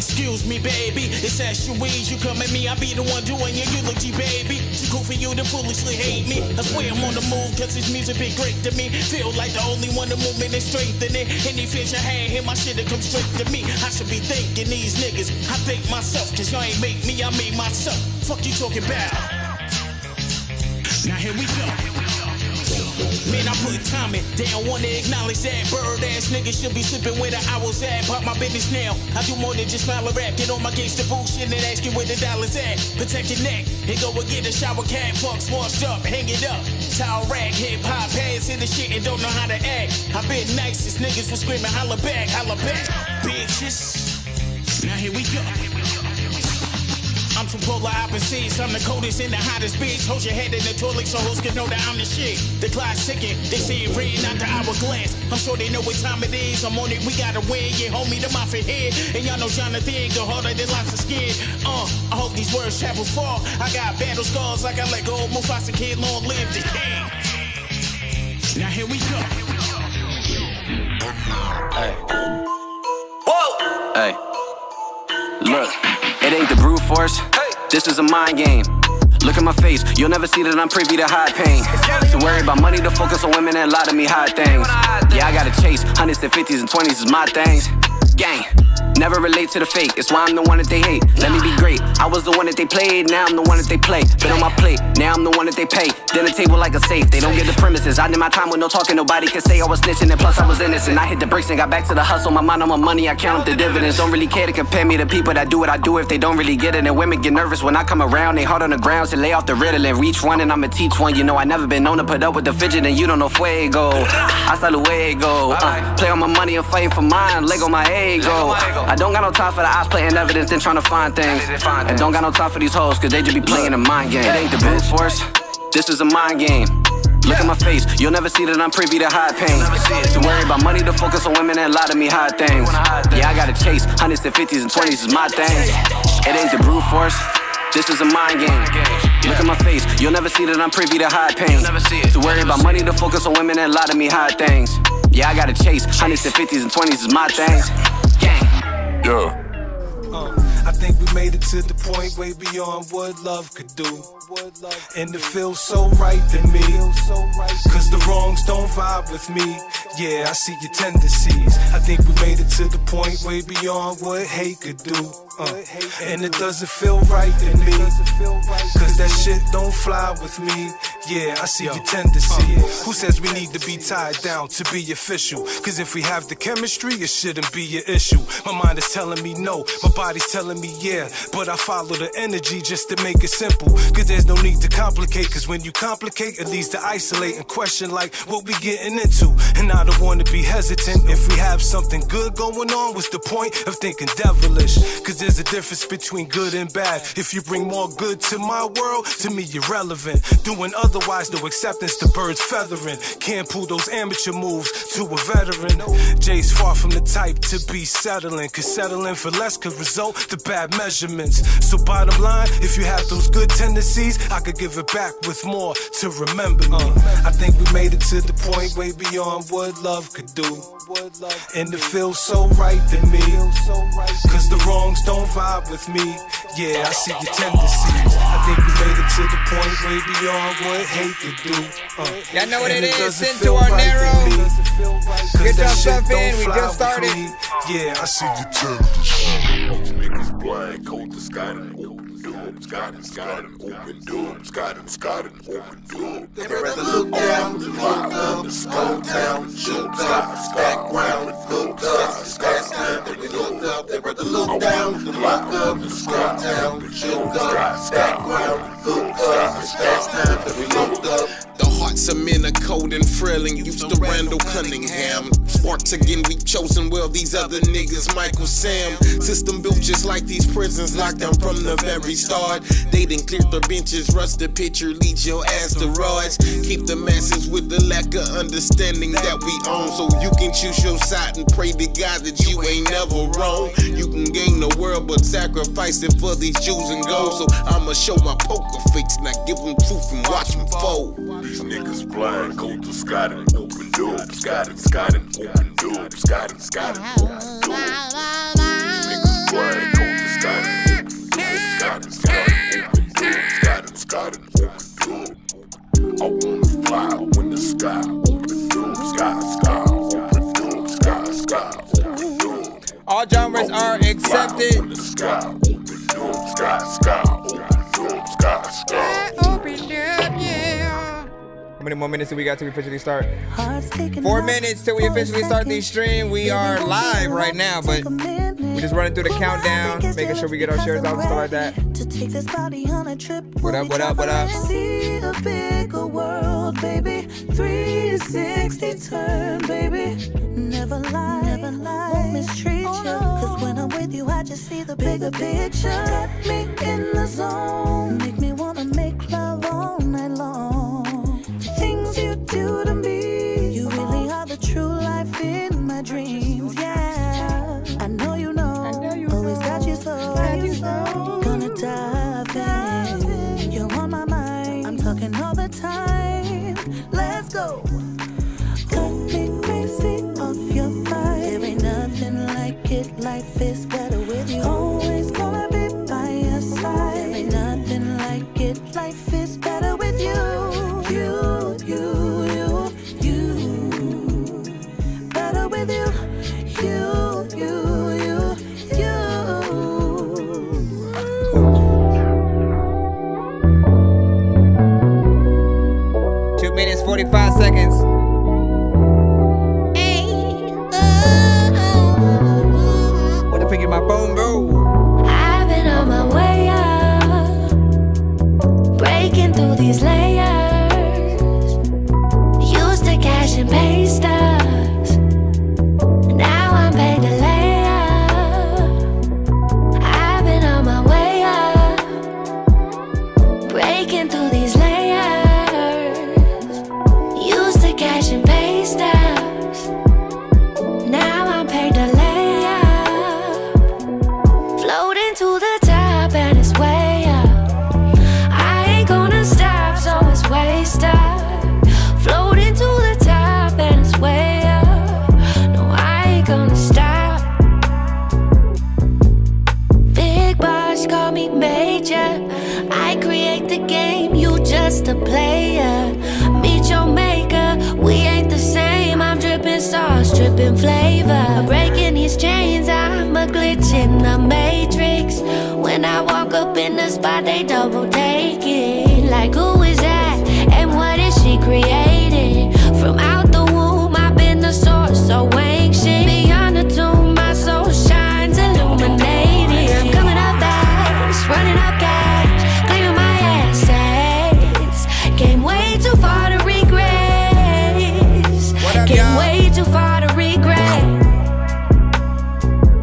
Excuse me, baby, it's Ashewez. You come at me, I be the one doing your eulogy, baby. Too cool for you to foolishly hate me. I swear I'm on the move, cause this music been great to me. Feel like the only one to movement is strengthening. Any fish I had, hit my shit to come straight to me. I should be thanking these niggas. I thank myself, cause y'all ain't make me, I made myself. Fuck you talking about. Now here we go. Man, I put time in. They don't wanna acknowledge that. Bird ass niggas should be slipping where the hours at. Pop my business now. I do more than just smile and rap. Get on my gangsta bullshit and ask you where the dollars at. Protect your neck. And go and get a shower cap. Fucks washed up. Hang it up. Towel rag. Hip hop pads in the shit and don't know how to act. I been nice. These niggas was screaming holla back. Holla back. Bitches. Now here we go. I'm from polar opposites, I'm the coldest and the hottest bitch. Hold your head in the toilet so hoes can know that I'm the shit. The clock's ticking, they say it red, not the hourglass. I'm sure they know what time it is, I'm on it, we gotta win. Yeah, homie, the mafia head. And y'all know Jonathan go harder than lots of skin. I hope these words travel far. I got battle scars like I let go of Mufasa Kid, long live the king. Now here we go. Hey. Whoa! Hey. Look, it ain't the brute force. This is a mind game. Look at my face, you'll never see that I'm privy to high pain. To worry about money, to focus on women and lie to me hot things. Yeah, I gotta chase hundreds and 50s and 20s is my things. Gang, never relate to the fake, it's why I'm the one that they hate. Let me be great, I was the one that they played, now I'm the one that they play. Been on my plate, now I'm the one that they pay. Dinner table like a safe, they don't get the premises. I did my time with no talking, nobody can say I was snitching. And plus I was innocent, I hit the bricks and got back to the hustle. My mind on my money, I count up the dividends. Don't really care to compare me to people that do what I do if they don't really get it. And women get nervous when I come around, they hard on the ground, so lay off the riddle and reach one and I'ma teach one. You know I never been known to put up with the fidget and you don't know fuego. Hasta luego. Play on my money and fighting for mine, leg on my ego. I don't got no time for the eyes playing evidence, then trying to find things. And don't got no time for these hoes, cause they just be playing a mind game. It ain't the brute force, this is a mind game. Look at my face, you'll never see that I'm privy to high pain. To worry about money, to focus on women and lie to me hot things. Yeah, I gotta chase hundreds and 50s and 20s is my thing. It ain't the brute force, this is a mind game. Look at my face, you'll never see that I'm privy to high pain. To worry about money, to focus on women and lie to me hot things. Yeah, I gotta chase hundreds and 50s and 20s is my thing. Gang. Yeah. I think we made it to the point way beyond what love could do. And it feels so right to me, cause the wrongs don't vibe with me. Yeah, I see your tendencies. I think we made it to the point way beyond what hate could do. And it doesn't feel right to me, cause that shit don't fly with me. Yeah, I see your tendencies. Who says we need to be tied down to be official? Cause if we have the chemistry, it shouldn't be an issue. My mind is telling me no, my body's telling me yeah, but I follow the energy just to make it simple. Cause there's no need to complicate, cause when you complicate, it leads to isolate and question like what we getting into. And I don't wanna be hesitant. If we have something good going on, what's the point of thinking devilish? Cause there's a difference between good and bad. If you bring more good to my world, to me you're relevant. Doing otherwise, no acceptance to birds feathering. Can't pull those amateur moves to a veteran. Jay's far from the type to be settling, cause settling for less could result to bad measurements. So bottom line, if you have those good tendencies, I could give it back with more to remember me. I think we made it to the point way beyond what love could do. And it feels so right to me, cause the wrongs don't vibe with me. Yeah, I see your tendencies. I think we made it to the point way beyond what hate could do. Y'all know what it is, into our narrow. Get your stuff in, we just started. Yeah, I see your tendencies. Niggas blind, cold to sky and open doors. Got and open doors. Got and open doors. They rather look down, look up, slow down, shoot up, stack ground, look up, stack down. They look up, they rather look down, look up, slow down, shoot up, stack ground, look up, stack down. They look up. The hearts of men are cold and frail and used to Randall Cunningham. Sparks again, we chosen well, these other niggas, Michael Sam. System built just like these prisons, locked down from the very start. They done cleared the benches, rush the picture, lead your asteroids. Keep the masses with the lack of understanding that we own. So you can choose your side and pray to God that you ain't never wrong. You can gain the world but sacrifice it for these Jews and gold. So I'ma show my poker face, not give them truth and watch them fold. These niggas blind, cold to sky and open doors. Got and open doors. Got and open doors. These niggas blind, All genres are accepted. Open the sky, open up, sky, open up, sky. Open up, yeah. How many more minutes do we got till we officially start? 4 minutes till we officially start the stream. We are live right now, but we're just running through the countdown, making sure we get our shares out and stuff like that. What up, what up, what up? See a bigger world, baby. 360 turn, baby. Never lie, won't mistreat you. Cause when I'm with you, I just see the bigger picture. Got me in the zone, make me wanna make love all night long. The things you do to me, you really are the true life in my dreams, yeah. I know you know, always got you so. Gonna dive in, you're on my mind. I'm talking all the time, let's go. Got me crazy off your vibe. There ain't nothing like it, life is better with you. Always gonna be by your side. There ain't nothing like it, life is better with you. You. Better with you. You. 2 minutes, 45 seconds. What the freak my phone go? I've been on my way up, breaking through these layers. Used to cash and pay stubs, now I'm paid to lay up. I've been on my way up, breaking through these layers. Used to cash and pay stubs, now I'm paid to lay up. Floating to the top and it's way up. I ain't gonna stop, so it's way stuck. Floating to the top and it's way up. No, I ain't gonna stop. Big boss call me major. I create the game, you just a player. Meet your maker, we ain't the same. I'm dripping sauce, dripping flavor. Breaking these chains, I'm a glitch in the matrix. When I walk up in the spot, they double take it. Like who is that, and what is she creating? From out the womb, I've been the source, so ancient. Beyond the tomb, my soul shines, illuminated. I'm coming up fast, running up cash, claiming my assets. Came way too far to regret. What up, Came y'all? way too far to regret.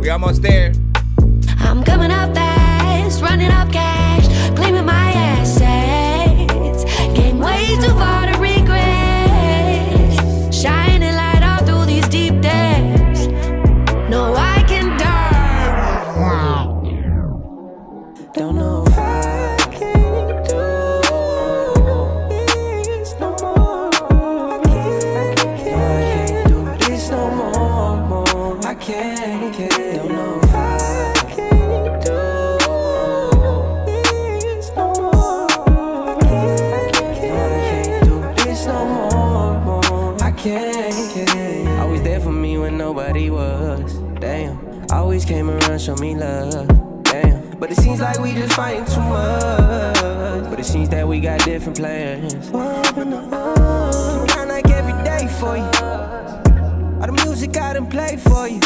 We almost there. I'm coming up fast, running up cash, claiming my assets. Came way too far to regret. Shining light all through these deep depths. No, I can die. Don't know if I can do this no more. I can't do this no more. I can't. Don't know if I can do this no more. I can't do this no more. I can't. Always there for me when nobody was. Damn. Always came around, show me love. Damn. But it seems like we just fighting too much. But it seems that we got different plans. Open the door. Down like every day for you. All the music I done played for you.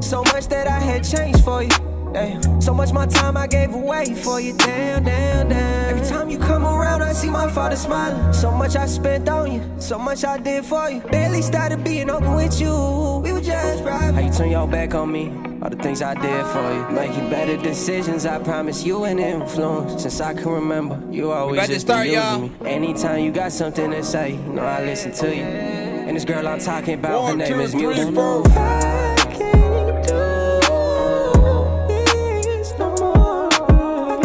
So much that I had changed for you. Damn. So much my time I gave away for you. Damn. Every time you come around, I see my father smiling. So much I spent on you, so much I did for you. Barely started being open with you. We were just private. How you turn your back on me? All the things I did for you. Making better decisions, I promise you an influence. Since I can remember, you always just been using me. Anytime you got something to say, you know I listen to you. And this girl I'm talking about, her name is Music. Don't know if I can do this no more. I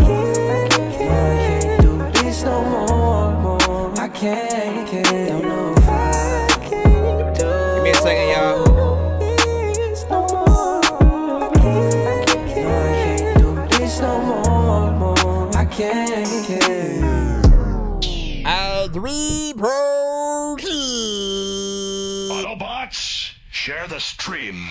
can't do this no more. I can't. Don't know if I can do. Give me a second, y'all. This no more. I can't do this no more. I can't. I'll 3 Pro Key. Autobots, share the stream.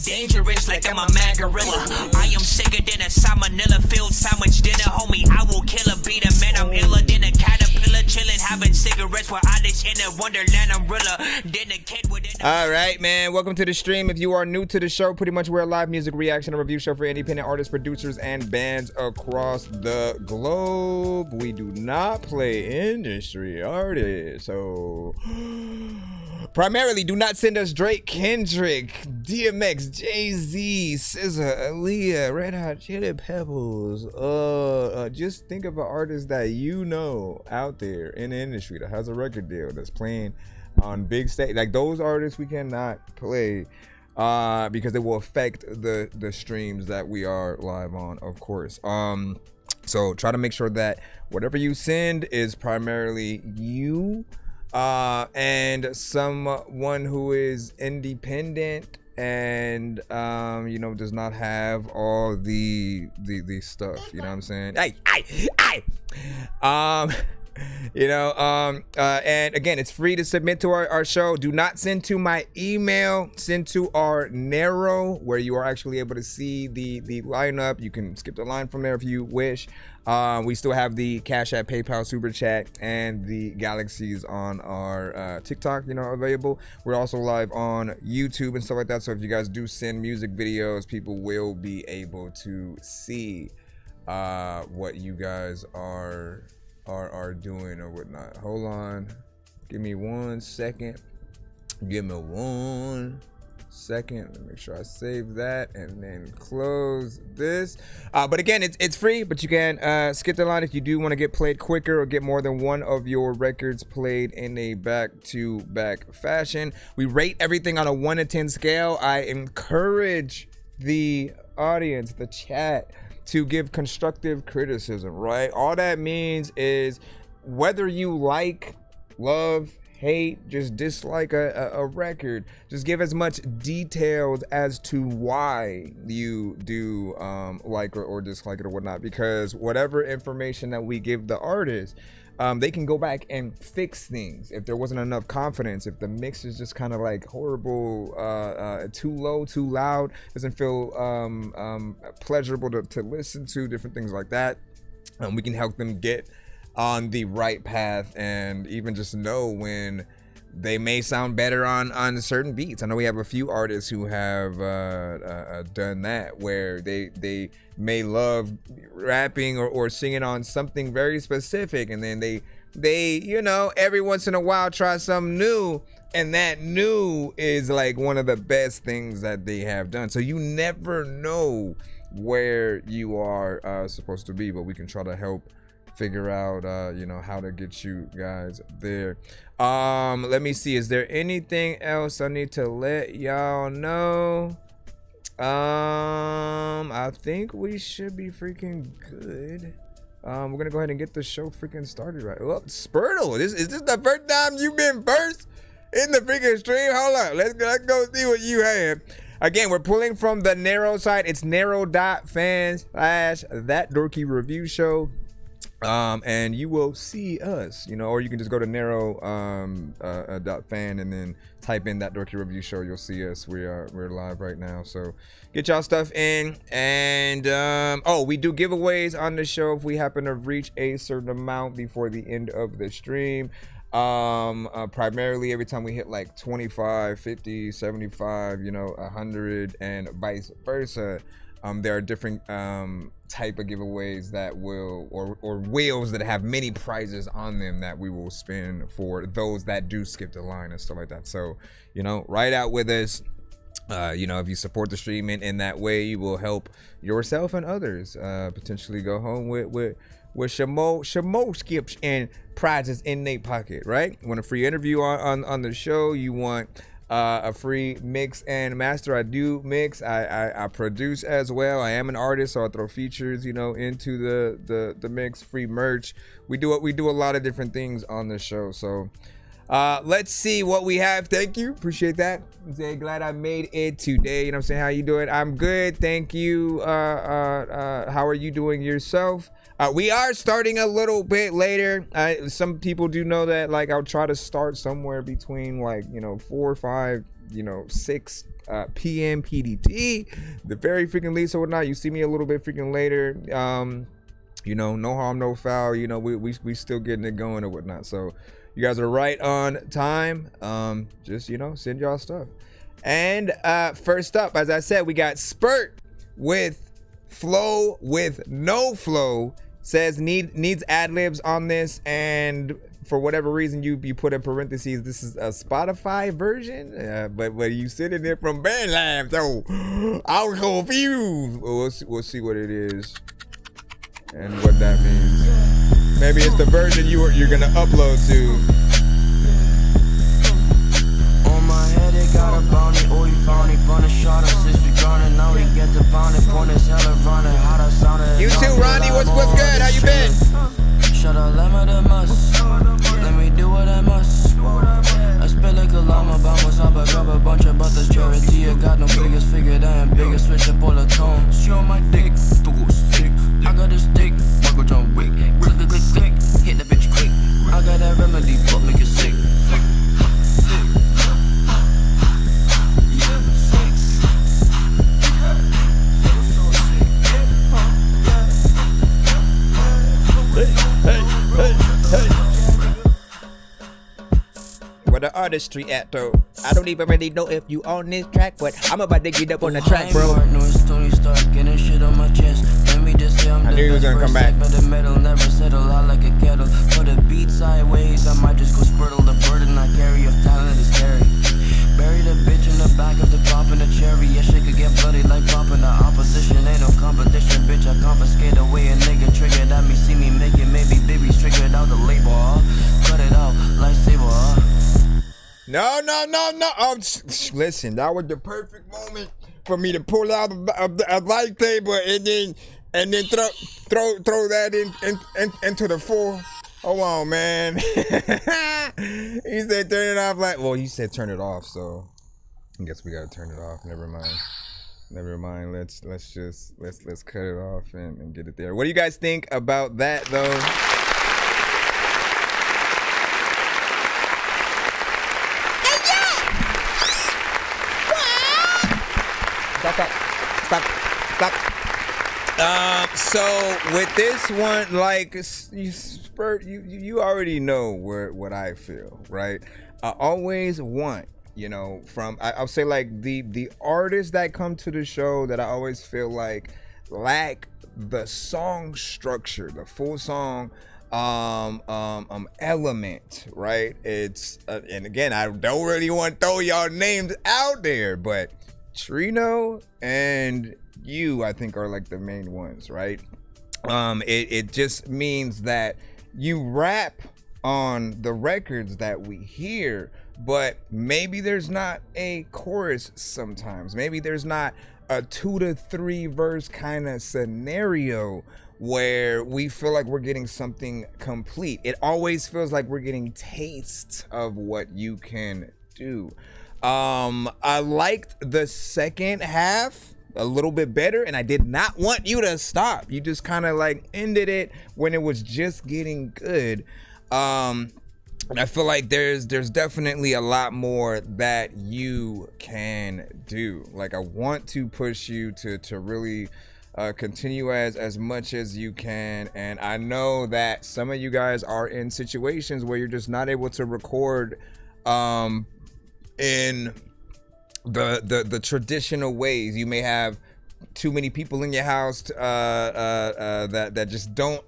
Dangerous like I'm a mad gorilla. I am sicker than a salmonella filled sandwich dinner, homie. I will kill a beat a man. I'm iller than a caterpillar, chilling, having cigarettes while I dish in a wonderland. I'm realer than a kid with an. All right, man. Welcome to the stream. If you are new to the show, pretty much we're a live music reaction and review show for independent artists, producers, and bands across the globe. We do not play industry artists, so. Primarily, do not send us Drake, Kendrick, DMX, Jay-Z, SZA, Aaliyah, Red Hot Chili Peppers. Just think of an artist that you know out there in the industry that has a record deal that's playing on big stage. Like those artists we cannot play because they will affect the streams that we are live on, of course. So try to make sure that whatever you send is primarily you. And someone who is independent and does not have all the stuff, you know what I'm saying? And again, it's free to submit to our show. Do not send to my email, send to our Narrow, where you are actually able to see the lineup. You can skip the line from there if you wish. We still have the Cash App, PayPal, Super Chat, and the Galaxies on our TikTok, available. We're also live on YouTube and stuff like that. So if you guys do send music videos, people will be able to see what you guys are doing or whatnot. Hold on. Give me 1 second. Give me 1 second. Let me make sure I save that and then close this. But again, it's free, but you can skip the line if you do want to get played quicker or get more than one of your records played in a back-to-back fashion. We rate everything on a 1 to 10 scale. I encourage the audience, the chat, to give constructive criticism, right? All that means is whether you like, love, hate, just dislike a record, just give as much details as to why you do like or dislike it or whatnot, because whatever information that we give the artist, they can go back and fix things if there wasn't enough confidence, if the mix is just kind of like horrible, too low, too loud, doesn't feel pleasurable to listen to, different things like that. We can help them get on the right path and even just know when they may sound better on certain beats. I know we have a few artists who have done that, where they may love rapping or singing on something very specific, and then they every once in a while try something new, and that new is like one of the best things that they have done. So you never know where you are supposed to be, but we can try to help figure out how to get you guys there. Let me see, is there anything else I need to let y'all know? I think we should be freaking good. We're gonna go ahead and get the show freaking started right. Well, Spurtle, is this the first time you've been first in the freaking stream? Hold on, let's go see what you have. Again, we're pulling from the Narrow site. It's narrow.fan/ThatDorkyReviewShow. And you will see us, or you can just go to narrow.fan and then type in That Dorky Review Show. You'll see us. We're live right now, so get y'all stuff in. And we do giveaways on the show if we happen to reach a certain amount before the end of the stream. Primarily every time we hit like 25, 50, 75, 100, and vice versa. There are different type of giveaways that will, or wheels that have many prizes on them that we will spin for those that do skip the line and stuff like that. So, ride out with us. If you support the stream in that way, you will help yourself and others potentially go home with shamo skips and prizes in their pocket, right? You want a free interview on the show, you want a free mix and master. I do mix, I produce as well. I am an artist, so I throw features into the mix, free merch. We do a lot of different things on the show. So Let's see what we have. Thank you. Appreciate that. I'm saying glad I made it today. You know what I'm saying? How you doing? I'm good. Thank you. How are you doing yourself? We are starting a little bit later. Some people do know that, like, I'll try to start somewhere between, like, 4 or 5, 6 p.m. PDT, the very freaking least or whatnot. You see me a little bit freaking later. No harm, no foul. We still getting it going or whatnot. So you guys are right on time. Just send y'all stuff. And first up, as I said, we got Spurt with Flow with No Flow. Says needs ad-libs on this, and for whatever reason you put in parentheses, this is a Spotify version, but you sitting there from BandLab, so I'm confused. We'll see what it is and what that means. Maybe it's the version you're gonna upload to. On my head it got a bounty, oh you found it, bunny shot us, since we gone and now we get the bounty, point is hella running, how that sounded. You too, Ronnie, what's good, how you been? Shut up, let me the must, let me do what I must. I spit like a llama, vamos a grab a bunch of butters, charity, I got no biggest figure than biggest switch up all the tone. She on my dick, to go stick, I got a stick, Michael John Wick, click, click, click, click, hit the bitch quick, I got that remedy, but make it sick. Hey. Where the artistry at though? I don't even really know if you on this track, but I'm about to get up on the track, bro. I knew he was gonna come back. But the metal never settle out like a kettle. For the beat sideways, I might just go spurtle. The burden I carry of talent is scary. Bury the bitch in the back of the pop in the cherry. Yeah, shit could get bloody like popping the opposition. Ain't no competition, bitch. I confiscate away a nigga triggered at me. See me make it, maybe baby's triggered out the label. Cut it out, lightsaber. No. Listen, that was the perfect moment for me to pull out a lightsaber and then throw that into the floor. Hold on, man. He said turn it off. He said turn it off, so I guess we gotta turn it off. Never mind. Let's cut it off and get it there. What do you guys think about that though? Stop. So with this one, like you Spurt, you already know what I feel, right? I always want, from I'll say like the artists that come to the show that I always feel like lack the song structure, the full song element, right? It's and again, I don't really want to throw y'all names out there, but Trino and you, I think, are like the main ones, right? It just means that you rap on the records that we hear, but maybe there's not a chorus sometimes. Maybe there's not a 2 to 3 verse kind of scenario where we feel like we're getting something complete. It always feels like we're getting tastes of what you can do. I liked the second half a little bit better, and I did not want you to stop. You just kind of like ended it when it was just getting good. I feel like there's definitely a lot more that you can do. Like, I want to push you to really continue as much as you can, and I know that some of you guys are in situations where you're just not able to record in the traditional ways. You may have too many people in your house that just don't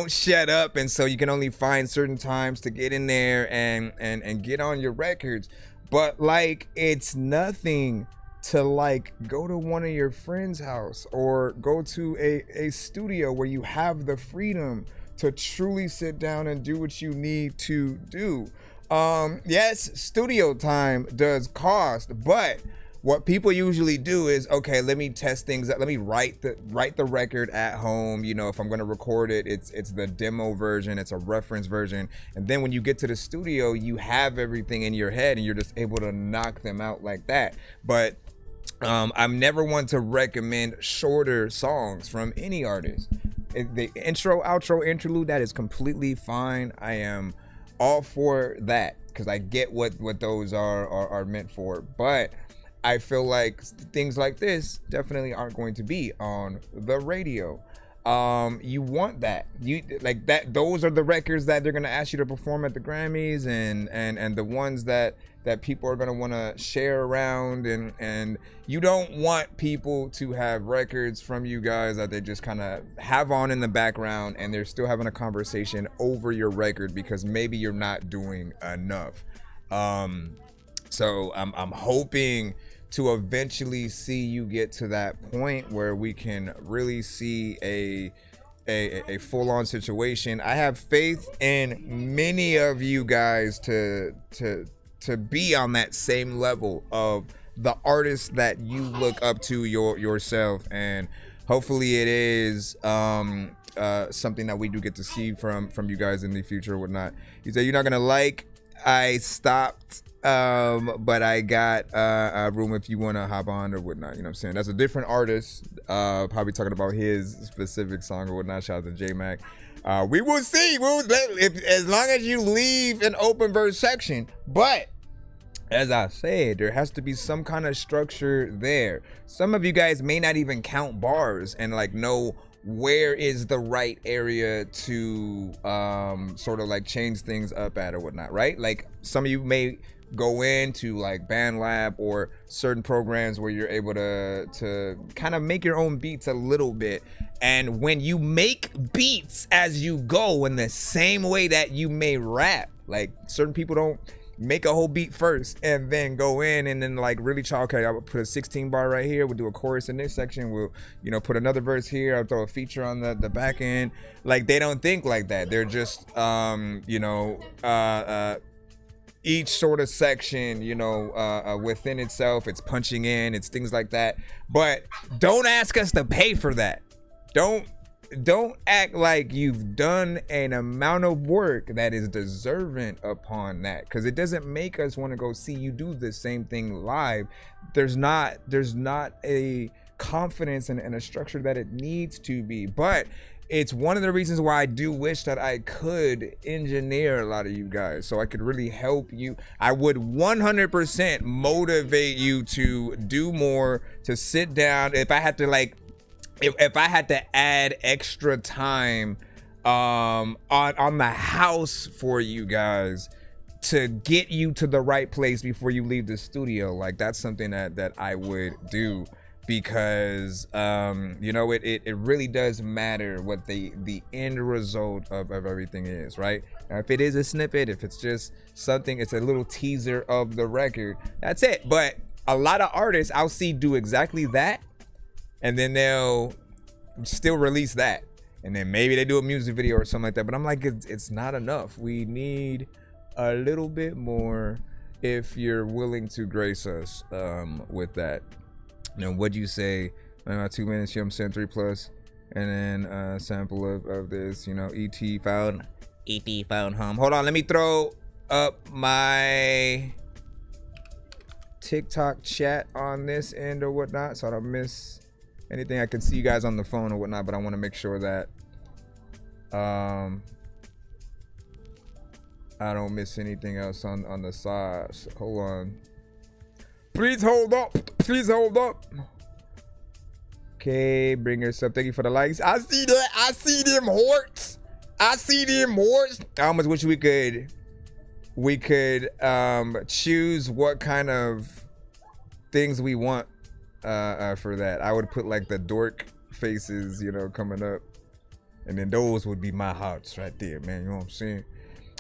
shut up, and so you can only find certain times to get in there and get on your records. But like, it's nothing to like go to one of your friends' house or go to a studio where you have the freedom to truly sit down and do what you need to do. Yes, studio time does cost, but what people usually do is, okay, let me test things out. Let me write the record at home. You know, if I'm gonna record it, it's the demo version, it's a reference version. And then when you get to the studio, you have everything in your head and you're just able to knock them out like that. But I'm never one to recommend shorter songs from any artist. The intro, outro, interlude, that is completely fine. I am all for that because I get what those are meant for. But I feel like things like this definitely aren't going to be on the radio. You want that. You like that. Those are the records that they're gonna ask you to perform at the Grammys, and the ones that people are gonna want to share around, and you don't want people to have records from you guys that they just kind of have on in the background and they're still having a conversation over your record because maybe you're not doing enough. So I'm hoping to eventually see you get to that point where we can really see a full-on situation. I have faith in many of you guys to be on that same level of the artists that you look up to yourself, and hopefully it is something that we do get to see from you guys in the future or whatnot. You say you're not gonna like I stopped, but I got a room if you want to hop on or whatnot. You know what I'm saying? That's a different artist, probably talking about his specific song or whatnot. Shout out to J-Mac. We will see. As long as you leave an open verse section. But as I said, there has to be some kind of structure there. Some of you guys may not even count bars and like know where is the right area to sort of like change things up at or whatnot, right? Like some of you may go into like BandLab or certain programs where you're able to kind of make your own beats a little bit. And when you make beats as you go in the same way that you may rap, like certain people don't make a whole beat first and then go in and then like really try, okay, I'll put a 16 bar right here, we'll do a chorus in this section, we'll, you know, put another verse here, I'll throw a feature on the back end. Like they don't think like that. They're just each sort of section, you know, within itself, it's punching in, it's things like that. But don't ask us to pay for that. Don't act like you've done an amount of work that is deserving upon that, because it doesn't make us want to go see you do the same thing live. There's not a confidence and a structure that it needs to be. But it's one of the reasons why I do wish that I could engineer a lot of you guys so I could really help you. I would 100% motivate you to do more, to sit down. If I had to like, if I had to add extra time on the house for you guys to get you to the right place before you leave the studio, like that's something that I would do, because you know, it really does matter what the end result of everything is, right? Now, if it is a snippet, if it's just something, it's a little teaser of the record, that's it. But a lot of artists I'll see do exactly that, and then they'll still release that, and then maybe they do a music video or something like that. But I'm like, it's not enough. We need a little bit more if you're willing to grace us with that. Now, what'd you say? 2 minutes, you know what I'm saying, 3+, and then a sample of this, you know, ET found home. Hold on, let me throw up my TikTok chat on this end or whatnot, so I don't miss anything. I can see you guys on the phone or whatnot, but I want to make sure that I don't miss anything else on the sides. Hold on. Please hold up. Please hold up. Okay, bring us up. Thank you for the likes. I see that. I see them hearts. I see them hearts. I almost wish we could choose what kind of things we want for that. I would put like the dork faces, you know, coming up, and then those would be my hearts right there, man. You know what I'm saying?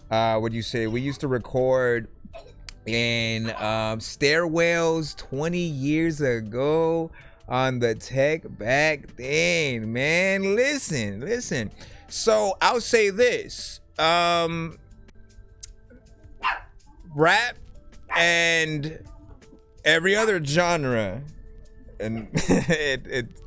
What'd you say? We used to record in stairwells 20 years ago on the tech back then, man. Listen. So I'll say this: rap and every other genre, and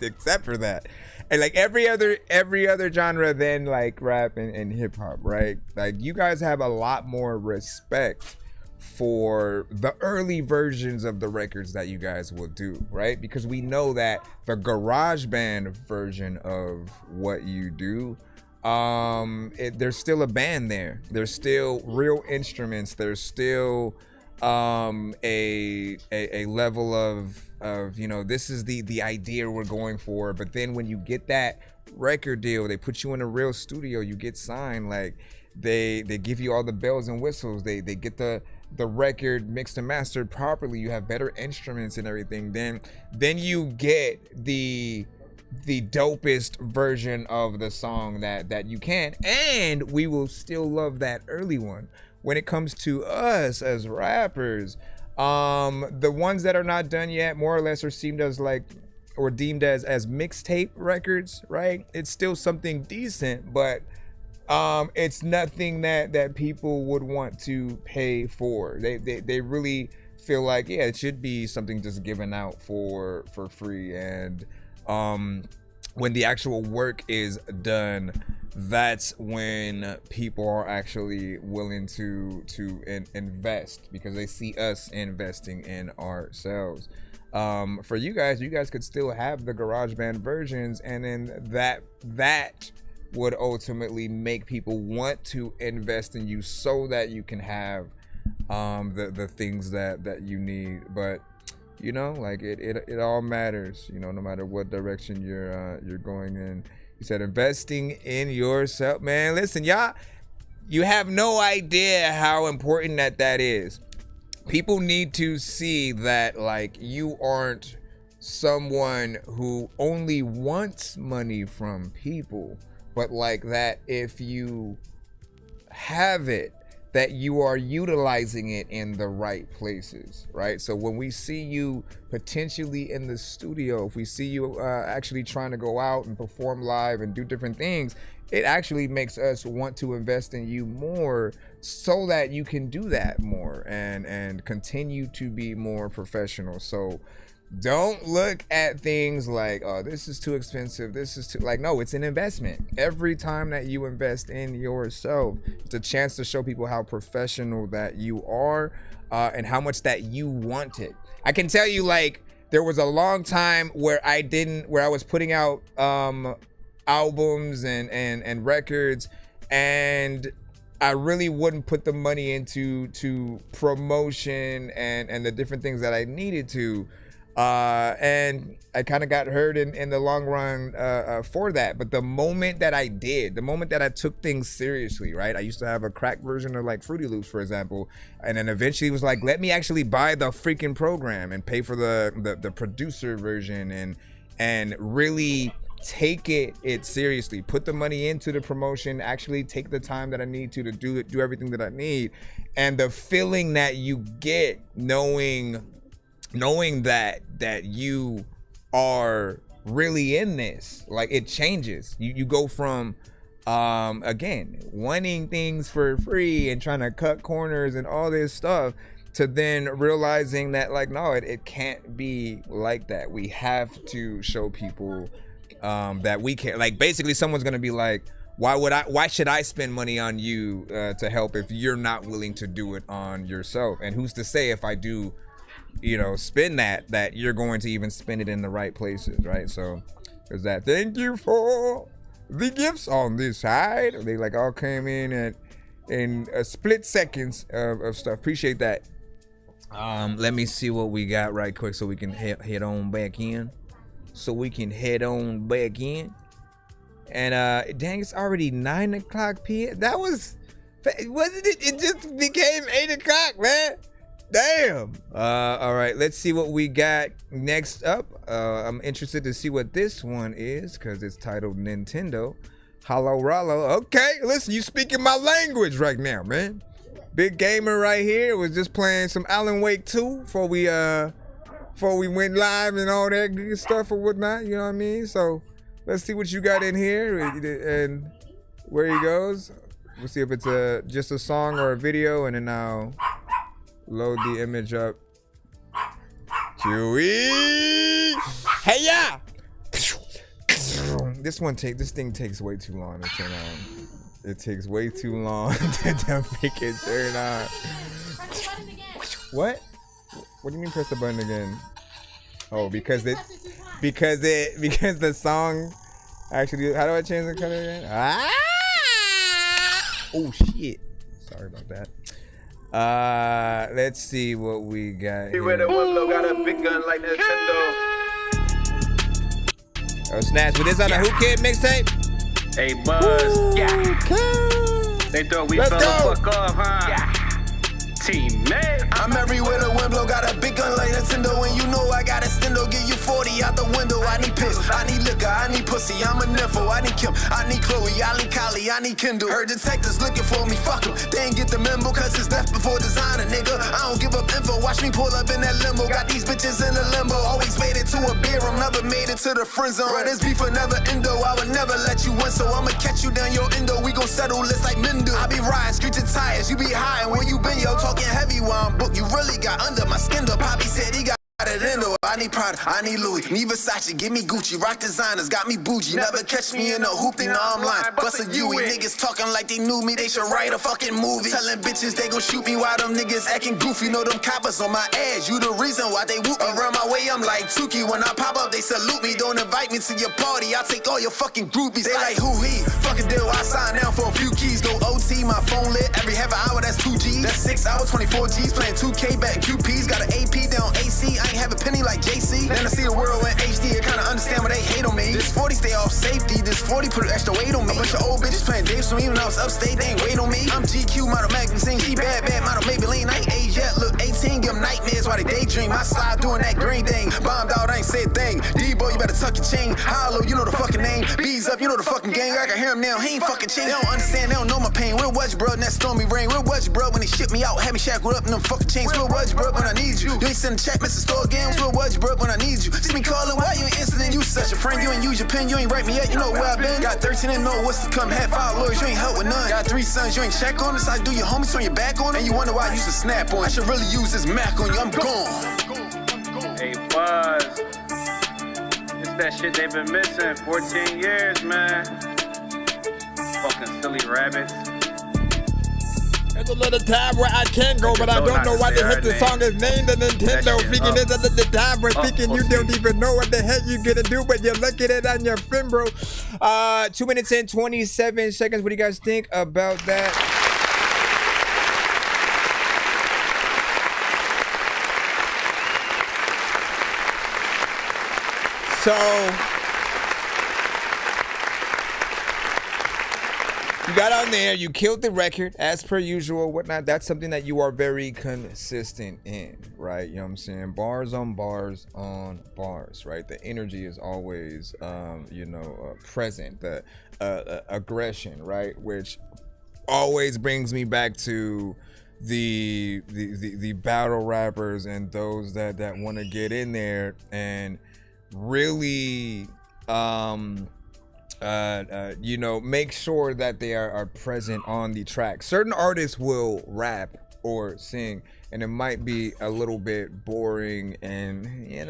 except for that, and like every other genre than like rap and hip hop, right? Like you guys have a lot more respect for the early versions of the records that you guys will do, right? Because we know that the garage band version of what you do, there's still a band there. There's still real instruments. There's still a level of you know, this is the idea we're going for. But then when you get that record deal, they put you in a real studio, you get signed, like they give you all the bells and whistles, they get the record mixed and mastered properly, you have better instruments and everything, then you get the dopest version of the song that you can, and we will still love that early one. When it comes to us as rappers, the ones that are not done yet more or less are deemed as mixtape records, right? It's still something decent, but it's nothing that people would want to pay for. They really feel like, yeah, it should be something just given out for free. And when the actual work is done, that's when people are actually willing to invest, because they see us investing in ourselves. For you guys could still have the GarageBand versions, and then that would ultimately make people want to invest in you so that you can have the things that you need. But you know, like it all matters, you know, no matter what direction you're going in. You said investing in yourself, man. Listen, y'all, you have no idea how important that is. People need to see that, like, you aren't someone who only wants money from people, but like that if you have it, that you are utilizing it in the right places, right? So when we see you potentially in the studio, if we see you actually trying to go out and perform live and do different things, it actually makes us want to invest in you more so that you can do that more and continue to be more professional. So don't look at things like, oh, this is too expensive, this is too, like, no, it's an investment. Every time that you invest in yourself, it's a chance to show people how professional that you are, and how much that you want it. I can tell you, like, there was a long time where I was putting out albums and records, and I really wouldn't put the money into promotion and the different things that I needed to. And I kind of got hurt in the long run for that. But the moment that I took things seriously, right? I used to have a crack version of like Fruity Loops, for example, and then eventually was like, let me actually buy the freaking program and pay for the producer version and really take it seriously. Put the money into the promotion, actually take the time that I need to do everything that I need. And the feeling that you get knowing that you are really in this, like, it changes. You go from again wanting things for free and trying to cut corners and all this stuff, to then realizing that, like, no, it can't be like that. We have to show people that we can. Like, basically someone's gonna be like, why should I spend money on you to help if you're not willing to do it on yourself? And who's to say if I do, you know, spend that you're going to even spend it in the right places, right? So there's that. Thank you for the gifts on this side. They like all came in a split seconds of stuff. Appreciate that. Let me see what we got right quick so we can head on back in. And dang, it's already 9 o'clock p.m. That wasn't it? It just became 8 o'clock, man. Damn. All right, let's see what we got next up. I'm interested to see what this one is, because it's titled Nintendo Hollow Rollo. Okay, listen, you speaking my language right now, man. Big gamer right here. Was just playing some Alan Wake 2 before we went live and all that good stuff or whatnot, you know what I mean? So let's see what you got in here and where he goes. We'll see if it's just a song or a video, and then I'll load the image up Chewy. Hey, yeah. This thing takes way too long to turn on. It takes way too long to make it turn on. What? What do you mean press the button again? Oh, because the song actually. How do I change the color again? Ah! Oh shit! Sorry about that. Let's see what we got. Here. Got a big gun like Nintendo. Oh snatch! With this on the Who Kid mixtape. Hey Buzz, yeah. They thought we fell the fuck off, huh? Yeah. Teammate. I'm everywhere the wind blow, got a big gun like Nintendo, and you know I got a stendo, give you 40 out the window. I need piss, I need liquor, I need pussy, I'm a nympho, I need Kim, I need Chloe, I need Kylie, I need Kendall. Heard detectives looking for me, fuck 'em. They ain't get the memo, cause it's death before designer, nigga. I don't give up info, watch me pull up in that limo. Got these bitches in the limbo, always made it to a beer room, never made it to the friend zone. Bro, this beef will never endo, I would never let you win, so I'ma catch you down your endo. We gon' settle this like Mendo. I be riding, screeching tires, you be high, and where you been, yo, talking heavy while I'm booked. You really got under my skin, though. Poppy said he got it in, though. I need Prada, I need Louis, need Versace, give me Gucci, rock designers, got me bougie. Never catch me in a hoop, they know I'm lying. Bust a Yui, niggas talking like they knew me, they should write a fucking movie. Telling bitches they gon' shoot me while them niggas acting goofy. Know them coppers on my edge, you the reason why they whoop me. Around my way, I'm like Tuki, when I pop up, they salute me. Don't invite me to your party, I'll take all your fucking groupies. They like, who he? Fucking deal, I sign down for a few keys. Go OT, my phone lit, every half an hour, that's 2 G's. That's 6 hours, 24 G's, playing 2K, back QPs. Got an AP down AC, I ain't have a penny like JC. Then I see the world in HD, I kinda understand why they hate on me. This 40 stay off safety, this 40 put extra weight on me. A bunch of old bitches playing Dave, so even though I was upstate, they ain't wait on me. I'm GQ, model magazine, she bad, model Maybelline. I ain't age yet, look 18, give them nightmares while they daydream. I slide doing that green thing, bombed out, I ain't say a thing. D-boy, you better tuck your chain. Hollow, you know the fucking name. B's up, you know the fucking gang. I can hear him now, he ain't fucking changed. They don't understand, they don't know my pain. We'll watch you, bro, in that stormy rain. We'll watch you, bro, when they ship me out, have me shackled up in them fucking chains. We'll watch you, bro, when I need you. You ain't sending chat, Mr. Store Games. We'll watch you, bro, when I need you. See me calling, why you ain't answering? You such a friend, you ain't use your pen, you ain't write me yet, you know where I been. Got 13 and know what's to come, had 5 lawyers, you ain't help with none. Got 3 sons, you ain't check on us, I do your homies turn your back on, and you wonder why I used to snap on. I should really use this Mac on you, I'm gone. Hey Buzz, it's that shit they've been missing 14 years, man. Fucking silly rabbits. There's a little time where I can go, but I don't know why the heck the song is named the Nintendo. Thinking it's at the time where thinking you don't even know what the heck you gonna do, but you're looking at it on your film, bro. 2 minutes and 27 seconds. What do you guys think about that? So you got on there, you killed the record as per usual, whatnot. That's something that you are very consistent in, right? You know what I'm saying? Bars on bars on bars, right? The energy is always, present. The aggression, right? Which always brings me back to the battle rappers and those that want to get in there and really make sure that they are present on the track. Certain artists will rap or sing and it might be a little bit boring and it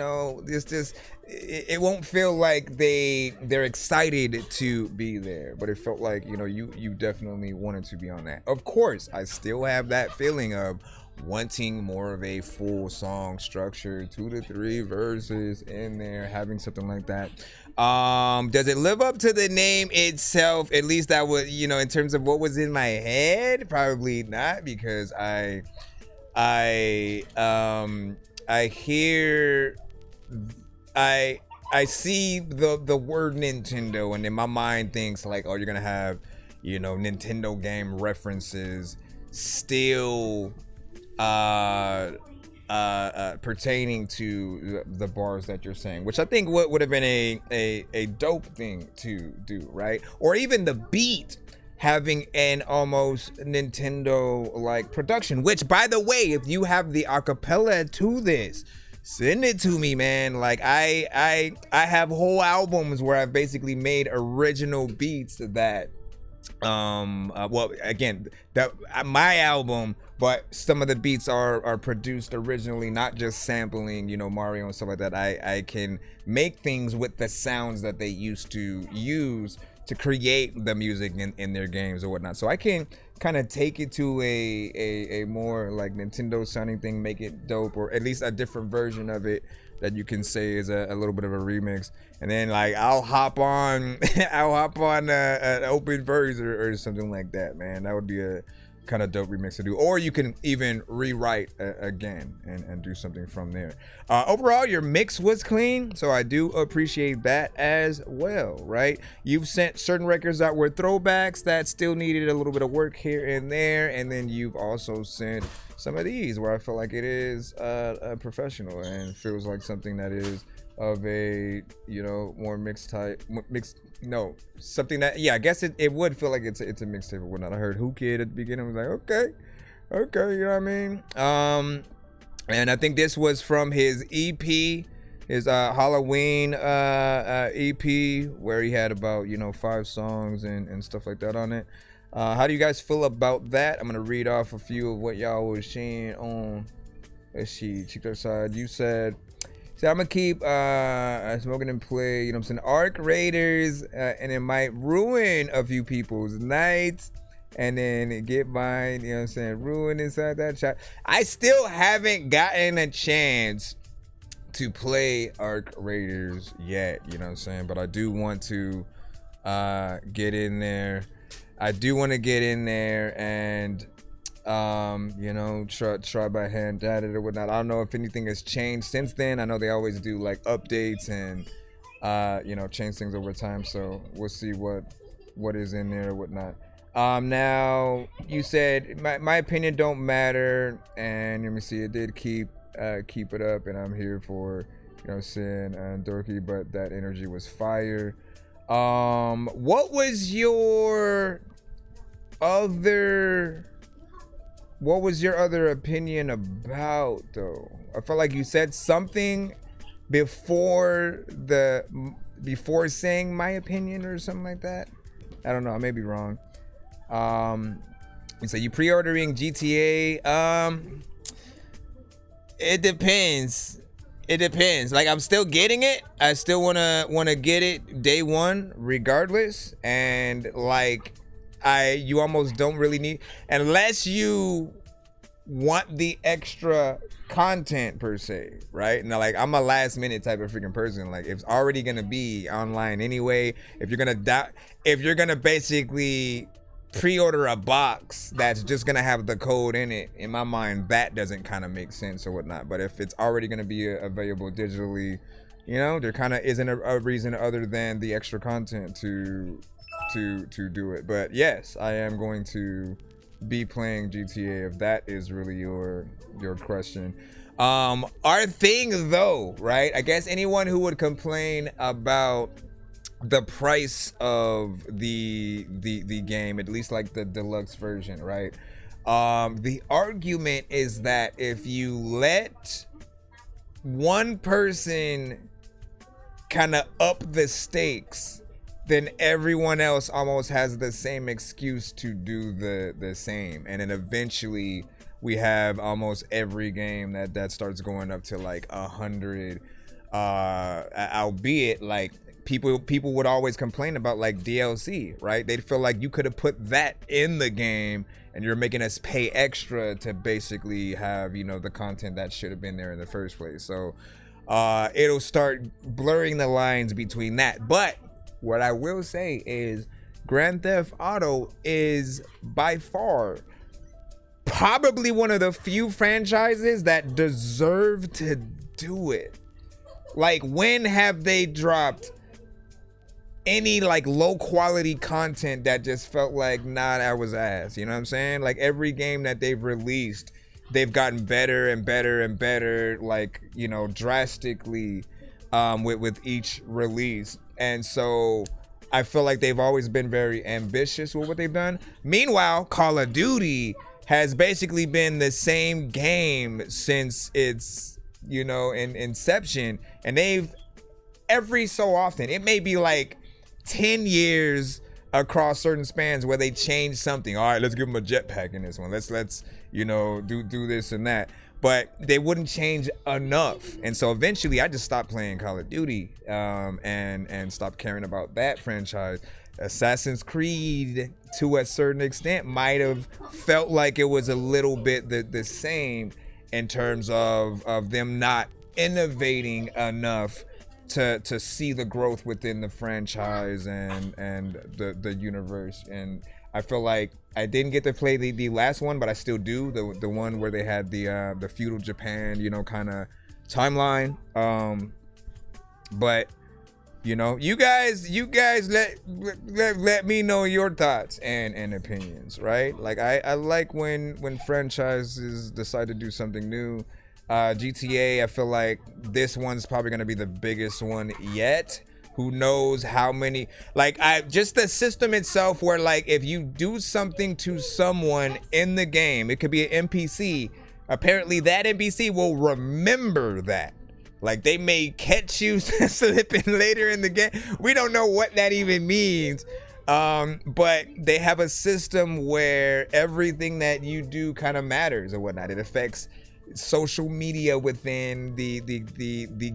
won't feel like they're excited to be there, but it felt like you definitely wanted to be on that. Of course, I still have that feeling of wanting more of a full song structure, 2 to 3 verses in there, having something like that. Does it live up to the name itself? At least that would, in terms of what was in my head, probably not, because I see the word Nintendo, and in my mind thinks like, oh, you're gonna have, Nintendo game references still pertaining to the bars that you're saying, which I think would have been a dope thing to do, right? Or even the beat having an almost Nintendo like production, which, by the way, if you have the acapella to this, send it to me, man. Like I have whole albums where I've basically made original beats that my album but some of the beats are produced originally, not just sampling, you know, Mario and stuff like that. I can make things with the sounds that they used to use to create the music in their games or whatnot. So I can kind of take it to a more like Nintendo sounding thing, make it dope, or at least a different version of it that you can say is a little bit of a remix. And then like I'll hop on an open verse or something like that, man. That would be a kind of dope remix to do. Or you can even rewrite again and do something from there. Overall, your mix was clean, so I do appreciate that as well, right? You've sent certain records that were throwbacks that still needed a little bit of work here and there, and then you've also sent some of these where I feel like it is professional and feels like something that is of a, you know, more something that, yeah, I guess it would feel like it's a mixtape or whatnot. I heard Who Kid at the beginning. I was like, okay, you know what I mean? And I think this was from his EP, his Halloween EP, where he had about, you know, 5 songs and stuff like that on it. How do you guys feel about that? I'm gonna read off a few of what y'all was sharing on. Let's see, check that side. You said, I'm gonna keep smoking and play, you know what I'm saying, Arc Raiders, and it might ruin a few people's nights, and then get mine, you know what I'm saying, ruin inside that shot. I still haven't gotten a chance to play Arc Raiders yet, you know what I'm saying, but I do want to get in there. I do want to get in there and you know, try by hand at it or whatnot. I don't know if anything has changed since then. I know they always do like updates and you know, change things over time, so we'll see what is in there or whatnot. Now you said my opinion don't matter, and let me see, it did keep it up, and I'm here for, you know, saying Dorky, but that energy was fire. What was your other opinion about, though? I felt like you said something before saying my opinion or something like that. I don't know, I may be wrong. You said you pre-ordering GTA. It depends. Like, I'm still getting it. I still wanna get it day one regardless, and like you almost don't really need, unless you want the extra content per se, right? Now, like, I'm a last minute type of freaking person. Like, it's already gonna be online anyway. If you're gonna basically pre-order a box that's just gonna have the code in it, in my mind, that doesn't kind of make sense or whatnot. But if it's already gonna be available digitally, you know, there kind of isn't a reason other than the extra content to do it. But yes, I am going to be playing GTA, if that is really your question. Our thing though, right? I guess anyone who would complain about the price of the game, at least like the deluxe version, right? The argument is that if you let one person kind of up the stakes, then everyone else almost has the same excuse to do the same, and then eventually we have almost every game that starts going up to like 100, albeit like people would always complain about like DLC, right? They'd feel like you could have put that in the game and you're making us pay extra to basically have, you know, the content that should have been there in the first place. So it'll start blurring the lines between that. But what I will say is Grand Theft Auto is by far probably one of the few franchises that deserve to do it. Like, when have they dropped any like low quality content that just felt like, nah, that was ass? You know what I'm saying? Like, every game that they've released, they've gotten better and better and better, like, you know, drastically with each release. And so I feel like they've always been very ambitious with what they've done. Meanwhile, Call of Duty has basically been the same game since its, you know, inception, and they've every so often, it may be like 10 years across certain spans, where they change something. All right, let's give them a jetpack in this one. Let's you know, do this and that. But they wouldn't change enough. And so eventually I just stopped playing Call of Duty and stopped caring about that franchise. Assassin's Creed, to a certain extent, might have felt like it was a little bit the same in terms of them not innovating enough to see the growth within the franchise and the universe. And I feel like I didn't get to play the last one, but I still do, the one where they had the feudal Japan, you know, kind of timeline. But you know, you guys let me know your thoughts and opinions, right? Like I like when franchises decide to do something new. GTA, I feel like this one's probably gonna be the biggest one yet. Who knows how many, like, just the system itself where, like, if you do something to someone in the game, it could be an NPC, apparently that NPC will remember that. Like, they may catch you slipping later in the game. We don't know what that even means. But they have a system where everything that you do kind of matters or whatnot. It affects social media within the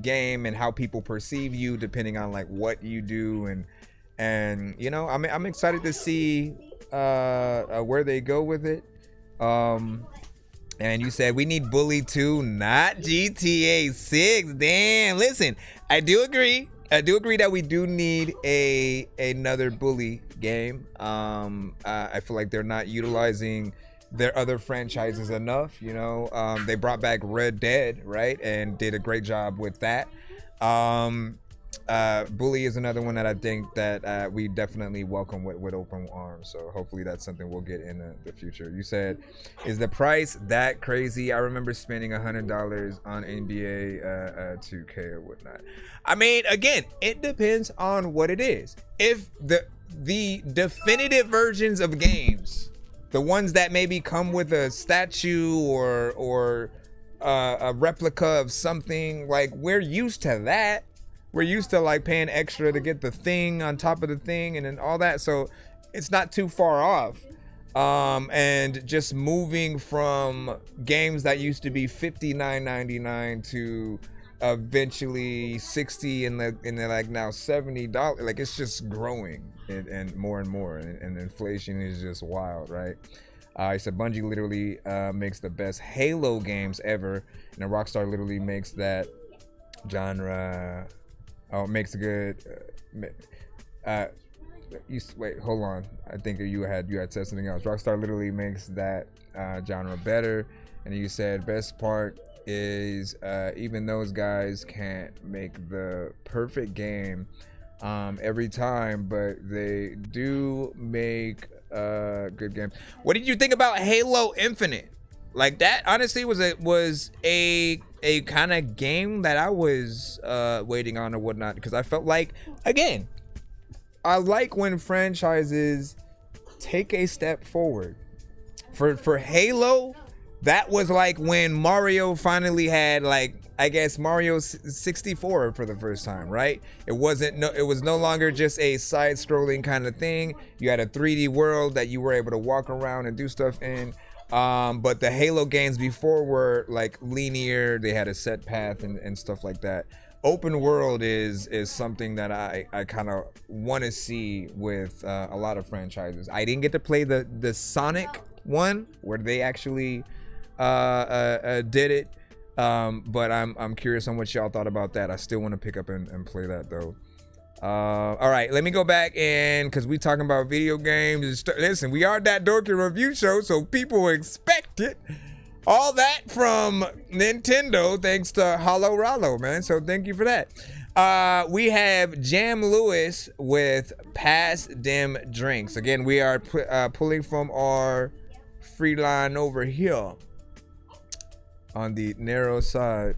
game and how people perceive you depending on like what you do, and you know, I'm excited to see where they go with it. And you said we need Bully 2, not GTA 6. Damn, listen, I do agree that we do need another Bully game. I feel like they're not utilizing their other franchises enough, you know. They brought back Red Dead, right, and did a great job with that. Bully is another one that I think that we definitely welcome with open arms. So hopefully that's something we'll get in the future. You said, is the price that crazy? I remember spending $100 on NBA 2K or whatnot. I mean, again, it depends on what it is. If the definitive versions of games, the ones that maybe come with a statue or a replica of something, like, we're used to that. We're used to like paying extra to get the thing on top of the thing and then all that. So it's not too far off. And just moving from games that used to be $59.99 to eventually $60 and they're like now $70. Like, it's just growing and more, and inflation is just wild, right? He said Bungie literally makes the best Halo games ever, and Rockstar literally makes that genre. Oh, makes a good. Wait, hold on. I think you had said something else. Rockstar literally makes that genre better, and you said best part is even those guys can't make the perfect game every time, but they do make a good game. What did you think about Halo Infinite? Like, that honestly was a kind of game that I was waiting on or whatnot, because I felt like, again, I like when franchises take a step forward. For Halo, that was like when Mario finally had, like, I guess Mario 64 for the first time, right? It was no longer just a side-scrolling kind of thing. You had a 3D world that you were able to walk around and do stuff in. But the Halo games before were like linear. They had a set path and stuff like that. Open world is something that I kind of want to see with a lot of franchises. I didn't get to play the Sonic one where they actually did it. But I'm curious on what y'all thought about that. I still want to pick up and play that though. All right, let me go back and, because we talking about video games. Listen, we are That Dorky Review Show, so people expect it. All that from Nintendo, thanks to Hollow Rollo, man. So thank you for that. We have Jam Lewis with Pass Dem Drinks. Again, we are pulling from our free line over here on the narrow side.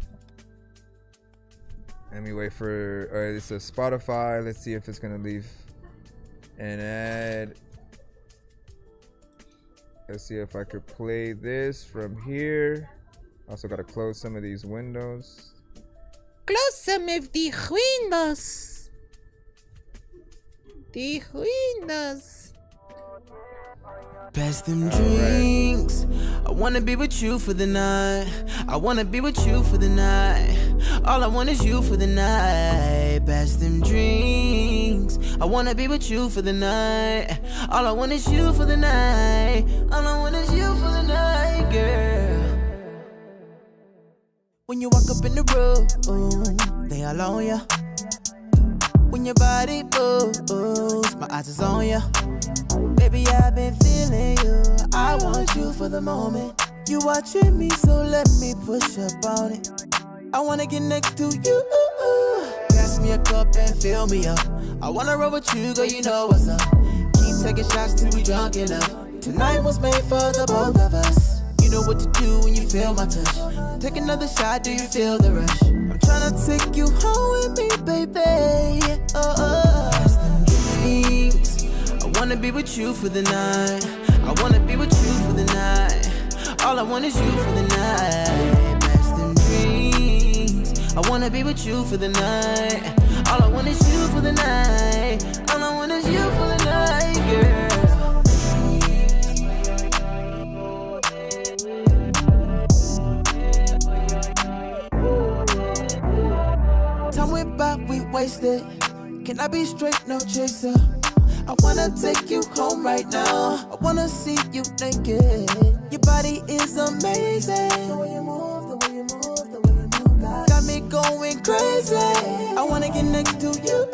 Let me wait for, it's a Spotify. Let's see if it's gonna leave an ad. Let's see if I could play this from here. Also gotta close some of these windows. Close some of the windows. The windows. Pass them drinks. I wanna be with you for the night. I wanna be with you for the night. All I want is you for the night. Pass them drinks. I wanna be with you for the night. All I want is you for the night. All I want is you for the night, girl. When you walk up in the room, they all on ya. When your body moves, my eyes is on ya. Baby, I've been feeling you. I want you for the moment. You watching me, so let me push up on it. I wanna get next to you. Pass me a cup and fill me up. I wanna roll with you, girl, you know what's up. Keep taking shots till we drunk enough. Tonight was made for the both of us. You know what to do when you feel my touch. Take another shot, do you feel the rush? I'm tryna take you home with me, baby. Pass them drinks. I wanna be with you for the night. I wanna be with you for the night. All I want is you for the night. Pass them drinks. I wanna be with you for the night. All I want is you for the night. All I want is you for the night, girl. Time went by, we wasted. Can I be straight, no chaser? I wanna take you home right now. I wanna see you naked. Your body is amazing. The way you move, the way you move, the way you move, got me going crazy. I wanna get next to you.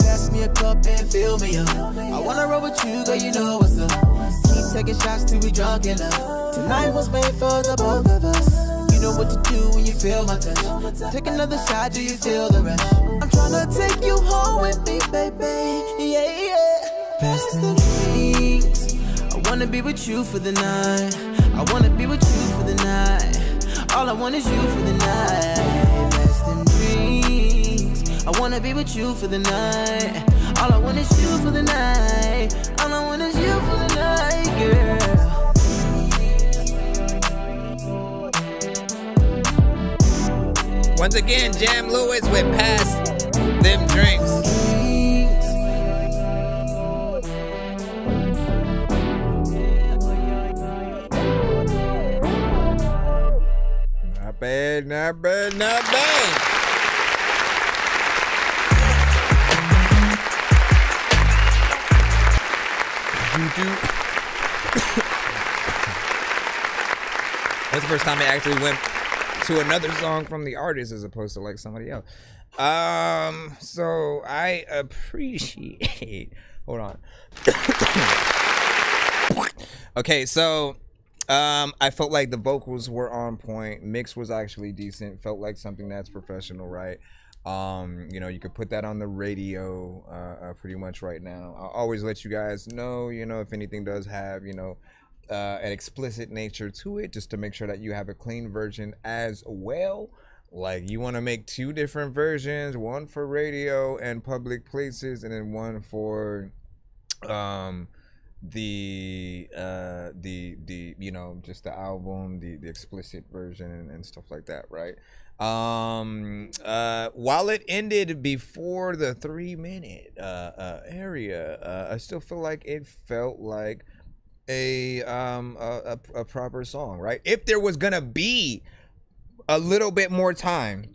Pass me a cup and fill me up. I wanna roll with you, girl, you know what's up. Keep taking shots till we drunk enough. Tonight was made for the both of us. You know what to do when you feel my touch. Take another shot, do you feel the rush? I'm tryna take you home with me, baby. Yeah, yeah. Pass the drinks. I wanna be with you for the night. I wanna be with you for the night. All I want is you for the night. Pass them drinks. I wanna be with you for the night. All I want is you for the night. All I want is you for the night, girl. Once again, Jam Lewis with Pass Them Drinks. Not bad, not bad, not bad. That's the first time I actually went to another song from the artist as opposed to like somebody else. So I appreciate. Hold on. Okay, so I felt like the vocals were on point. Mix was actually decent. Felt like something that's professional, right? You know, you could put that on the radio pretty much right now. I'll always let you guys know, you know, if anything does have, you know, an explicit nature to it, just to make sure that you have a clean version as well. Like, you want to make two different versions, one for radio and public places, and then one for the you know, just the album, the explicit version and stuff like that, right? While it ended before the 3-minute area, I still feel like it felt like a proper song, right? If there was gonna be a little bit more time,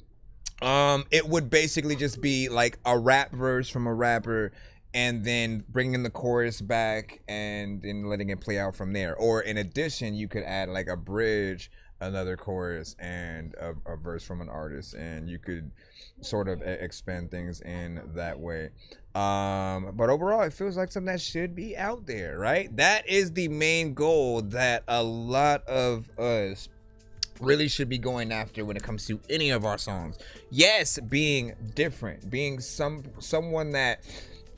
it would basically just be like a rap verse from a rapper, and then bringing the chorus back and then letting it play out from there. Or in addition, you could add like a bridge, another chorus, and a verse from an artist, and you could sort of expand things in that way. But overall, it feels like something that should be out there, right? That is the main goal that a lot of us really should be going after when it comes to any of our songs. Yes, being different, being someone that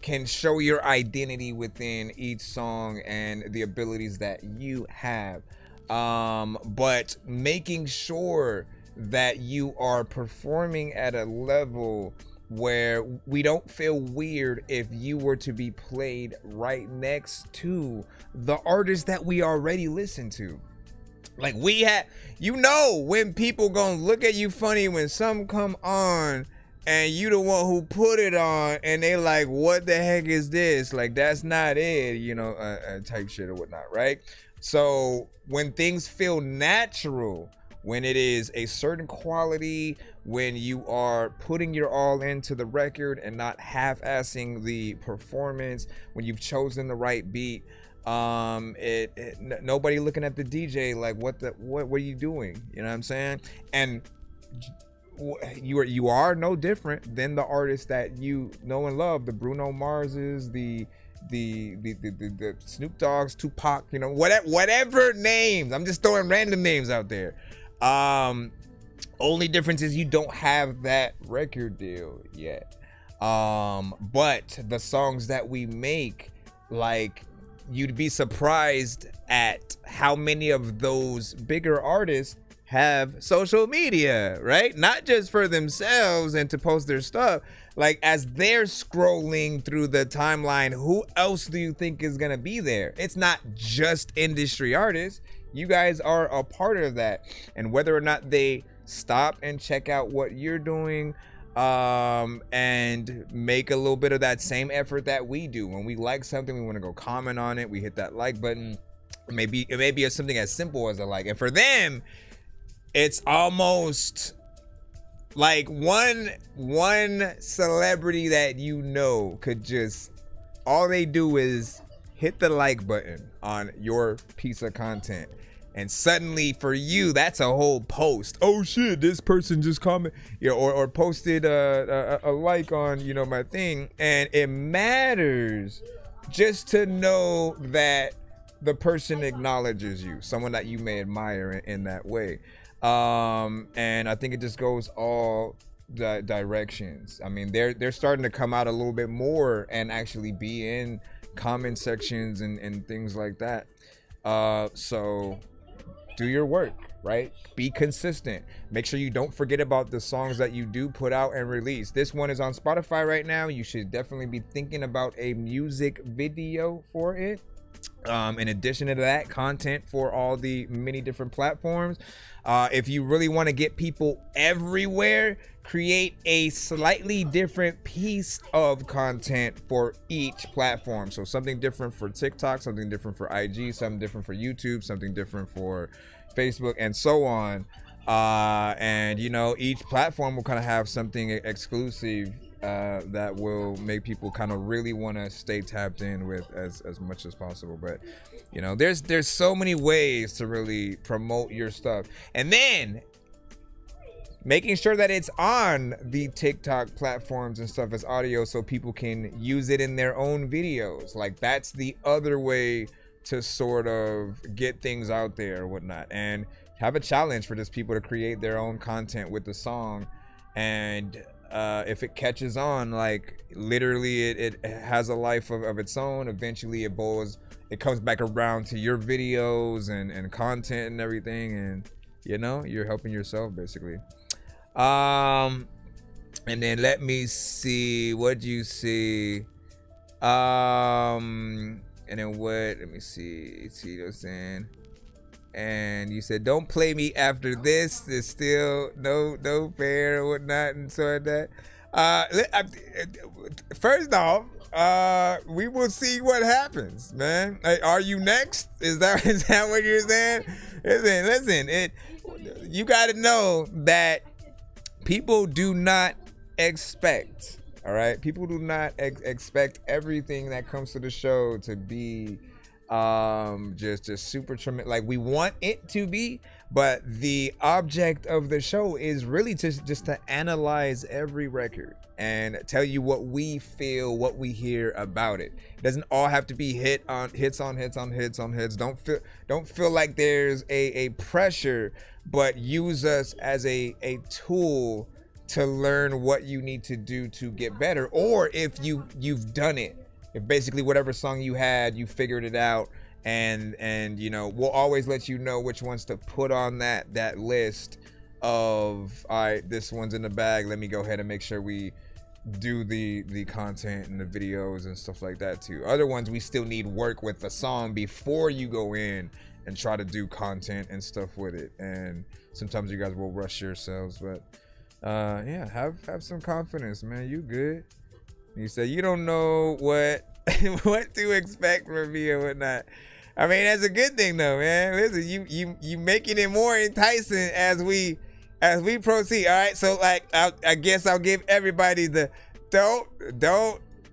can show your identity within each song and the abilities that you have, but making sure that you are performing at a level where we don't feel weird if you were to be played right next to the artist that we already listen to. Like, we had, you know, when people gonna look at you funny when some come on and you the one who put it on, and they like, what the heck is this? Like, that's not it, you know, type shit or whatnot, right? So when things feel natural, when it is a certain quality, when you are putting your all into the record and not half-assing the performance, when you've chosen the right beat, nobody looking at the DJ like, what are you doing? You know what I'm saying? And you are no different than the artists that you know and love, the Bruno Marses, the Snoop Dogg's, Tupac, you know, whatever names. I'm just throwing random names out there. Only difference is you don't have that record deal yet. But the songs that we make, like, you'd be surprised at how many of those bigger artists have social media, right? Not just for themselves and to post their stuff. Like, as they're scrolling through the timeline, who else do you think is gonna be there? It's not just industry artists. You guys are a part of that. And whether or not they stop and check out what you're doing, and make a little bit of that same effort that we do. When we like something, we want to go comment on it. We hit that like button. Maybe it's something as simple as a like. And for them, it's almost like one celebrity that you know could just, all they do is hit the like button on your piece of content. And suddenly for you, that's a whole post. Oh shit, this person just commented, you know, or posted a like on, you know, my thing. And it matters just to know that the person acknowledges you, someone that you may admire in that way. And I think it just goes all the directions. I mean, they're starting to come out a little bit more and actually be in comment sections and things like that. So do your work, right? Be consistent. Make sure you don't forget about the songs that you do put out and release. This one is on Spotify right now. You should definitely be thinking about a music video for it. In addition to that, content for all the many different platforms. If you really want to get people everywhere, create a slightly different piece of content for each platform. So something different for TikTok, something different for IG, something different for YouTube, something different for Facebook, and so on. And you know, each platform will kind of have something exclusive that will make people kind of really want to stay tapped in with as much as possible. But you know, there's so many ways to really promote your stuff, and then making sure that it's on the TikTok platforms and stuff as audio, so people can use it in their own videos. Like, that's the other way to sort of get things out there or whatnot. And have a challenge for just people to create their own content with the song. And if it catches on, like, literally it has a life of its own. Eventually it comes back around to your videos and content and everything, and you know, you're helping yourself basically. And then let me see, what do you see? And then what, let me see what I'm saying. And you said, don't play me after this. There's still no fair or whatnot and so like that. First off, we will see what happens, man. Like, are you next? Is that what you're saying? Listen, you got to know that people do not expect, all right? People do not expect everything that comes to the show to be just super tremendous. Like, we want it to be, but the object of the show is really just to analyze every record and tell you what we feel, what we hear about it. It doesn't all have to be hits on hits. Don't feel like there's a pressure, but use us as a tool to learn what you need to do to get better. Or if you've done it, if basically whatever song you had, you figured it out, and you know, we'll always let you know which ones to put on that list of, all right, this one's in the bag, let me go ahead and make sure we do the content and the videos and stuff like that too. Other ones, we still need work with the song before you go in and try to do content and stuff with it. And sometimes you guys will rush yourselves, but Yeah, have some confidence, man. You good. You say you don't know what what to expect from me or whatnot. I mean, that's a good thing though, man. Listen, you making it more enticing as we proceed. All right, so like I guess I'll give everybody the don't.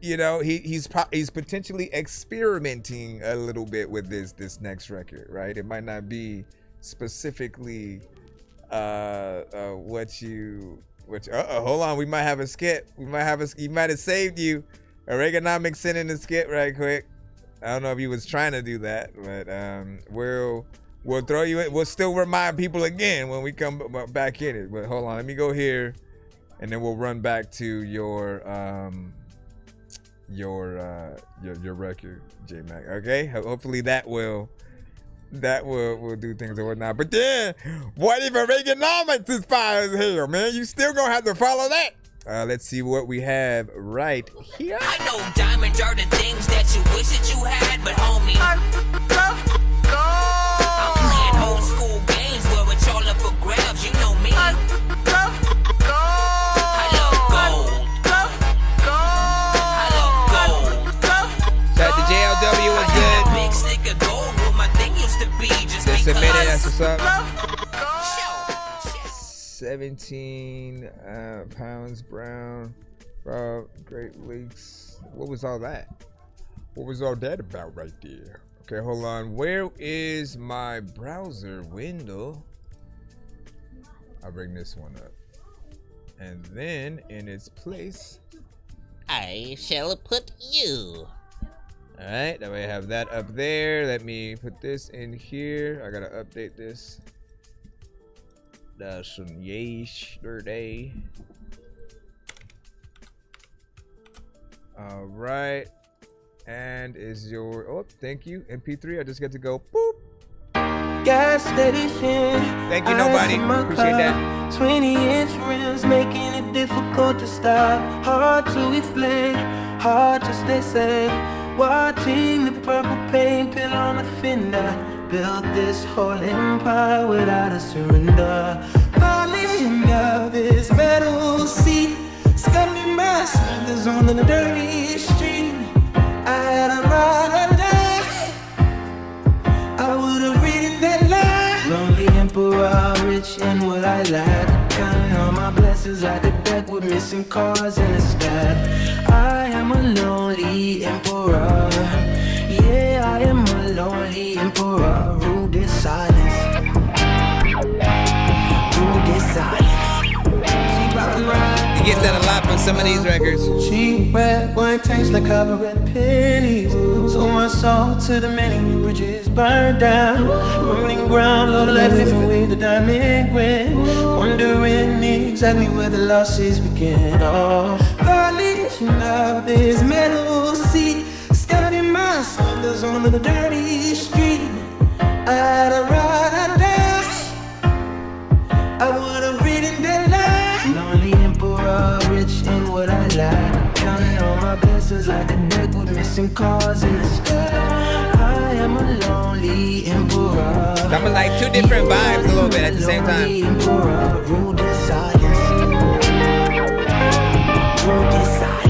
You know, he's potentially experimenting a little bit with this next record, right? It might not be specifically what hold on, we might have a skip. He might have saved you. Oregonomics sent in the skip right quick. I don't know if he was trying to do that, but we'll throw you in. We'll still remind people again when we come back in it. But hold on, let me go here, and then we'll run back to your record, J Mac. Okay, hopefully that will do things or whatnot. But then, what if Reaganomics is fire as hell, man? You still gonna have to follow that. Let's see what we have right here. I know diamonds are the things that you wish that you had, but homie, I'm playing old school games where it's all up for grabs. You know me. I love gold. I love gold. Shout out to JLW was good. Big stick of gold where my thing used to be. Just submitted. That's what's up. 17 pounds brown, bro. Great Lakes. What was all that? What was all that about right there? Okay, hold on. Where is my browser window? I'll bring this one up. And then in its place, I shall put you. All right, that way I have that up there. Let me put this in here. I gotta update this. That's some yesterday. All right, and is your thank you MP3. I just get to go boop. Gas station. Thank you, nobody. Appreciate that. 20-inch rims making it difficult to stop. Hard to explain, hard to stay sane. Watching the purple paint peel on the fender. Built this whole empire without a surrender. Polishing of this metal seat. Scuffing my sneakers on the dirty street. I had a ride or die. I would've written that line. Lonely emperor, rich in what I lack. Counting all my blessings like the deck with missing cars in the stack. I am a lonely emperor. Yeah, I am a lonely emperor. Rude is silence. Rude is silence. He gets that a lot from some of these records. Cheap red wine tastes like covered pennies. So much salt to the many bridges burned down. Rolling ground, Lord, left even with the diamond ring. Wondering exactly where the losses begin. Oh, violation of this metal seat. Scouting my sandals on the dirty street. I had a ride or die. I would've written that line. Lonely emperor, rich in what I lack. Counting all my blessings like a deck with missing cars in the sky. I am a lonely emperor. Coming like two different vibes a little bit at the same time. Emperor, rude is silence. Rude is silence.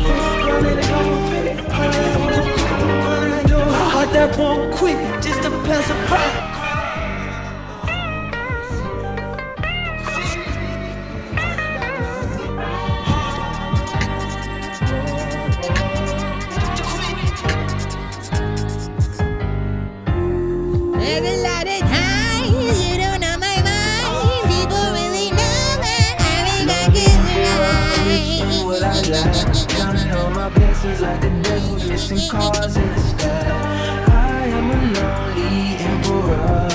Heart that won't quit just to pass a part. There's a lot of times you don't know my mind. People really know that I think I get What I lack, counting all my blessings like the devil missing cars in the sky. I am a lonely emperor.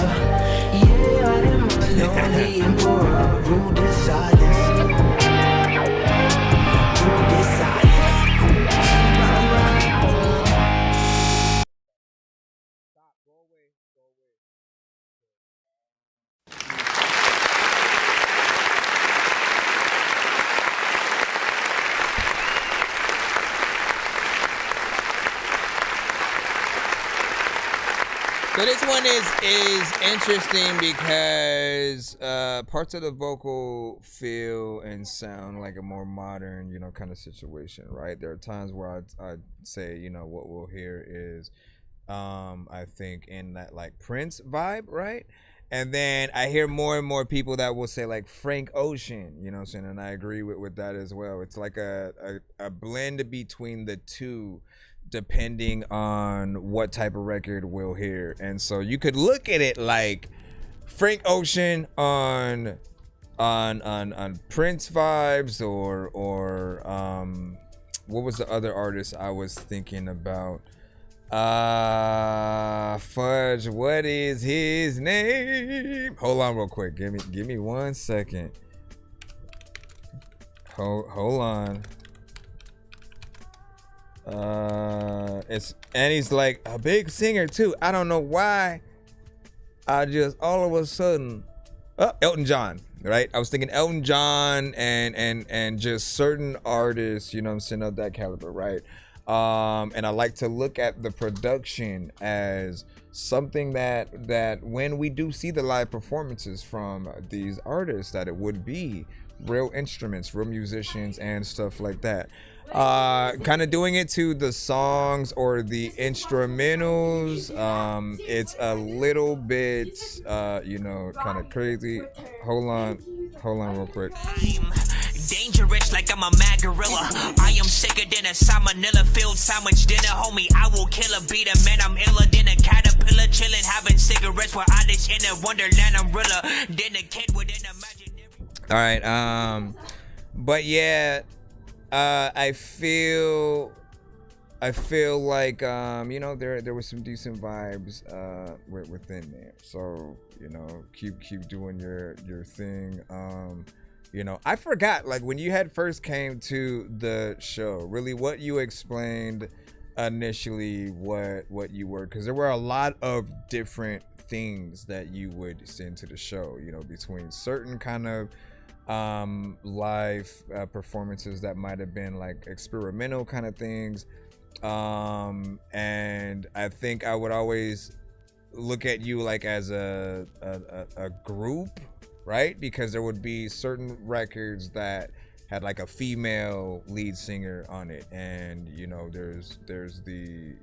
Yeah, I am a lonely emperor. Rude is silence. Rude is silence. So this one is interesting because parts of the vocal feel and sound like a more modern, kind of situation, right? There are times where I'd say, what we'll hear is, I think in that like Prince vibe, right? And then I hear more and more people that will say like Frank Ocean, you know what I'm saying? And I agree with that as well. It's like a blend between the two, depending on what type of record we'll hear. And so you could look at it like Frank Ocean on Prince vibes or what was the other artist I was thinking about? Fudge, what is his name? Hold on real quick. Give me 1 second. Hold on. He's like a big singer too. I don't know why. I just all of a sudden, Elton John, right? I was thinking Elton John and just certain artists, you know what I'm saying, of that caliber, right? And I like to look at the production as something that when we do see the live performances from these artists, that it would be real instruments, real musicians and stuff like that. Kind of doing it to the songs or the instrumentals, it's a little bit, kind of crazy. Hold on real quick. Dangerous like I'm a mad gorilla. I am sicker than a salmonella filled sandwich dinner, homie. I will kill a beat a man. I'm iller than a caterpillar, chilling, having cigarettes with Irish in a wonderland umbrella. Then a kid with an imaginary. All right, but yeah, I feel like there was some decent vibes within there. So keep doing your thing. I forgot, like, when you had first came to the show, really what you explained initially what you were, because there were a lot of different things that you would send to the show, between certain kind of live performances that might have been like experimental kind of things, and I think I would always look at you like as a group, right? Because there would be certain records that had like a female lead singer on it, and there's the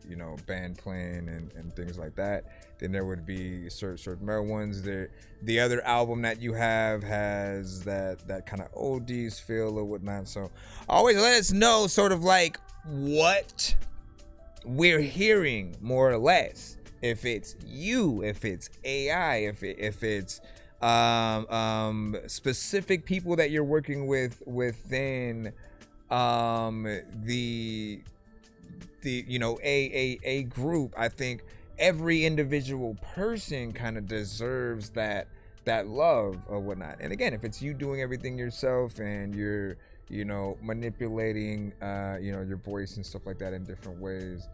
band playing and things like that. Then there would be certain male ones. The other album that you have has that kind of oldies feel or whatnot. So always let us know sort of like what we're hearing, more or less. If it's you, if it's AI, if it's specific people that you're working with within the a group. I think every individual person kind of deserves that love or whatnot. And again, if it's you doing everything yourself and you're manipulating your voice and stuff like that in different ways,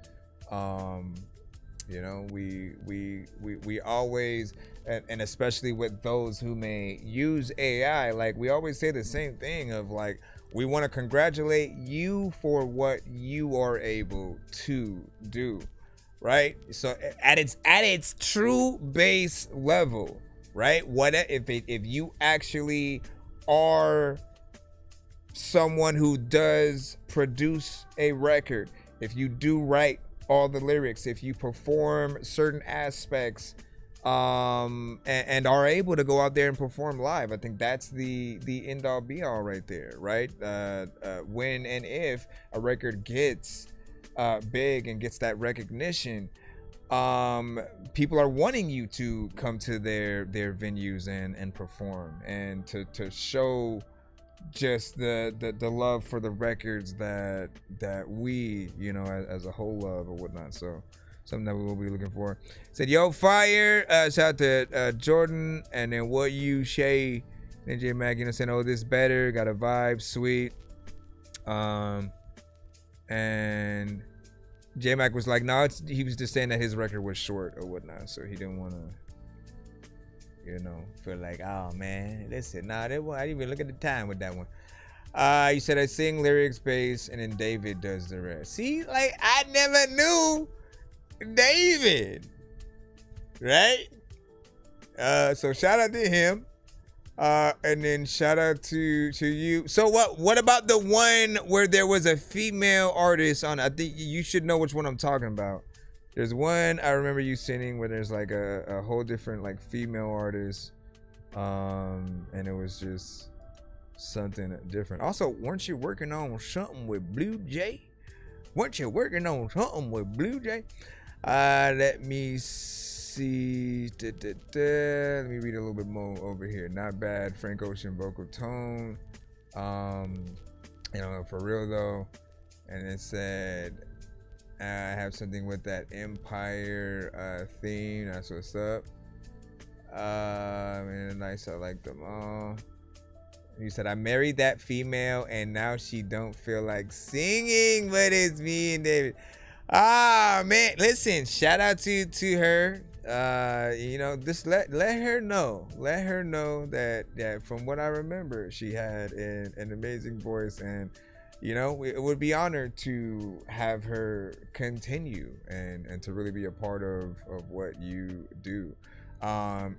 we always, and especially with those who may use AI, like we always say the same thing of like, we want to congratulate you for what you are able to do, right? So at its true base level, right? What if you actually are someone who does produce a record, if you do write all the lyrics, if you perform certain aspects, and are able to go out there and perform live, I think that's the end all be all right there, right? When and if a record gets big and gets that recognition, people are wanting you to come to their venues and perform, and to show just the love for the records that we as a whole love or whatnot. So something that we will be looking for. Said, yo, fire. Shout out to Jordan, and then what you Shay, then J Mac, saying, oh, this better, got a vibe, sweet. And J Mac was like, no, he was just saying that his record was short or whatnot, so he didn't want to feel like, oh man, listen, nah, I didn't even look at the time with that one. You said I sing lyrics, bass, and then David does the rest. See, like, I never knew David right? So shout out to him. And then shout out to you. So what about the one where there was a female artist on? I think you should know which one I'm talking about. There's one I remember you singing where there's like a whole different like female artist. And it was just something different. Also, weren't you working on something with Blue Jay? Let me see. Let me read a little bit more over here. Not bad. Frank Ocean vocal tone. For real though. And it said, I have something with that Empire theme. That's what's up. Nice. I like them all. You said, I married that female and now she don't feel like singing, but it's me and David. Man, listen, shout out to her. Just let her know. Let her know that from what I remember, she had an amazing voice, and it would be honored to have her continue and to really be a part of what you do.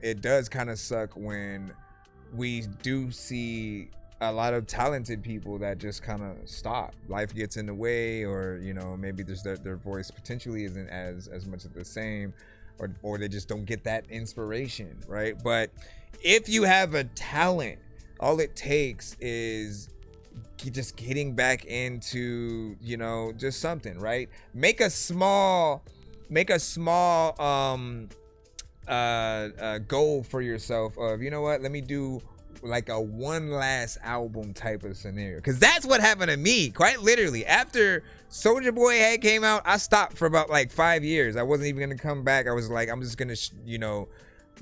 It does kind of suck when we do see a lot of talented people that just kind of stop. Life gets in the way, or maybe their voice potentially isn't as much of the same, or they just don't get that inspiration, right? But if you have a talent, all it takes is just getting back into just something, right? Make a small goal for yourself of, let me do like a one last album type of scenario, because that's what happened to me, quite literally. After Soulja Boy had came out, I stopped for about like 5 years. I wasn't even gonna come back. I was like, I'm just gonna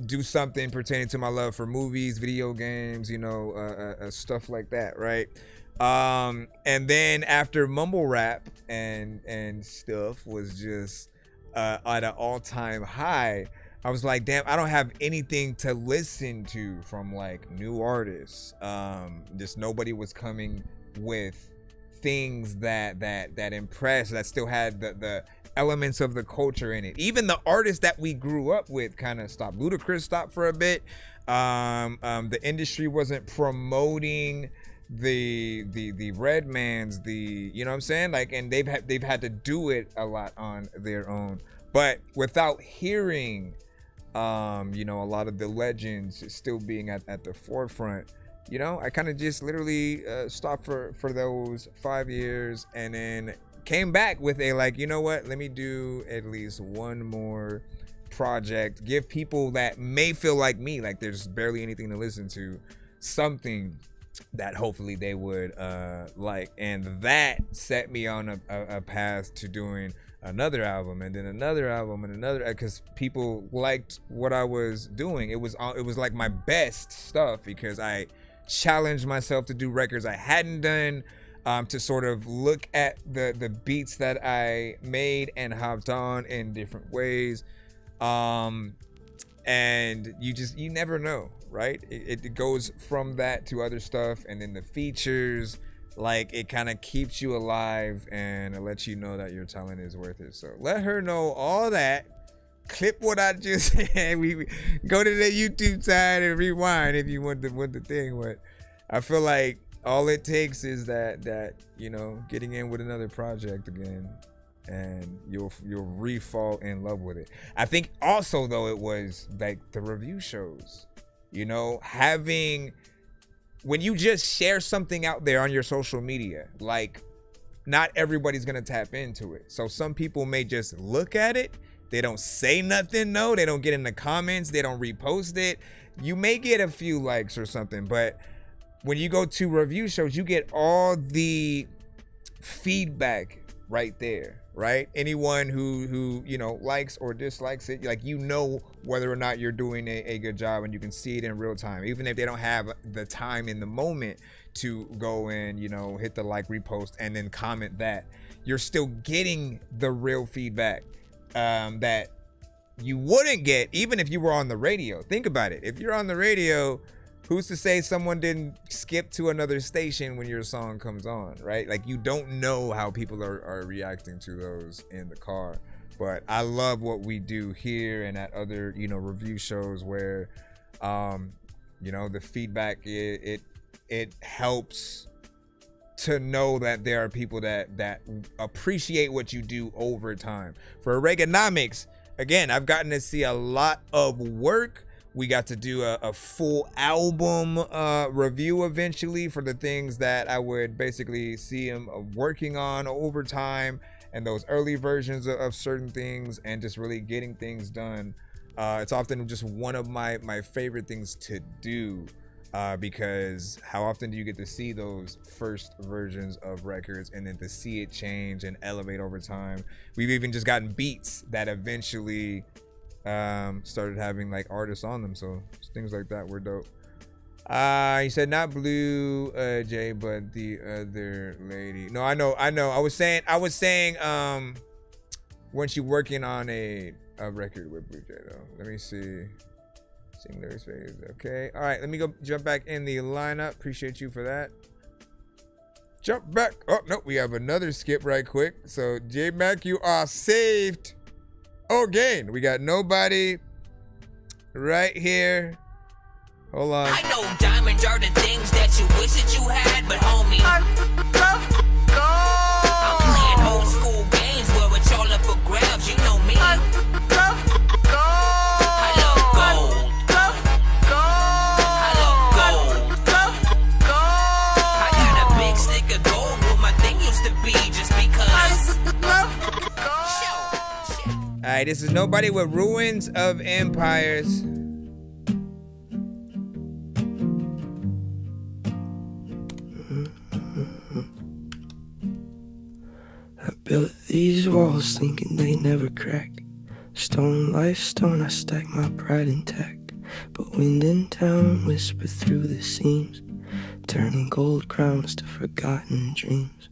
do something pertaining to my love for movies, video games, stuff like that, right? And then after mumble rap and stuff was just at an all-time high, I was like, damn, I don't have anything to listen to from like new artists. Just nobody was coming with things that impressed, that still had the elements of the culture in it. Even the artists that we grew up with kind of stopped. Ludacris stopped for a bit. The industry wasn't promoting the Redmans, you know what I'm saying? Like, and they've had to do it a lot on their own. But without hearing a lot of the legends still being at the forefront, I kind of just literally stopped for those 5 years, and then came back with a let me do at least one more project, give people that may feel like me, like there's barely anything to listen to, something that hopefully they would like. And that set me on a path to doing another album, and then another album, and another, because people liked what I was doing. It was like my best stuff, because I challenged myself to do records I hadn't done, to sort of look at the beats that I made and hopped on in different ways. And you never know, right? It goes from that to other stuff, and then the features, like, it kind of keeps you alive and it lets you know that your talent is worth it. So let her know all that. Clip what I just said. We go to the YouTube side and rewind if you want the thing. But I feel like all it takes is that getting in with another project again, and you'll re-fall in love with it. I think also though, it was like the review shows, having, when you just share something out there on your social media, like, not everybody's gonna tap into it. So some people may just look at it, they don't say nothing, they don't get in the comments, they don't repost it. You may get a few likes or something, but when you go to review shows, you get all the feedback right there, right? Anyone who likes or dislikes it, like, whether or not you're doing a good job, and you can see it in real time, even if they don't have the time in the moment to go and hit the like, repost, and then comment that. You're still getting the real feedback that you wouldn't get even if you were on the radio. Think about it. If you're on the radio, who's to say someone didn't skip to another station when your song comes on, right? Like, you don't know how people are reacting to those in the car. But I love what we do here and at other, you know, review shows where, you know, the feedback, it helps to know that there are people that appreciate what you do over time. For Reaganomics, again, I've gotten to see a lot of work. We got to do a full album review eventually for the things that I would basically see him working on over time, and those early versions of certain things, and just really getting things done. It's often just one of my favorite things to do, because how often do you get to see those first versions of records and then to see it change and elevate over time? We've even just gotten beats that eventually started having like artists on them, so things like that were dope. He said not Blue Jay, but the other lady. No, I know. I was saying when she working on a record with Blue Jay though. Let me see. Sing lyrics phase. Okay. All right. Let me go jump back in the lineup. Appreciate you for that. Jump back. Oh no, we have another skip right quick. So J Mac, you are saved. Again, we got nobody right here. Hold on. I know diamonds are the things that you wish that you had, but homie, I'm playing old school games where it's all up for grabs. You know me. I love gold. I love gold. I got a big stick of gold where my thing used to be just because. All right, this is Nobody with Ruins of Empires. Built these walls thinking they never crack. Stone like stone, I stack my pride intact. But wind in town whisper through the seams, turning gold crowns to forgotten dreams.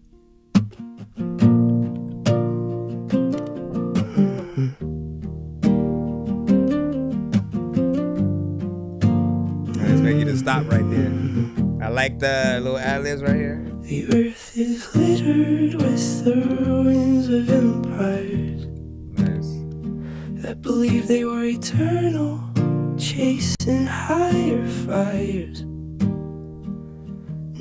Let's make you to stop right there. I like the little ad-libs right here. The earth is littered with the ruins of empires. Nice. That believed they were eternal, chasing higher fires.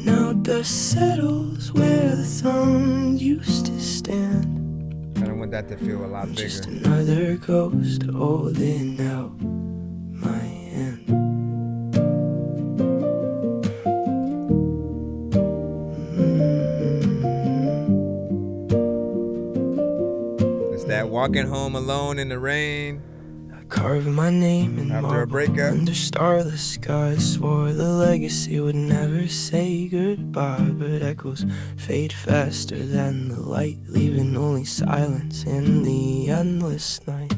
Now dust settles where the throne used to stand. I don't want that to feel a lot bigger. Just another ghost holding out my hand. That walking home alone in the rain. I carved my name in after a breakup under starless skies. Swore the legacy would never say goodbye, but echoes fade faster than the light, leaving only silence in the endless night.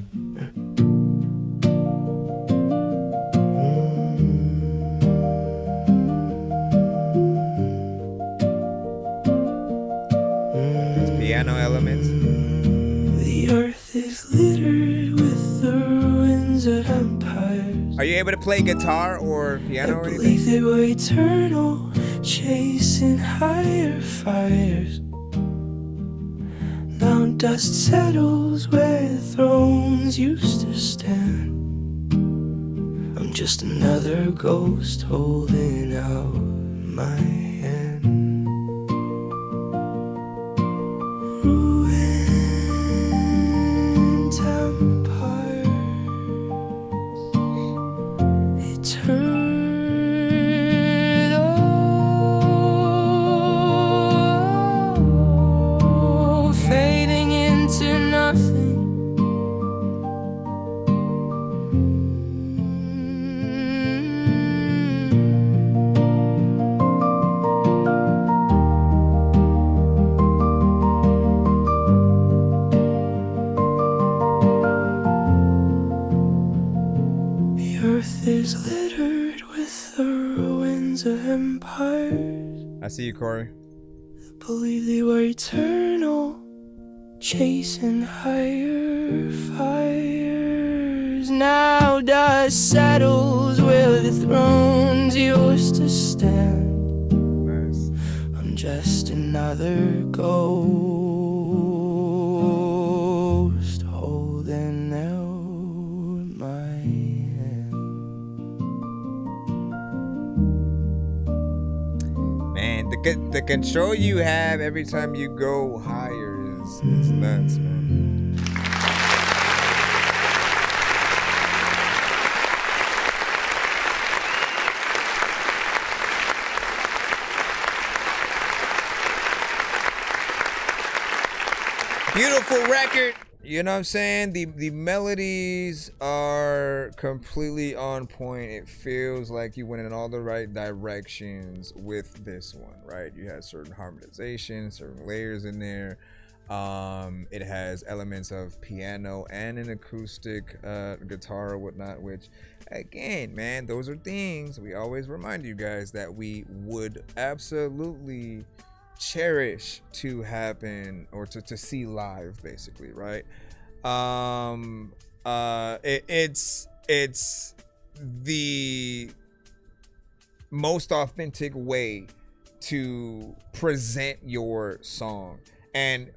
Piano elements. The earth is littered with the ruins of empires. Are you able to play guitar or piano or anything? Believe they were eternal, chasing higher fires. Now dust settles where the thrones used to stand. I'm just another ghost holding out my hand. Ruined empires, eternal, fading into nothing. The earth is littered with the ruins of empires. I see you, Corey. Believe they were eternal, chasing higher fires. Now dust settles where the thrones used to stand. Nice. I'm just another ghost holding The control you have every time you go higher is nuts, man. Beautiful record. You know what I'm saying? The melodies are completely on point. It feels like you went in all the right directions with this one, right? You had certain harmonization, certain layers in there. It has elements of piano and an acoustic guitar or whatnot, which, again, man, those are things we always remind you guys that we would absolutely cherish to happen or to see live, basically, right? It's the most authentic way to present your song. And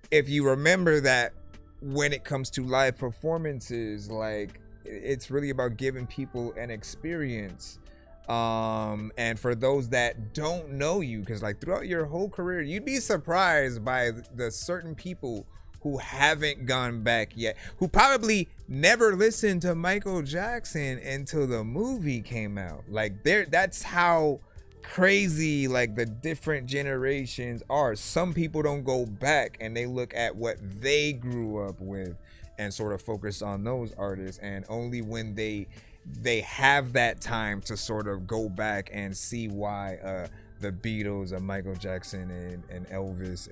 if you remember that when it comes to live performances, like, it's really about giving people an experience. And for those that don't know you, because like throughout your whole career, you'd be surprised by the certain people who haven't gone back yet, who probably never listened to Michael Jackson until the movie came out. Like, that's how crazy like the different generations are. Some people don't go back and they look at what they grew up with and sort of focus on those artists, and only when they have that time to sort of go back and see why the Beatles, Michael Jackson and Elvis,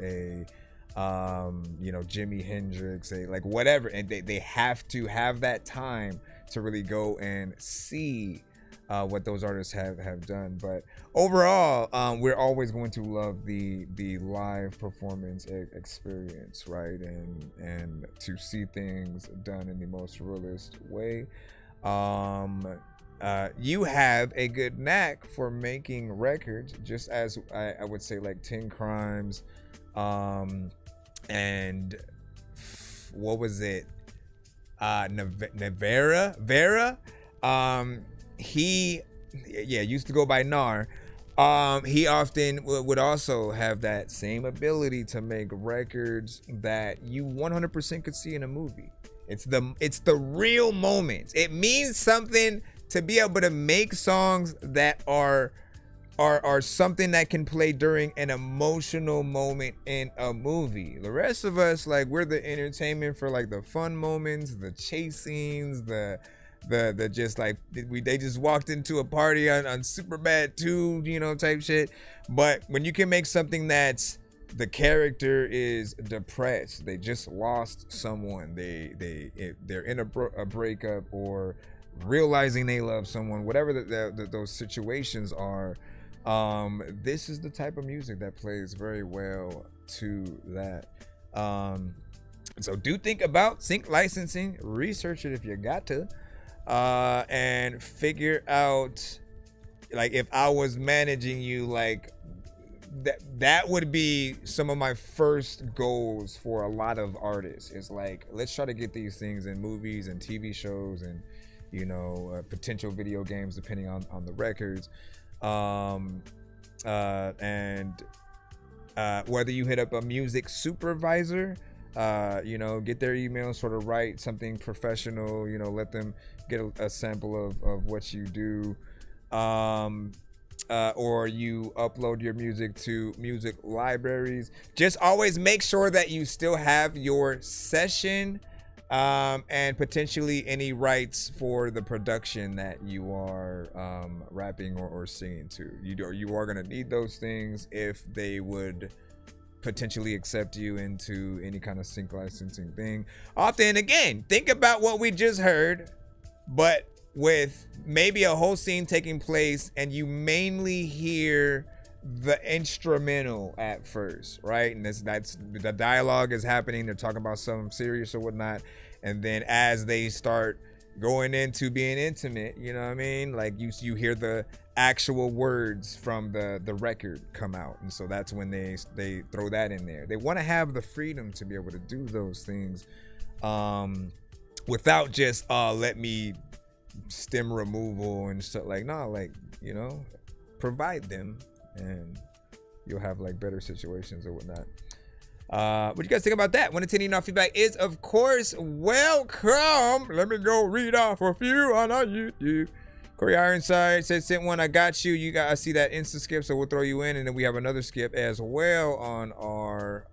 Jimi Hendrix, like whatever, and they have to have that time to really go and see what those artists have done. But overall, we're always going to love the live performance experience, right? And to see things done in the most realist way. You have a good knack for making records, just as I would say like 10 Crimes, and what was it? Vera. He used to go by Nar. He often would also have that same ability to make records that you 100% could see in a movie. It's the real moments. It means something to be able to make songs that are something that can play during an emotional moment in a movie. The rest of us, like, we're the entertainment for like the fun moments, the chase scenes, the just like they just walked into a party on Superbad 2, type shit. But when you can make something that's the character is depressed, they just lost someone, they're in a breakup or realizing they love someone, whatever those situations are, this is the type of music that plays very well to that. So do think about sync licensing, research it if you got to, and figure out, like, if I was managing you, like, that would be some of my first goals for a lot of artists. Is like, let's try to get these things in movies and TV shows and potential video games, depending on the records, and whether you hit up a music supervisor, get their email, sort of write something professional, let them get a sample of what you do, or you upload your music to music libraries. Just always make sure that you still have your session, and potentially any rights for the production that you are rapping or singing to. You are going to need those things if they would potentially accept you into any kind of sync licensing thing. Often, again, think about what we just heard, but with maybe a whole scene taking place and you mainly hear the instrumental at first, right? And that's the dialogue is happening, they're talking about something serious or whatnot, and then as they start going into being intimate, you know what I mean, like you hear the actual words from the record come out, and so that's when they throw that in there. They want to have the freedom to be able to do those things, without just let me stem removal and stuff. Like, no, like, provide them, and you'll have like better situations or whatnot. What you guys think about that? 1 to 10 email feedback is, of course, welcome. Let me go read off a few on our YouTube. Corey Ironside said, sent one, I got you. You got, I see that insta skip, so we'll throw you in. And then we have another skip as well on our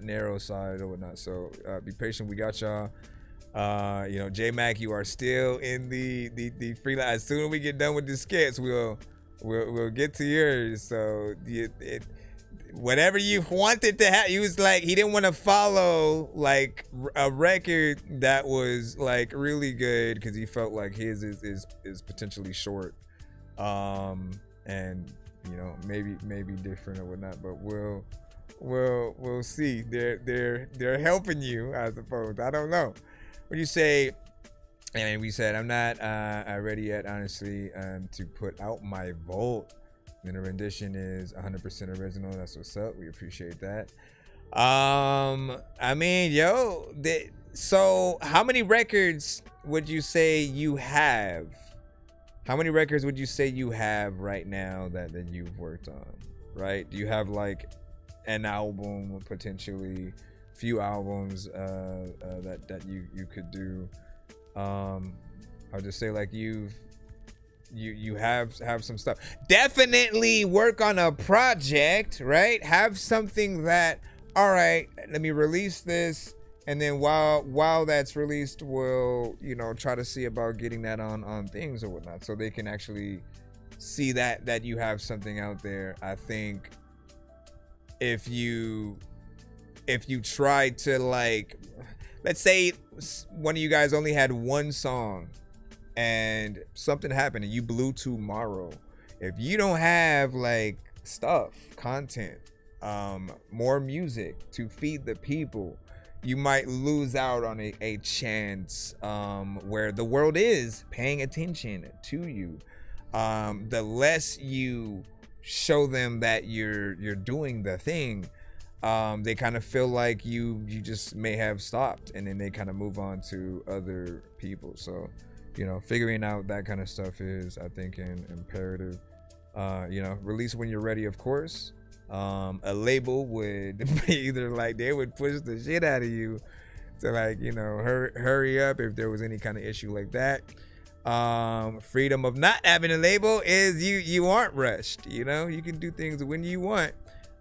narrow side or whatnot. So be patient. We got y'all. You know, J Mac, you are still in the freelance. As soon as we get done with the skits, we'll get to yours. So whatever you wanted to have, he was like, he didn't want to follow like a record that was like really good because he felt like his is potentially short, and you know, maybe different or whatnot. But we'll see. They're helping you, I suppose. I don't know. What do you say? And we said, I'm not ready yet, honestly, to put out my vote. And the rendition is 100% original. That's what's up. We appreciate that. I mean, yo, so how many records would you say you have? How many records would you say you have right now that you've worked on, right? Do you have like an album, potentially few albums that you could do? I'll just say like you have some stuff. Definitely work on a project, right? Have something that, all right, let me release this, and then while that's released, we'll, you know, try to see about getting that on things or whatnot, so they can actually see that you have something out there. I think if you try to, like, let's say one of you guys only had one song and something happened and you blew tomorrow. If you don't have like stuff, content, more music to feed the people, you might lose out on a chance where the world is paying attention to you. The less you show them that you're doing the thing, they kind of feel like you just may have stopped, and then they kind of move on to other people. So, you know, figuring out that kind of stuff is, I think, imperative. You know, release when you're ready, of course. A label would either like, they would push the shit out of you to, like, you know, hurry up if there was any kind of issue like that. Freedom of not having a label is you aren't rushed. You know, you can do things when you want.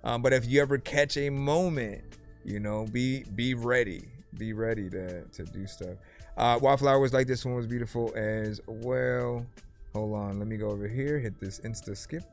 But if you ever catch a moment, you know, be ready. Be ready to do stuff. Wildflowers, like this one was beautiful as well. Hold on, let me go over here, hit this insta skip.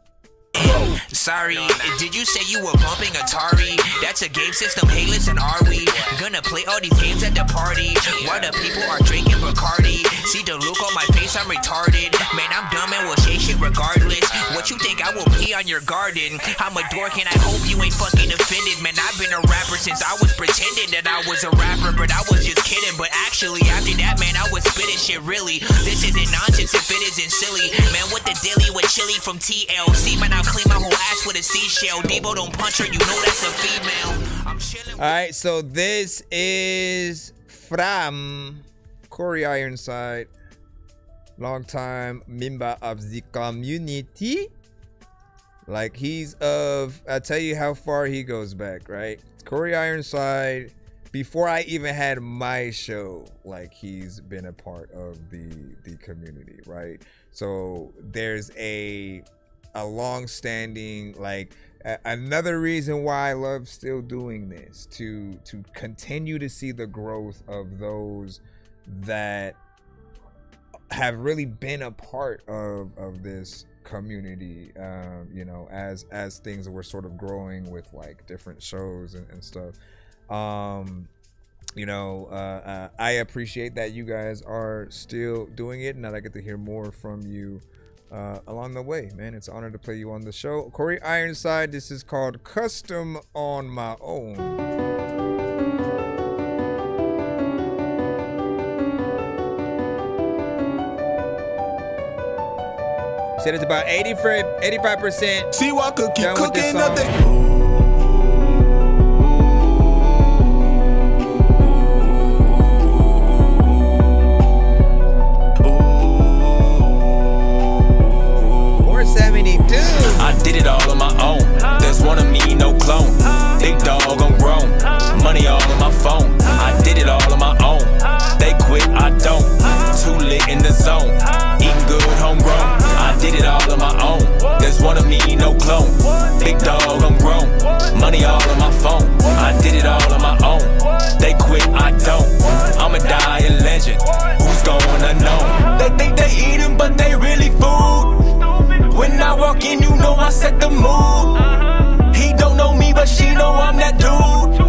Sorry, did you say you were bumping Atari? That's a game system, hey listen, are we gonna play all these games at the party while the people are drinking Bacardi? See the look on my face, I'm retarded. Man, I'm dumb and will say shit regardless. What you think I will pee on your garden? I'm a dork and I hope you ain't fucking offended. Man, I've been a rapper since I was pretending that I was a rapper, but I was just kidding. But actually, after that, man, I was spitting shit really. This isn't nonsense if it isn't silly. Man, what the dilly with chili from TLC? Man, I'll clean my whole ass with a seashell. Debo don't punch her, you know that's a female. I'm chilling. All right, so this is from Corey Ironside, longtime member of the community. Like, he's of, I'll tell you how far he goes back, right? Corey Ironside, before I even had my show, like, he's been a part of the community, right? So there's a long-standing, like, another reason why I love still doing this, to continue to see the growth of those that have really been a part of this community, you know, as things were sort of growing with like different shows and stuff. You know, I appreciate that you guys are still doing it and that I get to hear more from you along the way, man. It's an honor to play you on the show. Corey Ironside, this is called Custom on My Own. Said it's about 85%. See what could keep cooking nothing. $472. I did it all on my own. There's one of me, no clone. Big dog, I'm grown. Money all on my phone. I did it all on my own. They quit, I don't. Too lit in the zone. Eating good, homegrown. I did it all on my own. There's one of me, no clone. Big dog, I'm grown. Money all on my phone. I did it all on my own. They quit, I don't. I'm a dying legend. Who's gonna know? They think they eatin', but they really food. When I walk in, you know I set the mood. He don't know me, but she know I'm that dude.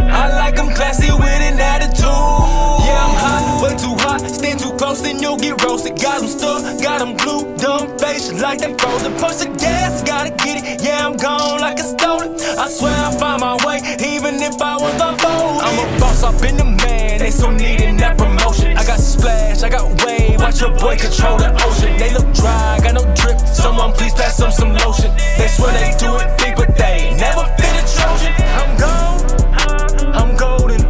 I like him classy with an attitude. Yeah, I'm hot, way too hot. Stand too close, then you'll get roasted. Got him stuck, got him glued. Dumb face, like they frozen. Punch the gas, gotta get it. Yeah, I'm gone like I stole it. I swear I find my way, even if I was unfolded. I'm a boss, I've been the man. They so needin' that promotion. I got splash, I got wave. Watch your boy control the ocean. They look dry, got no drip. Someone please pass them some lotion. They swear they do it big, but they never fit a Trojan. I'm gone, I'm golden.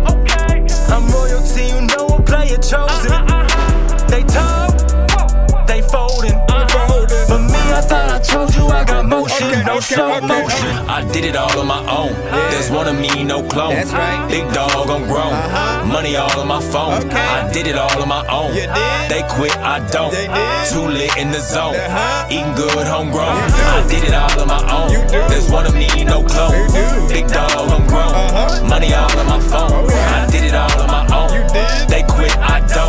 I'm royalty, you know a player chosen. They talk, they folding. But me, I thought I told you I got motion, no slow motion. I did it all on my own. There's one of me, no clone. That's right. Big dog, I'm grown. Money all on my phone. I did it all on my own. They quit, I don't. Too lit in the zone. Eating good, homegrown. I did it all on my own. There's one of me, no clone. Big dog, I'm grown. Money all on my phone. I did it all on my own. They quit, I don't.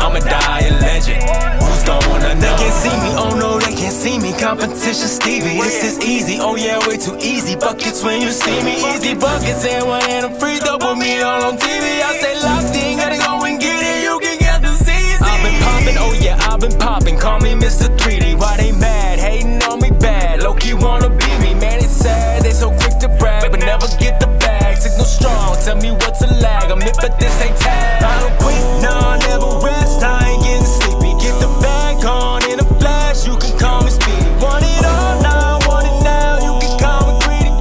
I'm a dying legend. Who's gonna know? They can't see me, oh no, they can't see me. Competition Stevie, this is easy. Oh yeah, way too easy. Buckets when you see me. Easy buckets and one hand I'm free throw. Put me all on TV. I stay locked in, gotta go and get it. You can get the easy. I've been popping, oh yeah, I've been popping. Call me Mr. 3D. Why they mad? Hating on me bad. Low-key wanna be me, man, it's sad. They so quick to brag, but never get the bag. Signal strong, tell me what's a lag. I'm it, but this ain't tag. I don't quit, nah, never rest. I ain't getting sleepy. Get the bag on in a flash. You can call me Speedy. Want it all now, want it now. You can call me greedy.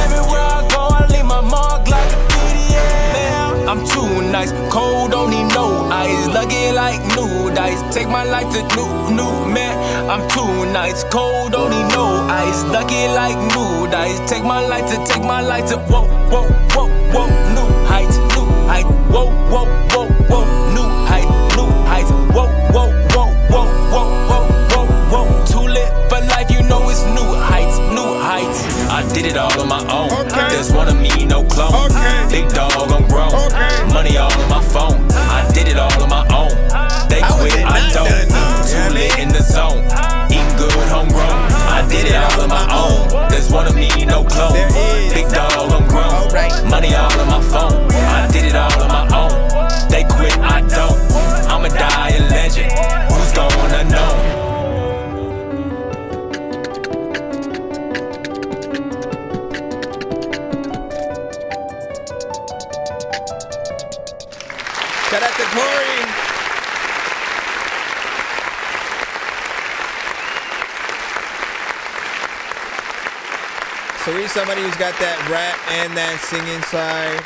Everywhere I go, I leave my mark like a graffiti. Yeah, man, I'm too nice. Cold, don't need no ice. Lucky like new dice. Take my life to new man. I'm too nice. Cold, don't need no ice. Lucky like new dice. Take my life to whoa, whoa, whoa, whoa. New heights, whoa, whoa, whoa, whoa. New heights, whoa, whoa, whoa, whoa, whoa, whoa, whoa, whoa. Too lit for life, you know it's new heights. I did it all on my own. There's one of me, no clone. Big dog, I'm grown. Money all on my phone. I did it all on my own. They quit, I don't. Too lit in the zone. Eating good, homegrown. I did it all on my own. There's one of me, no clone. Big dog, I'm grown. Money all on my phone. I did it all on my own. They quit, I don't. I'm a dying legend. Who's gonna know? Shout out to Corey. So he's somebody who's got that rap and that singing side.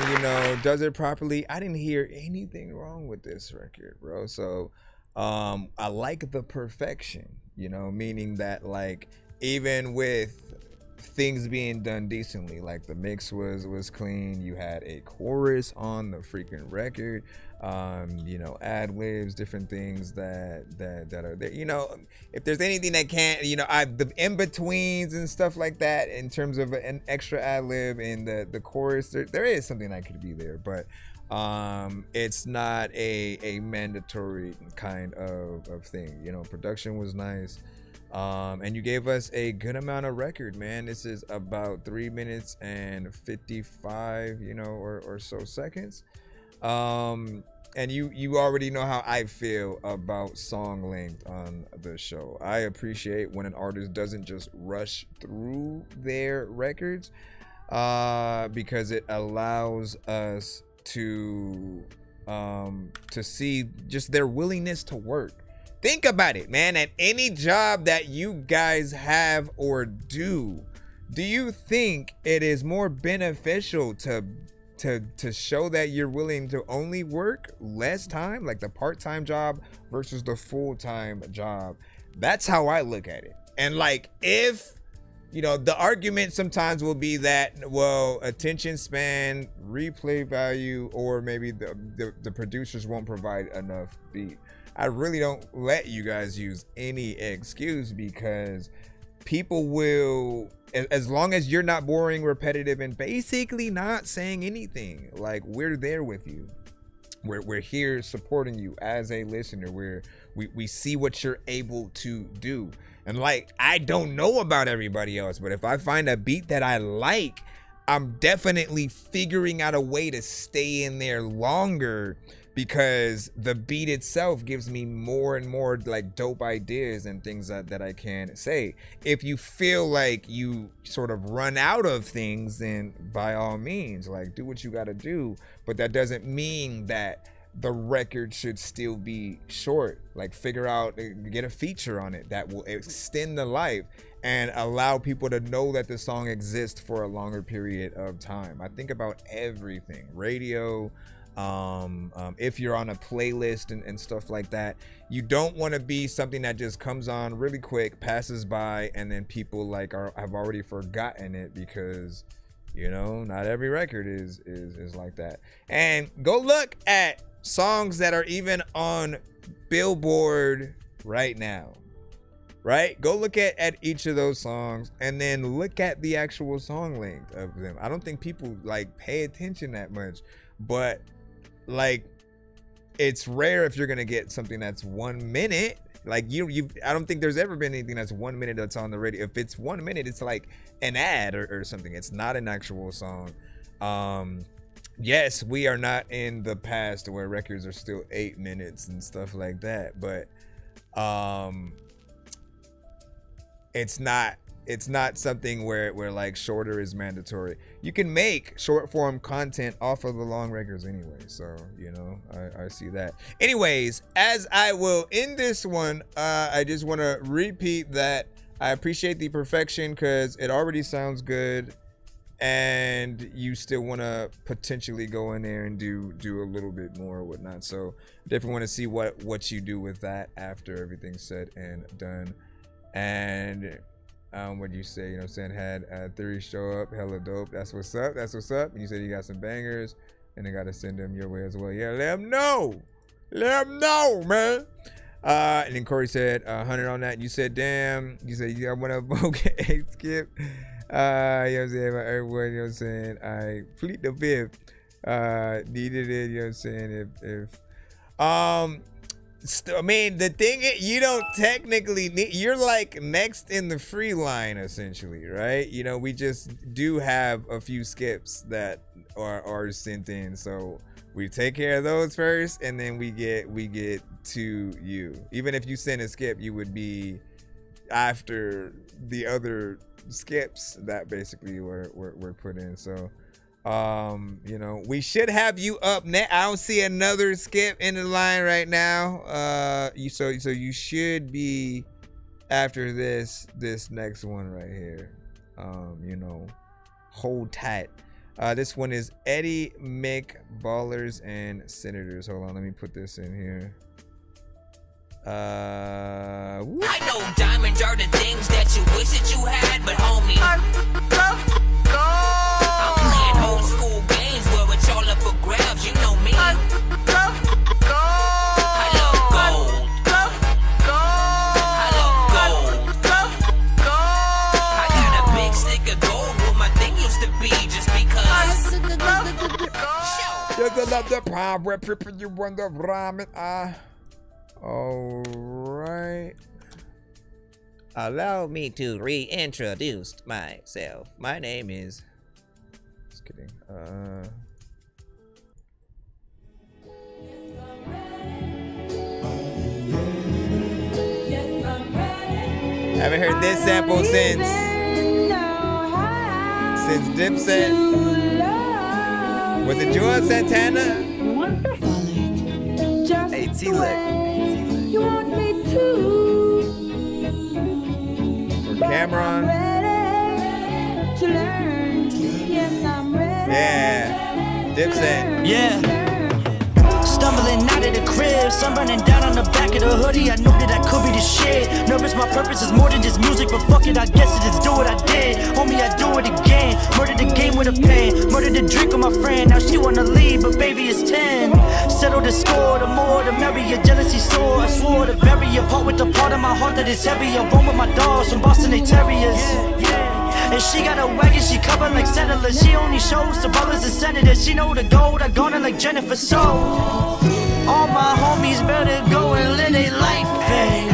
You know, does it properly. I didn't hear anything wrong with this record, bro. So I like the perfection, you know, meaning that like even with things being done decently, like the mix was clean, you had a chorus on the freaking record, you know, ad-libs, different things that are there, you know. If there's anything that can't, you know, the in-betweens and stuff like that in terms of an extra ad-lib in the chorus, there is something that could be there, but it's not a mandatory kind of thing, you know. Production was nice. And you gave us a good amount of record, man. This is about 3 minutes and 55, you know, or so seconds. And you already know how I feel about song length on the show. I appreciate when an artist doesn't just rush through their records, because it allows us to see just their willingness to work. Think about it, man. At any job that you guys have or do you think it is more beneficial to show that you're willing to only work less time, like the part-time job versus the full-time job? That's how I look at it. And like, if, you know, the argument sometimes will be that, well, attention span, replay value, or maybe the producers won't provide enough beat. I really don't let you guys use any excuse, because people will, as long as you're not boring, repetitive, and basically not saying anything, like, we're there with you. We're here supporting you as a listener. We see what you're able to do. And like, I don't know about everybody else, but if I find a beat that I like, I'm definitely figuring out a way to stay in there longer, because the beat itself gives me more and more like dope ideas and things that I can say. If you feel like you sort of run out of things, then by all means, like, do what you got to do. But that doesn't mean that the record should still be short. Like, figure out, get a feature on it that will extend the life and allow people to know that the song exists for a longer period of time. I think about everything, radio, if you're on a playlist and stuff like that, you don't want to be something that just comes on really quick, passes by, and then people like have already forgotten it, because, you know, not every record is like that. And go look at songs that are even on Billboard right now, right? Go look at each of those songs and then look at the actual song length of them. I don't think people like pay attention that much, but like, it's rare if you're gonna get something that's 1 minute. Like, I don't think there's ever been anything that's 1 minute that's on the radio. If it's 1 minute, it's like an ad or something. It's not an actual song. Yes, we are not in the past where records are still 8 minutes and stuff like that, but it's not something where like shorter is mandatory. You can make short form content off of the long records anyway, so, you know, I see that. Anyways, as I will end this one, I just want to repeat that I appreciate the perfection, because it already sounds good, and you still want to potentially go in there and do a little bit more or whatnot. So definitely want to see what you do with that after everything's said and done. And what do you say? You know what I'm saying? Had Theory show up, hella dope. That's what's up. That's what's up. And you said you got some bangers, and I got to send them your way as well. Yeah, let them know. Let them know, man. And then Corey said 100 on that. And you said, damn. You said you want to vote a skip. You know what I'm saying? Everyone, you know what I'm saying? I plead the fifth. Needed it, you know what I'm saying? If I mean, the thing is, you don't technically need, you're like next in the free line essentially, right? You know, we just do have a few skips that are sent in, so we take care of those first, and then we get to you. Even if you send a skip, you would be after the other skips that basically were put in. So you know, we should have you up next. I don't see another skip in the line right now. So you should be after this next one right here. You know, hold tight. This one is Eddie, Mick, Ballers, and Senators. Hold on, let me put this in here. I know diamonds are the things that you wish that you had, but homie, I'm playing old school games where it's all up for grabs. You know me. I love gold. I love gold. I got a big stick of gold where my thing used to be, just because. Just love the power where people you want the ramen. All right. Allow me to reintroduce myself. My name is. Just kidding. Haven't heard this sample since Dipset. Was it Joel Santana? Hey, T-Leg. You want me to? Or Cameron? To learn. Yes, I'm ready. Yeah. Dipset. Yeah. Stumbling out of the crib, Sunburning down on the back of the hoodie, I know that I could be the shit. Nervous, my purpose is more than just music, but fuck it, I guess it is do what I did. Homie, I do it again. Murdered the game with a pen. Murdered the drink with my friend. Now she wanna leave, but baby, it's 10. Settle the score, the more, the merrier. Jealousy sore, I swore to bury you. Part with the part of my heart that is heavier. Roam with my dogs from Boston, they terriers. And she got a wagon, she covered like settlers. She only shows the brothers and senators. She know the gold, I got her like Jennifer. So all my homies better go and live their life, eh?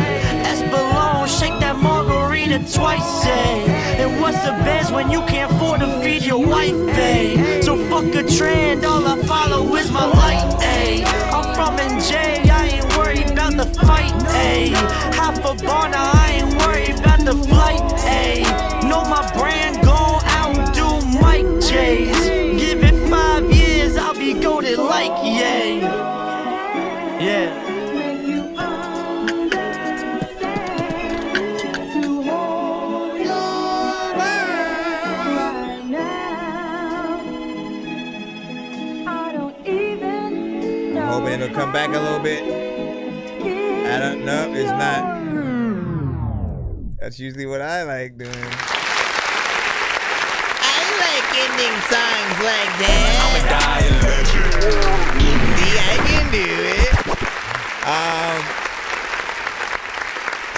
Espalone, shake that margarita twice, eh? And what's the best when you can't afford to feed your wife, eh? So fuck a trend, all I follow is my light, eh? I'm from NJ, I ain't worried about the fight, eh? Half a bar, now I ain't worried about the flight, eh? Know my brand gon' outdo Mike J's. Give it 5 years, I'll be goated like yay. Yeah. I'm hoping it'll come back a little bit. I don't know, it's not. That's usually what I like doing. I like ending songs like that. See, I can do it.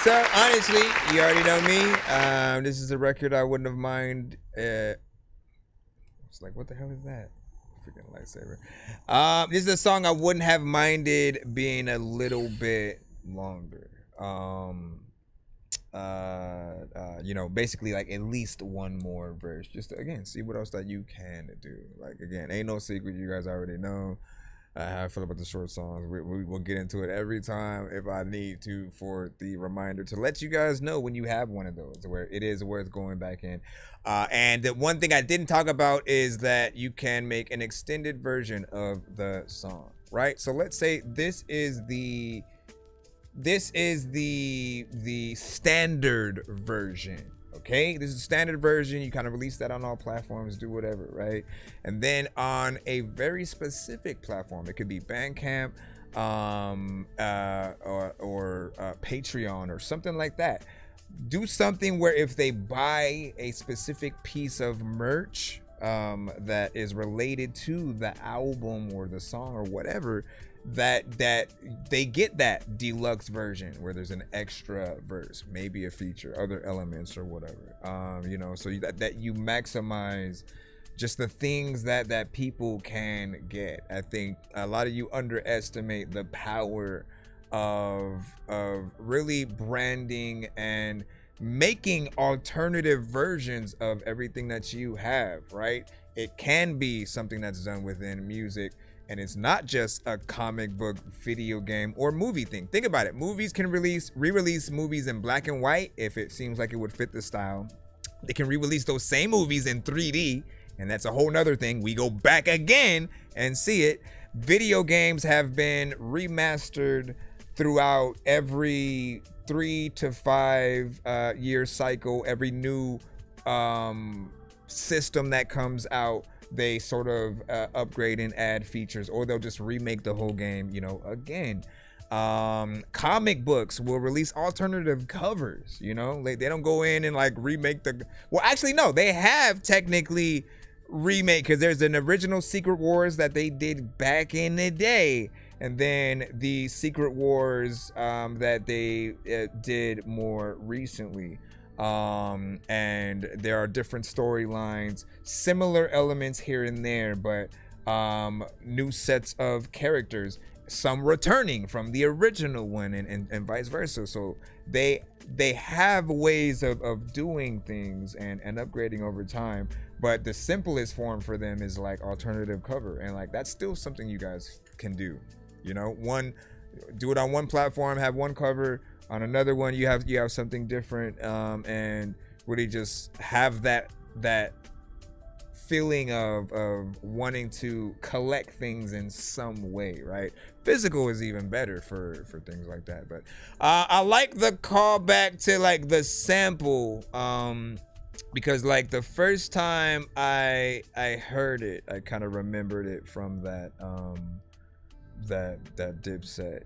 So honestly, you already know me. This is a record I wouldn't have mind. It's like, what the hell is that? Freaking lightsaber. This is a song I wouldn't have minded being a little bit longer. You know, basically like at least one more verse, just to, again, see what else that you can do. Like, again, ain't no secret, you guys already know how I feel about the short songs. We will get into it every time if I need to, for the reminder to let you guys know when you have one of those where it is worth going back in. And the one thing I didn't talk about is that you can make an extended version of the song, right? So let's say this is the standard version. Okay, this is the standard version. You kind of release that on all platforms, do whatever, right? And then on a very specific platform, it could be Bandcamp, or Patreon or something like that. Do something where if they buy a specific piece of merch that is related to the album or the song or whatever, that they get that deluxe version where there's an extra verse, maybe a feature, other elements or whatever, you know, so that you maximize just the things that people can get. I think a lot of you underestimate the power of really branding and making alternative versions of everything that you have, right? It can be something that's done within music. And it's not just a comic book, video game, or movie thing. Think about it. Movies can re-release movies in black and white if it seems like it would fit the style. They can re-release those same movies in 3D, and that's a whole nother thing. We go back again and see it. Video games have been remastered throughout every 3 to 5 year cycle. Every new system that comes out, they sort of upgrade and add features, or they'll just remake the whole game, you know, again. Comic books will release alternative covers, you know, they don't go in and like remake well, actually, no, they have technically remake, because there's an original Secret Wars that they did back in the day, and then the Secret Wars that they did more recently. And there are different storylines, similar elements here and there, but new sets of characters, some returning from the original one, and vice versa. So they have ways of doing things and upgrading over time, but the simplest form for them is like alternative cover, and like that's still something you guys can do, you know. Do it on one platform, have one cover. On another one, you have something different, and really just have that feeling of wanting to collect things in some way, right? Physical is even better for things like that. But I like the callback to like the sample, because like the first time I heard it, I kind of remembered it from that that Dipset,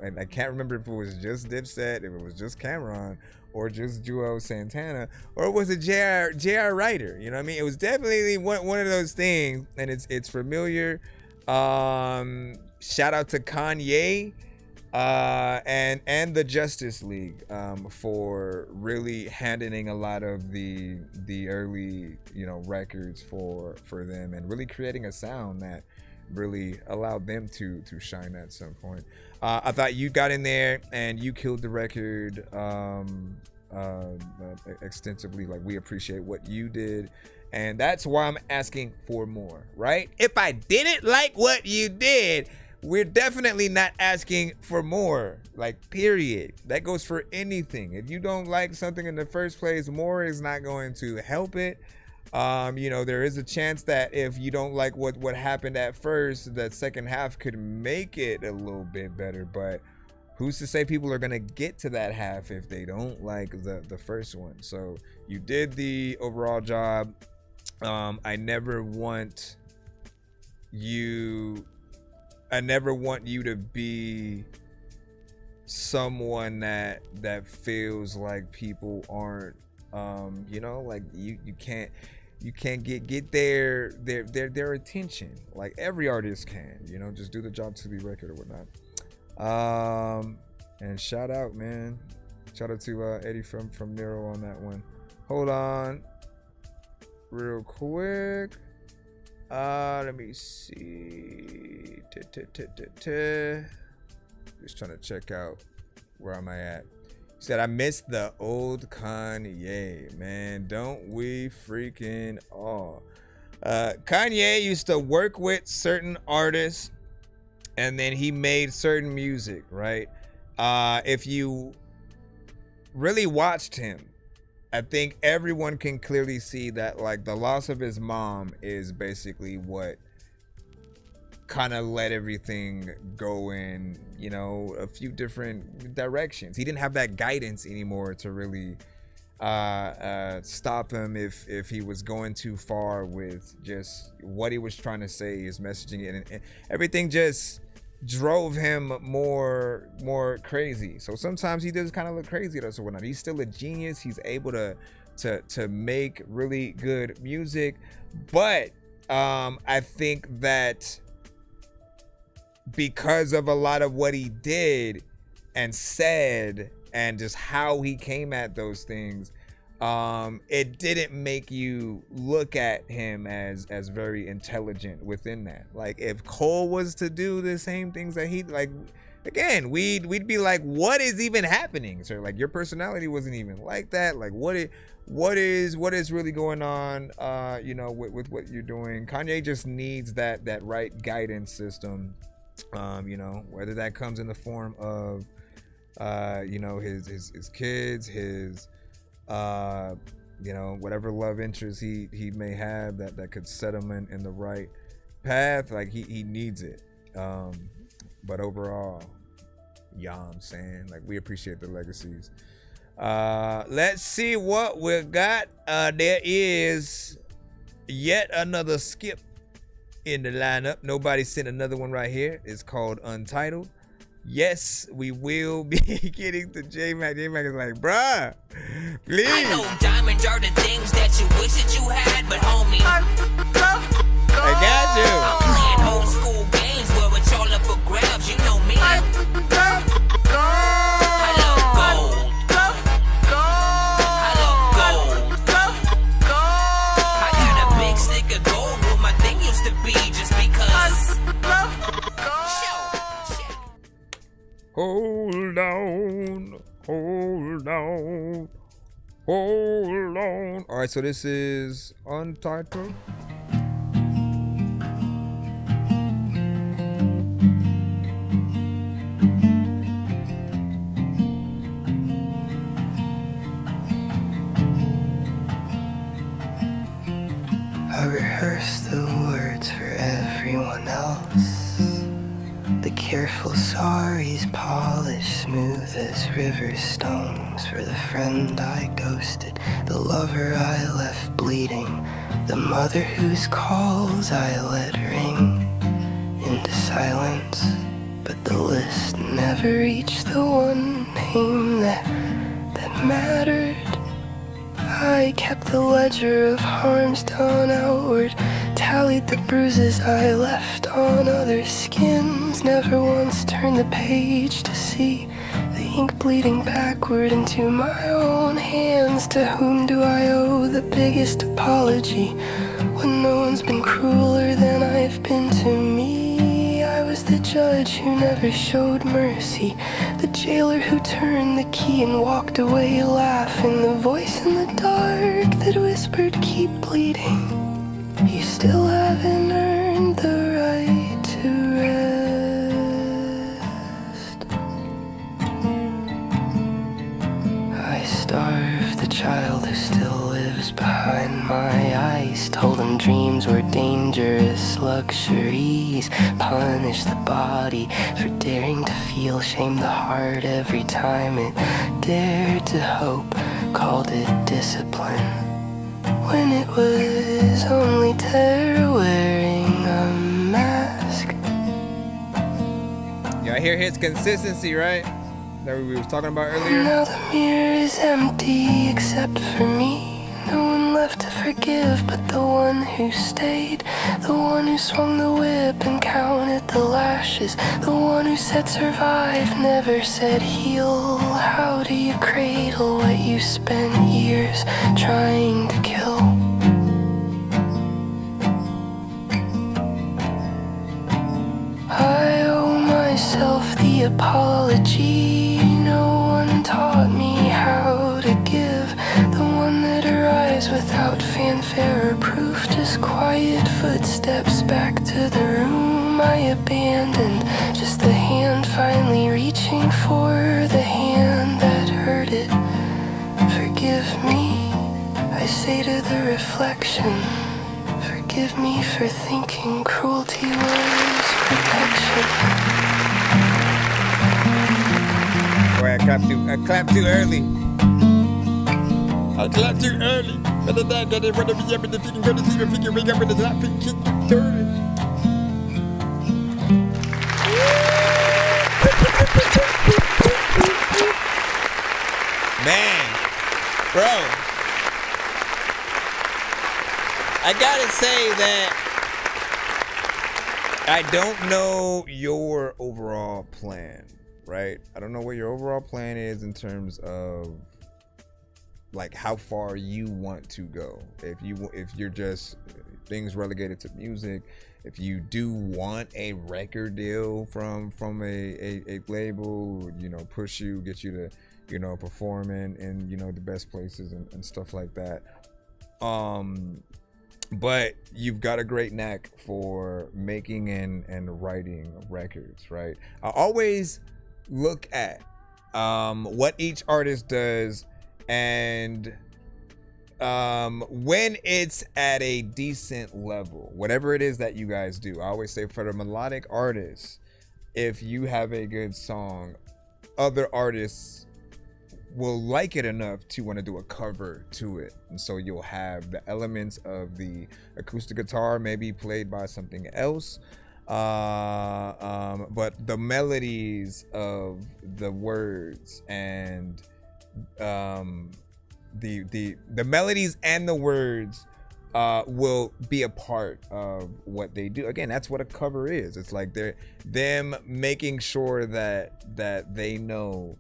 and I can't remember if it was just Dipset, if it was just Cameron, or just Joel Santana, or was it J.R. Ryder? You know what I mean? It was definitely one of those things, and it's familiar. Shout out to Kanye and the Justice League for really handling a lot of the early records for them, and really creating a sound that really allowed them to shine at some point. I thought you got in there and you killed the record extensively. Like, we appreciate what you did, and that's why I'm asking for more, right? If I didn't like what you did, we're definitely not asking for more, like, period. That goes for anything. If you don't like something in the first place, more is not going to help it. There is a chance that if you don't like what happened at first, that second half could make it a little bit better. But who's to say people are going to get to that half if they don't like the first one? So you did the overall job. I never want you to be someone that feels like people aren't, like you can't get their attention. Like, every artist can, just do the job to the record or whatnot. And shout out, man. Shout out to Eddie from Nero on that one. Hold on real quick. Let me see. Just trying to check out where am I at. He said, I miss the old Kanye, man. Don't we freaking all? Kanye used to work with certain artists, and then he made certain music, right? If you really watched him, I think everyone can clearly see that, like, the loss of his mom is basically what kind of let everything go in, a few different directions. He didn't have that guidance anymore to really stop him if he was going too far with just what he was trying to say, his messaging, and everything just drove him more crazy. So sometimes he does kind of look crazy though. So when he's still a genius, he's able to make really good music. But I think that because of a lot of what he did and said and just how he came at those things, it didn't make you look at him as very intelligent within that. Like, if Cole was to do the same things that he, like, again, we'd be like, what is even happening, sir? Like, your personality wasn't even like that. Like, what is really going on, with what you're doing? Kanye just needs that right guidance system, whether that comes in the form of, his kids, his, whatever love interest he may have that could set him in the right path. Like, he needs it. But overall, I'm saying, like, we appreciate the legacies. Let's see what we got. There is yet another skip in the lineup. Nobody sent another one right here. It's called Untitled. Yes, we will be getting to J-Mac. J-Mac is like, bruh, please. I know diamonds are the things that you wish that you had, but homie, I got you. I'm playing old school games where it's all up for grabs. You know me. I love gold. I love gold. I got a big stick of gold where my thing used to be just because. Hold on. All right, so this is Untitled. I rehearse the words for everyone else. The careful sorries polished smooth as river stones for the friend I ghosted, the lover I left bleeding, the mother whose calls I let ring into silence, but the list never reached the one name that mattered. I kept the ledger of harms done outward, tallied the bruises I left on other skins, never once turned the page to see the ink bleeding backward into my own hands. To whom do I owe the biggest apology when no one's been crueler than I've been to me? I was the judge who never showed mercy, the jailer who turned the key and walked away laughing, the voice in the dark that whispered keep bleeding. You still haven't earned the right to rest. I starved the child who still lives behind my eyes, told him dreams were dangerous luxuries, punished the body for daring to feel, shamed the heart every time it dared to hope, called it discipline, when it was only terror wearing a mask. Y'all hear his consistency, right? That we was talking about earlier. Now the mirror is empty except for me. No one left to forgive but the one who stayed, the one who swung the whip and counted the lashes, the one who said survive, never said heal. How do you cradle what you spent years trying to kill? I owe myself the apology no one taught me how to give, the one that arrives without fanfare or proof, just quiet footsteps back to the room I abandoned, just the hand finally reaching for the hand that hurt it. Forgive me, I say to the reflection, forgive me for thinking cruelty was protection. Boy, I clapped too early. I clapped too early. But the dad got it for the VM and the figure go to see the figure wake up with the top feet kick you dirty. Man, bro, I gotta say that I don't know your overall plan, right? I don't know what your overall plan is in terms of like how far you want to go. If you're just things relegated to music, if you do want a record deal from a label, you know, push you, get you to, you know, perform in you know, the best places and stuff like that. But you've got a great knack for making and writing records, right? I always look at what each artist does, and when it's at a decent level, whatever it is that you guys do. I always say for the melodic artists, if you have a good song, other artists will like it enough to want to do a cover to it, and so you'll have the elements of the acoustic guitar maybe played by something else, but the melodies of the words and the melodies and the words will be a part of what they do. Again, that's what a cover is. It's like they're them making sure that they know,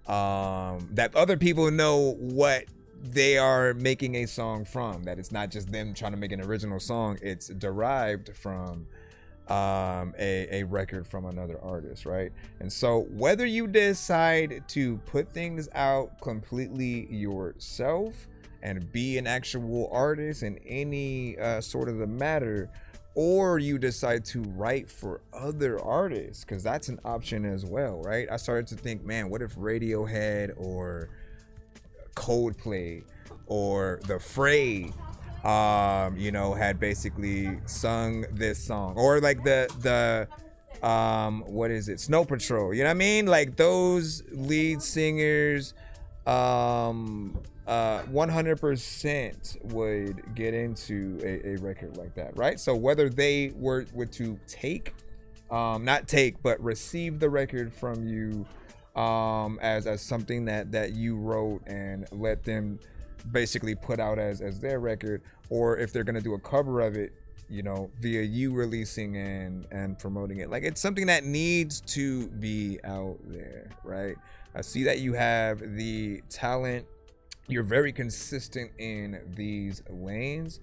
that other people know what they are making a song from, that it's not just them trying to make an original song, it's derived from a record from another artist, right? And so whether you decide to put things out completely yourself and be an actual artist in any sort of the matter, or you decide to write for other artists, because that's an option as well, right? I started to think, man, what if Radiohead or Coldplay or The Fray, you know, had basically sung this song, or like the what is it, Snow Patrol, you know what I mean? Like those lead singers 100% would get into a record like that, right? So whether they were to take not take, but receive the record from you as something that you wrote, and let them basically put out as their record, or if they're gonna do a cover of it, you know, via you releasing and promoting it. Like, it's something that needs to be out there, right? I see that you have the talent. You're very consistent in these lanes.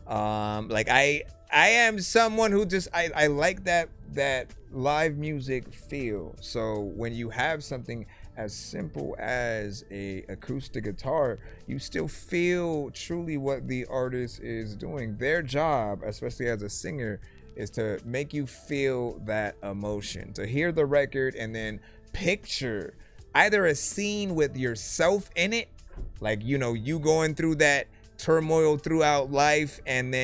Like I am someone who just I like that live music feel. So when you have something as simple as a acoustic guitar, you still feel truly what the artist is doing. Their job, especially as a singer, is to make you feel that emotion, to hear the record and then picture either a scene with yourself in it, like, you know, you going through that turmoil throughout life, and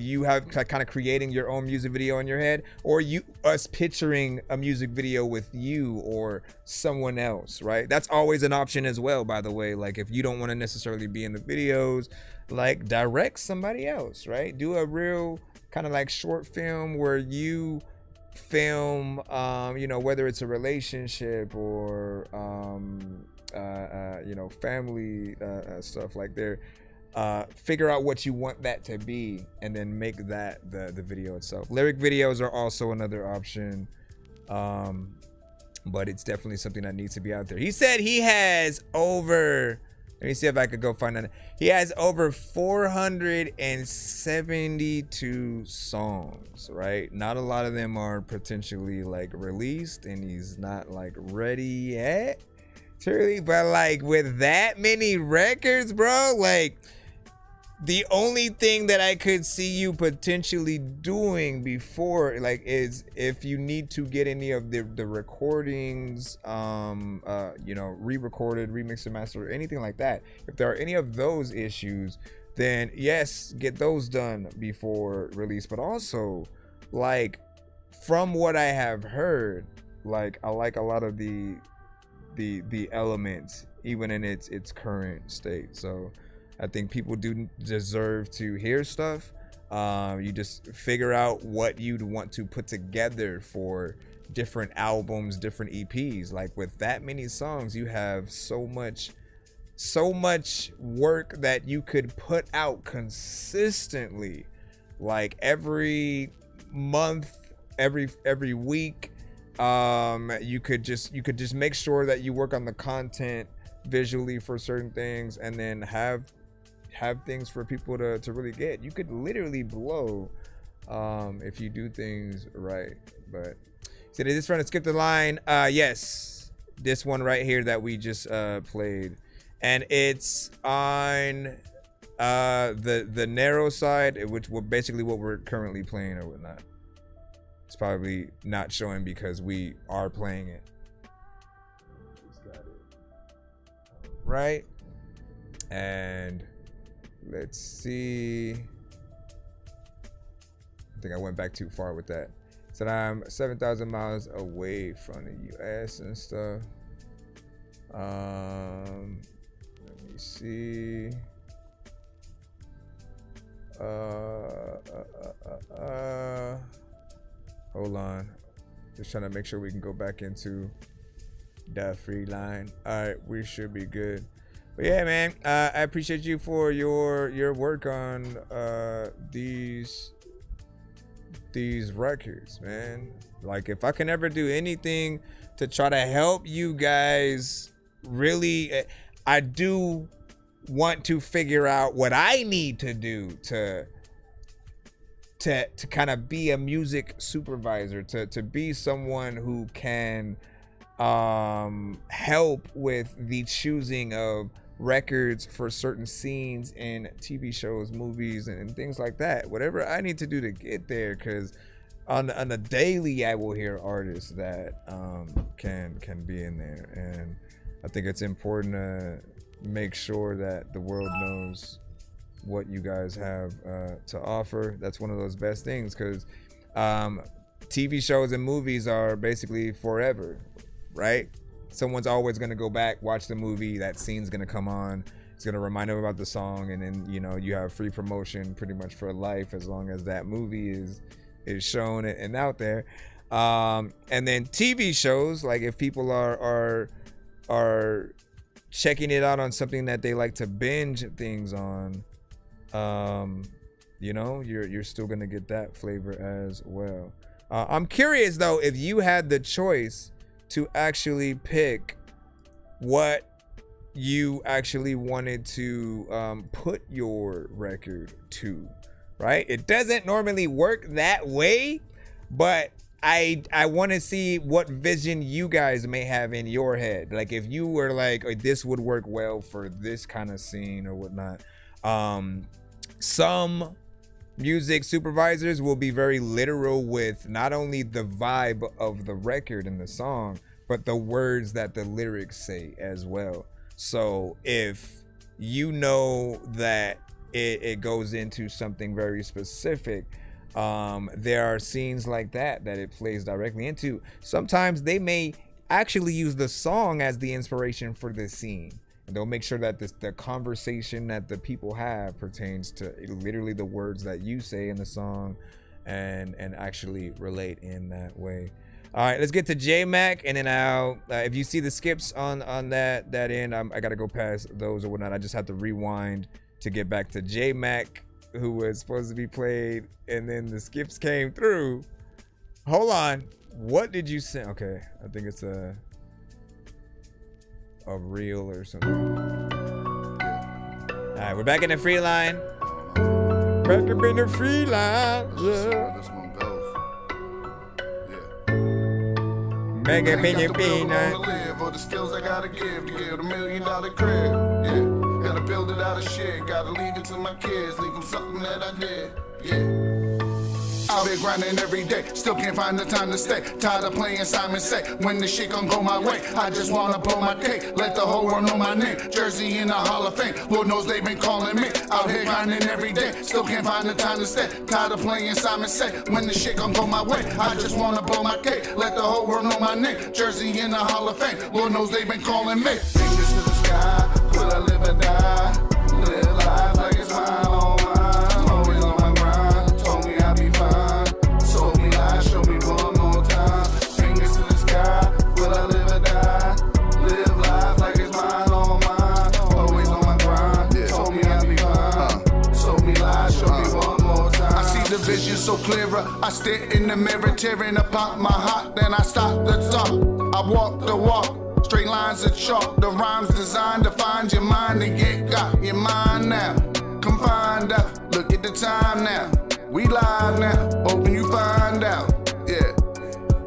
you have kind of creating your own music video in your head, or us picturing a music video with you or someone else, right? That's always an option as well, by the way. Like, if you don't want to necessarily be in the videos, like, direct somebody else, right? Do a real kind of like short film where you film, you know, whether it's a relationship or you know, family stuff, like there. Figure out what you want that to be, and then make that the video itself. Lyric videos are also another option, but it's definitely something that needs to be out there. He said he has over, let me see if I could go find that. He has over 472 songs, right? Not a lot of them are potentially like released, and he's not like ready yet, truly. But like, with that many records, bro, like, the only thing that I could see you potentially doing before, like, is if you need to get any of the recordings, you know, re-recorded, remixed and mastered, anything like that. If there are any of those issues, then yes, get those done before release. But also, like, from what I have heard, like, I like a lot of the elements, even in its current state. So I think people do deserve to hear stuff. You just figure out what you'd want to put together for different albums, different EPs. Like, with that many songs, you have so much work that you could put out consistently, like every month, every week. You could just make sure that you work on the content visually for certain things, and then have things for people to really get. You could literally blow if you do things right. But so this trying to skip the line. Yes, this one right here that we just played, and it's on the narrow side, which basically what we're currently playing or whatnot. It's probably not showing because we are playing it. Right? And let's see. I think I went back too far with that. So I'm 7,000 miles away from the US and stuff. Let me see. Hold on. Just trying to make sure we can go back into the free line. All right, we should be good. But yeah, man, I appreciate you for your work on these records, man. Like, if I can ever do anything to try to help you guys, really, I do want to figure out what I need to do to kind of be a music supervisor, to be someone who can help with the choosing of records for certain scenes in TV shows, movies, and things like that. Whatever I need to do to get there, because on a daily I will hear artists that can be in there, and I think it's important to make sure that the world knows what you guys have to offer. That's one of those best things, because TV shows and movies are basically forever, right? Someone's always going to go back, watch the movie, that scene's going to come on, it's going to remind them about the song, and then, you know, you have free promotion pretty much for life as long as that movie is shown and out there. And then TV shows, like if people are checking it out on something that they like to binge things on, you know, you're still gonna get that flavor as well. I'm curious though, if you had the choice to actually pick what you actually wanted to put your record to, right? It doesn't normally work that way, but I want to see what vision you guys may have in your head. Like if you were like, oh, this would work well for this kind of scene or whatnot. Some music supervisors will be very literal with not only the vibe of the record and the song, but the words that the lyrics say as well. So if you know that it goes into something very specific, there are scenes like that it plays directly into. Sometimes they may actually use the song as the inspiration for the scene. And they'll make sure that the conversation that the people have pertains to literally the words that you say in the song and actually relate in that way. All right, let's get to J-Mac, and then I'll if you see the skips on that end, I gotta go past those or whatnot. I just have to rewind to get back to J-Mac, who was supposed to be played, and then the skips came through. Hold on, what did you say? Okay, I think it's a reel or something. All right, we're back in the free line. Back up in the free line, yeah. This one goes. Make it be your live, or the skills I gotta give to get $1 million crib. Yeah, gotta build it out of shit. Gotta leave it to my kids. Leave them something that I did. Yeah. I've been grinding every day, still can't find the time to stay. Tired of playing Simon Say, when the shit gon' go my way. I just wanna blow my cake, let the whole world know my name. Jersey in the Hall of Fame, Lord knows they've been calling me. Out here grinding every day, still can't find the time to stay. Tired of playing Simon Say, when the shit gon' go my way. I just wanna blow my cake, let the whole world know my name. Jersey in the Hall of Fame, Lord knows they've been calling me. Fingers to the sky, will I live or die? Live life like it's mine, all mine. Always on my grind, told me I'd be fine. Told me lies, show me one more time. Fingers to the sky, will I live or die? Live life like it's mine, all mine. Always on my grind, told me I'd be fine. Told me lies, show me one more time. I see the vision so clearer. I stare in the mirror, tearing apart my heart. Then I stop the talk. I walk the walk. Straight lines of chalk, the rhymes designed to find your mind to get got your mind now. Come find out, look at the time now. We live now, hoping you find out. Yeah,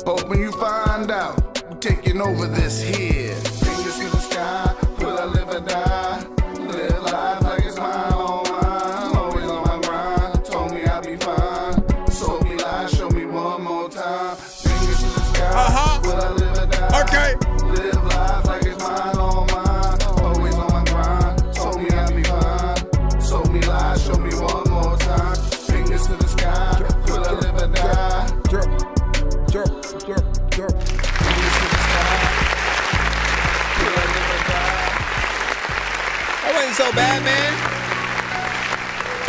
hoping you find out. We taking over this here. Fingers to the sky, will I live or die? Live life like it's mine, all mine. Always on my grind, told me I'd be fine. Told me lies, show me one more time. Fingers to the sky, will I live or die? Okay. Live life like it's mine, all mine. Always on my grind, told me I'd be fine. Told me lies, show me one more time. Fingers to the sky, will I live or die? Drop. Fingers to the sky, will I live or die? That wasn't so bad, man.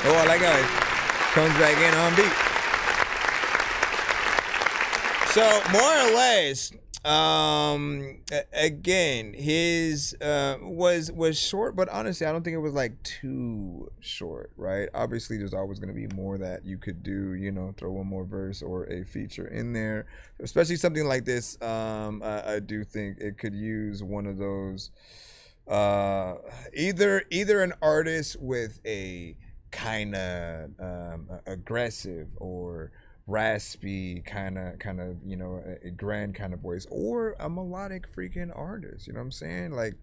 Oh, I like how it comes back in on beat. So more or less, again, his was short, but honestly, I don't think it was like too short, right? Obviously, there's always going to be more that you could do, you know, throw one more verse or a feature in there, especially something like this. I do think it could use one of those, either an artist with a kind of aggressive or raspy kind of you know, a grand kind of voice, or a melodic freaking artist, you know what I'm saying? Like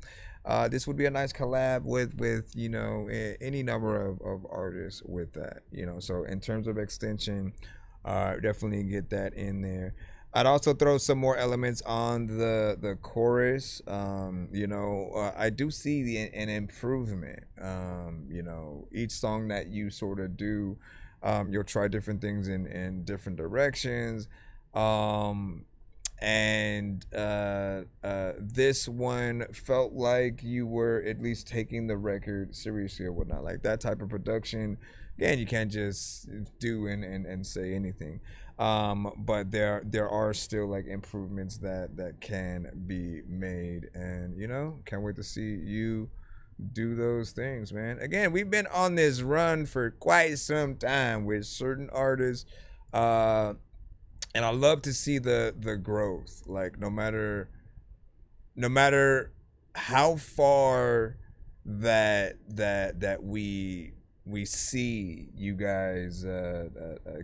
this would be a nice collab with you know, any number of artists with that, you know. So in terms of extension, definitely get that in there. I'd also throw some more elements on the chorus. You know, I do see an improvement. You know, each song that you sort of do, you'll try different things in different directions. And this one felt like you were at least taking the record seriously or whatnot. Like that type of production, again, you can't just do and say anything. But there are still like improvements that can be made, and you know, can't wait to see you do those things, man. Again, we've been on this run for quite some time with certain artists, and I love to see the growth. Like no matter how far that we see you guys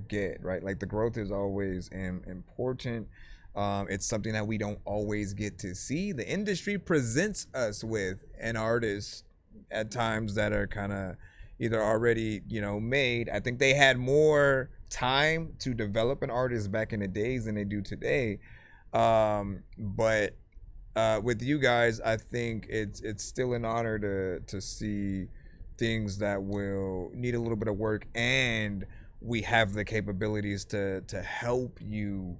get, right? Like the growth is always important. It's something that we don't always get to see. The industry presents us with an artist at times that are kind of either already, you know, made. I think they had more time to develop an artist back in the days than they do today. But with you guys, I think it's still an honor to see things that will need a little bit of work, and we have the capabilities to help you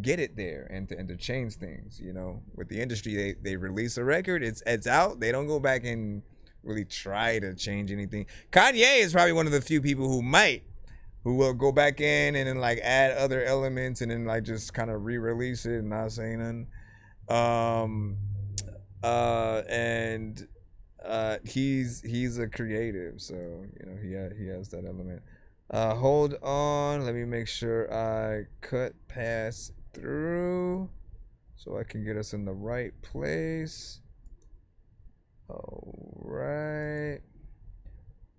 get it there and to change things. You know, with the industry, they release a record, it's out, they don't go back and really try to change anything. Kanye is probably one of the few people who will go back in and then like add other elements and then like just kind of re-release it and not say nothing. He's a creative, so you know he has that element. Hold on, let me make sure I cut pass through so I can get us in the right place. All right,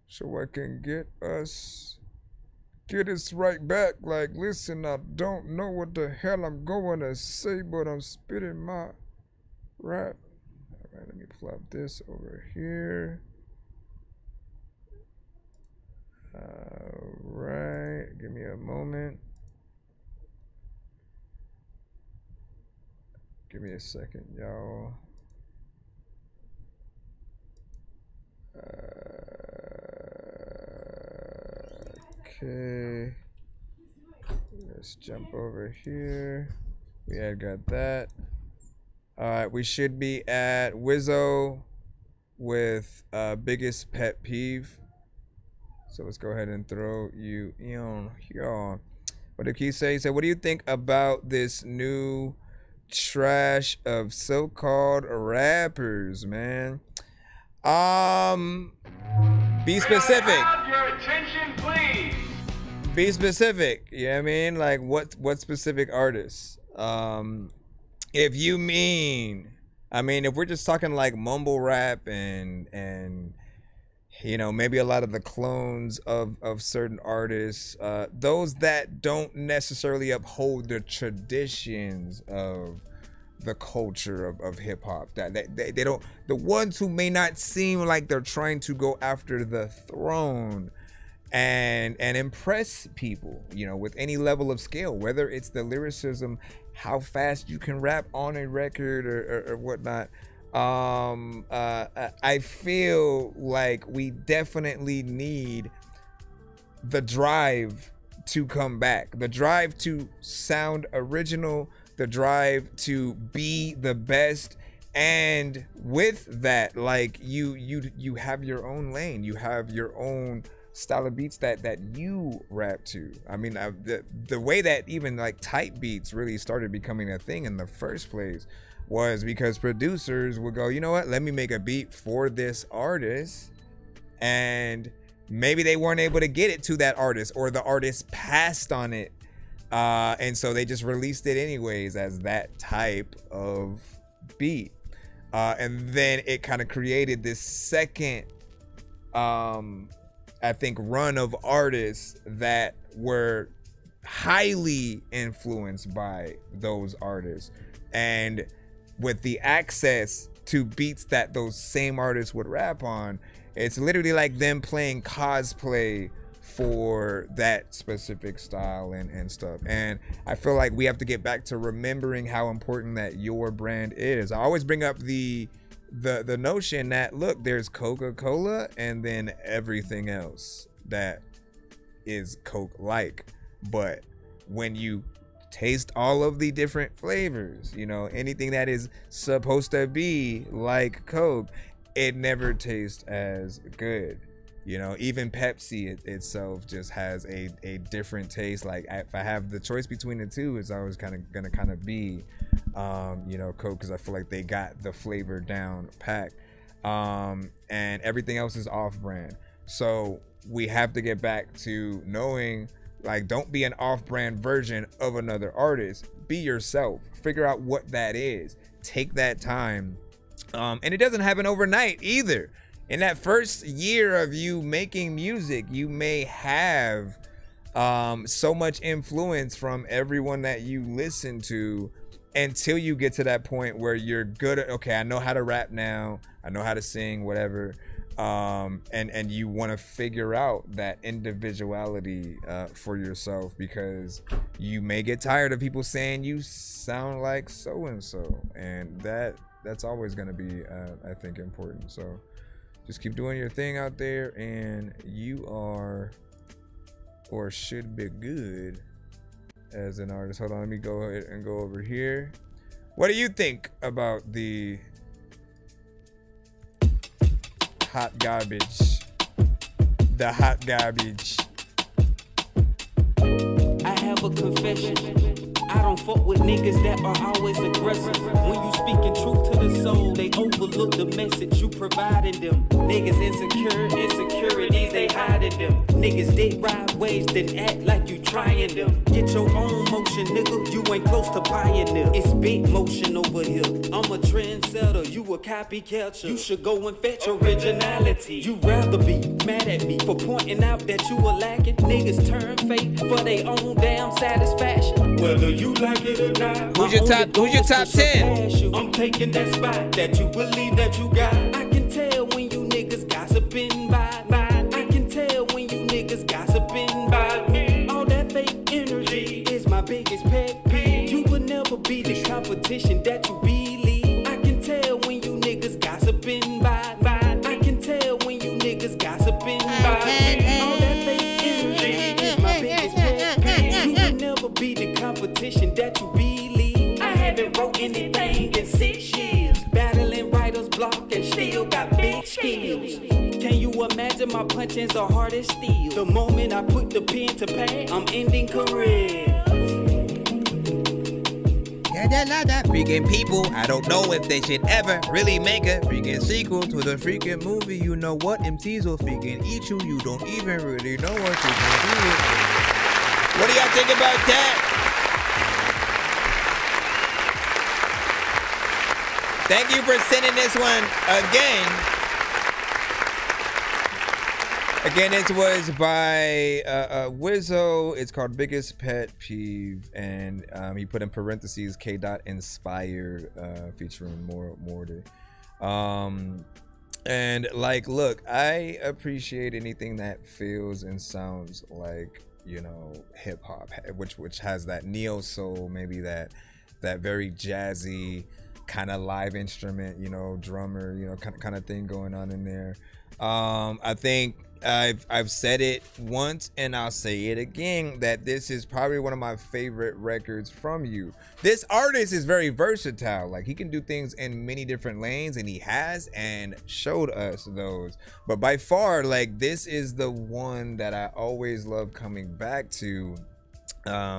so I can get us right back. Like, listen, I don't know what the hell I'm going to say, but I'm spitting my rap. All right, let me plop this over here. All right, give me a moment. Give me a second, y'all. Okay, let's jump over here. We had got that. All right, we should be at Wizzo with biggest pet peeve. So let's go ahead and throw you in here. What did he say? He said, what do you think about this new trash of so-called rappers, man? Be specific. Your attention, please. Be specific. You know what I mean? Like what specific artists? If you mean, I mean, if we're just talking like mumble rap and you know, maybe a lot of the clones of certain artists, those that don't necessarily uphold the traditions of the culture of hip hop, that they don't, the ones who may not seem like they're trying to go after the throne and impress people, you know, with any level of skill, whether it's the lyricism, how fast you can rap on a record or whatnot. I feel like we definitely need the drive to come back, the drive to sound original, the drive to be the best. And with that, like you have your own lane, you have your own style of beats that you rap to. I mean, the way that even like type beats really started becoming a thing in the first place was because producers would go, you know what, let me make a beat for this artist, and maybe they weren't able to get it to that artist, or the artist passed on it, and so they just released it anyways as that type of beat, and then it kind of created this second I think run of artists that were highly influenced by those artists, and with the access to beats that those same artists would rap on, it's literally like them playing cosplay for that specific style and stuff. And I feel like we have to get back to remembering how important that your brand is. I always bring up the notion that, look, there's Coca-Cola and then everything else that is Coke-like, but when you taste all of the different flavors, you know, anything that is supposed to be like Coke, it never tastes as good. You know, even Pepsi itself just has a different taste. Like if I have the choice between the two, it's always gonna be, you know, Coke, because I feel like they got the flavor down packed, and everything else is off-brand. So we have to get back to knowing, like, don't be an off-brand version of another artist. Be yourself. Figure out what that is. Take that time, and it doesn't happen overnight either. In that first year of you making music, you may have so much influence from everyone that you listen to until you get to that point where you're good at, okay, I know how to rap now, I know how to sing, whatever. And you want to figure out that individuality for yourself, because you may get tired of people saying you sound like so-and-so, and that's always going to be, I think, important. So just keep doing your thing out there, and you are, or should be, good as an artist. Hold on, let me go ahead and go over here. What do you think about the hot garbage? The hot garbage. I have a confession. I don't fuck with niggas that are always aggressive. When you speaking truth to the soul, they overlook the message you providing them. Niggas insecure, insecurities, they hiding them. Niggas dick ride ways, then act like you trying them. Get your own motion, nigga, you ain't close to pioneer. It's big motion over here. I'm a trendsetter, you a copycat. You should go and fetch originality. You rather be mad at me for pointing out that you were lacking. Niggas turn fake for their own damn satisfaction. Whether you like it or not, who's your top 10? I'm taking that spot that you believe that you got. I can tell when you niggas gossiping by. I can tell when you niggas gossiping by me. All that fake energy is my biggest pet peeve. You will never be the competition that you believe. I can tell when you niggas gossiping by. I can tell when you niggas gossiping by. All that fake energy is my biggest pet peeve. You will never be the competition that you believe. I haven't wrote anything in 6 years. Battling writer's block and still got big skills. Can you imagine my punches are hard as steel? The moment I put the pen to pad, I'm ending career. Freaking people, I don't know if they should ever really make a freaking sequel to the freaking movie. You know what? MCs will freaking eat you. You don't even really know what you're gonna do. What do y'all think about that? Thank you for sending this one again. Again, it was by Wizzo. It's called Biggest Pet Peeve, and he put in parentheses K. Inspired, featuring Morty. And like, look, I appreciate anything that feels and sounds like, you know, hip hop, which has that neo soul, maybe that very jazzy kind of live instrument, you know, drummer, you know, kind of thing going on in there. I think I've said it once and I'll say it again, that this is probably one of my favorite records from you. This artist is very versatile. Like, he can do things in many different lanes, and he has and showed us those. But by far, like, this is the one that I always love coming back to,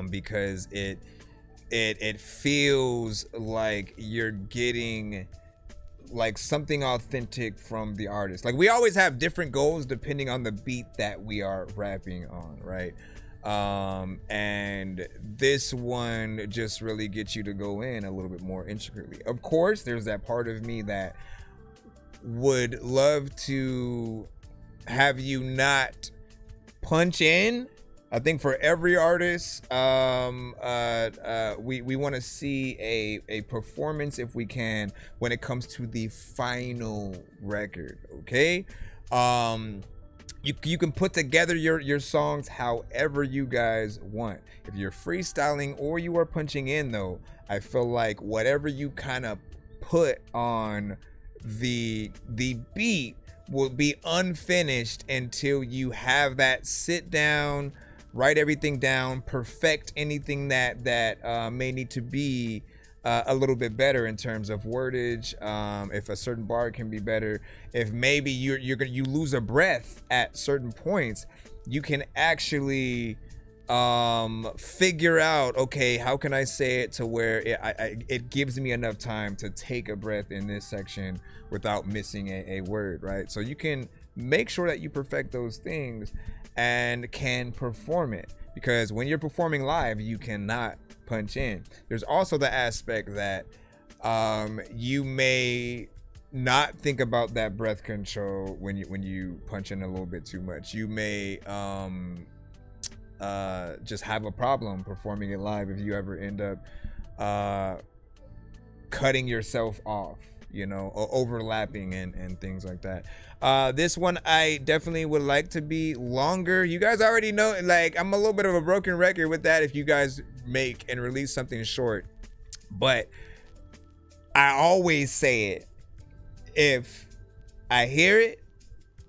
because it feels like you're getting like something authentic from the artist. Like, we always have different goals depending on the beat that we are rapping on, right? And this one just really gets you to go in a little bit more intricately. Of course, there's that part of me that would love to have you not punch in. I think for every artist, we want to see a performance, if we can, when it comes to the final record. Okay, you can put together your songs however you guys want. If you're freestyling or you are punching in, though, I feel like whatever you kind of put on the beat will be unfinished until you have that sit down, write everything down, perfect anything that may need to be a little bit better in terms of wordage. If a certain bar can be better, if maybe you lose a breath at certain points, you can actually figure out, okay, how can I say it to where it gives me enough time to take a breath in this section without missing a word, right? So you can make sure that you perfect those things and can perform it, because when you're performing live, you cannot punch in. There's also the aspect that you may not think about that breath control when you punch in a little bit too much. You may just have a problem performing it live if you ever end up cutting yourself off, or overlapping and things like that. This one I definitely would like to be longer. You guys already know, like, I'm a little bit of a broken record with that if you guys make and release something short, but I always say it if I hear it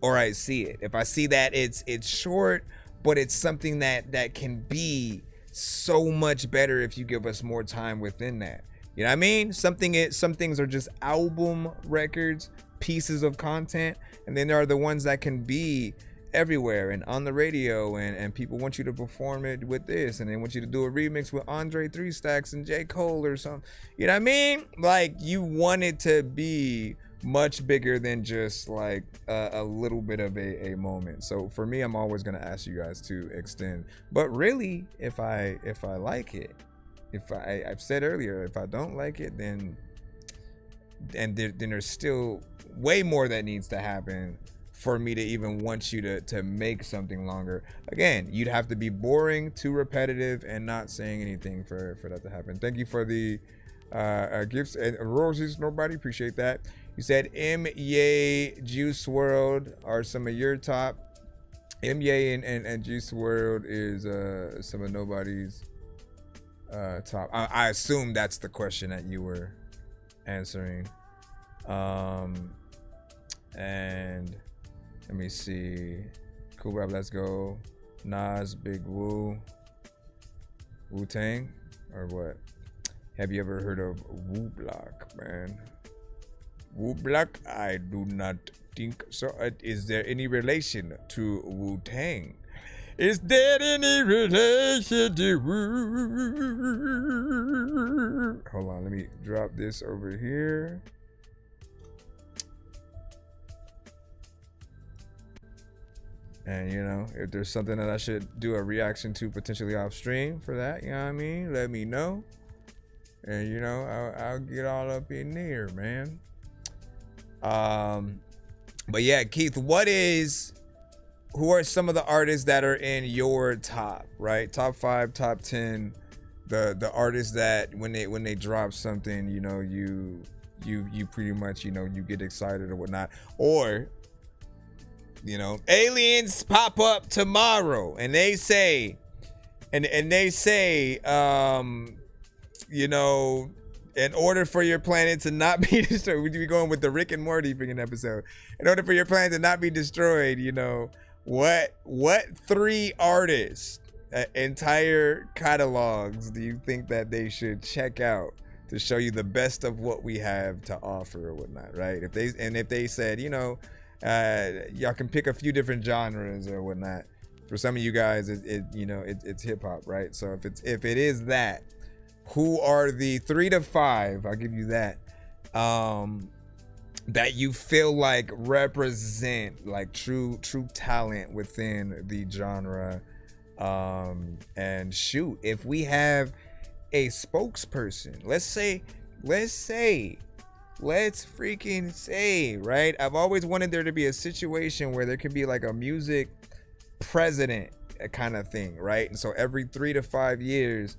or I see it. If I see that it's short, but it's something that can be so much better if you give us more time within that. You know what I mean? Some things are just album records, pieces of content, and then there are the ones that can be everywhere and on the radio, and people want you to perform it with this, and they want you to do a remix with Andre 3 Stacks and J. Cole or something. You know what I mean? Like, you want it to be much bigger than just like a little bit of a moment. So for me, I'm always gonna ask you guys to extend. But really, if I like it, I've said earlier, if I don't like it, then there's still way more that needs to happen for me to even want you to make something longer. Again, you'd have to be boring, too repetitive, and not saying anything for that to happen. Thank you for the gifts and roses. Nobody appreciate that. You said M.Ye, Juice WRLD are some of your top. M.Ye and Juice WRLD is some of nobody's top. I assume that's the question that you were answering. And let me see. Cool Rap, let's go. Nas, Big Woo, Wu-Tang, or what? Have you ever heard of Wu Block, man? Wu Block? I do not think so. Is there any relation to Wu-Tang? Is there any relation to Wu? Hold on, let me drop this over here. And if there's something that I should do a reaction to potentially off stream for that, you know what I mean? Let me know. And I'll get all up in there, man. But yeah, Keith, who are some of the artists that are in your top, right? Top 5, top 10, the artists that when they drop something, you pretty much, you get excited or whatnot. Or, aliens pop up tomorrow and they say, in order for your planet to not be destroyed, we'd be going with the Rick and Morty freaking episode. In order for your planet to not be destroyed, what 3 artists, entire catalogs do you think that they should check out to show you the best of what we have to offer or whatnot, right? If they said, y'all can pick a few different genres or whatnot. For some of you guys, it's hip hop, right? So if it is that, who are the 3 to 5? I'll give you that. That you feel like represent like true talent within the genre. And shoot, if we have a spokesperson, let's freaking say, right? I've always wanted there to be a situation where there could be like a music president kind of thing, right? And so every 3 to 5 years,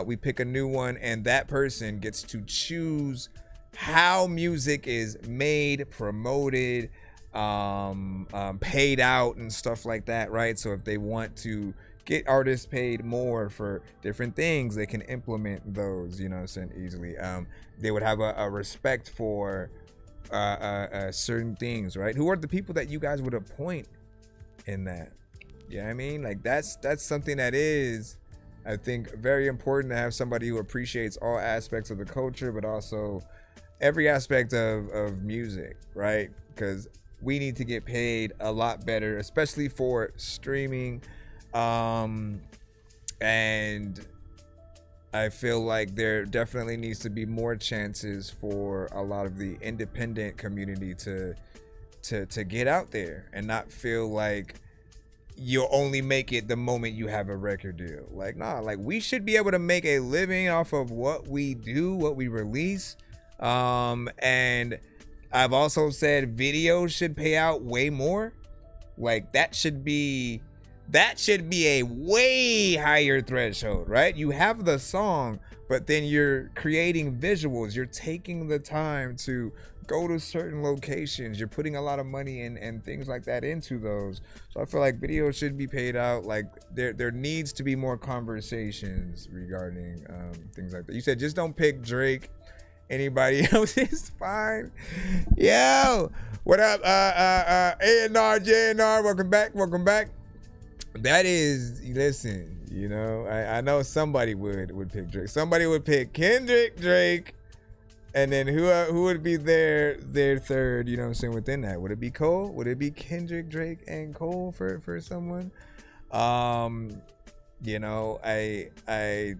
we pick a new one, and that person gets to choose how music is made, promoted, paid out, and stuff like that, right? So if they want to get artists paid more for different things, they can implement those, easily. They would have a respect for certain things, right? Who are the people that you guys would appoint in that? Yeah, I mean, like that's something that is I think very important to have somebody who appreciates all aspects of the culture, but also every aspect of music, right? Because we need to get paid a lot better, especially for streaming. And I feel like there definitely needs to be more chances for a lot of the independent community to get out there and not feel like you'll only make it the moment you have a record deal. Like, nah, like we should be able to make a living off of what we do, what we release. And I've also said videos should pay out way more. Like that should be a way higher threshold, right? You have the song, but then you're creating visuals. You're taking the time to go to certain locations. You're putting a lot of money and things like that into those. So I feel like videos should be paid out. Like there needs to be more conversations regarding things like that. You said just don't pick Drake. Anybody else is fine. Yo, what up? A&R, JNR, welcome back. That is, listen, you know, I know somebody would pick Drake. Somebody would pick Kendrick, Drake, and then who would be their third, you know what I'm saying, within that? Would it be Cole? Would it be Kendrick, Drake, and Cole for someone? You know, I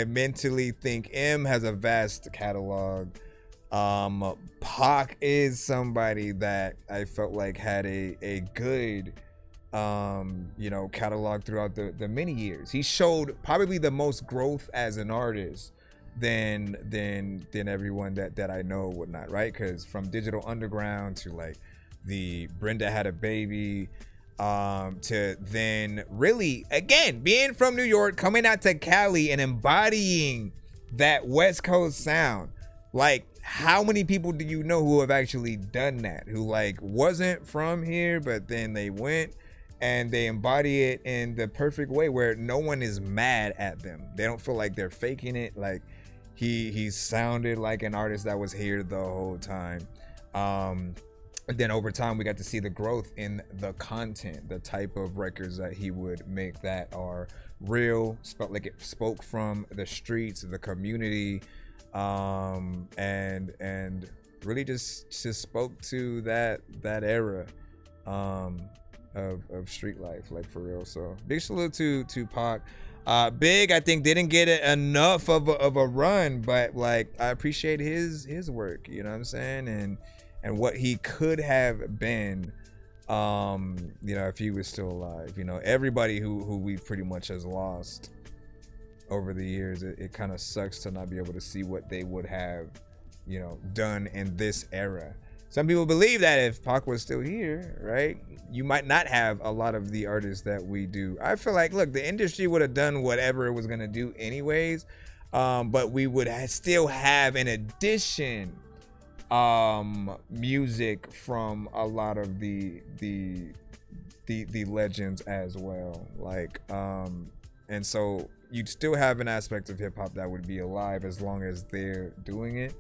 mentally think M has a vast catalog. Pac is somebody that I felt like had a good you know, catalog throughout the many years. He showed probably the most growth as an artist than everyone that I know would not, right? Because from Digital Underground to like the Brenda Had a Baby, to then really again being from New York, coming out to Cali and embodying that West Coast sound. Like, how many people do you know who have actually done that, who like wasn't from here but then they went and they embody it in the perfect way where no one is mad at them? They don't feel like they're faking it. Like he sounded like an artist that was here the whole time. And then over time, we got to see the growth in the content, the type of records that he would make that are real, like it spoke from the streets, the community, and really just spoke to that era of street life, like for real. So big salute to Pac. Big, I think, didn't get enough of a run, but like I appreciate his work, you know what I'm saying, and what he could have been, you know, if he was still alive. You know, everybody who we pretty much has lost over the years, it kind of sucks to not be able to see what they would have, you know, done in this era. Some people believe that if Pac was still here, right, you might not have a lot of the artists that we do. I feel like, look, the industry would have done whatever it was gonna do anyways, but we would still have, in addition, music from a lot of the legends as well. Like, and so you'd still have an aspect of hip hop that would be alive as long as they're doing it.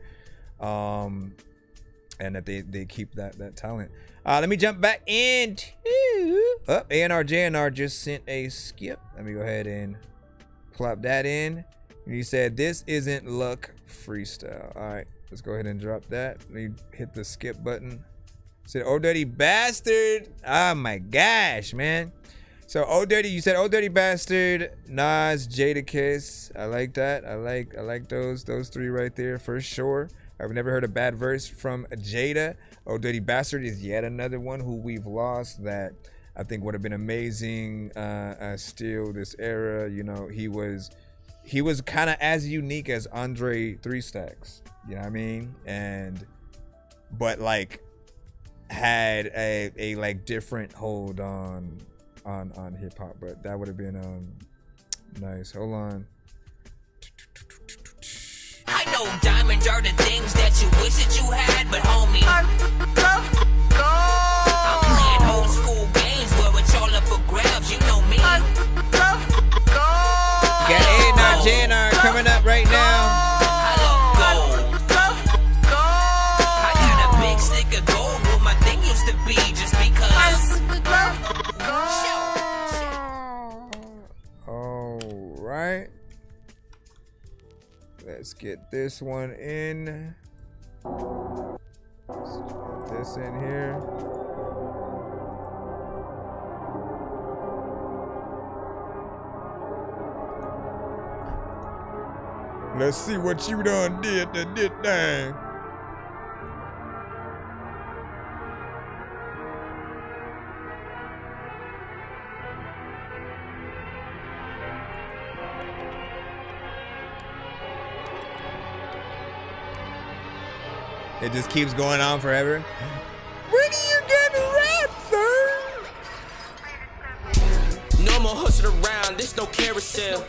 And that they keep that talent. Let me jump back into A&R JNR just sent a skip. Let me go ahead and plop that in. And he said, "This isn't luck freestyle." All right, let's go ahead and drop that. Let me hit the skip button. Said, "Oh dirty bastard." Oh my gosh, man. So Oh Dirty, you said Oh Dirty Bastard, Nas, Jadakiss. I like that. I like those three right there for sure. I've never heard a bad verse from Jada. Oh Dirty Bastard is yet another one who we've lost that I think would have been amazing still this era. You know, he was kind of as unique as Andre 3 Stacks, you know what I mean? But like had a like different hold on hip hop, but that would have been nice. Hold on. I know diamonds are the things that you wish that you had, but homie, I'm playing old school games where it's all up for grabs, you know me. Got A&R JNR coming up right now. I love gold. I got a big stick of gold where my thing used to be just because. All right. get this one in. Let's put this in here. Let's see what you done did to this thing. It just keeps going on forever. When do you get rap, sir? No more hustling around, this no carousel.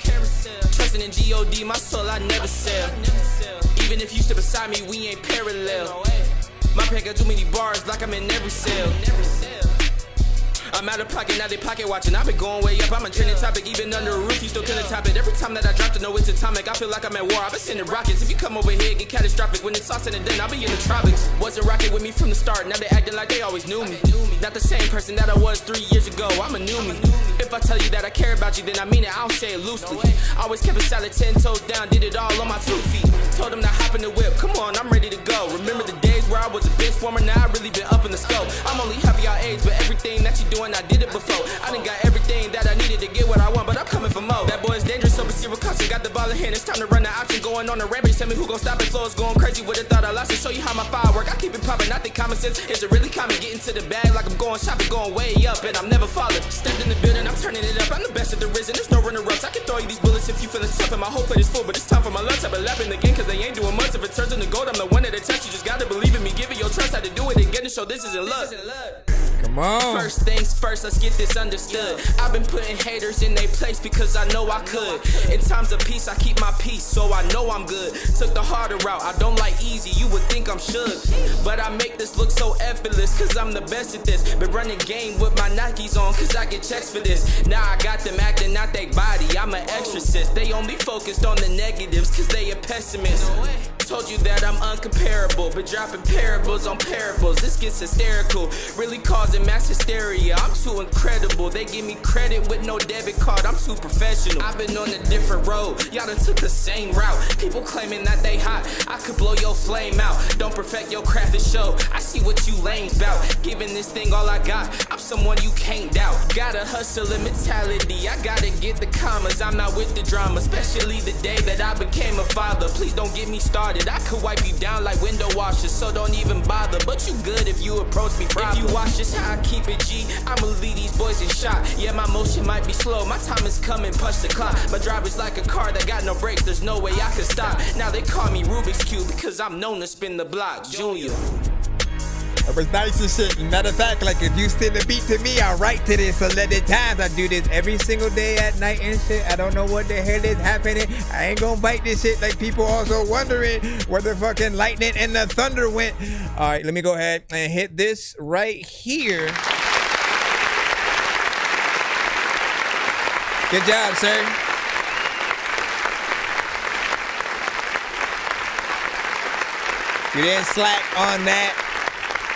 Trusting in G.O.D, my soul I never sell. Even if you sit beside me, we ain't parallel. My pack got too many bars, like I'm in every cell. I'm out of pocket, now they pocket watching. I've been going way up, I'm a trending topic. Even under a roof, you still couldn't top it. Every time that I drop to know it's atomic, I feel like I'm at war. I've been sending rockets. If you come over here, get catastrophic. When it's all said and done, I'll be in the tropics. Wasn't rocking with me from the start, now they acting like they always knew me. Not the same person that I was 3 years ago, I'm a new me. If I tell you that I care about you, then I mean it, I don't say it loosely. Always kept it solid, 10 toes down, did it all on my 2 feet. Told them to hop in the whip, come on, I'm ready to go. Remember the days where I was a bench warmer, now I really been up in the scope. I'm only half of y'all age, but everything that you doing, I did it before. I done got everything that I needed to get what I want, but I'm coming for more. That boy is dangerous, so serial caution, got the ball in hand. It's time to run the option, going on a rampage. Tell me who gon' stop it, flow is going crazy. Would've thought I lost it, show you how my firework. I keep it popping, not think common sense. Is it really common? Getting to the bag like I'm going shopping, going way up, and I'm never falling. Stepped in the building, I'm turning it up. I'm the best at the risen, there's no runner-ups. I can throw you these bullets if you feeling tough, and my whole plate is full, but it's time for my lunch. I've been lapping again, cause they ain't doing much. If it turns into gold, I'm the one that it touch. You just gotta believe in me, give it your trust. How to do it again to show this isn't luck. Come on. First things first, let's get this understood. I've been putting haters in their place because I know I could. In times of peace, I keep my peace, so I know I'm good. Took the harder route, I don't like easy, you would think I'm shook. But I make this look so effortless, cause I'm the best at this. Been running game with my Nikes on, cause I get checks for this. Now I got them acting out they body, I'm an exorcist. They only focused on the negatives, cause they a pessimist. Told you that I'm uncomparable, but dropping parables on parables, this gets hysterical. Really causing mass hysteria, I'm too incredible. They give me credit with no debit card, I'm too professional. I've been on a different road, y'all done took the same route. People claiming that they hot, I could blow your flame out. Don't perfect your craft and show, I see what you lames bout. Giving this thing all I got, I'm someone you can't doubt. Got a hustling mentality, I gotta get the commas. I'm not with the drama, especially the day that I became a father. Please don't get me started, I could wipe you down like window washers, so don't even bother. But you good if you approach me proper. If you watch this how I keep it G, I'ma leave these boys in shot. Yeah, my motion might be slow, my time is coming, punch the clock. My drive is like a car that got no brakes, there's no way I can stop. Now they call me Rubik's Cube because I'm known to spin the block, Junior. It was nice and shit. Matter of fact, like if you send a beat to me, I'll write to this 11 times. I do this every single day at night and shit. I don't know what the hell is happening. I ain't gonna bite this shit like people also wondering where the fucking lightning and the thunder went. All right, let me go ahead and hit this right here. Good job, sir. You didn't slack on that.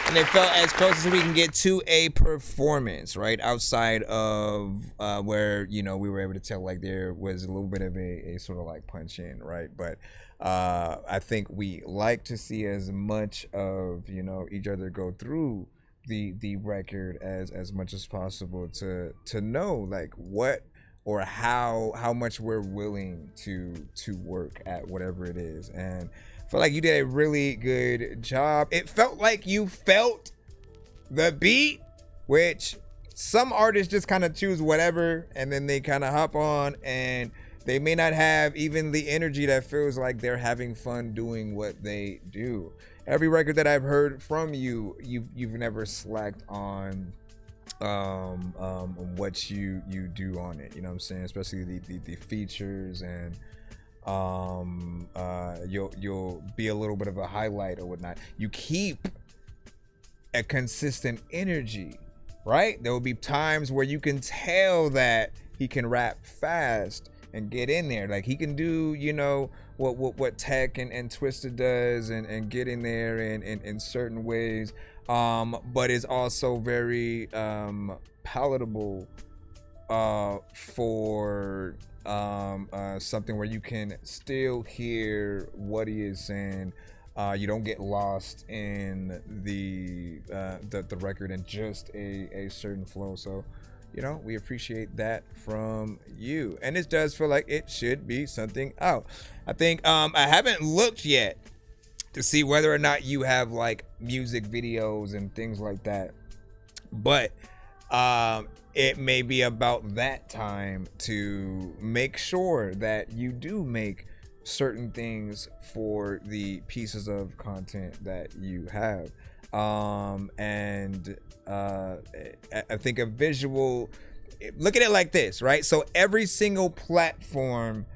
And it felt as close as we can get to a performance, right? Outside of where, you know, we were able to tell like there was a little bit of a sort of like punch in, right? But I think we like to see as much of, you know, each other go through the record as much as possible to know like what or how much we're willing to work at whatever it is. And I feel like you did a really good job. It felt like you felt the beat, which some artists just kind of choose whatever and then they kind of hop on and they may not have even the energy that feels like they're having fun doing what they do. Every record that I've heard from you, you've never slacked on what you do on it. You know what I'm saying? Especially the features, and you'll be a little bit of a highlight or whatnot. You keep a consistent energy, right? There will be times where you can tell that he can rap fast and get in there. Like he can do, you know, what Tech and Twisted does and get in there in certain ways, but is also very palatable for something where you can still hear what he is saying. You don't get lost in the record and just a certain flow. So, you know, we appreciate that from you. And this does feel like it should be something out. I think I haven't looked yet to see whether or not you have like music videos and things like that. But it may be about that time to make sure that you do make certain things for the pieces of content that you have. And I think a visual, look at it like this, right? So every single platform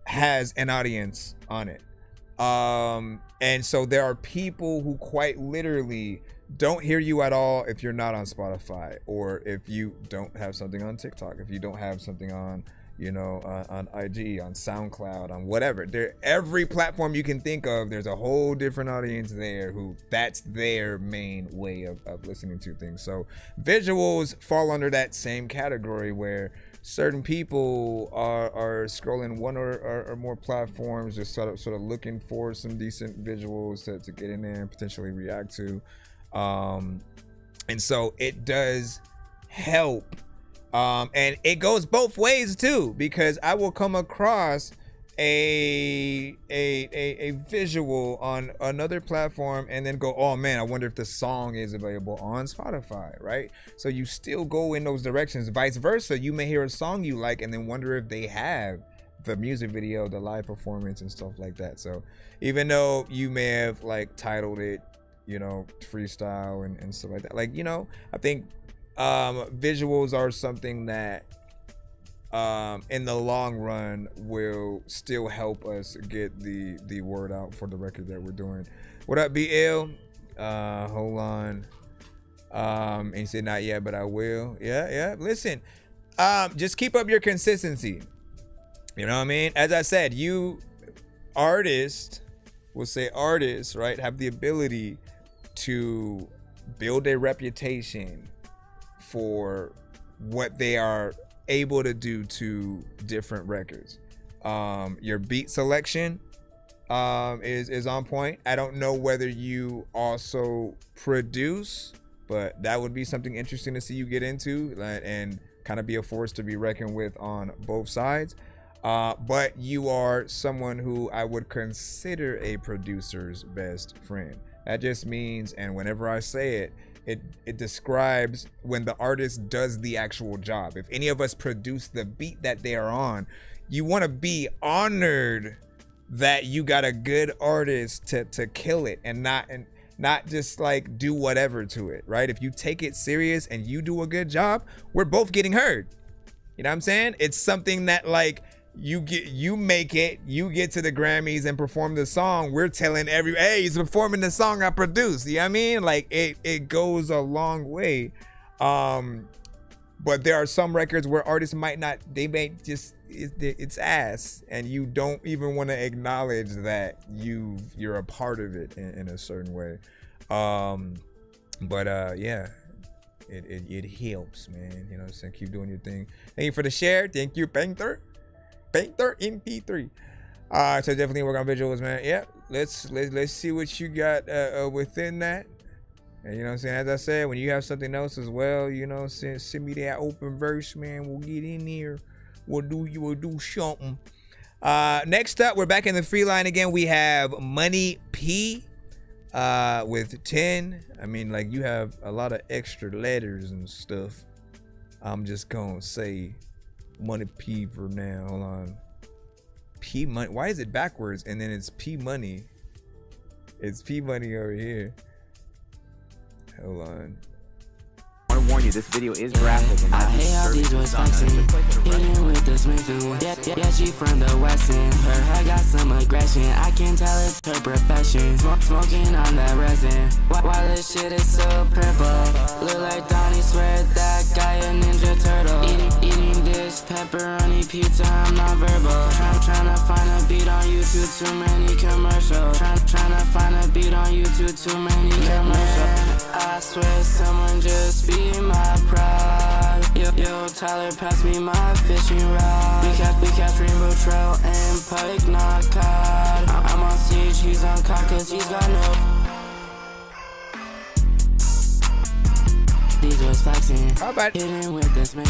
has an audience on it. And so there are people who quite literally don't hear you at all if you're not on Spotify, or if you don't have something on TikTok, if you don't have something on, you know, on IG, on SoundCloud, on whatever. Every platform you can think of, there's a whole different audience there who that's their main way of listening to things. So visuals fall under that same category where certain people are scrolling one or more platforms, just sort of looking for some decent visuals to get in there and potentially react to. And so it does help. And it goes both ways too, because I will come across a visual on another platform and then go, oh man, I wonder if the song is available on Spotify, right? So you still go in those directions. Vice versa, you may hear a song you like and then wonder if they have the music video, the live performance and stuff like that. So even though you may have like titled it, you know, freestyle and stuff like that, like, you know, I think visuals are something that in the long run will still help us get the word out for the record that we're doing. What up, BL? Hold on. And he said not yet, but I will. Yeah. Listen, just keep up your consistency. You know what I mean? As I said, you artists, we'll say artists, right, have the ability to build a reputation for what they are able to do to different records. Your beat selection is on point. I don't know whether you also produce, but that would be something interesting to see you get into and kind of be a force to be reckoned with on both sides. But you are someone who I would consider a producer's best friend. That just means, and whenever I say it describes when the artist does the actual job. If any of us produce the beat that they are on, you want to be honored that you got a good artist to kill it and not just like do whatever to it, right? If you take it serious and you do a good job, we're both getting heard. You know what I'm saying? It's something that like you get to the Grammys and perform the song. We're telling hey, he's performing the song I produced. You know what I mean? Like it goes a long way. But there are some records where artists might not, they may just, it's ass, and you don't even want to acknowledge that you're a part of it in a certain way. Yeah, it helps, man. You know what I'm saying? Keep doing your thing. Thank you for the share. Thank you, Painter MP3. So definitely work on visuals, man. Yeah, let's see what you got within that. And you know what I'm saying? As I said, when you have something else as well, you know, send me that open verse, man. We'll get in there. We'll do something. Next up, we're back in the free line again. We have Money P with 10. I mean, like, you have a lot of extra letters and stuff. I'm just gonna say Money P for now. Hold on. P Money. Why is it backwards? And then it's P Money. It's P Money over here. Hold on. I want to warn you, this video is graphic. And I hate how these boys flexing, hitting with the smith. Yeah, she from the West End. Her got some aggression. I can tell it's her profession. Smoking on that resin. Why this shit is so purple? Look like Donnie, swear that guy a Ninja Turtle. Eating this pepperoni pizza, I'm not verbal. Trying to find a beat on YouTube, too many commercials. Trying to find a beat on YouTube, too many commercials. I swear someone just be my pride. Yo, Tyler, pass me my fishing rod. We catch Rainbow Trout and pike not cod. I'm on siege, he's on cock cause he's got no. These was flexing. How about hitting with this man?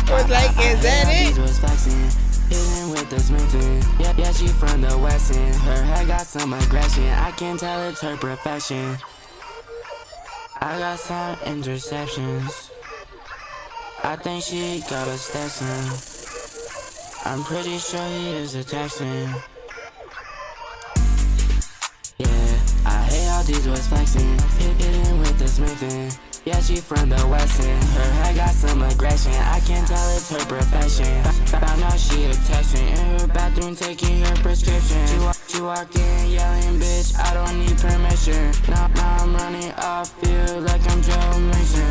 Was like, is that it? These was flexing. Hitting with this man. Yeah, she from the West End. Her head got some aggression. I can tell it's her profession. I got some interceptions. I think she got a Stetson. I'm pretty sure he is a Texan. Yeah, I hate how these was flexing. Hitting with this man. Yeah, she from the West End. Her head got some aggression. I can tell it's her profession. Found out she a Texan. In her bathroom taking her prescription. She walked in yelling, bitch, I don't need permission. Now I'm running off, feel like I'm Joe Mixon.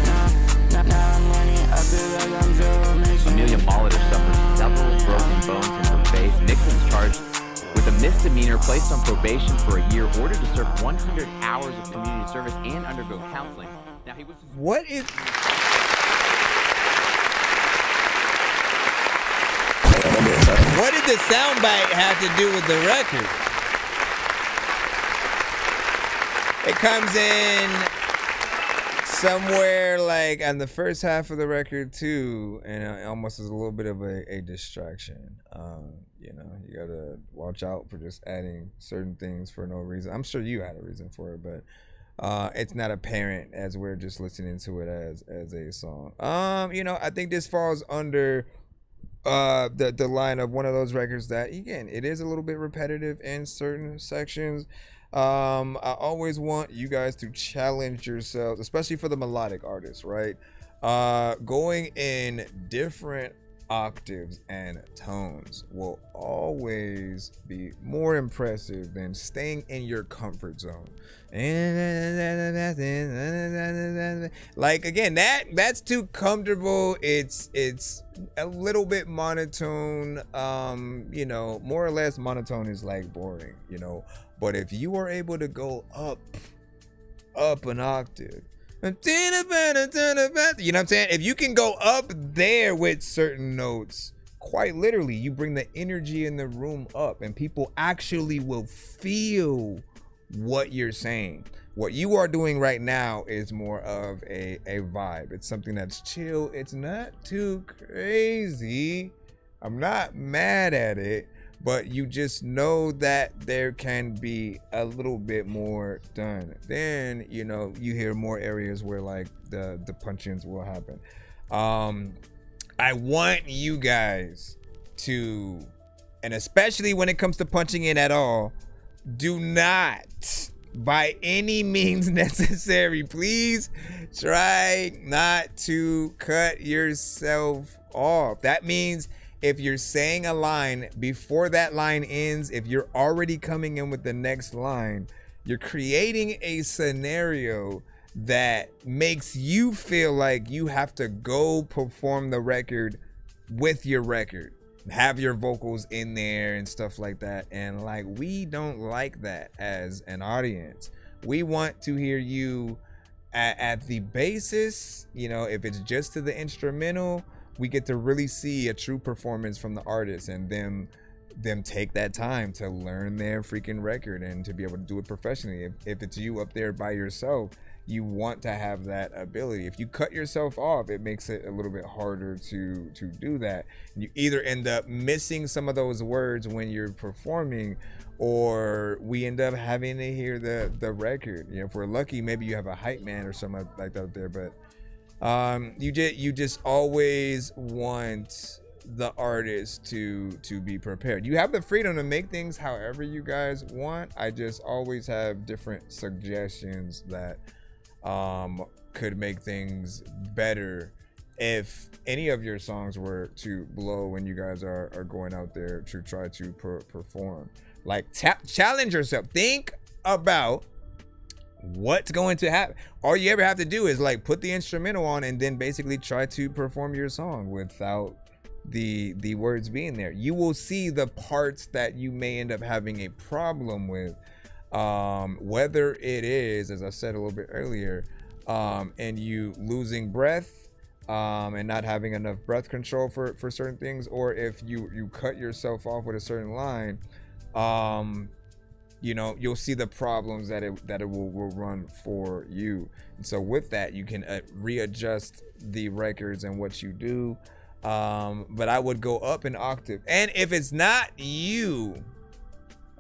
Now I'm running up, feel like I'm Joe Mixon. Amelia Molitor suffers several broken bones in her face. Nixon's charged with a misdemeanor, placed on probation for a year, ordered to serve 100 hours of community service and undergo counseling. Now he was. What is? What did the soundbite have to do with the record? It comes in somewhere like on the first half of the record too, and it almost is a little bit of a distraction. You know, you gotta watch out for just adding certain things for no reason. I'm sure you had a reason for it, but it's not apparent as we're just listening to it as a song. You know, I think this falls under the line of one of those records that, again, it is a little bit repetitive in certain sections. I always want you guys to challenge yourselves, especially for the melodic artists, right? Going in different octaves and tones will always be more impressive than staying in your comfort zone. Like, again, that's too comfortable. It's a little bit monotone. You know, more or less monotone is like boring, you know. But if you are able to go up an octave, you know what I'm saying? If you can go up there with certain notes, quite literally, you bring the energy in the room up, and people actually will feel what you're saying. What you are doing right now is more of a vibe. It's something that's chill. It's not too crazy. I'm not mad at it, but you just know that there can be a little bit more done. Then, you know, you hear more areas where like the punch-ins will happen. I want you guys to, and especially when it comes to punching in at all, do not, by any means necessary, please try not to cut yourself off. That means if you're saying a line, before that line ends, if you're already coming in with the next line, you're creating a scenario that makes you feel like you have to go perform the record with your record, have your vocals in there and stuff like that. And like, we don't like that as an audience. We want to hear you at the basis. You know, if it's just to the instrumental, we get to really see a true performance from the artist, and them take that time to learn their freaking record and to be able to do it professionally. If it's you up there by yourself, you want to have that ability. If you cut yourself off, it makes it a little bit harder to do that. You either end up missing some of those words when you're performing, or we end up having to hear the record. You know, if we're lucky, maybe you have a hype man or something like that up there, but you just always want the artist to be prepared. You have the freedom to make things however you guys want. I just always have different suggestions that could make things better if any of your songs were to blow when you guys are going out there to try to perform. Like, challenge yourself. Think about what's going to happen. All you ever have to do is like put the instrumental on and then basically try to perform your song without the words being there. You will see the parts that you may end up having a problem with, whether it is, as I said a little bit earlier, and you losing breath, and not having enough breath control for certain things, or if you cut yourself off with a certain line, you know, you'll see the problems that it will run for you. And so with that, you can readjust the records and what you do. But I would go up an octave. And if it's not you,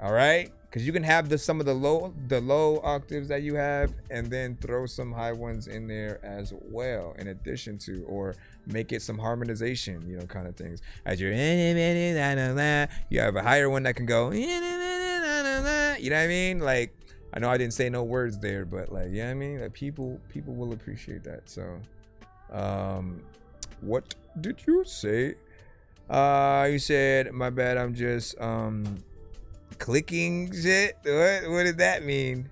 all right, because you can have some of the low octaves that you have, and then throw some high ones in there as well, in addition to, or make it some harmonization, you know, kind of things. As you're, you have a higher one that can go, you know what I mean? Like, I know I didn't say no words there, but like, yeah, I mean, like people will appreciate that. So, what did you say? You said, my bad, I'm just clicking shit. What did that mean?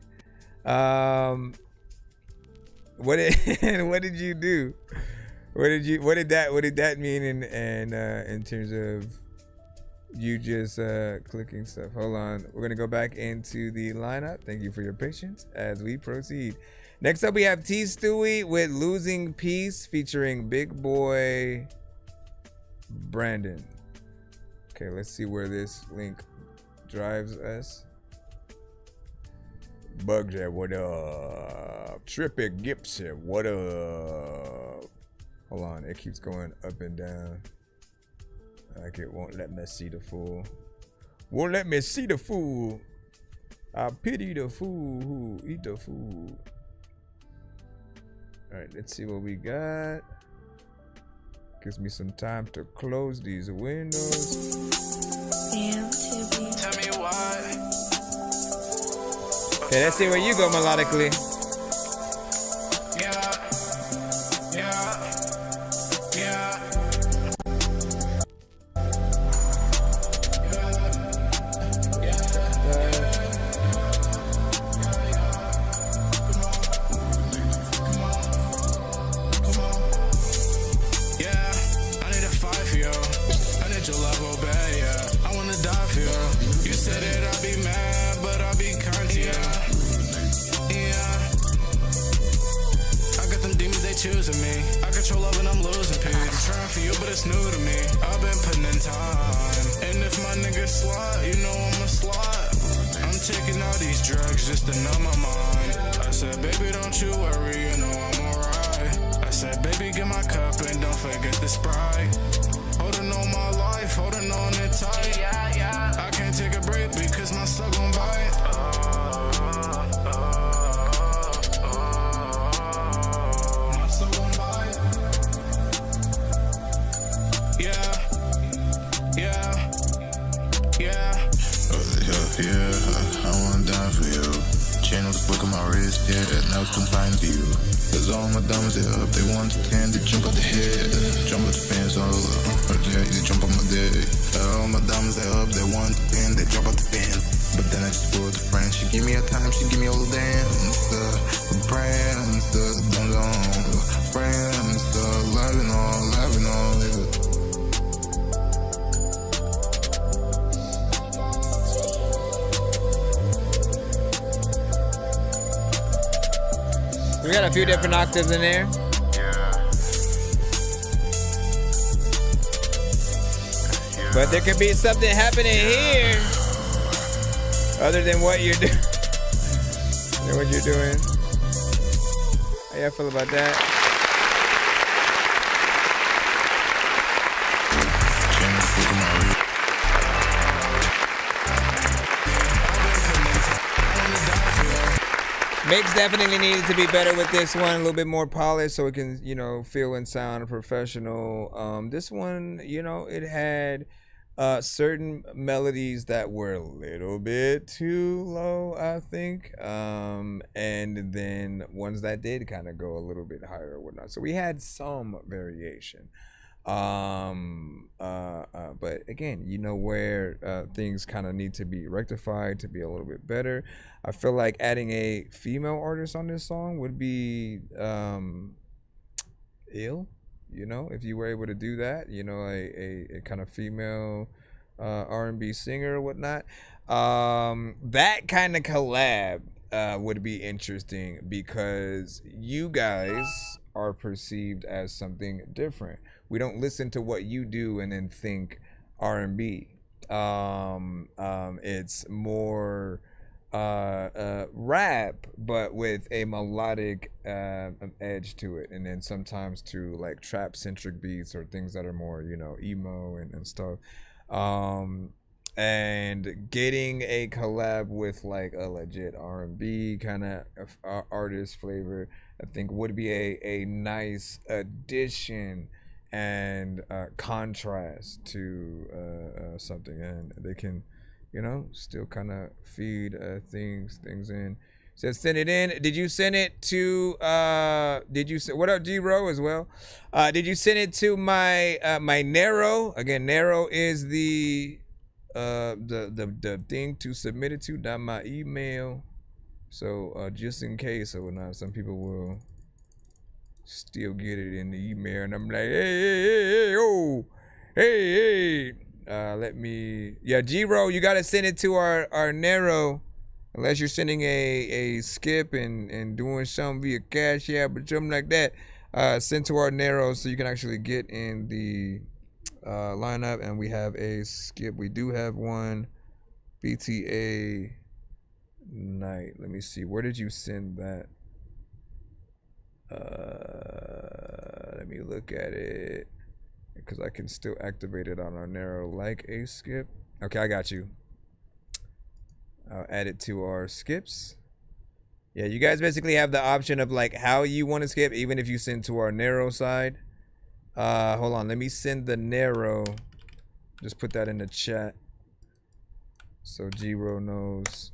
What did you do? What did that mean in terms of you just clicking stuff? Hold on, we're gonna go back into the lineup. Thank you for your patience as we proceed. Next up, we have T Stewie with Losing Peace featuring Big Boy Brandon. Okay, let's see where this link drives us. Bugjack, what up? Trippy Gibson, what up? Hold on, it keeps going up and down. Like it won't let me see the fool. Won't let me see the fool. I pity the fool who eat the food. All right, let's see what we got. Gives me some time to close these windows. Tell me why. Okay, let's see where you go melodically. Choosing me, I control love and I'm losing peace. I'm trying for you, but it's new to me. I've been putting in time, and if my niggas slide, you know I'm a slide. I'm taking all these drugs just to numb my mind. I said, baby, don't you worry, you know I'm alright. I said, baby, get my cup and don't forget the Sprite. Holding on my life, holding on it tight. I can't take a break because my soul gon' bite. Yeah, I wanna die for you. Chain on the fuck on my wrist, yeah, now it's confined to you. Cause all my diamonds, they up, they want to can, they jump out the head. Jump out the fence, all yeah, they jump on my dick. All my diamonds, they up, they want to can, they jump out the fence. But then I just pulled the friend, she give me a time, she give me all the dance. Brands, don't friends, loving all, yeah. We got a few different octaves in there. But there could be something happening here other than what you're doing. How y'all feel about that? Mix definitely needed to be better with this one, a little bit more polished so it can, you know, feel and sound professional. This one, you know, it had certain melodies that were a little bit too low, I think. And then ones that did kind of go a little bit higher or whatnot. So we had some variation. But again, you know where things kind of need to be rectified to be a little bit better. I feel like adding a female artist on this song would be ill, you know, if you were able to do that, you know, a kind of female R&B singer or whatnot. That kind of collab would be interesting because you guys are perceived as something different. We don't listen to what you do and then think R&B. It's more rap, but with a melodic edge to it, and then sometimes to like trap centric beats or things that are more, you know, emo and stuff. And getting a collab with like a legit R&B kind of artist flavor, I think would be a nice addition and contrast to something, and they can, you know, still kind of feed things in. Says send it in. Did you send it to what up, G-Ro as well? Did you send it to my my Nero? Again, Nero is the thing to submit it to, not my email. So just in case, so not some people will still get it in the email, and I'm like, hey, oh, hey. Let me, yeah, G-Ro, you gotta send it to our Nero, unless you're sending a skip and doing something via Cash App or something like that. Send to our Nero so you can actually get in the lineup. And we have a skip. We do have one BTA night. Let me see. Where did you send that? Let me look at it, because I can still activate it on our Nero like a skip. Okay, I got you. I'll add it to our skips. Yeah, you guys basically have the option of like how you want to skip, even if you send to our Nero side. Hold on, let me send the Nero. Just put that in the chat so G-Ro knows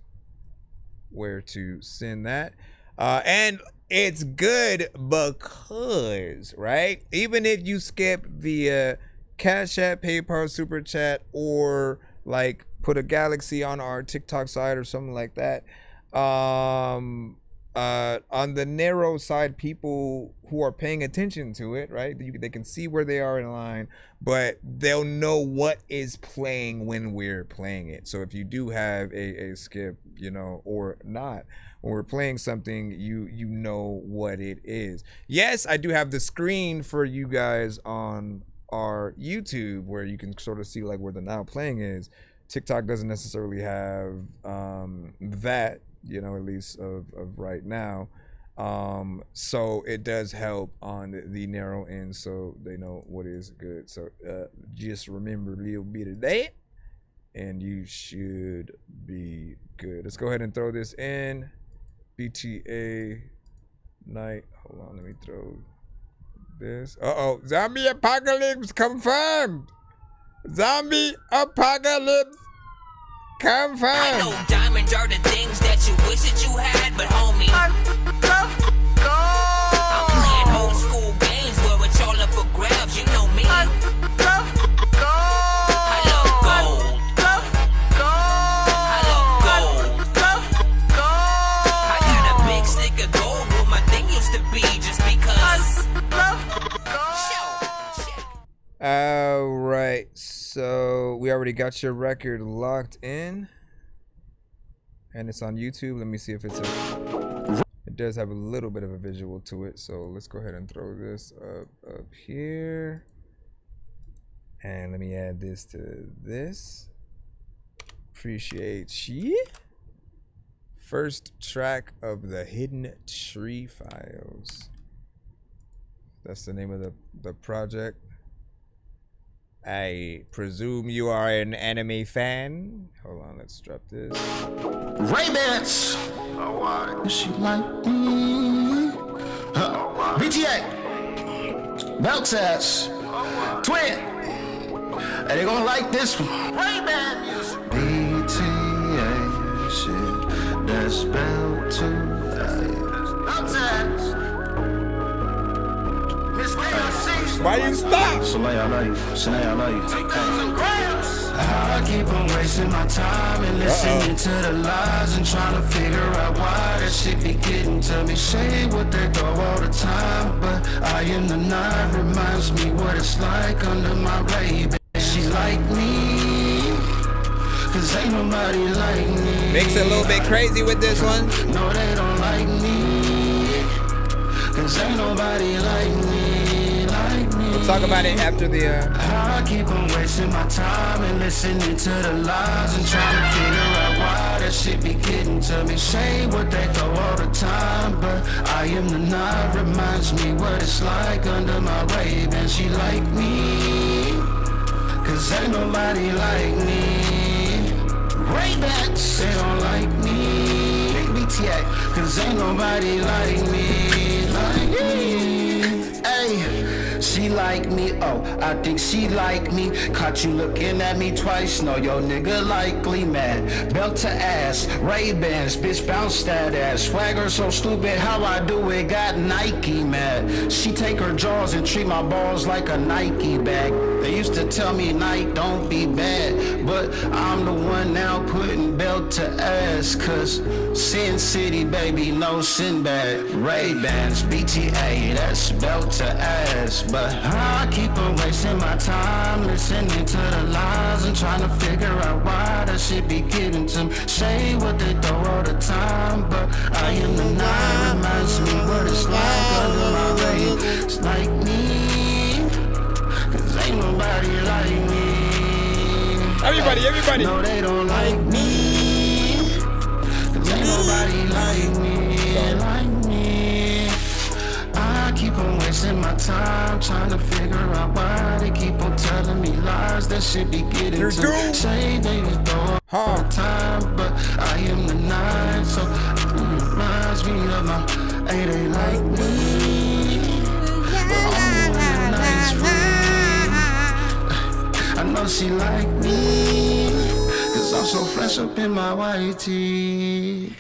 where to send that. And it's good because, right, even if you skip via Cash App, PayPal, Super Chat, or like put a galaxy on our TikTok side or something like that, on the Nero side, people who are paying attention to it, right, they can see where they are in line, but they'll know what is playing when we're playing it. So if you do have a skip, you know, or not, when we're playing something, you know what it is. Yes, I do have the screen for you guys on our YouTube where you can sort of see like where the now playing is. TikTok doesn't necessarily have that, you know, at least of right now. So it does help on the narrow end, so they know what is good. So just remember a little bit of that, and you should be good. Let's go ahead and throw this in. BTA night. Hold on, let me throw this. Uh-oh, zombie apocalypse confirmed. Zombie apocalypse confirmed. I know diamonds are the things that you wish that you had, but homie, I'm playing old school games where it's all up for grabs. You know me. I love gold. I love gold. I got a big stick of gold where my thing used to be, just because. All right, so we already got your record locked in, and it's on YouTube. Let me see if it's it does have a little bit of a visual to it, so let's go ahead and throw this up here, and let me add this to this. Appreciate you. First track of the Hidden Tree Files. That's the name of the project. I presume you are an anime fan. Hold on, let's drop this. Ray-Bans. She like me. BTA. Beltaz. Twin. And they gonna like this one. Ray-Ban music. BTA shit. That's Beltaz. Why you stop? Soleil, I love you. Soleil, I love you. I keep on wasting my time and listening to the lies and trying to figure out why that shit be getting to me. Say what they go all the time, but I am the night. Reminds me what it's like under my Ray-Ban. She like me, cause ain't nobody like me. Makes it a little bit crazy with this one. No, they don't like me. Cause ain't nobody like me, like me. We'll talk about it after the I keep on wasting my time and listening to the lies and trying to figure out why that shit be getting to me. Say what they throw all the time, but I am the night. Reminds me what it's like under my rave, and she like me. Cause ain't nobody like me. Ray-Bans, they don't like me. Big BTA, cause ain't nobody like me, like me. Ay, she like me, oh, I think she like me. Caught you looking at me twice, know your nigga likely mad. Belt to ass, Ray-Bans, bitch bounce that ass. Swagger so stupid, how I do it, got Nike mad. She take her jaws and treat my balls like a Nike bag. They used to tell me night don't be bad, but I'm the one now putting belt to ass. Cause Sin City, baby, no Sinbad. Ray-Bans, BTA, that's belt to ass. But I keep on wasting my time listening to the lies and trying to figure out why that shit be getting to me. Say what they throw all the time, but I am the night. Reminds me what it's like under my rain. It's like me, cause ain't nobody like me. Everybody. No, they don't like me. Cause ain't nobody like me, like me. I keep on wasting my time trying to figure out why they keep on telling me lies. That shit be getting to say they throw all the time, but I am the nine. So it reminds me of my 8 they like me. But I'm one nice friend. I know she like me, cause I'm so fresh up in my white tee.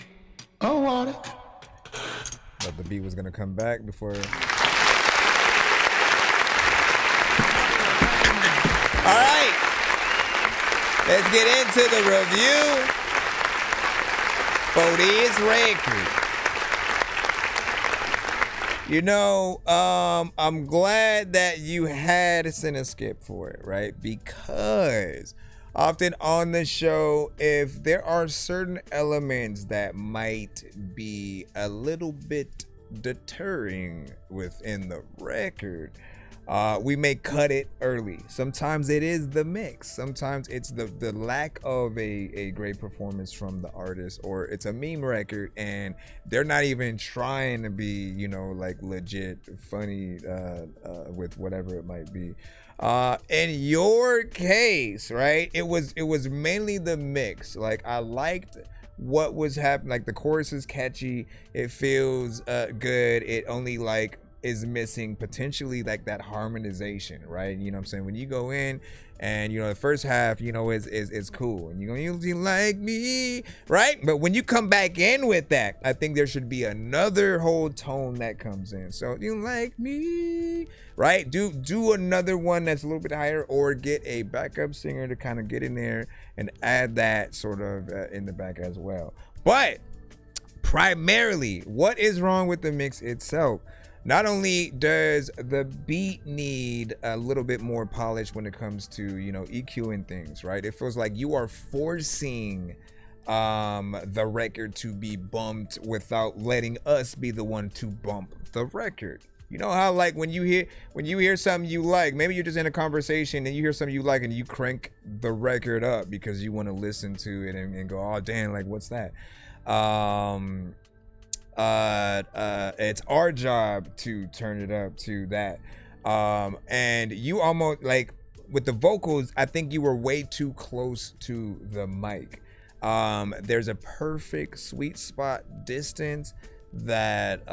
Oh, water. But the beat was gonna come back before. All right, let's get into the review for this record. You know, I'm glad that you had Cineskip for it, right? Because often on the show, if there are certain elements that might be a little bit deterring within the record, we may cut it early. Sometimes it is the mix. Sometimes it's the lack of a great performance from the artist, or it's a meme record and they're not even trying to be, you know, like legit funny with whatever it might be. In your case, right, it was mainly the mix. Like, I liked what was happening. Like, the chorus is catchy, it feels good. It only like is missing potentially like that harmonization, right? You know what I'm saying? When you go in and, you know, the first half, you know, is cool and you're gonna you like me, right? But when you come back in with that, I think there should be another whole tone that comes in. So you like me, right? Do another one that's a little bit higher, or get a backup singer to kind of get in there and add that sort of in the back as well. But primarily, what is wrong with the mix itself? Not only does the beat need a little bit more polish when it comes to, you know, EQing things, right? It feels like you are forcing the record to be bumped without letting us be the one to bump the record. You know how, like, when you hear something you like, maybe you're just in a conversation and you hear something you like and you crank the record up because you want to listen to it and go, oh damn, like, what's that? It's our job to turn it up to that. And you almost, like, with the vocals, I think you were way too close to the mic. There's a perfect sweet spot distance that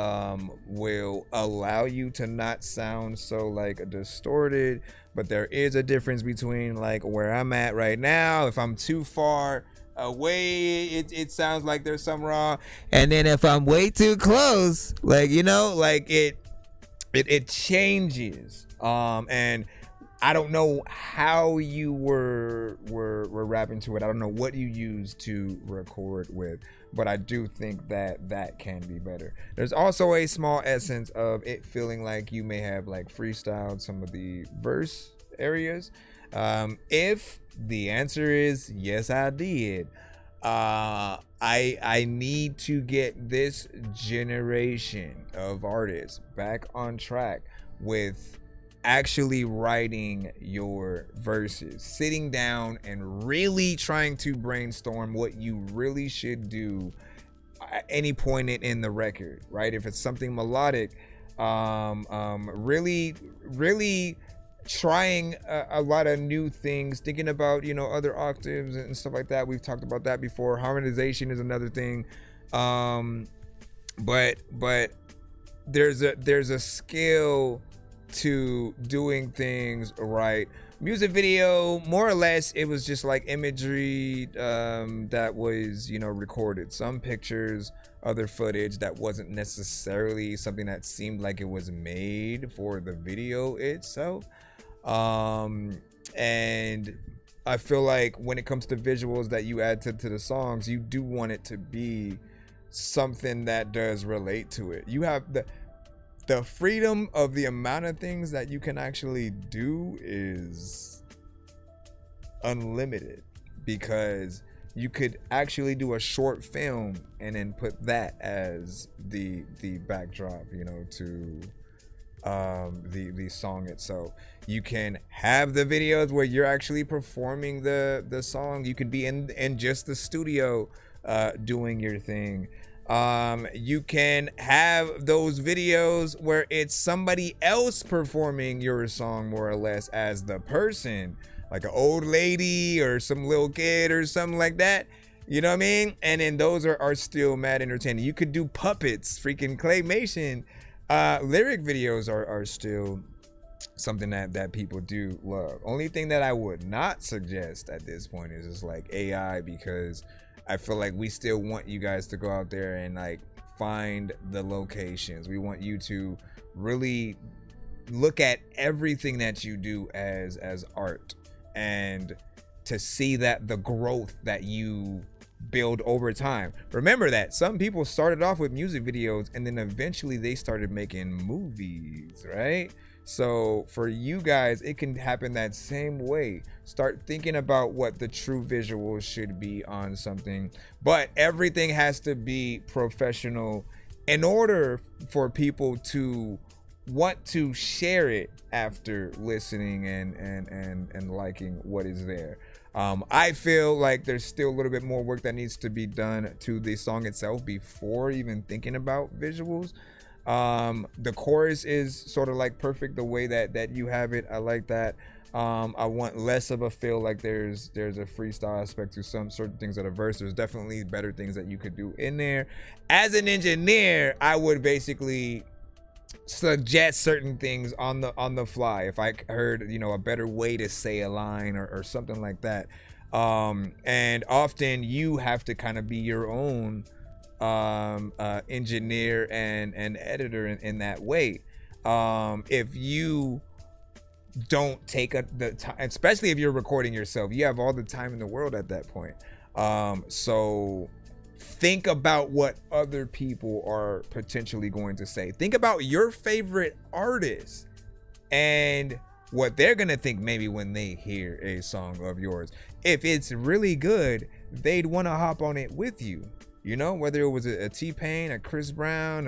will allow you to not sound so like distorted, but there is a difference between like where I'm at right now. If I'm too far away, it sounds like there's something wrong, and then if I'm way too close, like, you know, like it changes. And I don't know how you were rapping to it. I don't know what you used to record with, but I do think that can be better. There's also a small essence of it feeling like you may have like freestyled some of the verse areas. If the answer is yes, I did, I need to get this generation of artists back on track with actually writing your verses, sitting down and really trying to brainstorm what you really should do at any point in the record, right? If it's something melodic, really trying a lot of new things, thinking about, you know, other octaves and stuff like that. We've talked about that before. Harmonization is another thing. But there's a skill to doing things right. Music video, more or less, it was just like imagery that was, you know, recorded. Some pictures, other footage that wasn't necessarily something that seemed like it was made for the video itself. And I feel like when it comes to visuals that you add to the songs, you do want it to be something that does relate to it. You have the freedom of the amount of things that you can actually do is unlimited, because you could actually do a short film and then put that as the backdrop, you know, to the song itself. You can have the videos where you're actually performing the song. You could be in just the studio doing your thing. You can have those videos where it's somebody else performing your song, more or less, as the person, like an old lady or some little kid or something like that. You know what I mean? And then those are still mad entertaining. You could do puppets, freaking claymation. Lyric videos are still something that people do love. Only thing that I would not suggest at this point is just like AI, because I feel like we still want you guys to go out there and like find the locations. We want you to really look at everything that you do as art, and to see that the growth that you build over time. Remember that some people started off with music videos and then eventually they started making movies, right? So for you guys, it can happen that same way. Start thinking about what the true visuals should be on something, but everything has to be professional in order for people to want to share it after listening and liking what is there. I feel like there's still a little bit more work that needs to be done to the song itself before even thinking about visuals. The chorus is sort of like perfect the way that you have it. I like that. I want less of a feel like there's a freestyle aspect to some certain things of the verse. There's definitely better things that you could do in there. As an engineer, I would basically suggest certain things on the fly if I heard, you know, a better way to say a line or something like that. And often you have to kind of be your own engineer and editor in that way. If you don't take the time, especially if you're recording yourself, you have all the time in the world at that point. So think about what other people are potentially going to say. Think about your favorite artist and what they're gonna think maybe when they hear a song of yours. If it's really good, they'd want to hop on it with you. You know, whether it was a T-Pain, a Chris Brown,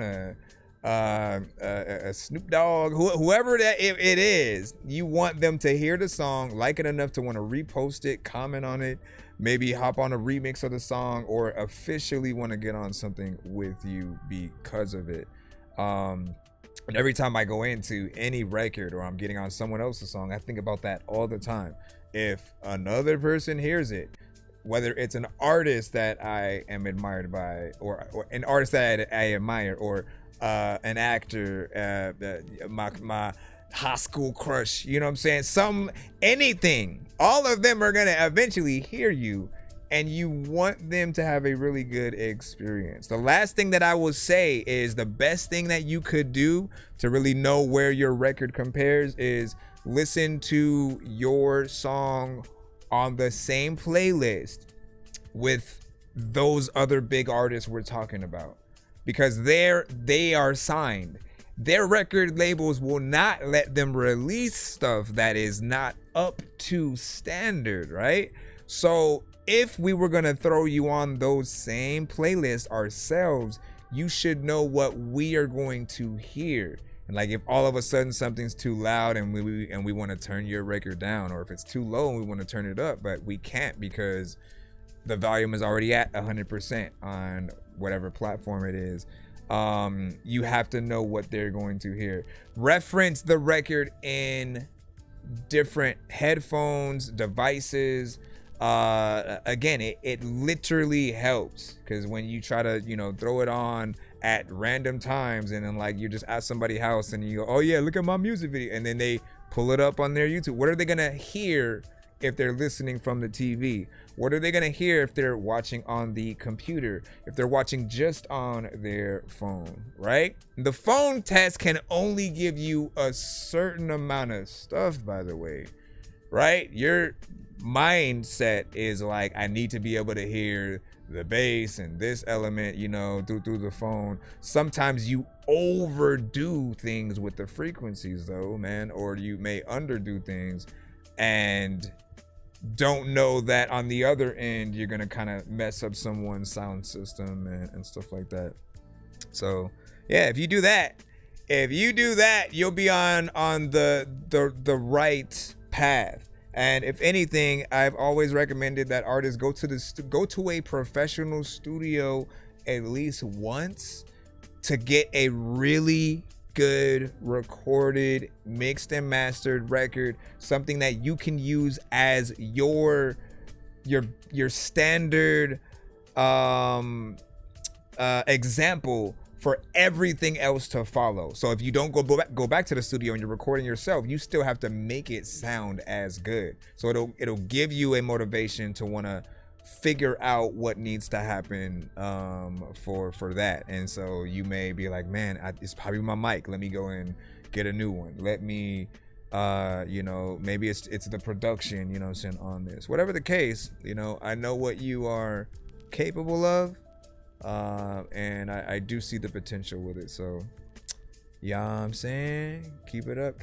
a Snoop Dogg, whoever that it is, you want them to hear the song, like it enough to want to repost it, comment on it, maybe hop on a remix of the song, or officially want to get on something with you because of it. And every time I go into any record or I'm getting on someone else's song, I think about that all the time. If another person hears it, whether it's an artist that I am admired by, or an artist that I admire, or an actor, my high school crush, you know what I'm saying? Anything, all of them are gonna eventually hear you, and you want them to have a really good experience. The last thing that I will say is the best thing that you could do to really know where your record compares is listen to your song on the same playlist with those other big artists we're talking about, because they are signed. Their record labels will not let them release stuff that is not up to standard, right? So if we were gonna throw you on those same playlists ourselves, you should know what we are going to hear. And like if all of a sudden something's too loud and we want to turn your record down, or if it's too low and we want to turn it up, but we can't because the volume is already at 100% on whatever platform it is. You have to know what they're going to hear. Reference the record in different headphones, devices. Again, it literally helps, because when you try to, you know, throw it on at random times and then like you're just at somebody's house and you go, oh yeah, look at my music video, and then they pull it up on their YouTube. What are they gonna hear if they're listening from the TV? What are they gonna hear if they're watching on the computer? If they're watching just on their phone, right? The phone test can only give you a certain amount of stuff, by the way, right? Your mindset is like, I need to be able to hear the bass and this element, you know, through the phone. Sometimes you overdo things with the frequencies though, man, or you may underdo things and don't know that on the other end you're gonna kind of mess up someone's sound system and stuff like that. So yeah, if you do that, you'll be on the right path. And if anything, I've always recommended that artists go to a professional studio at least once to get a really good recorded, mixed and mastered record, something that you can use as your standard example for everything else to follow. So if you don't go back to the studio and you're recording yourself, you still have to make it sound as good. So it'll give you a motivation to want to figure out what needs to happen for that. And so you may be like, man, it's probably my mic. Let me go and get a new one. Let me, you know, maybe it's the production, you know what I'm saying, on this. Whatever the case, you know, I know what you are capable of. And I do see the potential with it. So, yeah, I'm saying, keep it up.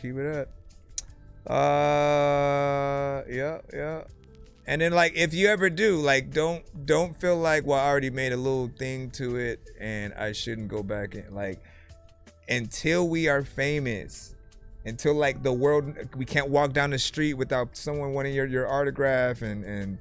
Yeah. And then like, if you ever do, like, don't feel like, well, I already made a little thing to it and I shouldn't go back and like, until we are famous, until like the world, we can't walk down the street without someone wanting your autograph and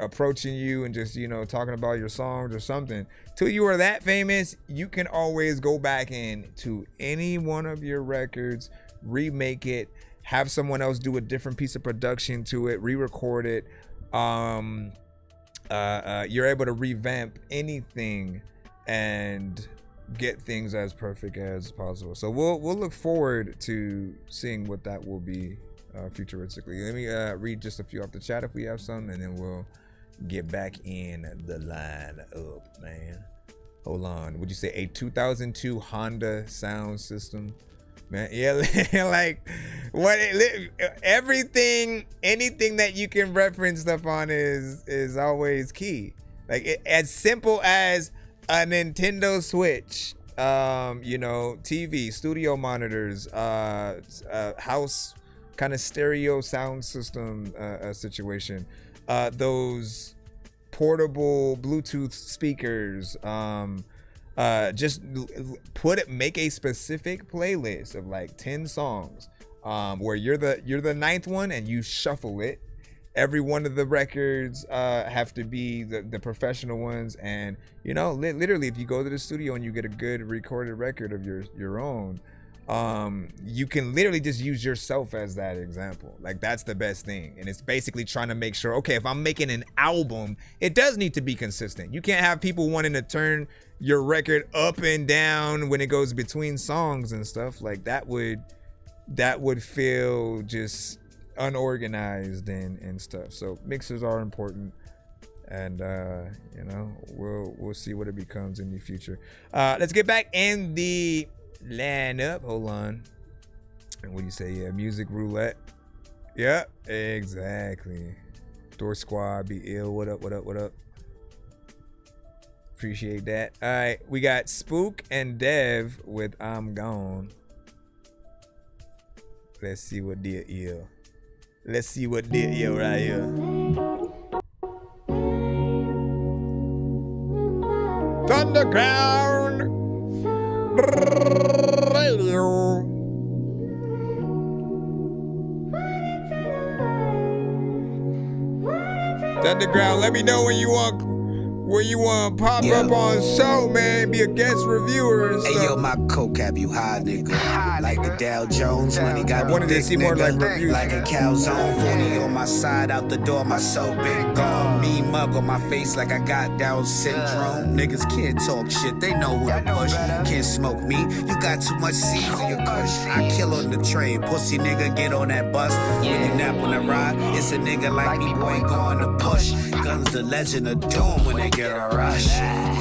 approaching you and just, you know, talking about your songs or something. Till you are that famous, you can always go back into any one of your records, remake it, have someone else do a different piece of production to it, re-record it. You're able to revamp anything and get things as perfect as possible. So we'll look forward to seeing what that will be futuristically. Let me read just a few off the chat if we have some, and then we'll get back in the line up, man. Hold on. Would you say a 2002 Honda sound system? Man, yeah, like what? Everything, anything that you can reference stuff on is always key. Like as simple as a Nintendo Switch, you know, TV, studio monitors, house kind of stereo sound system situation, those portable Bluetooth speakers, just make a specific playlist of like 10 songs, where you're the ninth one and you shuffle it. Every one of the records have to be the professional ones, and you know, literally, if you go to the studio and you get a good recorded record of your own, you can literally just use yourself as that example. Like that's the best thing. And it's basically trying to make sure, okay, if I'm making an album, it does need to be consistent. You can't have people wanting to turn your record up and down when it goes between songs and stuff. Like that would feel just unorganized and stuff. So mixers are important, and you know, we'll see what it becomes in the future. Let's get back in the line up. Hold on. And what do you say? Yeah, music roulette. Yeah, exactly. Door Squad be ill. What up? Appreciate that. All right, we got Spook and Dev with I'm Gone. Let's see what deal right here. Underground Radio. Underground, let me know when you want pop up on show, man. Be a guest reviewer and stuff. Hey, yo, my co-cap, you high, nigga. Like the Dow Jones, money got me wanted thick, to see more nigga. like reviews. Like a calzone, 40 on my side, out the door, my soul big gone. Mean mug on my face like I got Down syndrome. Niggas can't talk shit, they know who to push. Can't smoke me, you got too much seeds in your kush. I kill on the train, pussy nigga, get on that bus. When you nap on the ride, it's a nigga like me, boy, going to push. Guns the legend of doom when they get a rush.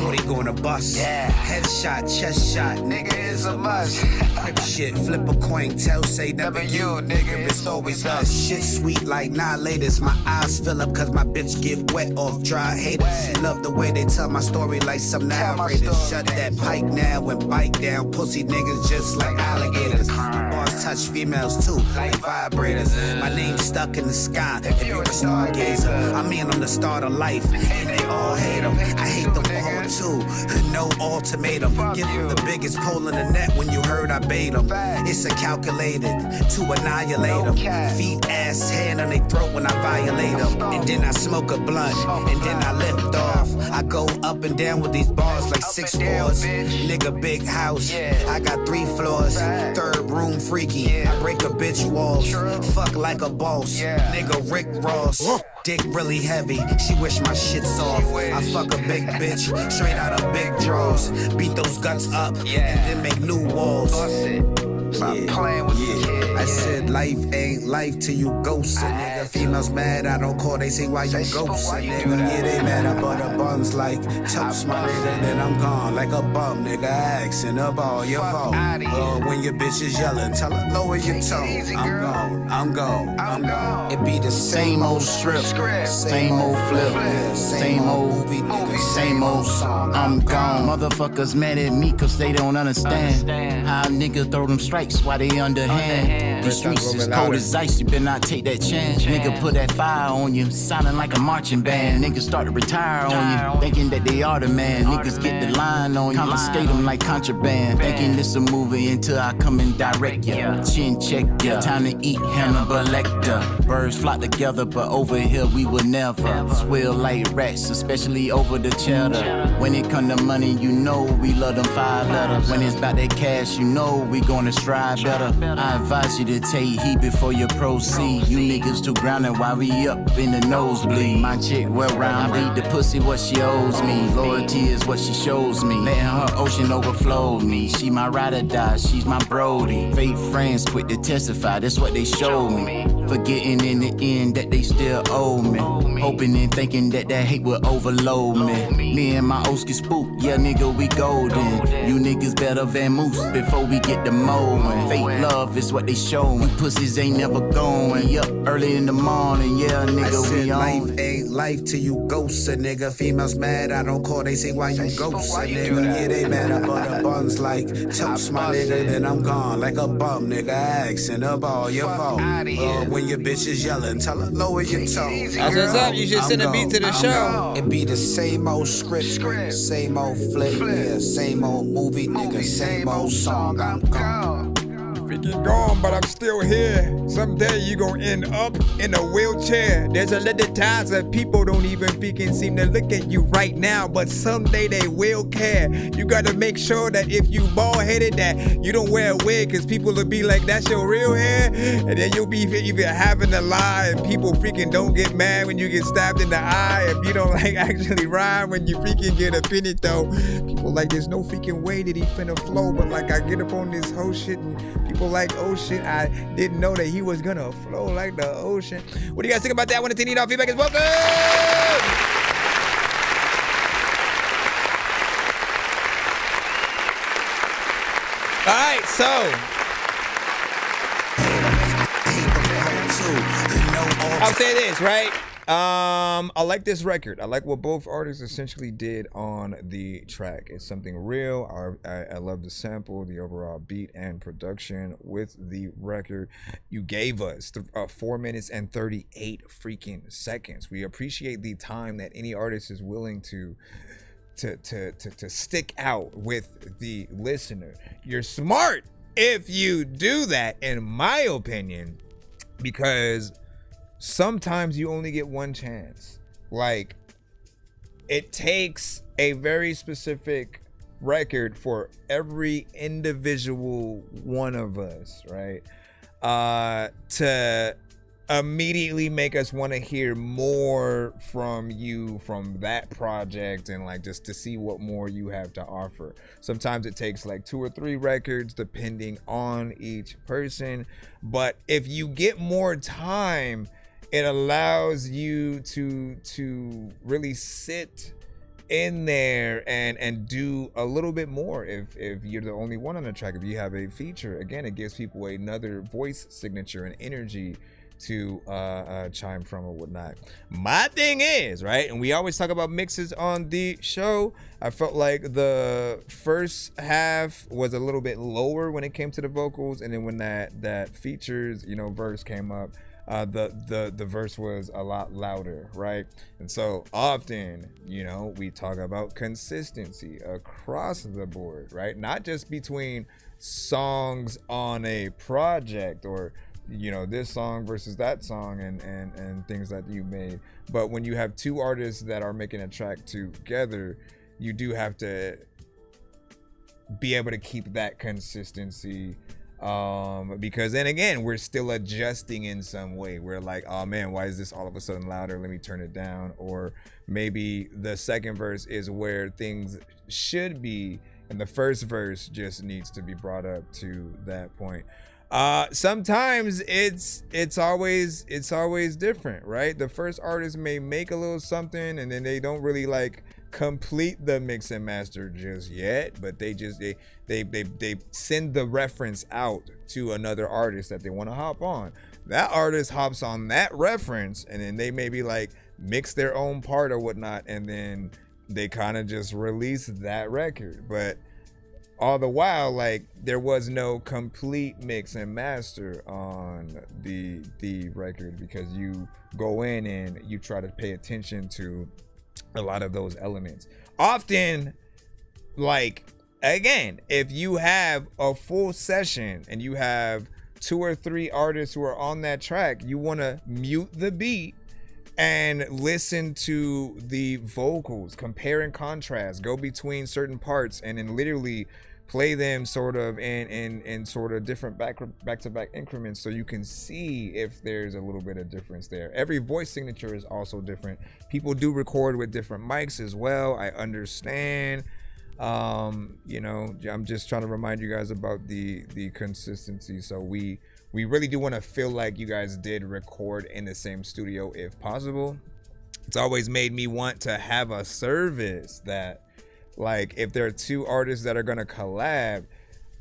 40 going to bust. Headshot, chest shot, nigga is a must. Crip shit, flip a coin, tell, say never you, nigga, it's always us. Shit sweet like latest. My eyes fill up cause my bitch get wet off dry haters. Love the way they tell my story like some narrator. Shut that pipe now and bite down pussy niggas just like alligators. Bars touch females too, like vibrators. My name stuck in the sky if you're a stargazer. I mean I'm the start of life and they all hate them. I hate them all too, no ultimatum. Give them the biggest pole in the net when you heard I bait them. It's a calculated to annihilate them. Feet, ass, hand on their throat when I violate them. And then I smoke a blunt, and then I lift off. I go up and down with these bars like 6 floors. Nigga, big house, I got 3 floors. 3rd room freaky, I break a bitch walls. Fuck like a boss, nigga Rick Ross. Dick really heavy, she wish my shit's off. I fuck a big bitch, straight out of big draws. Beat those guts up, and then make new walls. I said life ain't life till you ghost a nigga. Females mad, I don't call, they say why you ghost a nigga. Yeah, they mad, I butter buns like toast, my nigga. Then I'm gone like a bum, nigga. Asking up all your fault. When your bitch is yelling, tell her lower your tone. I'm gone, I'm gone, I'm gone. It be the same old strip, same old flip, same old movie, nigga, same old song. I'm gone. Motherfuckers mad at me cause they don't understand how a nigga throw them strikes while they underhand. The streets is cold as ice, you better not take that chance. Nigga put that fire on you, sounding like a marching band. Niggas start to retire on you, thinking that they are the man. Niggas get the line on you, confiscate them like contraband. Thinking this a movie until I come and direct ya. Chin check ya, time to eat Hannibal Lecter. Birds flock together, but over here we will never. Swell like rats, especially over the cheddar. When it come to money, you know we love them 5 letters. When it's about that cash, you know we gonna strive better. I advise you to take heed before you proceed. You niggas too grounded while we up in the nosebleed. My chick well round, I beat the pussy what she owes me. Loyalty is what she shows me. Letting her ocean overflow me. She my ride or die, she's my brody. Fake friends quick to testify, that's what they showed me. Forgetting in the end that they still owe me. Hoping and thinking that hate will overload me. Me and my Oski spook, yeah nigga we golden. You niggas better Van Moose before we get the mowing. Fake love is what they showing. You pussies ain't never going. Up early in the morning, yeah nigga we on. Life ain't life till you ghost a nigga. Females mad, I don't call, they say why you ghost a nigga. Yeah, they mad, I butter buns like toast, my nigga. Then I'm gone like a bum, nigga. Asking up all your fault. When your bitch is yelling, tell her lower your tone. That's what's up, you should send a beat to the show. It be the same old script, same old flip, yeah, same old movie, nigga, same old song. I'm gone. Freaking gone, but I'm still here. Someday you gon' end up in a wheelchair. There's a lot of times that people don't even freaking seem to look at you right now, but someday they will care. You gotta make sure that if you bald-headed that you don't wear a wig, cause people will be like, that's your real hair? And then you'll be even having to lie, and people freaking don't get mad when you get stabbed in the eye. If you don't like actually rhyme when you freaking get a finito, people like, there's no freaking way that he finna flow, but like I get up on this whole shit and people like, oh shit, I didn't know that he was gonna flow like the ocean. What do you guys think about that? When the need all feedback is welcome. All right, so I'll say this, right? I like this record. I like what both artists essentially did on the track. It's something real. I love the sample, the overall beat and production with the record. You gave us 4 minutes and 38 freaking seconds. We appreciate the time that any artist is willing to to stick out with the listener. You're smart if you do that, in my opinion, because sometimes you only get one chance. Like, it takes a very specific record for every individual one of us, right? To immediately make us want to hear more from you from that project, and like just to see what more you have to offer. Sometimes it takes like 2 or 3 records depending on each person, but if you get more time, it allows you to really sit in there and do a little bit more. If you're the only one on the track, if you have a feature, again, it gives people another voice signature and energy to chime from or whatnot. My thing is, right, and we always talk about mixes on the show, I felt like the first half was a little bit lower when it came to the vocals, and then when that features, verse came up, the verse was a lot louder, right? And so often, we talk about consistency across the board, right? Not just between songs on a project, or this song versus that song and things that you made, but when you have 2 artists that are making a track together, you do have to be able to keep that consistency, because then again, we're still adjusting in some way. We're like, oh man, why is this all of a sudden louder? Let me turn it down. Or maybe the second verse is where things should be, and the first verse just needs to be brought up to that point. Sometimes it's always different, right? The first artist may make a little something, and then they don't really like complete the mix and master just yet, but they send the reference out to another artist that they want to hop on. That artist hops on that reference, and then they maybe like mix their own part or whatnot, and then they kind of just release that record. But all the while, like, there was no complete mix and master on the record, because you go in and you try to pay attention to a lot of those elements. Often, like, again, if you have a full session and you have 2 or 3 artists who are on that track, you want to mute the beat and listen to the vocals, compare and contrast, go between certain parts, and then literally play them sort of in sort of different back-to-back increments, so you can see if there's a little bit of difference there. Every voice signature is also different. People do record with different mics as well, I understand. I'm just trying to remind you guys about the consistency. So we really do want to feel like you guys did record in the same studio if possible. It's always made me want to have a service that, like, if there are 2 artists that are going to collab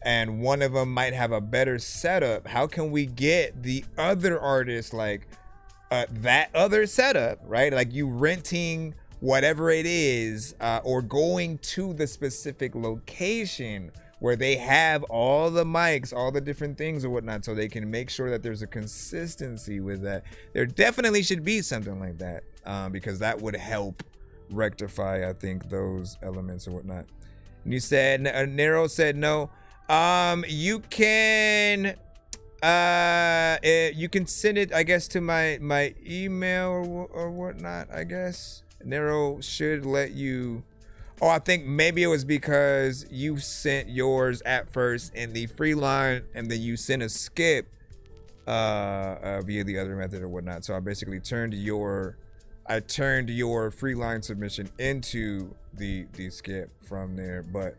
and one of them might have a better setup, how can we get the other artist like that other setup, right? Like you renting whatever it is, or going to the specific location where they have all the mics, all the different things or whatnot, so they can make sure that there's a consistency with that. There definitely should be something like that, because that would help rectify, I think, those elements or whatnot. And you said, Nero said no. You can send it, I guess, to my email or whatnot, I guess. Nero should let you. Oh, I think maybe it was because you sent yours at first in the free line, and then you sent a skip via the other method or whatnot. So I basically turned your free line submission into the skip from there. But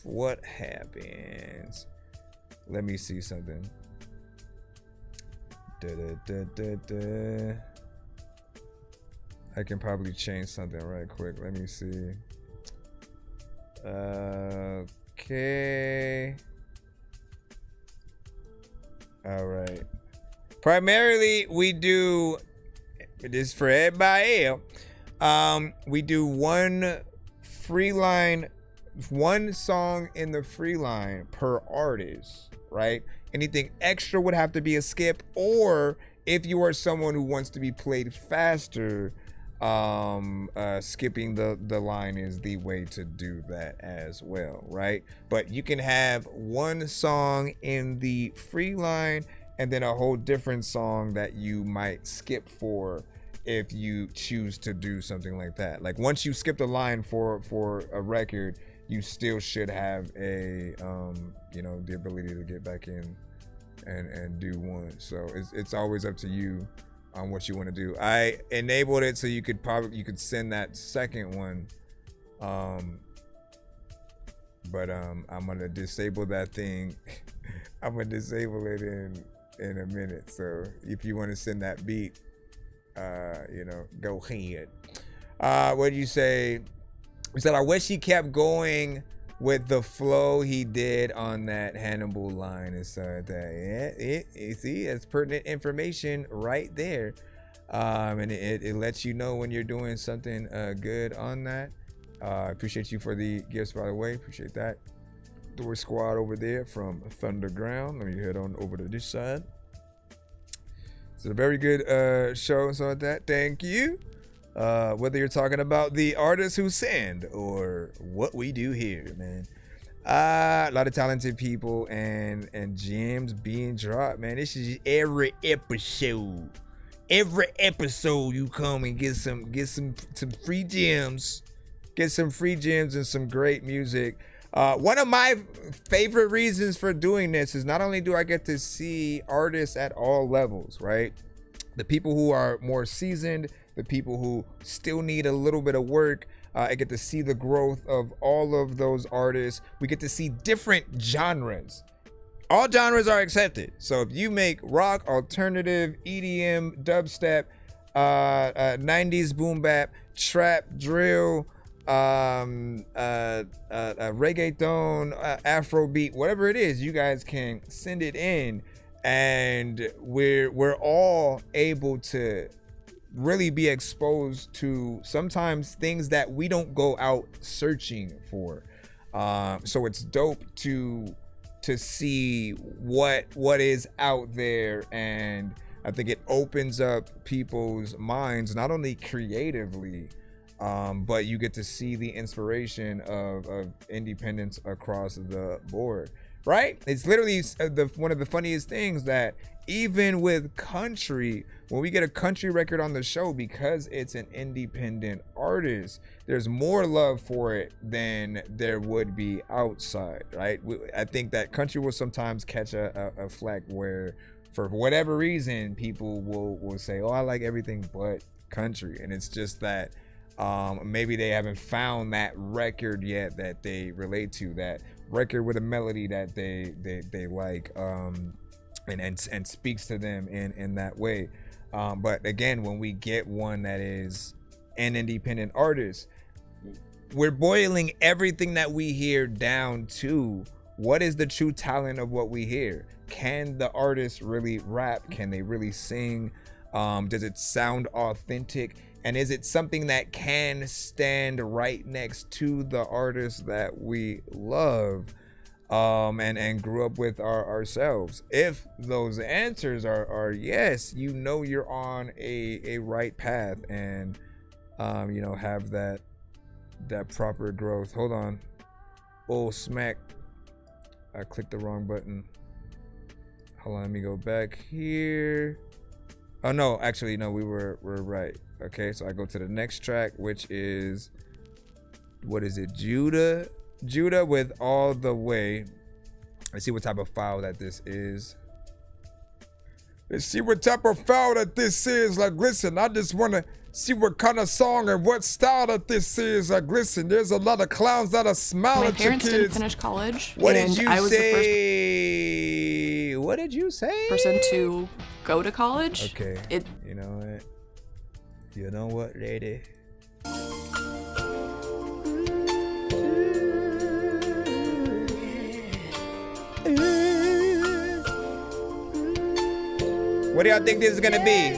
what happens? Let me see something. I can probably change something right quick. Let me see. Okay. All right. Primarily, we do this for everybody. We do one free line, one song in the free line per artist, right? Anything extra would have to be a skip, or if you are someone who wants to be played faster, skipping the line is the way to do that as well, right? But you can have one song in the free line and then a whole different song that you might skip for if you choose to do something like that. Like once you skip the line for a record, you still should have a the ability to get back in and do one. So it's always up to you on what you want to do. I enabled it so you could send that second one, but I'm gonna disable that thing. I'm gonna disable it in a minute. So if you want to send that beat, go ahead. What did you say? We said I wish he kept going with the flow he did on that Hannibal line and stuff. You see, it's pertinent information right there, and it lets you know when you're doing something good on that. Appreciate you for the gifts, by the way. Appreciate that. Door Squad over there from Thunderground. Let me head on over to this side. It's a very good show, so that thank you. Whether you're talking about the artists who send or what we do here, man. A lot of talented people and gems being dropped, man. This is every episode. Every episode you come and get some free gems. Get some free gems and some great music. One of my favorite reasons for doing this is not only do I get to see artists at all levels, right? The people who are more seasoned, the people who still need a little bit of work. I get to see the growth of all of those artists. We get to see different genres. All genres are accepted. So if you make rock, alternative, EDM, dubstep, 90s boom bap, trap, drill, reggaeton, Afrobeat, whatever it is, you guys can send it in, and we're all able to really be exposed to sometimes things that we don't go out searching for. So it's dope to see what is out there, and I think it opens up people's minds, not only creatively, but you get to see the inspiration of independence across the board, right? It's literally one of the funniest things that even with country, when we get a country record on the show, because it's an independent artist, there's more love for it than there would be outside, right? I think that country will sometimes catch a flack where, for whatever reason, people will say, oh, I like everything but country. And it's just that maybe they haven't found that record yet that they relate to, that record with a melody that they like, and speaks to them in that way. But again, when we get one that is an independent artist, we're boiling everything that we hear down to what is the true talent of what we hear. Can the artist really rap? Can they really sing? Does it sound authentic? And is it something that can stand right next to the artist that we love and grew up with ourselves? If those answers are yes, you're on a right path, and have that proper growth. Hold on. Oh, smack. I clicked the wrong button. Hold on, let me go back here. Oh no, actually no, we're right. Okay, so I go to the next track, which is, what is it? Judah with All the Way. Let's see what type of file that this is. Let's see what type of file that this is. Like, listen, I just want to see what kind of song and what style that this is. Like, listen, there's a lot of clowns that are smiling at your kids. My parents didn't finish college. What did you I was say? What did you say? Person to go to college. Okay. You know what? You know what, lady? What do y'all think this is gonna be?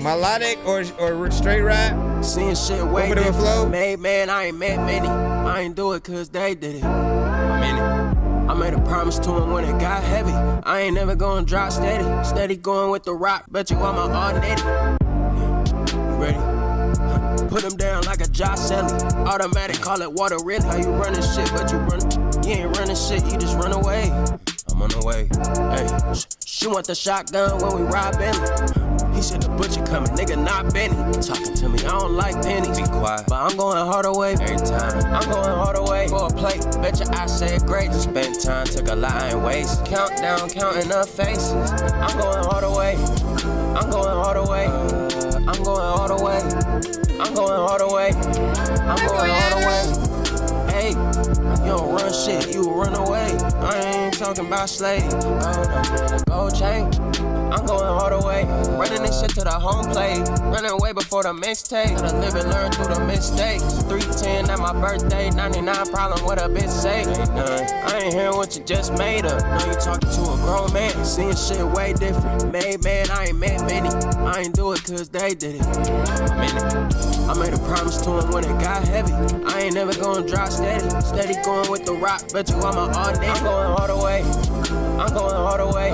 Melodic or straight rap? Seeing shit way different. Made man, I ain't met many. I ain't do it cause they did it. I made a promise to him when it got heavy. I ain't never gonna drop steady. Steady going with the rock, bet you I'm my automatic. You ready? Put him down like a Josh Selly. Automatic, call it water, really. How you running shit, but you ain't running shit, you just run away. I'm on the way. Hey, she want the shotgun when we ride Bentley. He said the butcher coming, nigga, not Benny. Talking to me, I don't like pennies. Be quiet, but I'm going harder way every time. I'm going harder way for a plate. Betcha I said great. Spent time, took a lot, I ain't waste. Countdown, counting up faces. I'm going harder way. I'm going harder way. I'm going harder way. I'm going harder way. I'm going harder way. Hey, you don't run shit, you run away. I ain't talking about slave. Gold chain. I'm going all the way, running this shit to the home plate, running way before the mixtape. Gotta live and learn through the mistakes. 310 at my birthday, 99 problem what a bitch say. I ain't hearing what you just made up. Now you talking to a grown man, seeing shit way different. Made man, I ain't met many. I ain't do it cause they did it. I made a promise to him when it got heavy. I ain't never gonna drop steady. Steady going with the rock, bet you I'm a all day. I'm going all the way. I'm going all the way.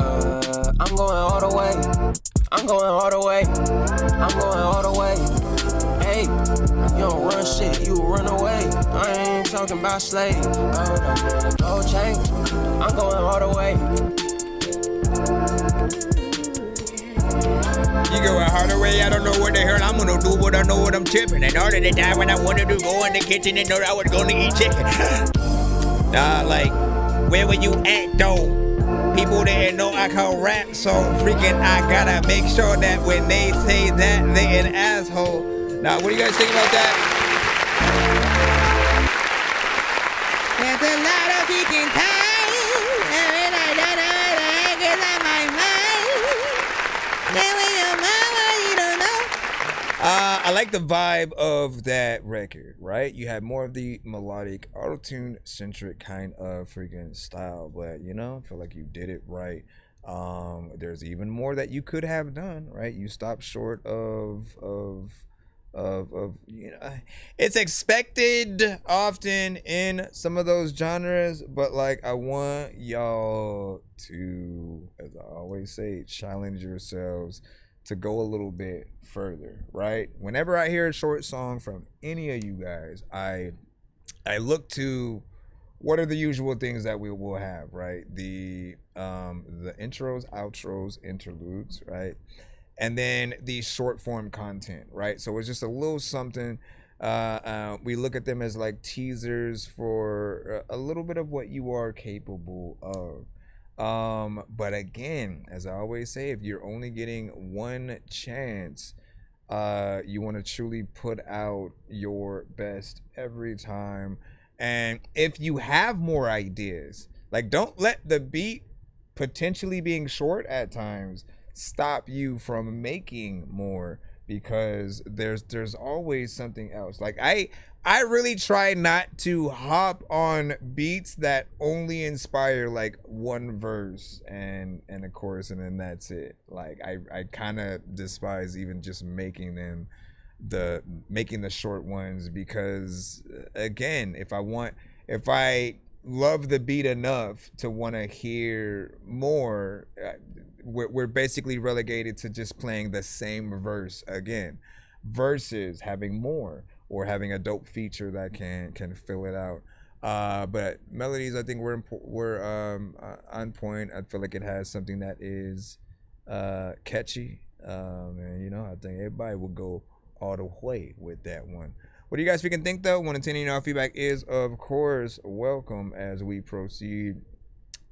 I'm going all the way. I'm going all the way. I'm going all the way. Hey, you don't run shit, you run away. I ain't talking about slave. Gold chain. I'm going all the way. You go a harder way, I don't know what the hell I'm gonna do, but I know what I'm tripping. In order to die when I wanted to go in the kitchen and know I was gonna eat chicken. Nah, like, where were you at though? People didn't know I can rap, so freaking I gotta make sure that when they say that, they an asshole. Now, what do you guys think about that? There's a lot of freaking time, every night I get on my mind. Then when your mama, you don't know. I like the vibe of that record, right? You had more of the melodic, auto-tune centric kind of freaking style, but you know, I feel like you did it right. There's even more that you could have done, right? You stopped short of you know, it's expected often in some of those genres, but like I want y'all to, as I always say, challenge yourselves to go a little bit further, right? Whenever I hear a short song from any of you guys, I look to what are the usual things that we will have, right? The intros, outros, interludes, right? And then the short form content, right? So it's just a little something. We look at them as like teasers for a little bit of what you are capable of. But again, as I always say, if you're only getting one chance, you want to truly put out your best every time. And if you have more ideas, like don't let the beat potentially being short at times stop you from making more, because there's always something else. Like I really try not to hop on beats that only inspire like one verse and a chorus and then that's it. Like I kind of despise even just making the short ones, because again, if I love the beat enough to want to hear more, we're basically relegated to just playing the same verse again, versus having more or having a dope feature that can fill it out. But melodies, I think we're on point. I feel like it has something that is catchy, and you know, I think everybody will go all the way with that one. What do you guys freaking think though? 1 to 10, you know, feedback is of course welcome as we proceed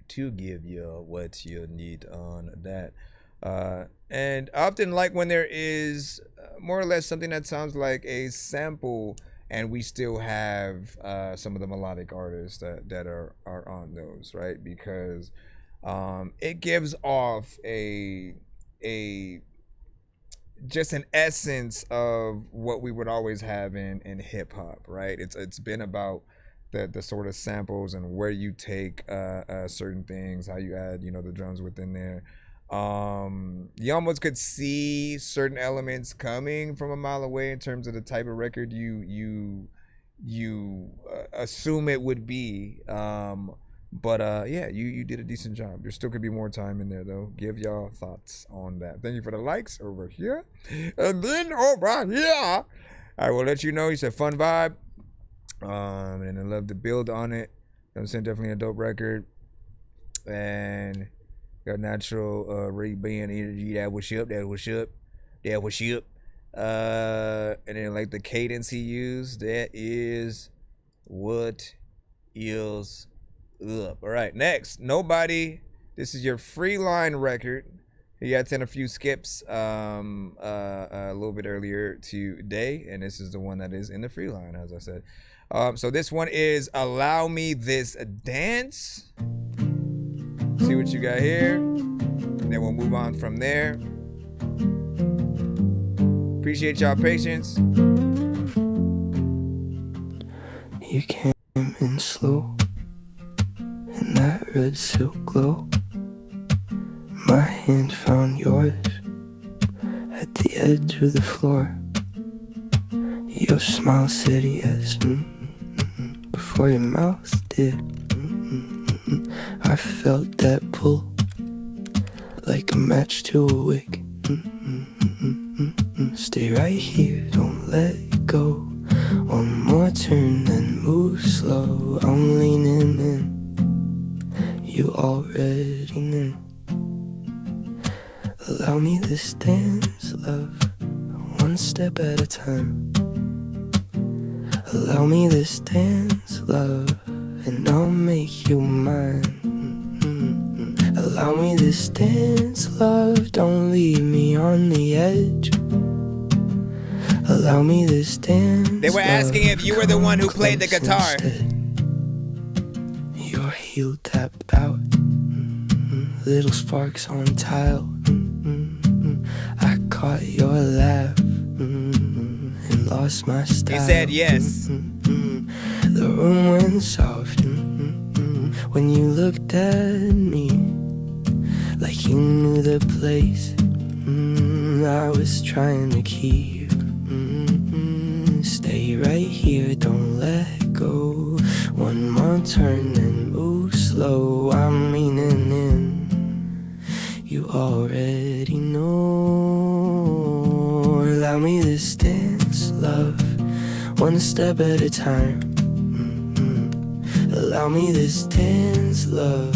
to give you what you need on that. And I often like when there is more or less something that sounds like a sample and we still have some of the melodic artists that are on those, right? Because it gives off a just an essence of what we would always have in hip hop, right? It's been about the sort of samples and where you take certain things, how you add, you know, the drums within there. You almost could see certain elements coming from a mile away in terms of the type of record you assume it would be. But yeah, you did a decent job. There still could be more time in there though. Give y'all thoughts on that. Thank you for the likes over here. And then over here, All right, we'll let you know. He said fun vibe. And I love to build on it. I'm saying definitely a dope record. And got natural band energy. That was up. And then like the cadence he used, that is what is up. All right, next, Nobody. This is your Freeline record. He had sent a few skips a little bit earlier today, and this is the one that is in the Freeline, as I said. So this one is Allow Me This Dance. See what you got here, and then we'll move on from there. Appreciate y'all patience. You came in slow in that red silk glow. My hand found yours at the edge of the floor. Your smile said yes before your mouth did. I felt that pull like a match to a wick. Stay right here, don't let go. One more turn and move slow. I'm leaning in, you already knew. Allow me this dance, love, one step at a time. Allow me this dance, love, and I'll make you mine. Allow me this dance, love, don't leave me on the edge. Allow me this dance. They were asking if you were the one who played the guitar. Your heel tapped out, little sparks on tile. I caught your laugh and lost my style. He said yes. The room went soft when you looked at me like you knew the place I was trying to keep. Stay right here, don't let go. One more turn and move slow. I'm leaning in, you already know. Allow me this dance, love, one step at a time. Allow me this dance, love,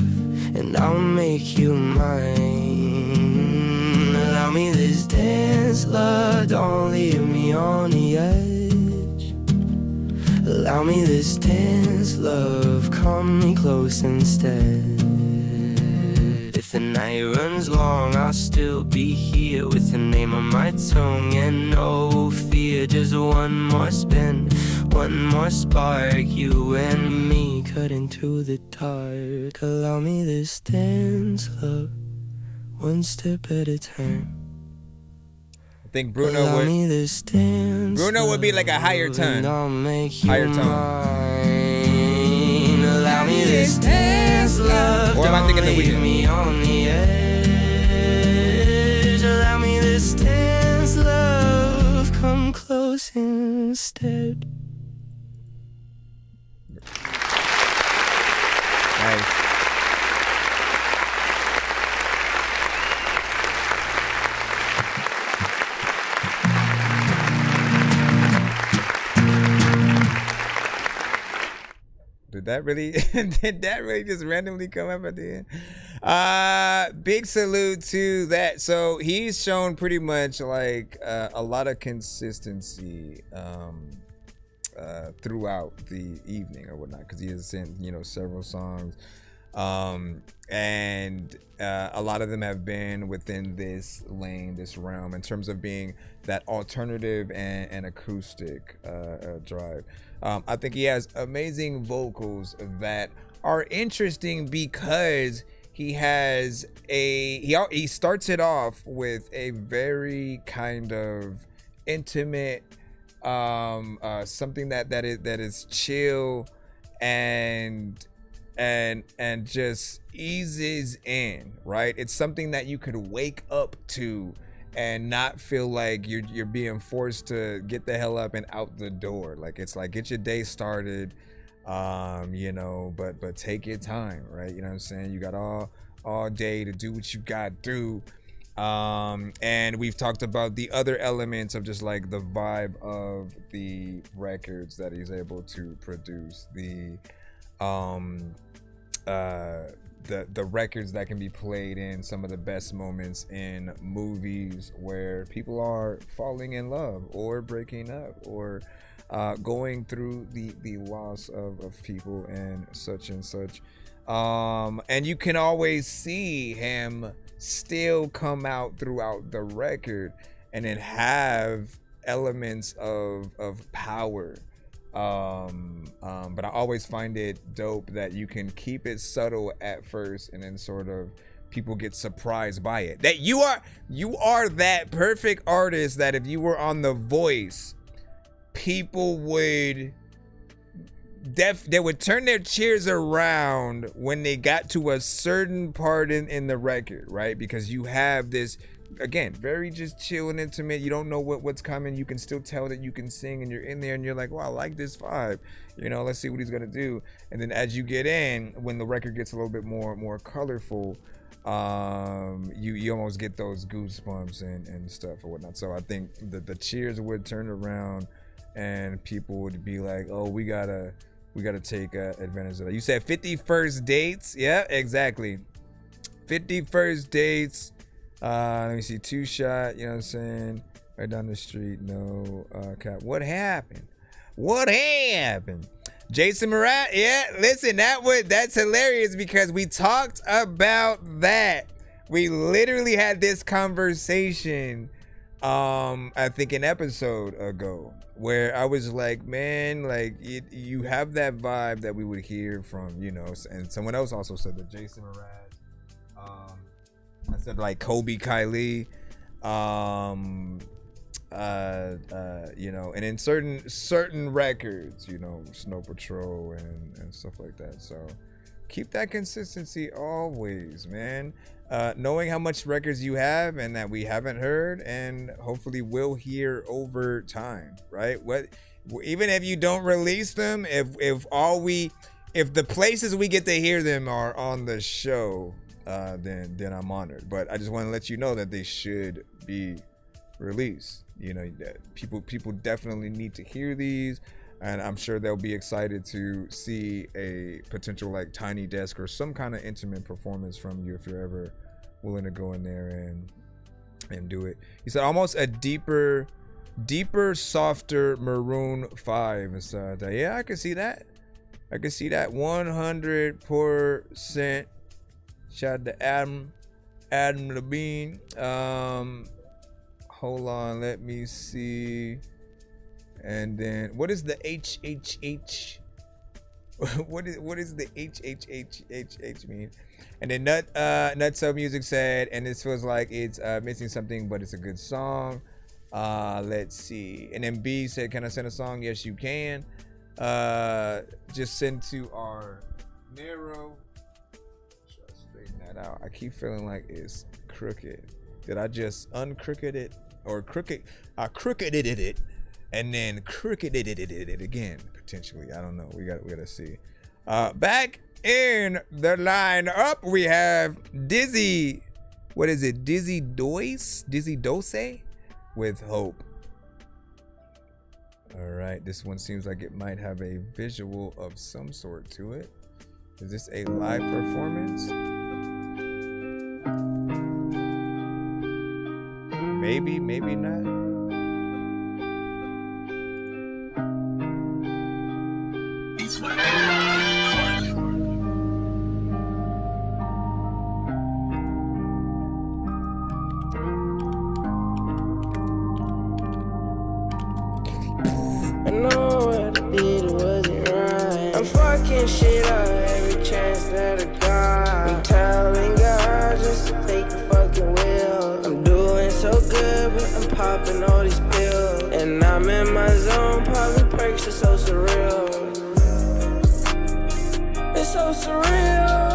and I'll make you mine. Allow me this dance, love, don't leave me on the edge. Allow me this dance, love, come me close instead. If the night runs long, I'll still be here with the name on my tongue and no fear. Just one more spin, one more spark, you and me cut into the dark. Allow me this dance, love, one step at a time. I think Bruno would be like a higher tone. Higher tone. Allow me this dance, love. Or am I thinking the leave me on the edge. Allow me this dance, love. Come close instead. Nice. Did that really just randomly come up at the end? Big salute to that. So he's shown pretty much like a lot of consistency throughout the evening or whatnot, because he has sent several songs, and a lot of them have been within this lane, this realm, in terms of being that alternative and acoustic drive. I think he has amazing vocals that are interesting because he has he starts it off with a very kind of intimate something that is chill and just eases in, right? It's something that you could wake up to and not feel like you're being forced to get the hell up and out the door. Like, it's like, get your day started, but take your time, right? You know what I'm saying? You got all day to do what you got to do. And we've talked about the other elements of just like the vibe of the records that he's able to produce, the records that can be played in some of the best moments in movies where people are falling in love or breaking up or going through the loss of people and such. And you can always see him still come out throughout the record and then have elements of power. But I always find it dope that you can keep it subtle at first and then sort of people get surprised by it. That you are that perfect artist that if you were on The Voice, people would they would turn their cheers around when they got to a certain part in the record, right? Because you have this, again, very just chill and intimate. You don't know what's coming. You can still tell that you can sing, and you're in there and you're like, wow, I like this vibe. You know, let's see what he's gonna do. And then as you get in, when the record gets a little bit more colorful, you almost get those goosebumps and stuff or whatnot. So I think the cheers would turn around and people would be like, oh, we gotta take advantage of that. You said 50 first dates. Yeah, exactly. 50 first dates. Let me see. 2 shot. You know what I'm saying? Right down the street. No cap. What happened? Jason Mraz. Yeah, listen, that's hilarious because we talked about that. We literally had this conversation I think an episode ago where I was like, man, like you have that vibe that we would hear from, you know, and someone else also said that Jason Mraz, I said like Kobe Kylie, you know, and in certain records, you know, Snow Patrol and stuff like that. So keep that consistency always, man. Knowing how much records you have and that we haven't heard and hopefully will hear over time, right? Even if you don't release them, if the places we get to hear them are on the show, then I'm honored. But I just want to let you know that they should be released. You know, people definitely need to hear these. And I'm sure they'll be excited to see a potential like Tiny Desk or some kind of intimate performance from you if you're ever willing to go in there and do it. He said almost a deeper, softer Maroon 5 inside that. Yeah, I can see that. 100%. Shout out to Adam Levine. Hold on, let me see. And then what is the HHH? What is the HHHHH mean? And then Nutso Music said, and this feels like it's missing something, but it's a good song. Let's see. And then B said, can I send a song? Yes, you can. Just send to our narrow. Should I straighten that out? I keep feeling like it's crooked. Did I just uncrooked it or crooked? I crookeded it. And then crookeded it again, potentially. I don't know. We gotta see. Back in the lineup, we have Dizzy. What is it? Dizzy Dose with Hope. All right, this one seems like it might have a visual of some sort to it. Is this a live performance? Maybe not. I know what I did wasn't right. I'm fucking shit up every chance that I got. I'm telling God just to take the fucking wheel. I'm doing so good, but I'm popping all these pills. And I'm in my zone, popping perks, it's so surreal. It's so surreal.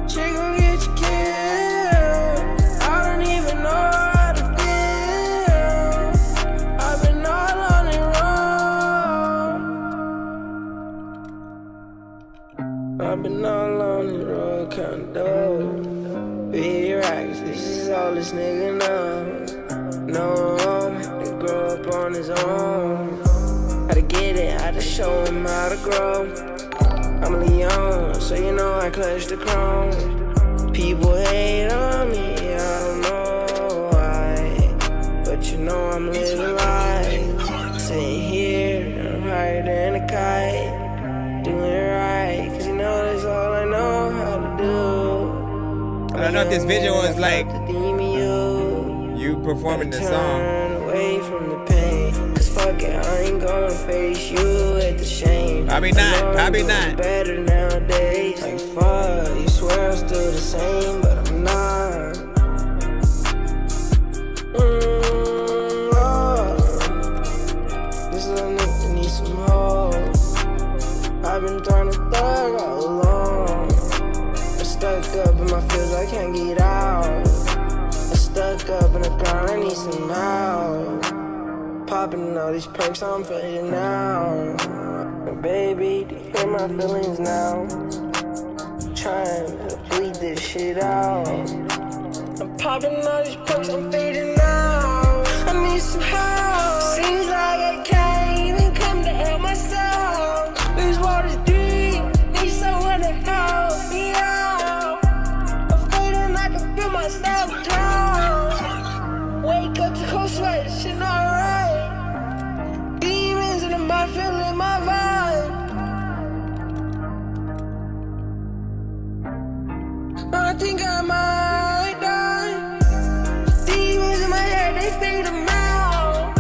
She gon' get you killed. I don't even know how to feel. I've been all on the road. I've been all on the road, counting dough. Big racks, this nigga know. They grow up on his own. How to get it, how to show him how to grow. I'm a Leon, so you know I clutch the chrome. People hate on me, I don't know why, but you know I'm living life. Sitting here, I'm higher than a kite. Doing it right, cause you know that's all I know how to do. I don't know if this visual is like you performing the song. Away from the pain, cause fuck it, I ain't gonna face you at the shame. Probably not, probably not. Better nowadays. Like fuck, you swear I'm still the same, but I'm not. This little nigga needs some hoes. I've been trying to thug all along. I'm stuck up in my feels, I can't get out. I'm stuck up in the ground, I need some help. Popping all these perks, I'm feeling now. And baby, do you hear my feelings now? I'm trying to bleed this shit out. I'm popping all these perks, I'm fading now. I need some help. Seems like I can't even come to help myself. This water's deep, need someone to help me out. I'm fading, I can feel myself drown. Wake up to cold sweat, shit not right. Demons in my feeling my vibe. I think I might die. Demons in my head, they fade them out.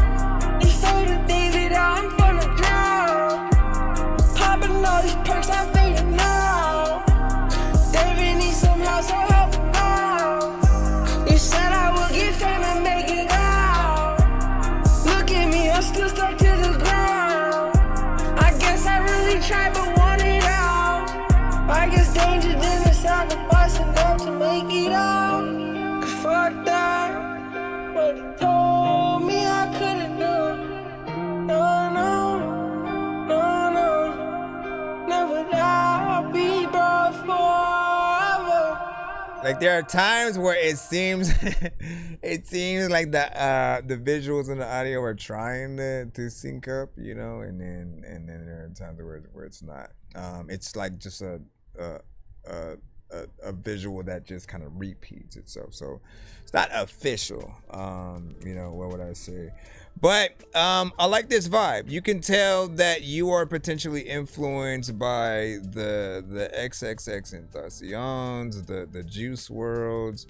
These faded things that I'm gonna drown. Popping all these perks, I'm fading now. David needs some help, so help him out. You said I would get fame and make it out. Look at me, I'm still stuck to the ground. I guess I really tried but want it out. I guess danger didn't sacrifice enough to make it out. Cause fuck that, what he told me I couldn't do. No, never that, I'll be brought forever. Like there are times where it seems like the visuals and the audio are trying to sync up, you know, and then there are times where it's not. It's like just a visual that just kind of repeats itself, so it's not official. You know, what would I say? But I like this vibe. You can tell that you are potentially influenced by the XXXTentacions, the Juice Worlds.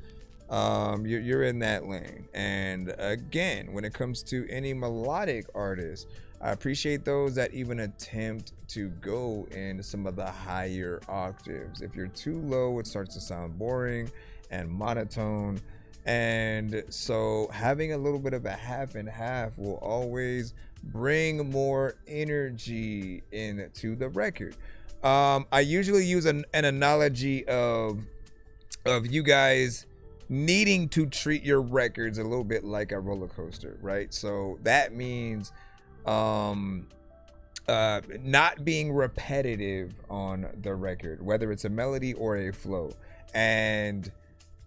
You're in that lane. And again, when it comes to any melodic artist, I appreciate those that even attempt to go in some of the higher octaves. If you're too low, it starts to sound boring and monotone. And so having a little bit of a half and half will always bring more energy into the record. I usually use an analogy of you guys needing to treat your records a little bit like a roller coaster, right? So that means not being repetitive on the record, whether it's a melody or a flow, and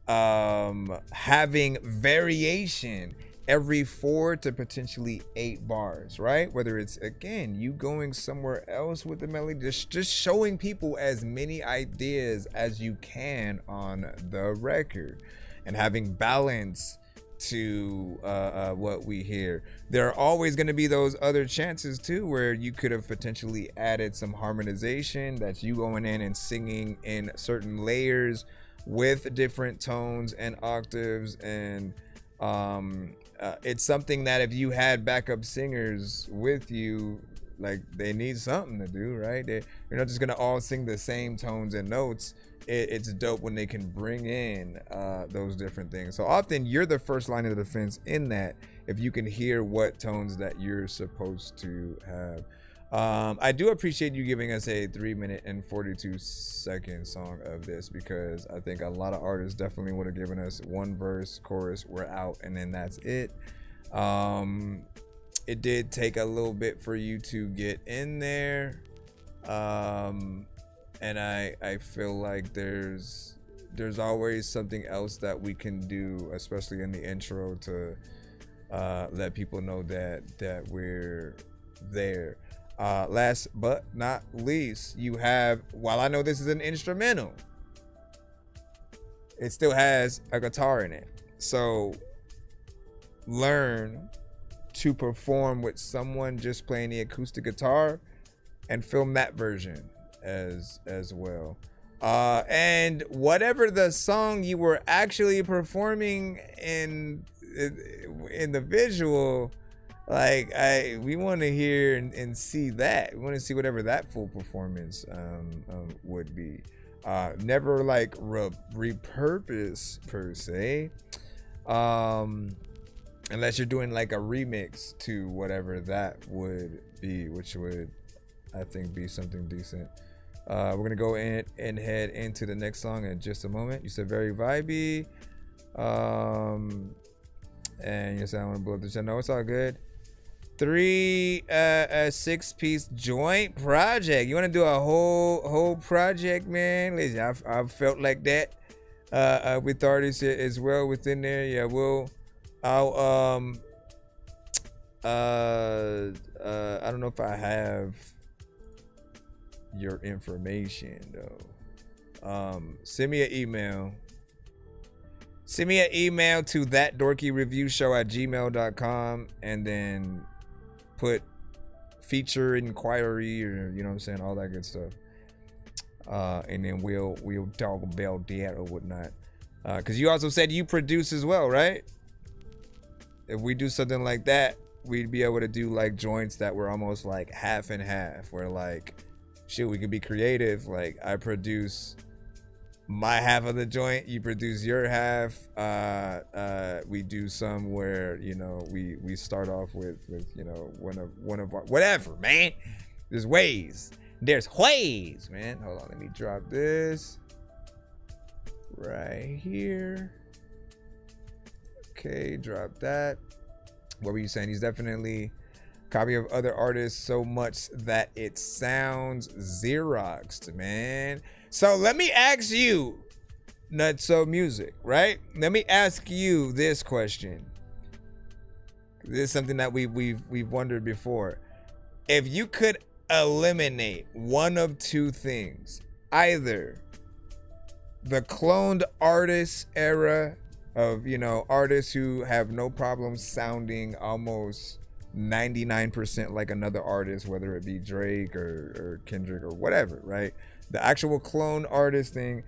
having variation every 4 to potentially 8 bars, right? Whether it's, again, you going somewhere else with the melody, just showing people as many ideas as you can on the record, and having balance to what we hear. There are always going to be those other chances too where you could have potentially added some harmonization. That's you going in and singing in certain layers with different tones and octaves, and it's something that if you had backup singers with you, like, they need something to do, right? You're not just gonna all sing the same tones and notes. It's dope when they can bring in those different things. So often you're the first line of defense in that, if you can hear what tones that you're supposed to have. I do appreciate you giving us a 3-minute and 42-second song of this, because I think a lot of artists definitely would have given us one verse, chorus, we're out, and then that's it. It did take a little bit for you to get in there, and I feel like there's there's always something else that we can do, especially in the intro, to let people know that we're there. Last but not least, you have, while I know this is an instrumental, it still has a guitar in it. So learn to perform with someone just playing the acoustic guitar and film that version as well. And whatever the song you were actually performing in the visual, like we want to hear and see that. We want to see whatever that full performance would be. Never like repurpose per se, unless you're doing like a remix to whatever that would be, which would, I think, be something decent. We're gonna go in and head into the next song in just a moment. You said very vibey, and you said I want to blow up the channel. No, it's all good. 6-piece joint project. You want to do a whole project, man? Listen, I've felt like that with artists as well within there. Yeah, I'll I don't know if I have your information though. Send me an email to ThatDorkyReviewShow@gmail.com, and then put feature inquiry, or you know what I'm saying, all that good stuff. And then we'll talk about that or whatnot. Because you also said you produce as well, right? If we do something like that, we'd be able to do like joints that were almost like half and half, where like, shit, we could be creative. Like I produce my half of the joint, you produce your half. We do some where, you know, we start off with you know, one of our, whatever, man. There's ways, man. Hold on, let me drop this right here. Okay, drop that. What were you saying? He's definitely copy of other artists so much that it sounds Xeroxed, man. So let me ask you, Nutso Music, right? Let me ask you this question. This is something that we've wondered before. If you could eliminate one of two things, either the cloned artist era of, you know, artists who have no problem sounding almost 99% like another artist, whether it be Drake or Kendrick or whatever, right? The actual clone artist thing,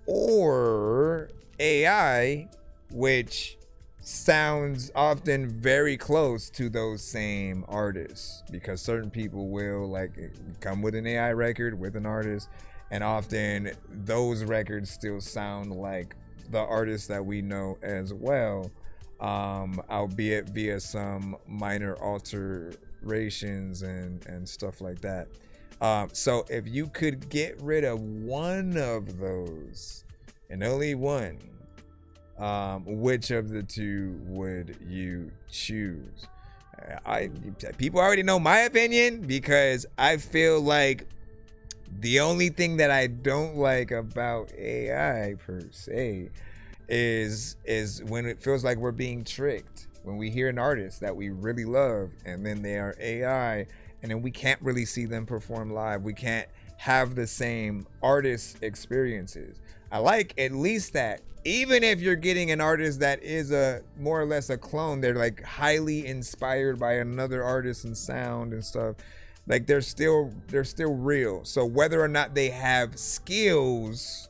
or AI, which sounds often very close to those same artists, because certain people will like come with an AI record with an artist, and often those records still sound like the artists that we know as well, albeit via some minor alterations and stuff like that. So if you could get rid of one of those, and only one, which of the two would you choose? People already know my opinion, because I feel like the only thing that I don't like about AI per se is when it feels like we're being tricked. When we hear an artist that we really love and then they are AI, and then we can't really see them perform live. We can't have the same artist experiences. I like at least that, even if you're getting an artist that is a more or less a clone, they're like highly inspired by another artist and sound and stuff. Like they're still real. So whether or not they have skills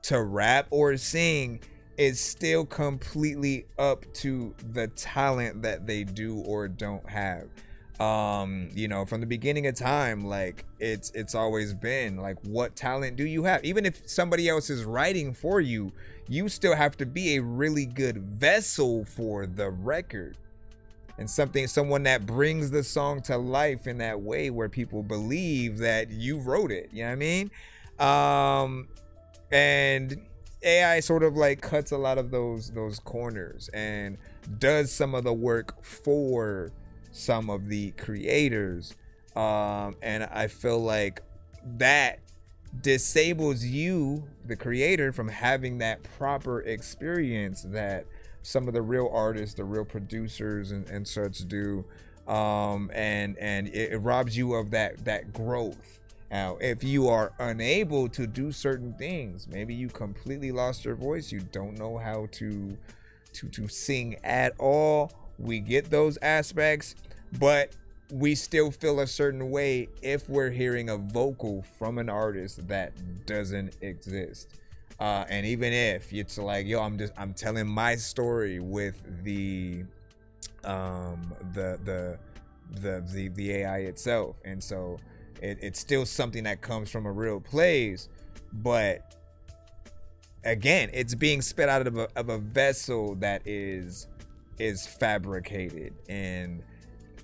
to rap or sing is still completely up to the talent that they do or don't have. You know, from the beginning of time, like it's always been like, what talent do you have? Even if somebody else is writing for you, you still have to be a really good vessel for the record. And someone that brings the song to life in that way where people believe that you wrote it. You know what I mean? And AI sort of like cuts a lot of those corners and does some of the work for some of the creators. And I feel like that disables you, the creator, from having that proper experience that some of the real artists, the real producers and such do. And it robs you of that growth. Now, if you are unable to do certain things, maybe you completely lost your voice, you don't know how to sing at all, we get those aspects, but we still feel a certain way if we're hearing a vocal from an artist that doesn't exist. And even if it's like, yo, I'm telling my story with the AI itself, and so it's still something that comes from a real place, but again, it's being spit out of a vessel that is fabricated, and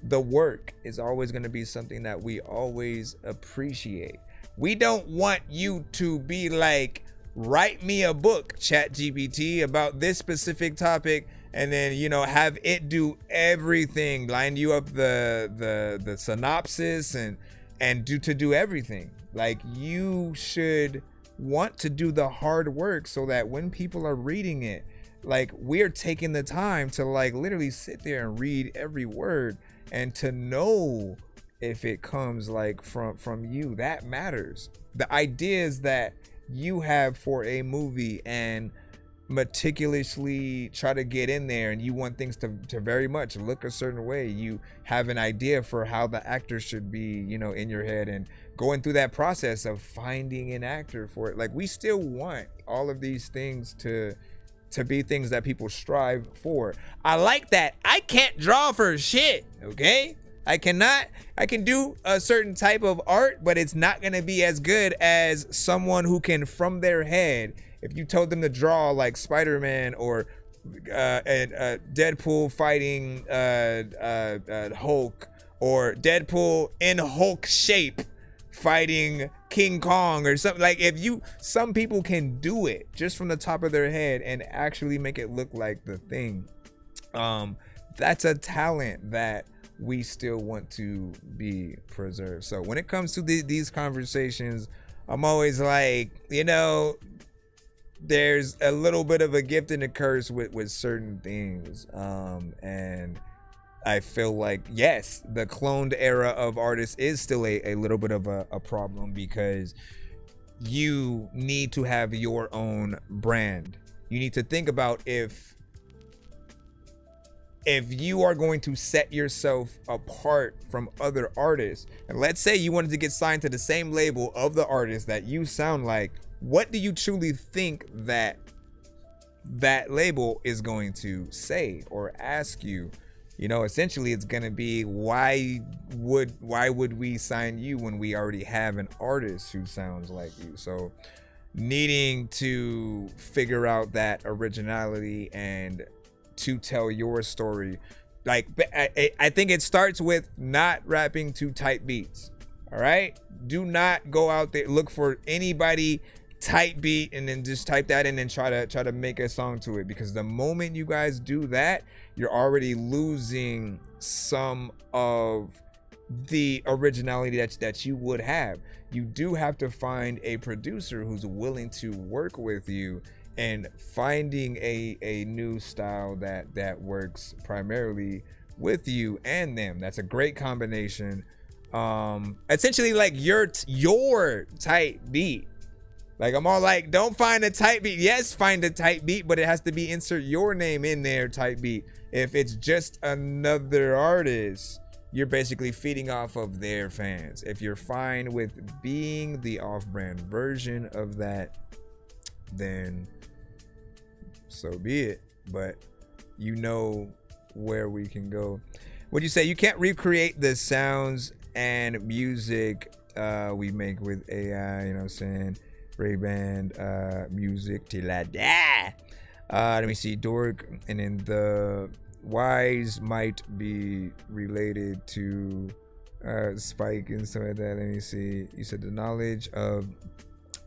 the work is always going to be something that we always appreciate. We don't want you to be like, write me a book, ChatGPT, about this specific topic, and then, you know, have it do everything, line you up the synopsis and do everything. Like, you should want to do the hard work so that when people are reading it, like, we're taking the time to like literally sit there and read every word, and to know if it comes like from you. That matters. The ideas that you have for a movie and meticulously try to get in there, and you want things to very much look a certain way. You have an idea for how the actor should be, you know, in your head, and going through that process of finding an actor for it. Like, we still want all of these things to be things that people strive for. I like that. I can't draw for shit, okay? I can do a certain type of art, but it's not gonna be as good as someone who can, from their head, if you told them to draw like Spider-Man or Deadpool fighting Hulk, or Deadpool in Hulk shape fighting King Kong or something. Like, some people can do it just from the top of their head and actually make it look like the thing. That's a talent that we still want to be preserved. So when it comes to these conversations, I'm always like, you know, there's a little bit of a gift and a curse with certain things. And I feel like, yes, the cloned era of artists is still a little bit of a problem, because you need to have your own brand. You need to think about if you are going to set yourself apart from other artists, and let's say you wanted to get signed to the same label of the artist that you sound like, what do you truly think that label is going to say or ask you? You know, essentially it's gonna be, why would we sign you when we already have an artist who sounds like you? So needing to figure out that originality and to tell your story. Like, I think it starts with not rapping to type beats. All right, do not go out there, look for anybody type beat and then just type that in and try to make a song to it, because the moment you guys do that, you're already losing some of the originality that you would have. You do have to find a producer who's willing to work with you and finding a new style that works primarily with you and them. That's a great combination. Essentially like your type beat. Like, I'm all like, don't find a type beat. Yes, find a type beat, but it has to be insert your name in there type beat. If it's just another artist, you're basically feeding off of their fans. If you're fine with being the off-brand version of that, then so be it. But you know where we can go. What do you say? You can't recreate the sounds and music we make with AI, you know what I'm saying? Ray-Ban music till I die. Let me see, Dork, and then the Wise might be related to Spike and stuff like that. Let me see. You said the knowledge of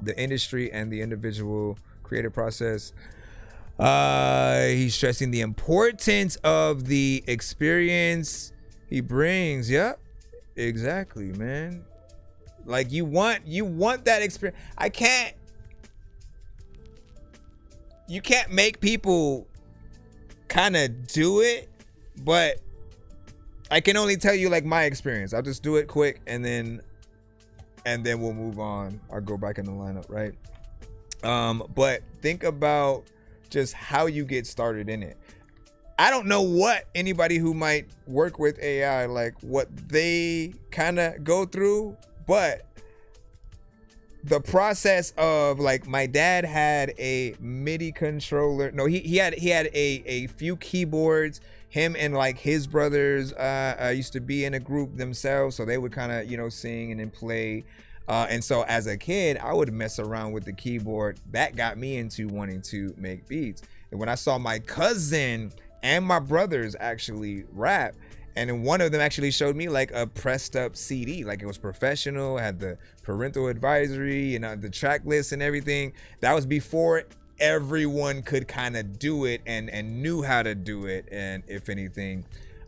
the industry and the individual creative process. He's stressing the importance of the experience he brings. Yep, exactly, man. Like you want that experience. You can't make people kind of do it, but I can only tell you like my experience. I'll just do it quick and then we'll move on. I'll go back in the lineup, right? But think about just how you get started in it. I don't know what anybody who might work with AI, like what they kind of go through, but the process of like my dad had a MIDI controller. No, he had a few keyboards. Him and like his brothers used to be in a group themselves, so they would kind of, you know, sing and then play. And so as a kid, I would mess around with the keyboard. That got me into wanting to make beats. And when I saw my cousin and my brothers actually rap, and then one of them actually showed me like a pressed up CD, like it was professional, had the parental advisory and the track list and everything. That was before everyone could kind of do it and knew how to do it, and if anything.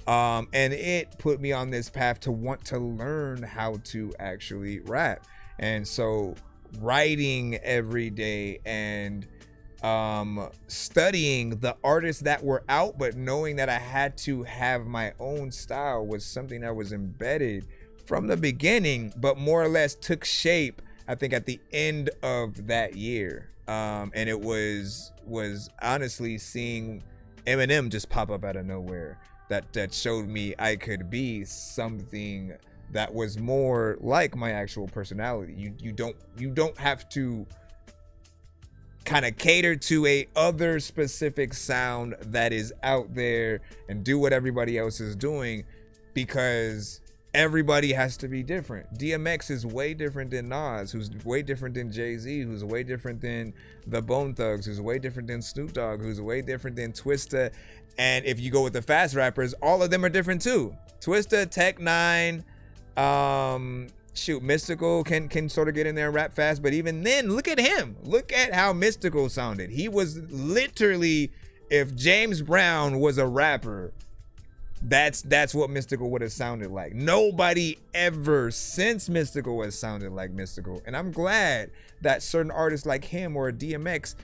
And it put me on this path to want to learn how to actually rap. And so writing every day and studying the artists that were out, but knowing that I had to have my own style was something that was embedded from the beginning, but more or less took shape, I think, at the end of that year. And it was honestly seeing Eminem just pop up out of nowhere that showed me I could be something that was more like my actual personality. You don't have to kind of cater to a other specific sound that is out there and do what everybody else is doing, because everybody has to be different. DMX is way different than Nas, who's way different than Jay-Z, who's way different than the Bone Thugs, who's way different than Snoop Dogg, who's way different than Twista. And if you go with the fast rappers, all of them are different too. Twista, Tech Nine, Mystical can sort of get in there and rap fast, but even then, look at him. Look at how Mystical sounded. He was literally, if James Brown was a rapper, that's what Mystical would have sounded like. Nobody ever since Mystical has sounded like Mystical. And I'm glad that certain artists like him or DMX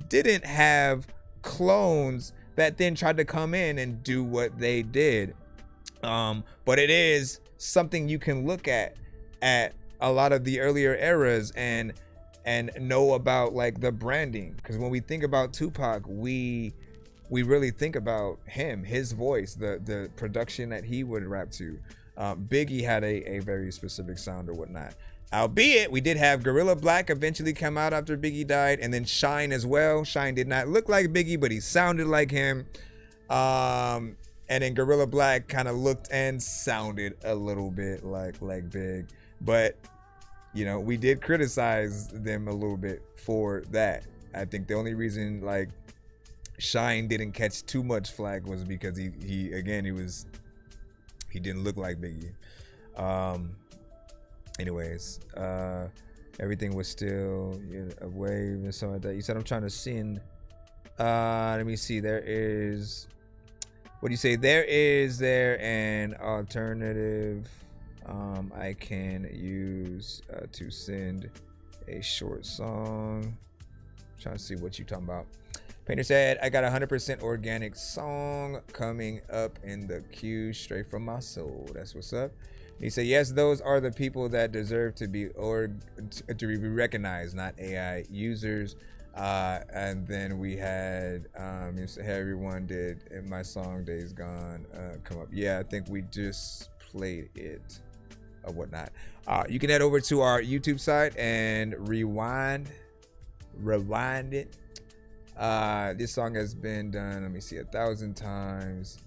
didn't have clones that then tried to come in and do what they did. But it is something you can look at a lot of the earlier eras and know about like the branding. Because when we think about Tupac, we really think about him, his voice, the production that he would rap to. Biggie had a very specific sound or whatnot. Albeit, we did have Gorilla Black eventually come out after Biggie died, and then Shine as well. Shine did not look like Biggie, but he sounded like him. And then Gorilla Black kind of looked and sounded a little bit like Big. But, you know, we did criticize them a little bit for that. I think the only reason like Shine didn't catch too much flack was because he didn't look like Biggie. Anyways, everything was still a wave and something like that. You said I'm trying to send. Let me see. What do you say? There is an alternative I can use to send a short song. I'm trying to see what you talking about. Painter said, I got 100% organic song coming up in the queue straight from my soul. That's what's up. He said, yes, those are the people that deserve to be recognized, not AI users. And then we had, everyone did my song Days Gone come up. Yeah, I think we just played it or whatnot. You can head over to our YouTube site and rewind it. This song has been done, let me see, 1,000 times.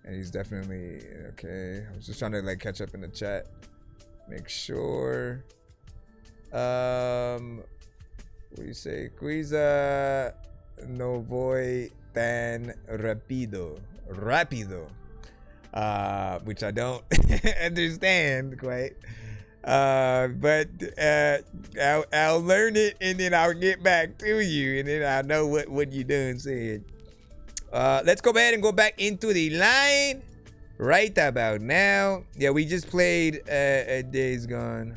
And he's definitely okay. I was just trying to like catch up in the chat, make sure. What do you say? Quiza no voy tan rapido, which I don't understand quite. But I'll learn it and then I'll get back to you and then I'll know what you done said. Let's go ahead and go back into the line right about now. Yeah, we just played Days Gone.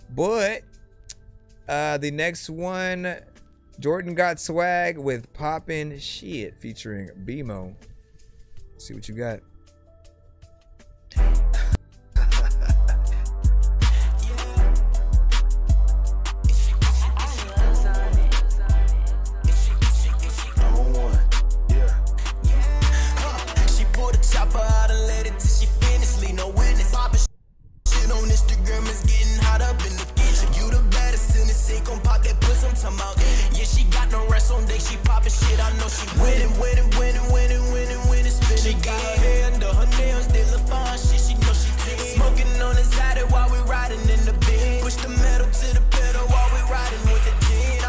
But the next one, Jordan Got Swag with Poppin' Shit featuring BMO. Let's see what you got. Yeah, she got no rest on day. She poppin' shit. I know she winning. She got her hair under her nails. They look fine. Shit, she know she clean. Smoking on the side while we riding in the bed. Push the metal to the pedal while we riding with the gin.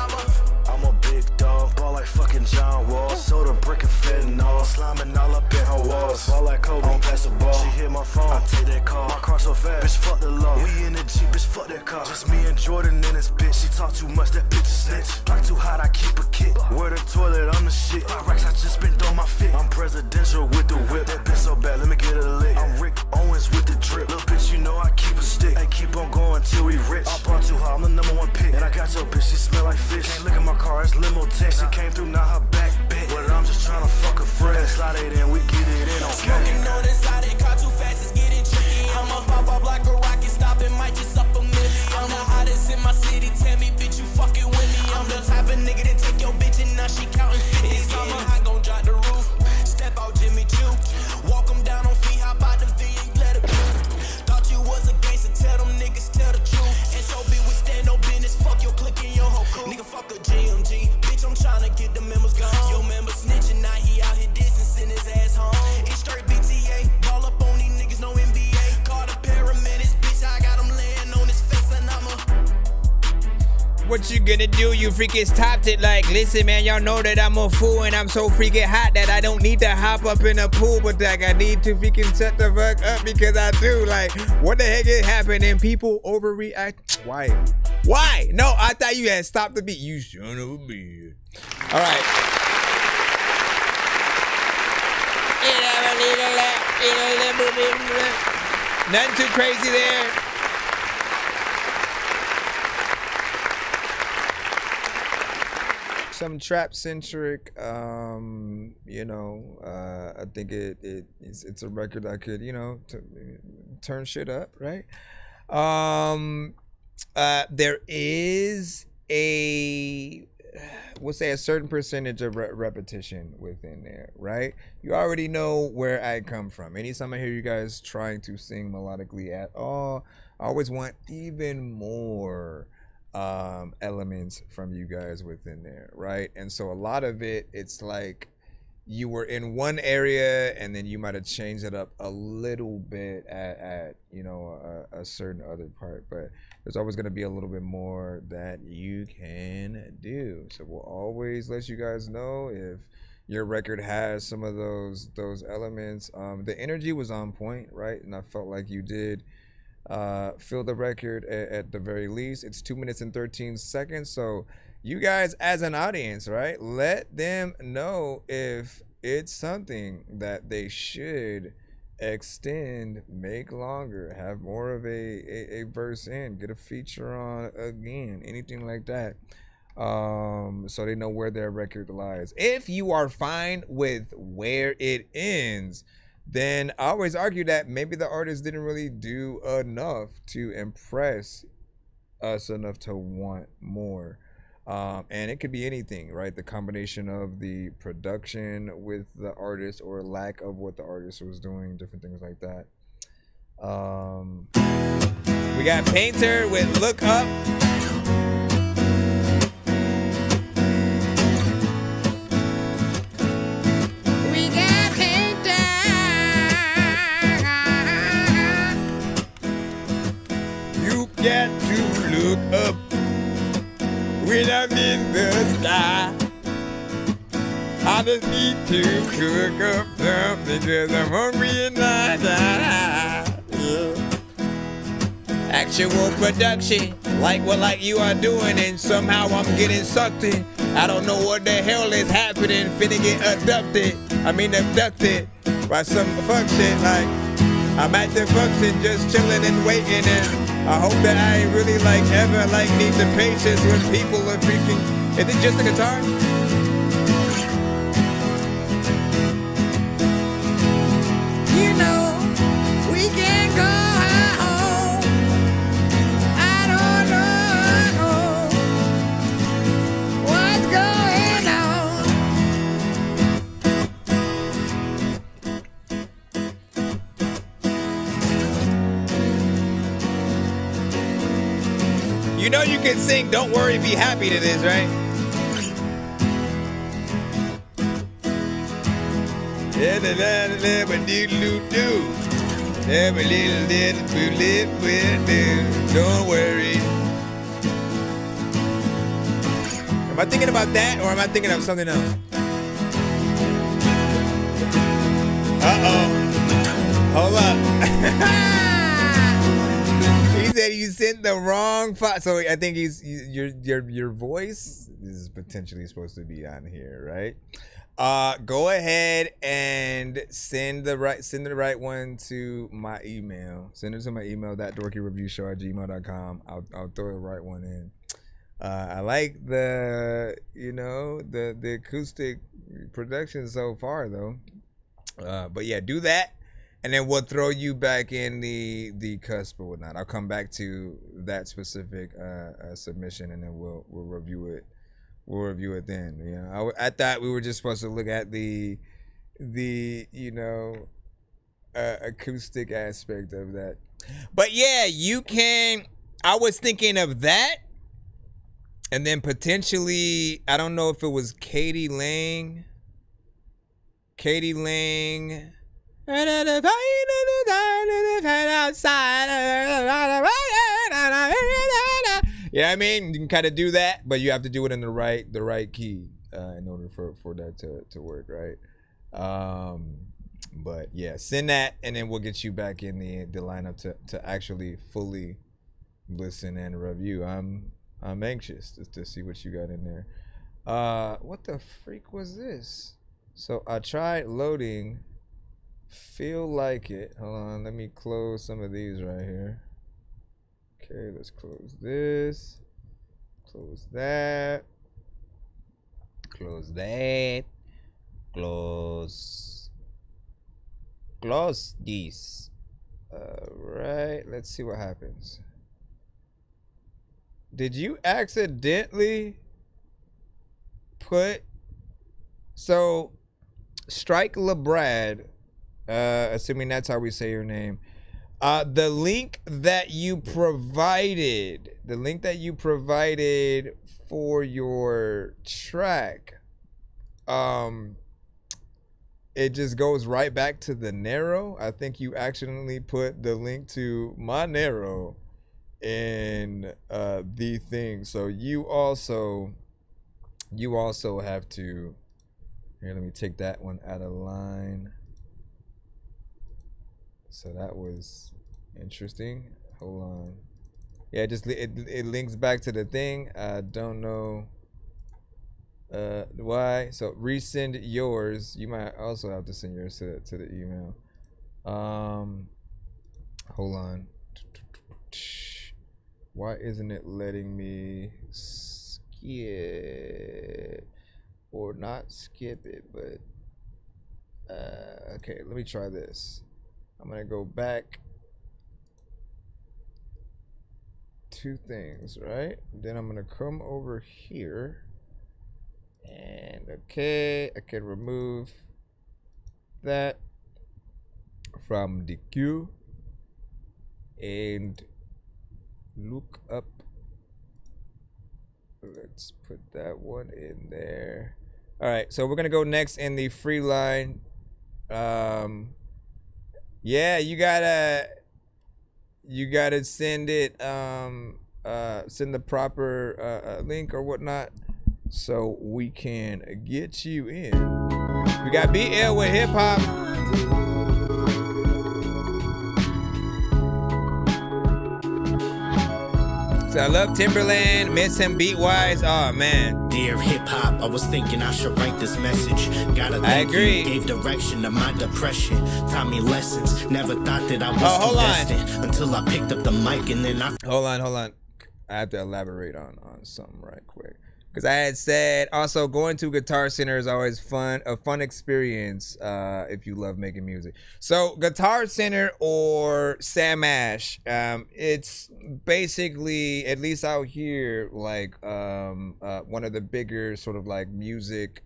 I'm a big dog, ball like fucking John Wall. Soda, brick, and fentanyl, slamming all up in her walls. Ball like Kobe, don't pass the ball. She hit my phone, I take that call. My car so fast, bitch, fuck the law. We in the Jeep, bitch, fuck that car. Just me and Jordan in this bitch. She talk too much, that bitch is snitch. Block too hot, I keep a kit. Where the toilet, I'm the shit. 5 racks, I just spent on my fit. I'm presidential with the whip. That bitch so bad, let me get a lick. I'm Rick Owens with the drip. Little bitch, you know I keep a stick. Hey, keep on going till we rich. I bought too hot, I'm the #1 pick. And I got your bitch, she smell like fish. Can't look at my car, it's limo tech. She came through, now her back bent. But I'm just tryna fuck a friend. Slide it in, we get it in on Smoking on the side, it car too fast, it's getting tricky. I'ma pop up like a rocket, stopping, might just up a million. I'm the hottest in my city, tell me, bitch, you fucking with me. I'm the type of nigga that take your bitch and now she counting 50s. Summer high, gon' drop the roof, step out Jimmy Choo. Walk them down on feet, hop out the V and let it proof. Thought you was a gangster, tell them niggas, tell the truth. And so be we stand no business, fuck your clique and your whole crew. Nigga, fuck a GMG, bitch, I'm tryna get the members gone. Your member snitching, now he out here distancing his ass home. It's straight BTA, ball up on these niggas, no NBA. Call the paramedics, bitch, I got him laying on his face and What you gonna do? You freaking stopped it like, listen, man, y'all know that I'm a fool and I'm so freaking hot that I don't need to hop up in a pool, but like I need to freaking shut the fuck up because I do. Like, what the heck is happening? People overreact. Why? Why? No, I thought you had stopped the beat. You son of a bitch. All right. Nothing too crazy there. Some trap centric, you know, I think it's a record that could, you know, turn shit up, right? There is we'll say a certain percentage of repetition within there, right? You already know where I come from. Anytime I hear you guys trying to sing melodically at all, I always want even more elements from you guys within there, right? And so a lot of it, it's like you were in one area and then you might have changed it up a little bit at you know, a certain other part, but there's always going to be a little bit more that you can do. So we'll always let you guys know if your record has some of those elements. The energy was on point, right? And I felt like you did fill the record at the very least. It's 2 minutes and 13 seconds. So you guys as an audience, right, let them know if it's something that they should extend, make longer, have more of a verse in, get a feature on again, anything like that, so they know where their record lies. If you are fine with where it ends, then I always argue that maybe the artist didn't really do enough to impress us enough to want more. And it could be anything, right? The combination of the production with the artist or lack of what the artist was doing, different things like that. We got Painter with Look Up. We got Painter. You got to look up when I'm in the sky. I just need to cook up something because I'm hungry and I die. Yeah. Actual production, like what you are doing, and somehow I'm getting sucked in. I don't know what the hell is happening. Finna get abducted by some function. Like I'm at the function, just chilling and waiting and I hope that I ain't really like ever like need the patience when people are freaking. Is it just a guitar? You know, we can go home. I don't know what's going on. You know you can sing Don't Worry, Be Happy to this, right? Every little don't worry. Am I thinking about that or am I thinking of something else? Uh-oh. Hold up. He said you sent the wrong file. So I think your voice is potentially supposed to be on here, right? Go ahead and send the right one to my email. Send it to my email, ThatDorkyReviewShow@gmail.com. I'll throw the right one in. I like the acoustic production so far though. But yeah, do that, and then we'll throw you back in the cusp or whatnot. I'll come back to that specific submission, and then we'll review it. We'll review it then. You know, I thought we were just supposed to look at the acoustic aspect of that. But yeah, you can. I was thinking of that, and then potentially, I don't know if it was Katie Lang. Yeah, I mean, you can kind of do that, but you have to do it in the right key in order for that to work, right? But yeah, send that, and then we'll get you back in the lineup to actually fully listen and review. I'm anxious to see what you got in there. What the freak was this? So I tried loading. Feel like it. Hold on, let me close some of these right here. Okay, let's close this. Close that. Close that. Close these. Alright, let's see what happens. Did you accidentally put Strike LeBrad, assuming that's how we say your name, the link that you provided for your track, it just goes right back to the Narrow. I think you accidentally put the link to my Narrow in the thing. So you also have to. Here, let me take that one out of line. So that was interesting. Hold on. Yeah, it links back to the thing. I don't know why. So resend yours. You might also have to send yours to the email. Hold on. Why isn't it letting me skip or not skip it? But okay, let me try this. I'm gonna go back two things, right? Then I'm gonna come over here, and okay, I can remove that from the queue and look up. Let's put that one in there. All right, so we're gonna go next in the free line. Yeah, you gotta send it, send the proper link or whatnot, so we can get you in. We got BL with hip hop. So I love Timberland, miss him beat-wise. Oh, man. Dear hip-hop, I was thinking I should write this message. Gotta thank you, gave direction to my depression. Taught me lessons, never thought that I was too destined. Until I picked up the mic and then I... Hold on. I have to elaborate on something right quick. Because I had said, also, going to Guitar Center is always a fun experience if you love making music. So, Guitar Center or Sam Ash, it's basically, at least out here, like one of the bigger sort of like music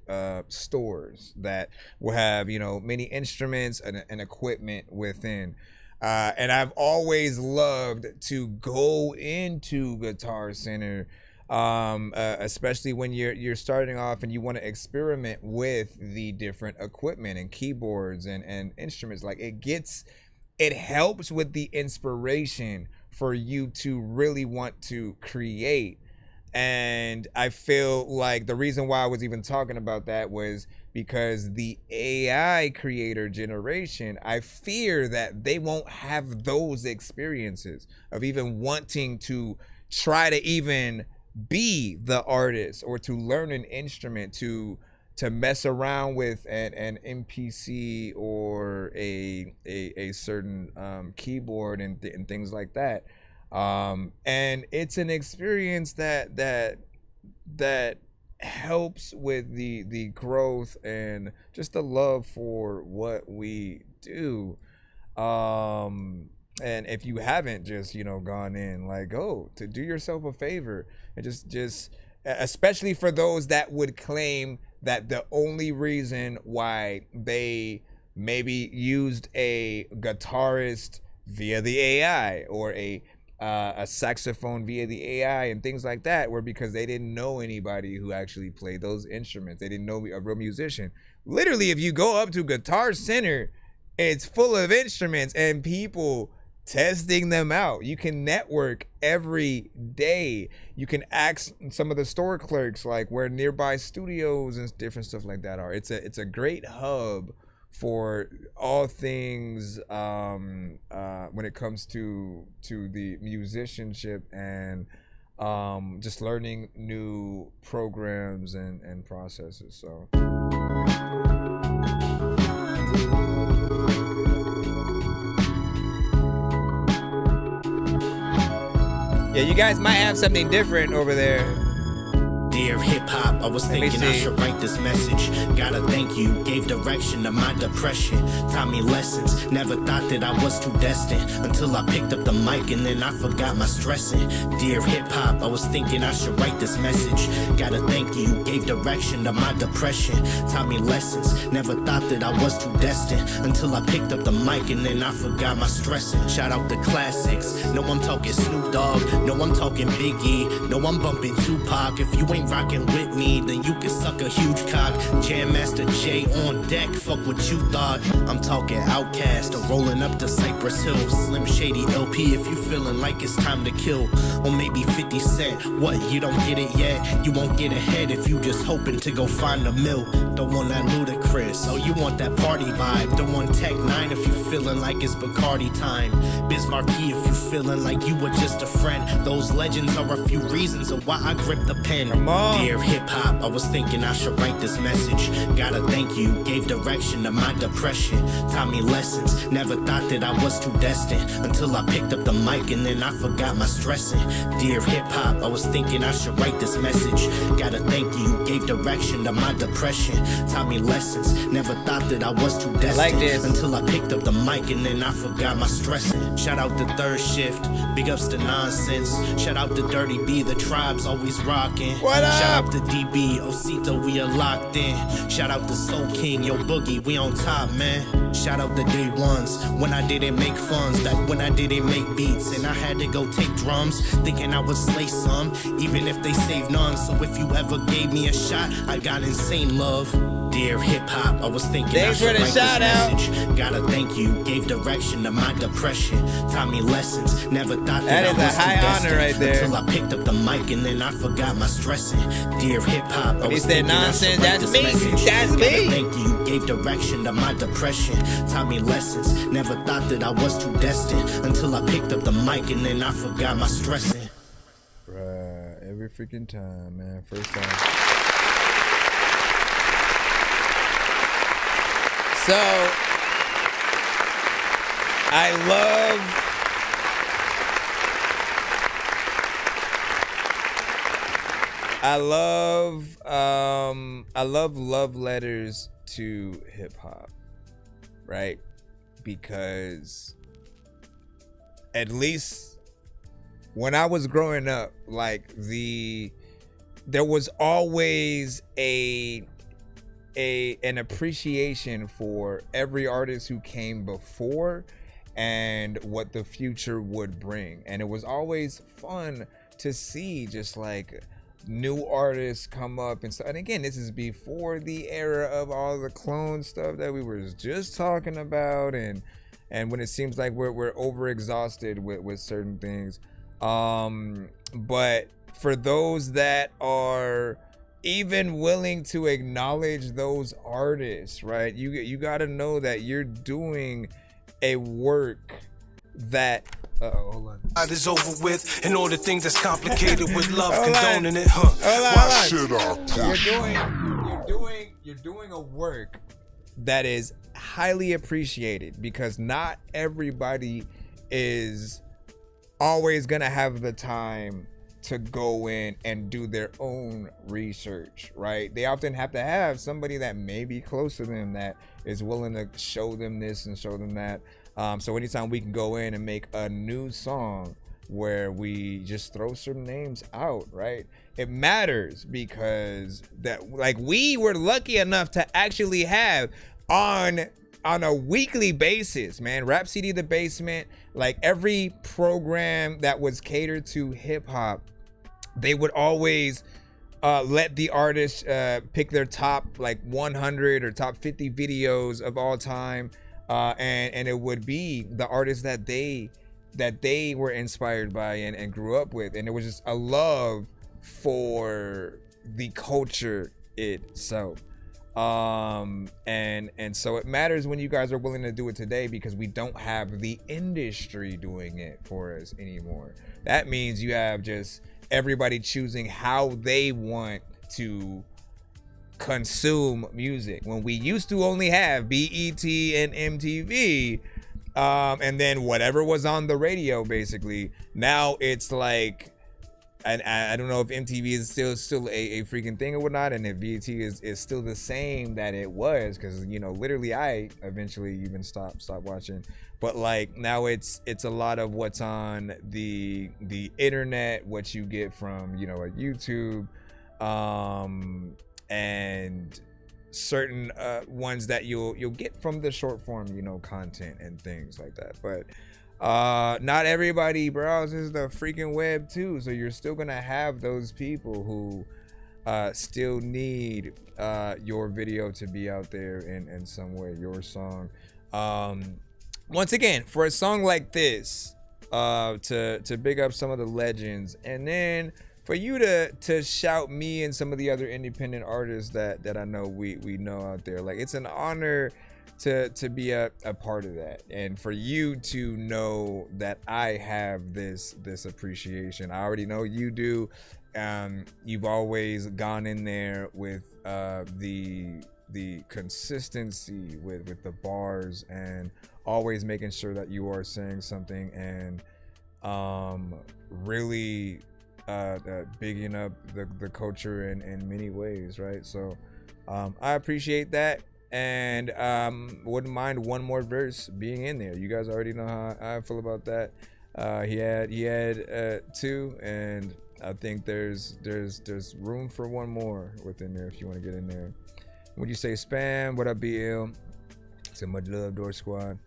stores that will have, you know, many instruments and equipment within. And I've always loved to go into Guitar Center, especially when you're starting off and you want to experiment with the different equipment and keyboards and instruments. Like it helps with the inspiration for you to really want to create. And I feel like the reason why I was even talking about that was because the AI creator generation, I fear that they won't have those experiences of even wanting to try to even be the artist or to learn an instrument, to mess around with an MPC or a certain keyboard and things like that. And it's an experience that helps with the growth and just the love for what we do. And if you haven't just, you know, gone in, like, go to do yourself a favor and just especially for those that would claim that the only reason why they maybe used a guitarist via the AI or a saxophone via the AI and things like that were because they didn't know anybody who actually played those instruments. They didn't know a real musician. Literally, if you go up to Guitar Center, it's full of instruments and people testing them out. You can network every day. You can ask some of the store clerks like where nearby studios and different stuff like that are. It's a great hub for all things when it comes to the musicianship and just learning new programs and processes. So yeah, you guys might have something different over there. Dear hip-hop, I was thinking I should write this message. Gotta thank you, gave direction to my depression. Taught me lessons, never thought that I was too destined. Until I picked up the mic and then I forgot my stressing. Dear hip-hop, I was thinking I should write this message. Gotta thank you, gave direction to my depression. Taught me lessons, never thought that I was too destined. Until I picked up the mic and then I forgot my stressing. Shout out the classics, know I'm talking Snoop Dogg, know I'm talking Biggie, know I'm bumping Tupac. If you ain't rockin' with me, then you can suck a huge cock. Jam Master J on deck, fuck what you thought. I'm talking Outkast or rolling up to Cypress Hill. Slim Shady LP if you feeling like it's time to kill. Or maybe 50 Cent, what, you don't get it yet? You won't get ahead if you just hoping to go find a mill. Don't want that Ludacris, oh you want that party vibe. Don't want Tech 9 if you feeling like it's Bacardi time. Biz Marquee if you feeling like you were just a friend. Those legends are a few reasons of why I grip the pen. Dear hip-hop, I was thinking I should write this message. Gotta thank you, gave direction to my depression. Taught me lessons, never thought that I was too destined. Until I picked up the mic and then I forgot my stressing. Dear hip-hop, I was thinking I should write this message. Gotta thank you, gave direction to my depression. Taught me lessons, never thought that I was too destined. Until I picked up the mic and then I forgot my stressing. Shout out to Third Shift, big ups to Nonsense. Shout out to Dirty B, the tribe's always rocking. What up? Shout out to DB, Osito, we are locked in. Shout out to Soul King, Yo Boogie, we on top, man. Shout out to Day Ones, when I didn't make funds, back when I didn't make beats, and I had to go take drums, thinking I would slay some, even if they saved none. So if you ever gave me a shot, I got insane love. Dear hip-hop, I was thinking I should write this message. Gotta thank you, gave direction to my depression. Taught me lessons, never thought that I was too destined. Right there. Until I picked up the mic and then I forgot my stressing. Dear hip-hop, I was thinking I should write this message. That's me. Gotta thank you, gave direction to my depression. Taught me lessons, never thought that I was too destined. Until I picked up the mic and then I forgot my stressing. every freaking time, man. First time. So I love love letters to hip hop, right? Because at least when I was growing up, like there was always an appreciation for every artist who came before and what the future would bring. And it was always fun to see just like new artists come up and stuff. And again, this is before the era of all the clone stuff that we were just talking about, and when it seems like we're overexhausted with certain things. But for those that are even willing to acknowledge those artists, right? You got to know that you're doing a work that hold on. It's over with, and all the things that's complicated with love condoning it, huh? You're doing a work that is highly appreciated, because not everybody is always gonna have the time to go in and do their own research, right? They often have to have somebody that may be close to them that is willing to show them this and show them that. So anytime we can go in and make a new song where we just throw some names out, right? It matters, because that, like, we were lucky enough to actually have on a weekly basis, man, Rap CD The Basement, like every program that was catered to hip hop, they would always let the artists pick their top like 100 or top 50 videos of all time. And it would be the artists that they were inspired by and grew up with. And it was just a love for the culture itself. And so it matters when you guys are willing to do it today, because we don't have the industry doing it for us anymore. That means you have just everybody choosing how they want to consume music. When we used to only have BET and MTV, and then whatever was on the radio, basically. Now it's like, and I don't know if MTV is still a freaking thing or whatnot, and if BET is still the same that it was, because, you know, literally I eventually even stopped watching. But like now it's a lot of what's on the internet, what you get from, you know, a YouTube, and certain ones that you'll get from the short form, you know, content and things like that. But not everybody browses the freaking web too, so you're still gonna have those people who still need your video to be out there in some way, your song. Once again, for a song like this, to big up some of the legends, and then for you to shout me and some of the other independent artists that I know we know out there. Like, it's an honor to be a part of that, and for you to know that I have this appreciation. I already know you do. You've always gone in there with the consistency with the bars, and always making sure that you are saying something, and really bigging up the culture in many ways, right? So I appreciate that, and wouldn't mind one more verse being in there. You guys already know how I feel about that. He had two, and I think there's room for one more within there if you want to get in there. Would you say spam? What up, BL? So much love, Door Squad.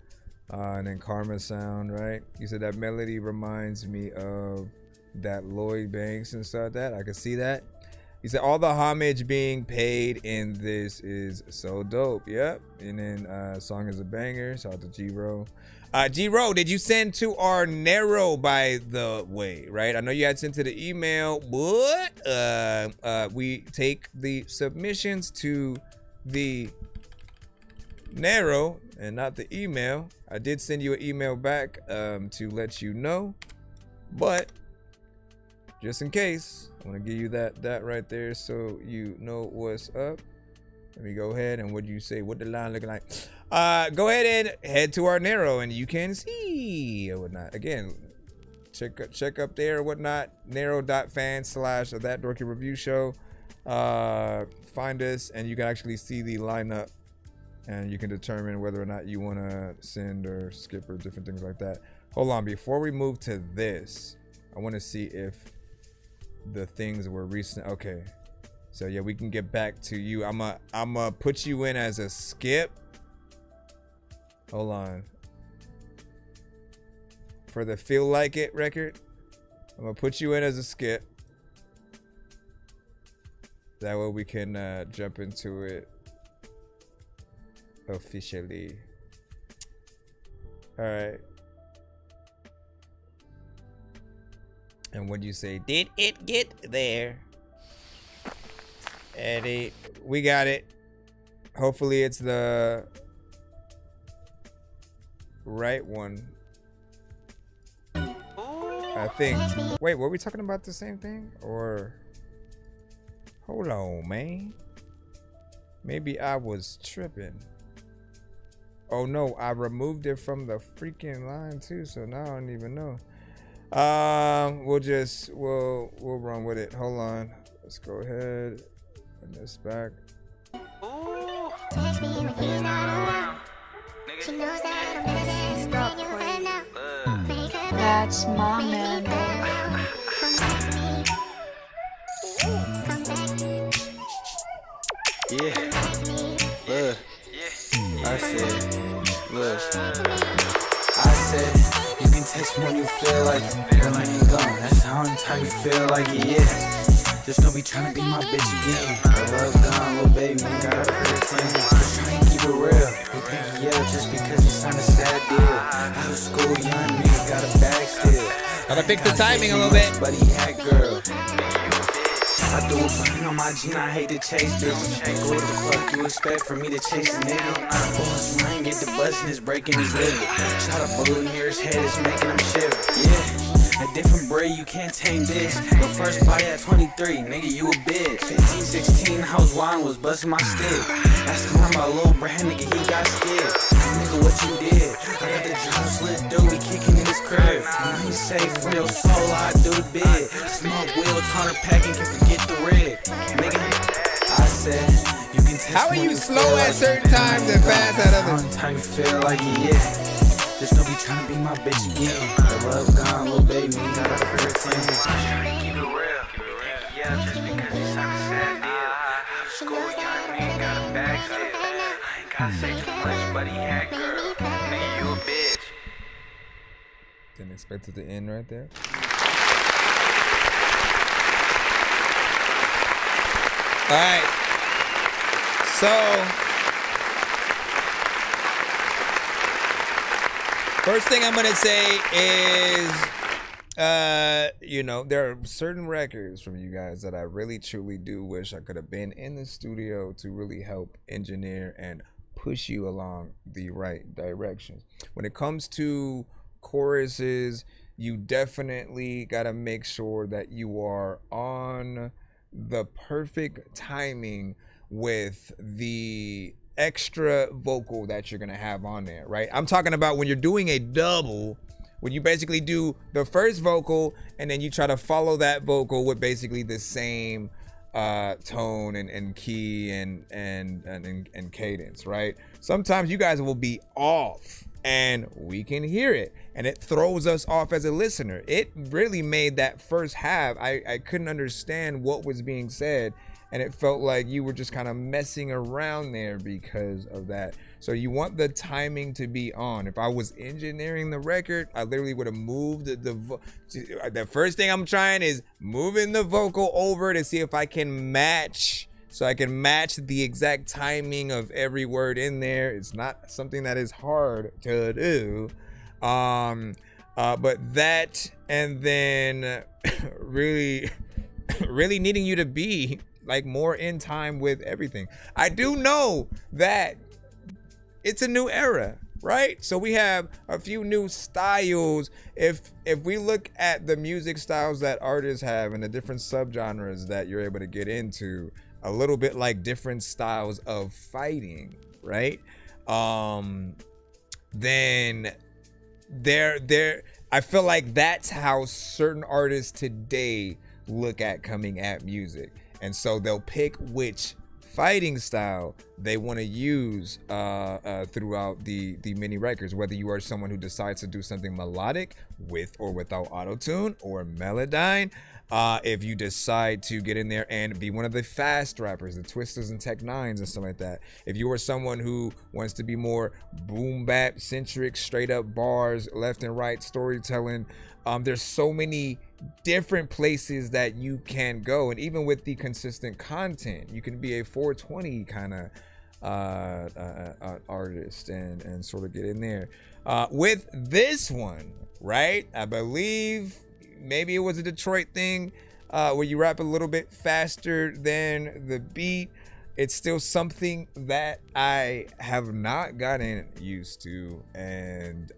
And then Karma Sound, right? You said that melody reminds me of that Lloyd Banks and stuff like that. I can see that. He said all the homage being paid in this is so dope. Yep. And then song is a banger. Shout out to G-Ro. G-Ro, did you send to our Narrow, by the way, right? I know you had sent to the email, but we take the submissions to the Narrow and not the email. I did send you an email back to let you know, but just in case, I want to give you that right there so you know what's up. Let me go ahead and what do you say? What the line looking like? Go ahead and head to our Narrow and you can see or whatnot. Again, check up there or whatnot. Narrow.fan/ThatDorkyReviewShow. Find us and you can actually see the lineup and you can determine whether or not you want to send or skip or different things like that. Hold on, before we move to this, I want to see if the things were recent. Okay, so yeah, we can get back to you. I'm a put you in as a skip. Hold on. For the Feel Like It record, I'm gonna put you in as a skip. That way we can jump into it officially. All right. And what'd you say? Did it get there? Eddie, we got it. Hopefully it's the right one. I think. Wait, were we talking about the same thing? Or hold on, man. Maybe I was tripping. Oh no, I removed it from the freaking line too, so now I don't even know. We'll run with it. Hold on. Let's go ahead. Put this back. That's my man. Yeah, look, I said, look, I said, you can text me when you feel like it, girl, I ain't gone, that's how I'm time you feel like it, yeah. Just don't be trying to be my bitch again. The love gone, little baby, you gotta pretend. Just try and keep it real. You think yeah, just because you signed a sad deal. Out of school, young nigga got a bag still. Gotta fix the timing a little bit. But he had girl. I do it for him on my gene, I hate to chase bitches. What the fuck you expect for me to chase a nigga? Boss mine, get the bus and it's breaking his liver. Shot a bullet near his head, it's making him shiver. Yeah. A different breed, you can't tame this. The first body at 23, nigga, you a bitch. 15, 16, house wine was busting my stick. That's the one about Lil Brad, nigga, he got scared. Nigga, what you did? I got the drop slid through, we kicking in his crib. You ain't safe for your soul, I do the bid. Smoke wheels, 100 packing, can forget the rig. Nigga, I said, you can test. How are you slow at certain times and fast at others? Time you feel like it, yeah. Just don't be trying to be my bitch again. The love gone, little baby, you gotta pretend. Keep it real. Yeah, just because you signed a sad deal. Out of school, young man got a bag still. I ain't gotta say too much, but he had girl. Nigga, you a bitch. Didn't expect it to end right there. All right. So first thing I'm gonna say is, there are certain records from you guys that I really truly do wish I could have been in the studio to really help engineer and push you along the right direction. When it comes to choruses, you definitely gotta make sure that you are on the perfect timing with the extra vocal that you're gonna have on there, right? I'm talking about when you're doing a double, when you basically do the first vocal and then you try to follow that vocal with basically the same tone and key and cadence, right? Sometimes you guys will be off and we can hear it and it throws us off as a listener. It really made that first half, I couldn't understand what was being said. And it felt like you were just kind of messing around there because of that. So you want the timing to be on. If I was engineering the record, I literally would have moved the first thing I'm trying is moving the vocal over to see if I can match. So I can match the exact timing of every word in there. It's not something that is hard to do. But that, and then really needing you to be like more in time with everything. I do know that it's a new era. right? So we have a few new styles. If we look at the music styles that artists have and the different subgenres that you're able to get into, a little bit like different styles of fighting, right? Then I feel like that's how certain artists today look at coming at music. And so they'll pick which fighting style they want to use throughout the mini records, whether you are someone who decides to do something melodic with or without auto-tune or melodyne. If you decide to get in there and be one of the fast rappers, the Twisters and Tech Nines and stuff like that. If you are someone who wants to be more boom bap centric, straight up bars, left and right storytelling, there's so many different places that you can go. And even with the consistent content, you can be a 420 kind of artist and sort of get in there. With this one, right? I believe maybe it was a Detroit thing where you rap a little bit faster than the beat. It's still something that I have not gotten used to, and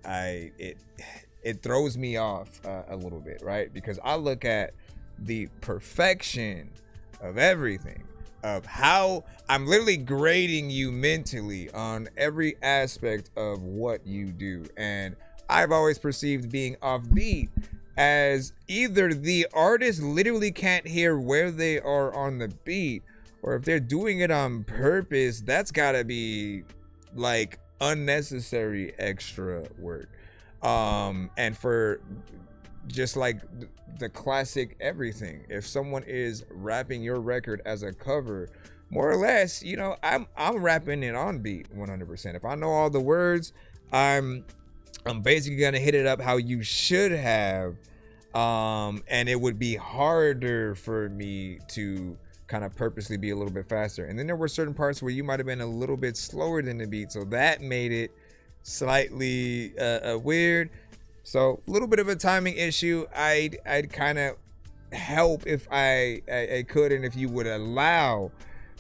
it throws me off a little bit, right? Because I look at the perfection of everything, of how I'm literally grading you mentally on every aspect of what you do. And I've always perceived being offbeat as either the artist literally can't hear where they are on the beat, or if they're doing it on purpose, that's gotta be like unnecessary extra work. And for just like the classic everything, if someone is rapping your record as a cover, more or less, you know, I'm rapping it on beat 100%. If I know all the words, I'm basically gonna hit it up how you should have, and it would be harder for me to kind of purposely be a little bit faster. And then there were certain parts where you might have been a little bit slower than the beat, so that made it slightly weird. So a little bit of a timing issue. I'd kind of help if I could, and if you would allow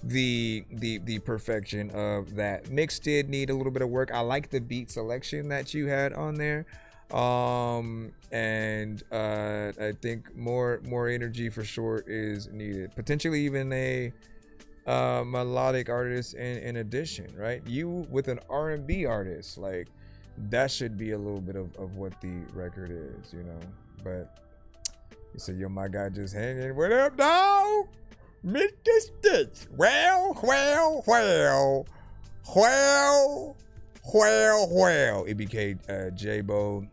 the perfection of that. Mix did need a little bit of work. I like the beat selection that you had on there, and I think more energy for sure is needed. Potentially even a melodic artist in addition, right? You with an R&B artist, like that should be a little bit of what the record is, you know. But you say, yo, my guy just hanging. What up, dog? Mr. Stitch. Well. EBK J-Bo. You know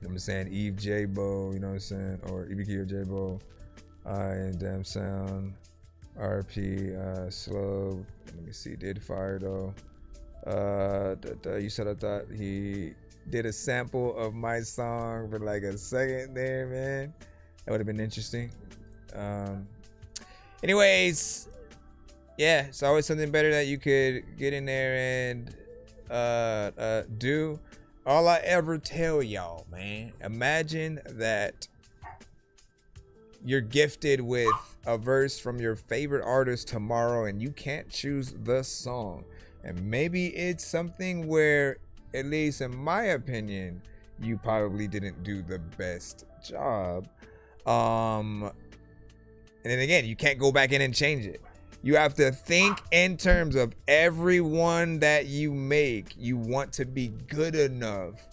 what I'm saying? Eve J-Bo, you know what I'm saying? Or EBK or J-Bo. And Damn Sound. RP Slow. Let me see. Did fire though. You said I thought he did a sample of my song for like a second there, man. That would have been interesting. Anyways, yeah, it's always something better that you could get in there and do. All I ever tell y'all, man, imagine that you're gifted with a verse from your favorite artist tomorrow and you can't choose the song. And maybe it's something where, at least in my opinion, you probably didn't do the best job. And then again, you can't go back in and change it. You have to think in terms of everyone that you make. You want to be good enough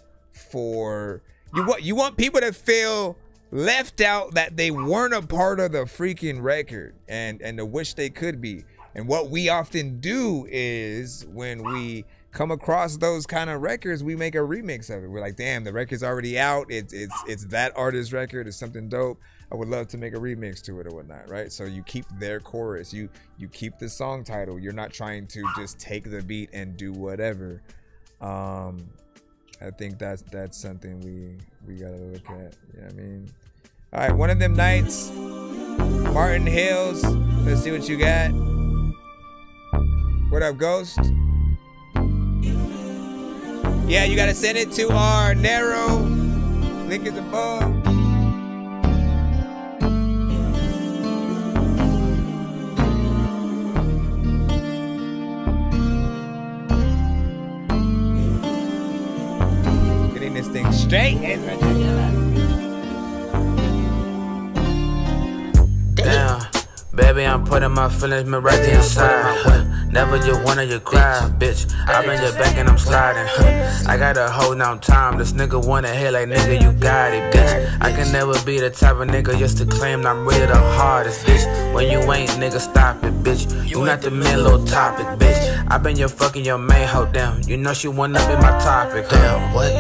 for you want people to feel left out, that they weren't a part of the freaking record and to wish they could be. And what we often do is when we come across those kind of records, we make a remix of it. We're like, damn, the record's already out. It's that artist's record. It's something dope. I would love to make a remix to it or whatnot, right? So you keep their chorus. You keep the song title. You're not trying to just take the beat and do whatever. I think that's something we gotta look at. You know what I mean? All right, One of Them Nights, Martin Hills. Let's see what you got. What up, Ghost? Yeah, you gotta send it to our Narrow. Link is above. getting this thing straight. Damn, baby, I'm putting my feelings right to your side. Never you wanna you cry, bitch. I been your back and I'm sliding. I got a hold down time. This nigga wanna hit like nigga, you got it, bitch. I can never be the type of nigga just to claim that I'm really the hardest, bitch. When you ain't, nigga, stop it, bitch. You not the main little topic, bitch. I been your fucking your main hoe down. You know she wanna be my topic, damn. What?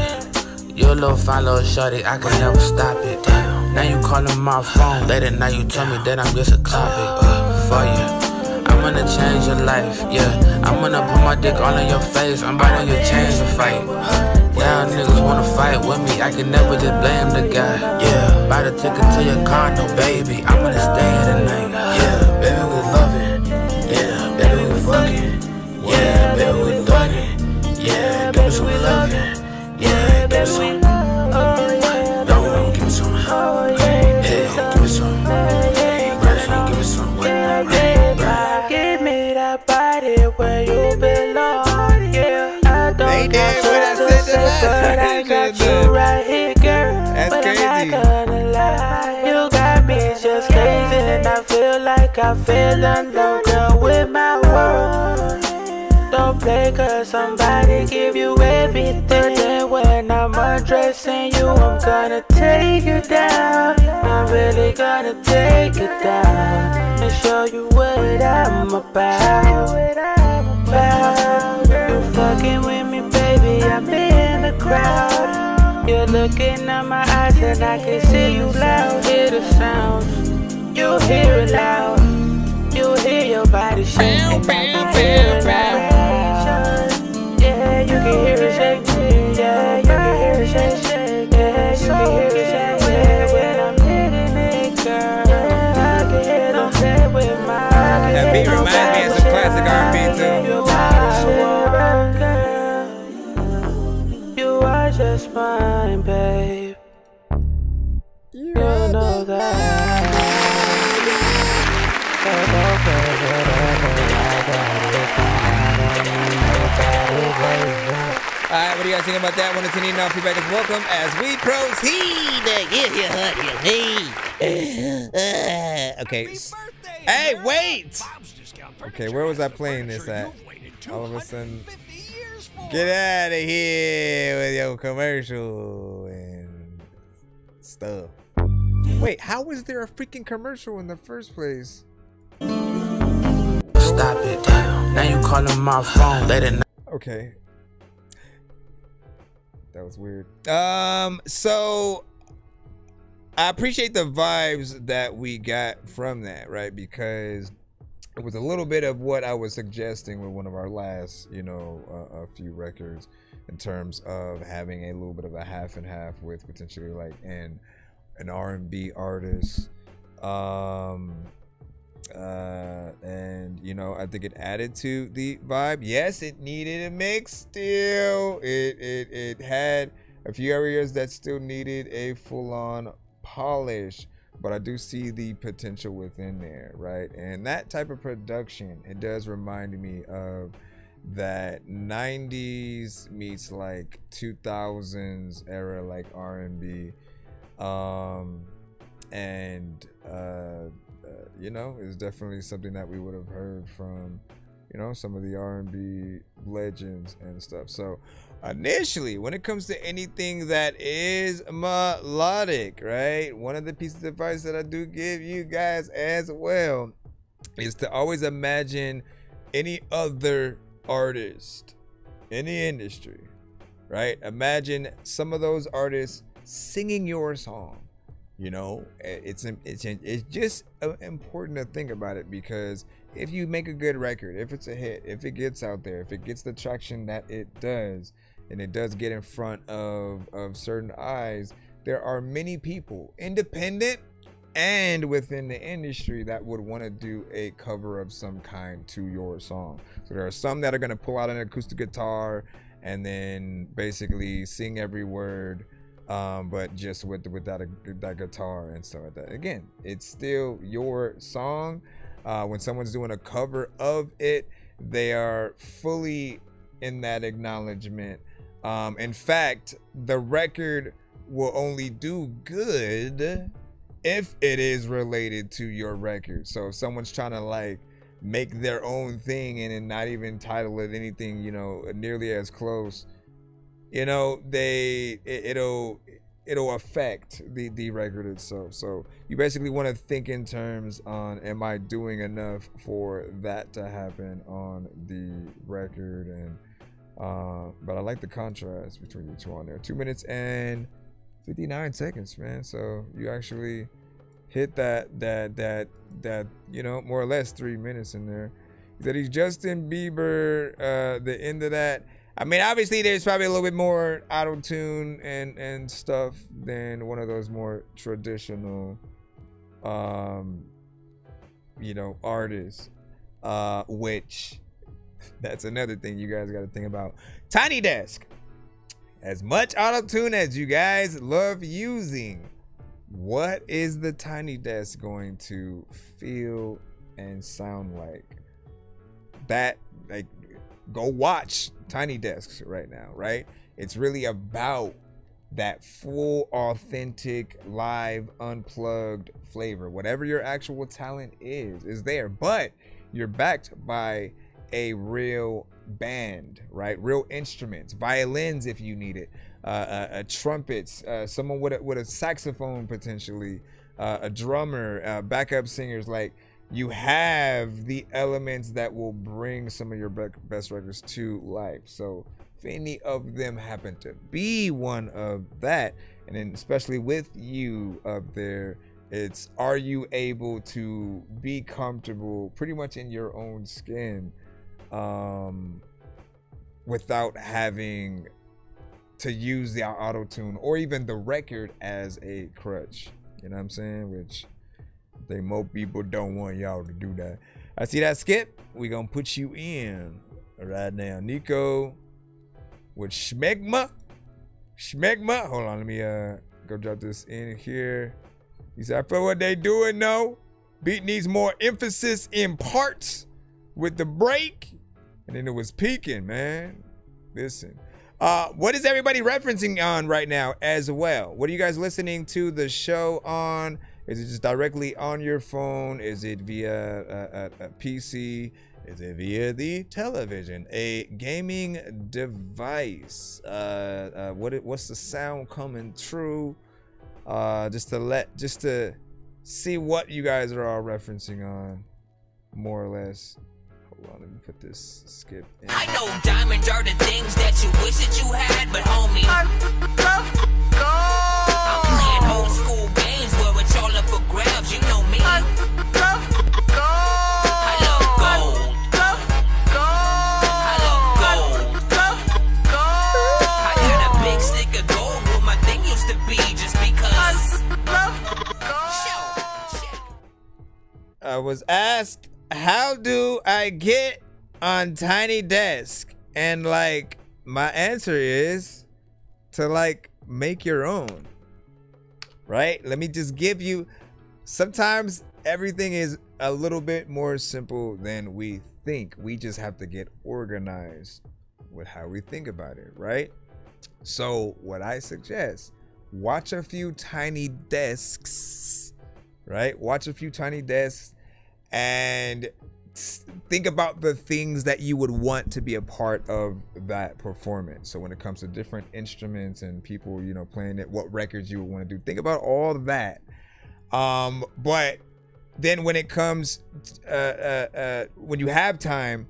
You a little fine little shorty, I can never stop it, damn. Now you calling my phone, later now you tell me that I'm just a topic, for you. I'm gonna change your life, yeah. I'm gonna put my dick all in your face. I'm about to change the fight. Y'all niggas wanna fight with me. I can never just blame the guy, yeah. Buy the ticket to your condo, baby. I'm gonna stay here tonight, yeah. Baby, we loving, yeah. Baby, we fucking, yeah. Baby, we thugging, yeah. Give me some loving, yeah. Give me some, no, give me some, yeah. Give me some, yeah. Give me some, Give me that body where you belong, yeah. I don't got to say, but I got you right here, girl. But I'm not gonna lie, you got me just crazy, and I feel like I fell alone with my world. Don't play 'cause somebody give you everything. Then when I'm undressing you, I'm gonna take you down. I'm really gonna take you down and show you what I'm about. You fucking with me, baby, I'm in the crowd. You're looking at my eyes and I can see you loud. Hear the sounds, you hear it loud. You hear your body shaking, I can hear it loud. Yeah, you can hear it shake, yeah, you can hear it shake, yeah, you can hear it shake, yeah, when I'm hitting it, girl, I can hear them say with my, that beat reminds me of some classic R&B too. You are just mine, babe. You know that. Alright, what do you guys think about that? Want to tune in now? Feedback is welcome as we proceed. Okay. Hey, wait! Okay, where was I playing this at? All of a sudden, get out of here with your commercial and stuff. Wait, how was there a freaking commercial in the first place? Stop it, damn. Now you calling my phone, later. Okay. That was weird. So I appreciate the vibes that we got from that, right? Because it was a little bit of what I was suggesting with one of our last, a few records, in terms of having a little bit of a half and half with potentially like an R&B artist. And I think it added to the vibe. Yes, it needed a mix still. It had a few areas that still needed a full-on polish, but I do see the potential within there, right? And that type of production, it does remind me of that 90s meets like 2000s era, like R&B, it's definitely something that we would have heard from, some of the R&B legends and stuff. So initially, when it comes to anything that is melodic, right, one of the pieces of advice that I do give you guys as well is to always imagine any other artist in the industry, right? Imagine some of those artists singing your song. It's just important to think about it, because if you make a good record, if it's a hit, if it gets out there, if it gets the traction that it does, and it does get in front of certain eyes, there are many people, independent and within the industry, that would want to do a cover of some kind to your song. So there are some that are going to pull out an acoustic guitar and then basically sing every word, but just with that guitar and stuff like that. Again, it's still your song. When someone's doing a cover of it, they are fully in that acknowledgement In fact, the record will only do good if it is related to your record. So if someone's trying to like make their own thing and then not even title it anything, you know, nearly as close, you know, it'll affect the record itself. So you basically want to think in terms on, am I doing enough for that to happen on the record? And but I like the contrast between the two on there. 2 minutes and 59 seconds, man. So you actually hit that you know, more or less 3 minutes in there. That he's Justin Bieber, the end of that. I mean, obviously there's probably a little bit more auto-tune and stuff than one of those more traditional you know, artists, which that's another thing you guys got to think about. Tiny Desk, as much auto-tune as you guys love using, what is the Tiny Desk going to feel and sound like? That, like, go watch Tiny Desks right now, right? It's really about that full, authentic, live, unplugged flavor. Whatever your actual talent is there, but you're backed by a real band, right? Real instruments, violins if you need it, trumpets, someone with a saxophone potentially, a drummer, backup singers. Like, you have the elements that will bring some of your best records to life. So if any of them happen to be one of that, and then especially with you up there, it's, are you able to be comfortable pretty much in your own skin without having to use the auto-tune or even the record as a crutch? You know what I'm saying? Which I think most people don't want y'all to do that. I see that, Skip. We gonna put you in right now. Nico with Schmegma. Hold on, let me go drop this in here. He said, I feel what they doing, no. Beat needs more emphasis in parts with the break. And then it was peaking, man. Listen. What is everybody referencing on right now as well? What are you guys listening to the show on? Is it just directly on your phone? Is it via a PC? Is it via the television? A gaming device? What's the sound coming through? Just to see what you guys are all referencing on, more or less. Hold on, let me put this skip in. I know diamonds are the things that you wish that you had, but homie, I'm playing old school games where it's all up for grabs. You know me. I love gold. I got a big stick of gold where my thing used to be just because. I was asked, how do I get on Tiny Desk? And like, my answer is to like make your own, right? Let me just give you, sometimes everything is a little bit more simple than we think. We just have to get organized with how we think about it, right? So what I suggest, watch a few Tiny Desks, right? Watch a few Tiny Desks and think about the things that you would want to be a part of that performance. So when it comes to different instruments and people, you know, playing it, what records you would want to do, think about all of that. But then when it comes, when you have time,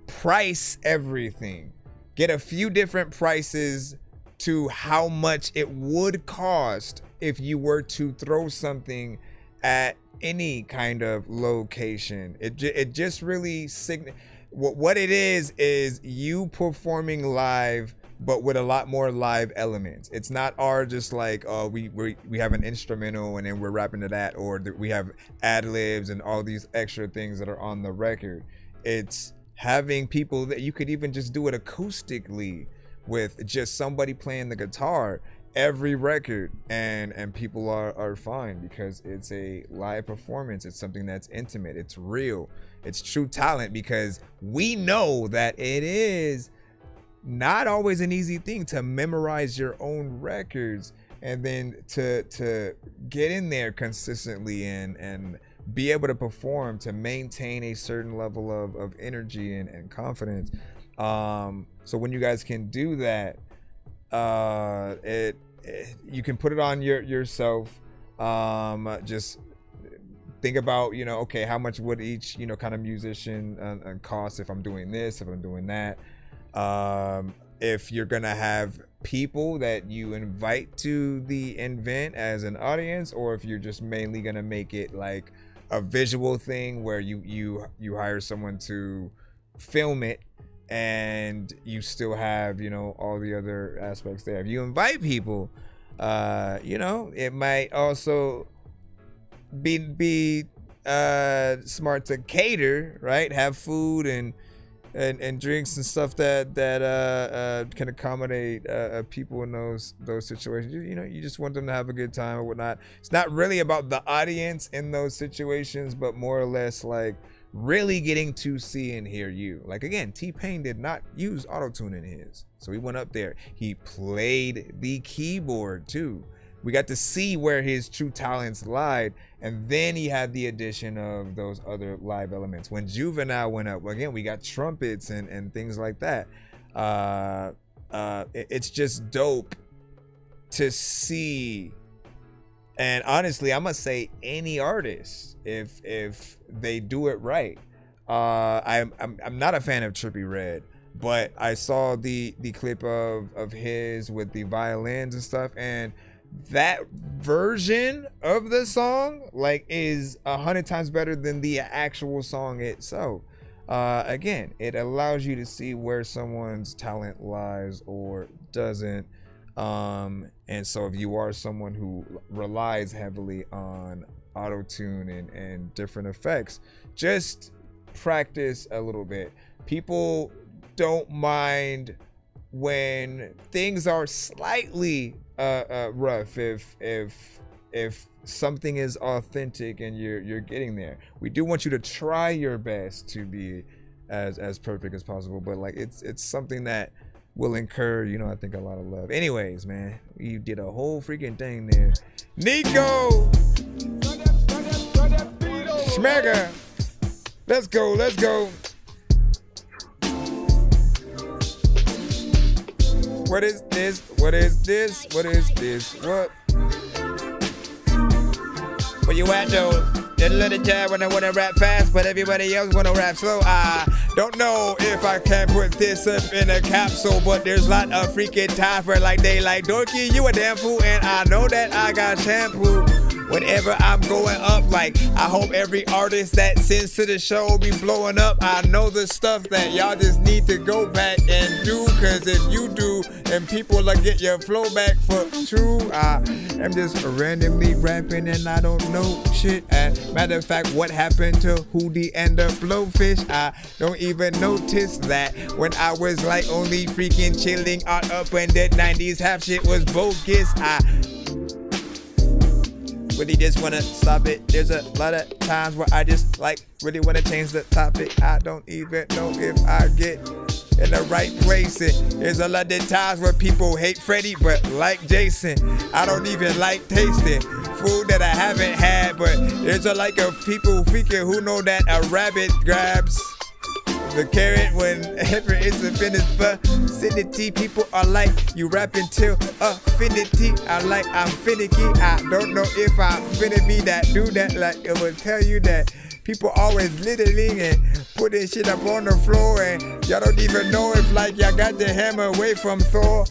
price everything. Get a few different prices to how much it would cost if you were to throw something at any kind of location. It just really what it is you performing live, but with a lot more live elements. It's not our just like, oh, we have an instrumental and then we're rapping to that, or we have ad libs and all these extra things that are on the record. It's having people that you could even just do it acoustically with just somebody playing the guitar every record, and people are fine because it's a live performance. It's something that's intimate, it's real, it's true talent, because we know that it is not always an easy thing to memorize your own records and then to get in there consistently and be able to perform, to maintain a certain level of energy and confidence. So when you guys can do that, you can put it on yourself. Just think about, okay, how much would each, kind of musician cost if I'm doing this, if I'm doing that. If you're gonna have people that you invite to the event as an audience, or if you're just mainly gonna make it like a visual thing where you hire someone to film it and you still have, all the other aspects there. If you invite people, it might also be smart to cater, right? Have food and drinks and stuff that can accommodate people in those situations. You just want them to have a good time or whatnot. It's not really about the audience in those situations, but more or less like really getting to see and hear you. Like, again, T-Pain did not use auto-tune in his, so he went up there, he played the keyboard too. We got to see where his true talents lied, and then he had the addition of those other live elements. When Juvenile went up, again, we got trumpets and things like that. It's just dope to see. And honestly, I must say, any artist, if they do it right, I'm not a fan of Trippie Redd, but I saw the clip of his with the violins and stuff, and that version of the song is 100 times better than the actual song itself. Again, it allows you to see where someone's talent lies or doesn't. And so if you are someone who relies heavily on auto-tune and different effects, just practice a little bit. People don't mind when things are slightly rough if something is authentic and you're getting there. We do want you to try your best to be as perfect as possible, but it's something that will incur, I think, a lot of love. Anyways, man, you did a whole freaking thing there. Nico Schmegger, let's go. What is this? What? Where you at though? Just let it jab when I wanna rap fast, but everybody else wanna rap slow. I don't know if I can put this up in a capsule, but there's a lot of freaking time for they like Dorky, you a damn fool, and I know that I got shampoo. Whenever I'm going up, I hope every artist that sends to the show be blowing up. I know the stuff that y'all just need to go back and do, cause if you do, and people will get your flow back for true. I'm just randomly rapping and I don't know shit. Matter of fact, what happened to Hootie and the Blowfish? I don't even notice that when I was only freaking chilling out up in the 90s, half shit was bogus. Really just wanna stop it. There's a lot of times where I just really wanna change the topic. I don't even know if I get in the right place. There's a lot of times where people hate Freddie but like Jason. I don't even like tasting food that I haven't had, but there's a people freaking who know that a rabbit grabs the carrot whenever it's a finished vicinity. People are like, you rapping till affinity. I'm finicky. I don't know if I'm finna be that dude that it will tell you that people always littling and putting shit up on the floor, and y'all don't even know if y'all got the hammer away from Thor.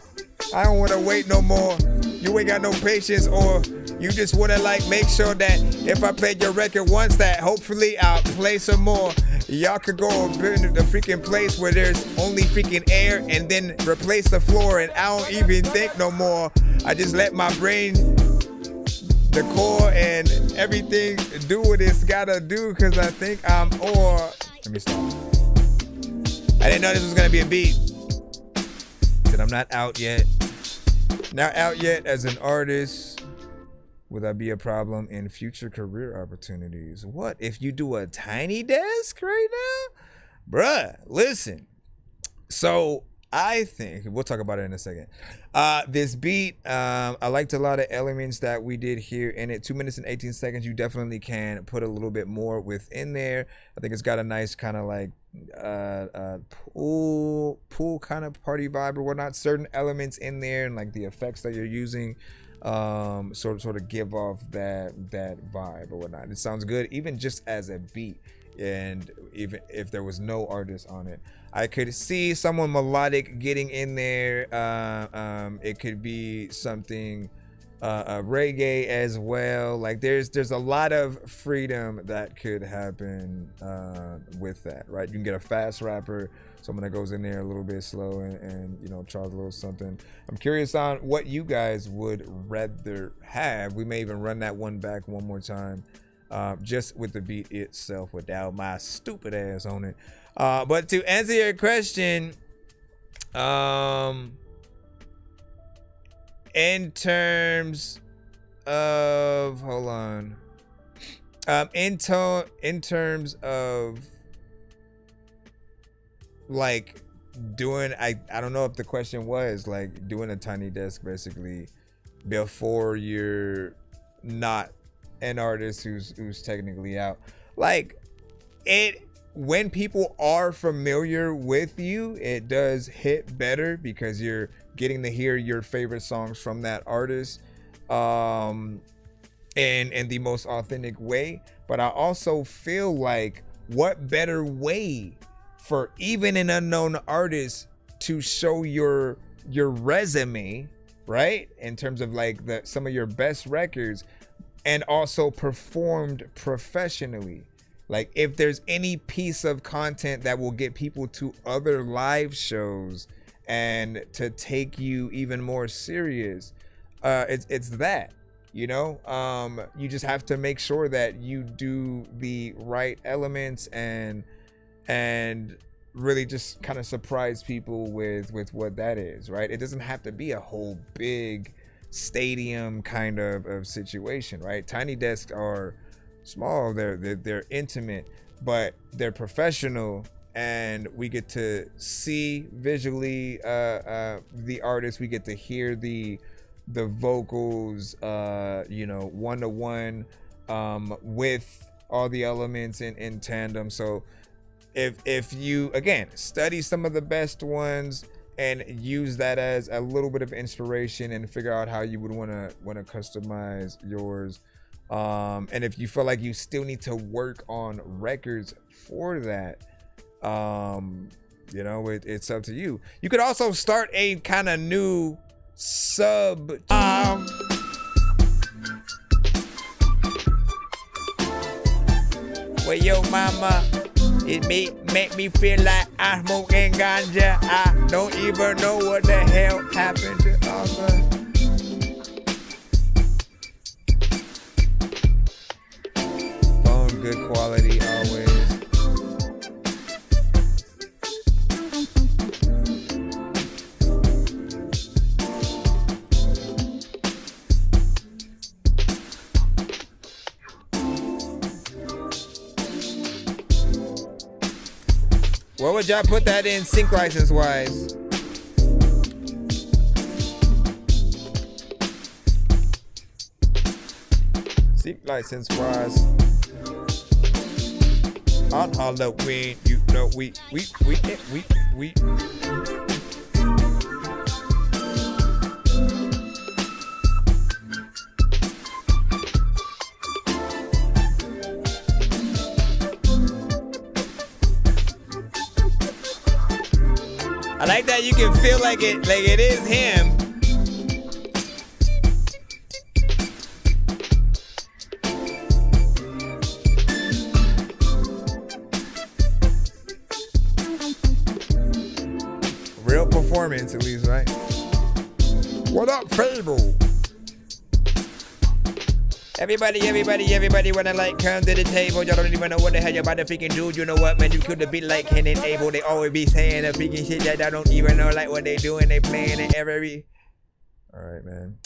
I don't wanna wait no more. You ain't got no patience, or you just wanna make sure that if I played your record once, that hopefully I'll play some more. Y'all could go to the freaking place where there's only freaking air and then replace the floor, and I don't even think no more. I just let my brain, the core and everything do what it's gotta do, cause I think let me stop. I didn't know this was gonna be a beat. Said I'm not out yet. Not out yet as an artist. Will that be a problem in future career opportunities? What if you do a tiny desk right now? Bruh, listen. So I think we'll talk about it in a second. This beat, I liked a lot of elements that we did here in it. 2 minutes and 18 seconds. You definitely can put a little bit more within there. I think it's got a nice kind of like pool kind of party vibe or whatnot. Certain elements in there and like the effects that you're using sort of give off that vibe or whatnot. It sounds good even just as a beat. And even if there was no artist on it, I could see someone melodic getting in there. It could be something reggae as well. Like there's a lot of freedom that could happen with that, right? You can get a fast rapper, someone that goes in there a little bit slow and you know, tries a little something. I'm curious on what you guys would rather have. We may even run that one back one more time. Just with the beat itself without my stupid ass on it. But to answer your question, in terms of, hold on. In terms of like doing, I don't know if the question was like doing a tiny desk basically before you're not an artist who's technically out. Like it, when people are familiar with you, it does hit better because you're getting to hear your favorite songs from that artist in the most authentic way. But I also feel like what better way for even an unknown artist to show your resume, right? In terms of like some of your best records, and also performed professionally. Like if there's any piece of content that will get people to other live shows and to take you even more serious, it's that, you know. You just have to make sure that you do the right elements and really just kind of surprise people with what that is, right? It doesn't have to be a whole big stadium kind of situation, right? Tiny desks are small, they're intimate, but they're professional, and we get to see visually the artist. We get to hear the vocals, you know, one-to-one with all the elements in tandem. So if you again study some of the best ones and use that as a little bit of inspiration and figure out how you would want to customize yours. And if you feel like you still need to work on records for that, you know, it's up to you. You could also start a kind of new sub. Well, yo, mama, it make me feel like I'm smoking ganja. I don't even know what the hell happened to Arthur. Phone good quality always. What would y'all put that in sync license wise? Sync license wise. On Halloween, you know we. I like that you can feel like it is him. Real performance, at least, right? What up, Fable? Everybody wanna like come to the table. Y'all don't even know what the hell you're about to freaking do. You know what, man? You could be like Ken and Abel. They always be saying the freaking shit that I don't even know like what they doing. They playing it every. All right, man.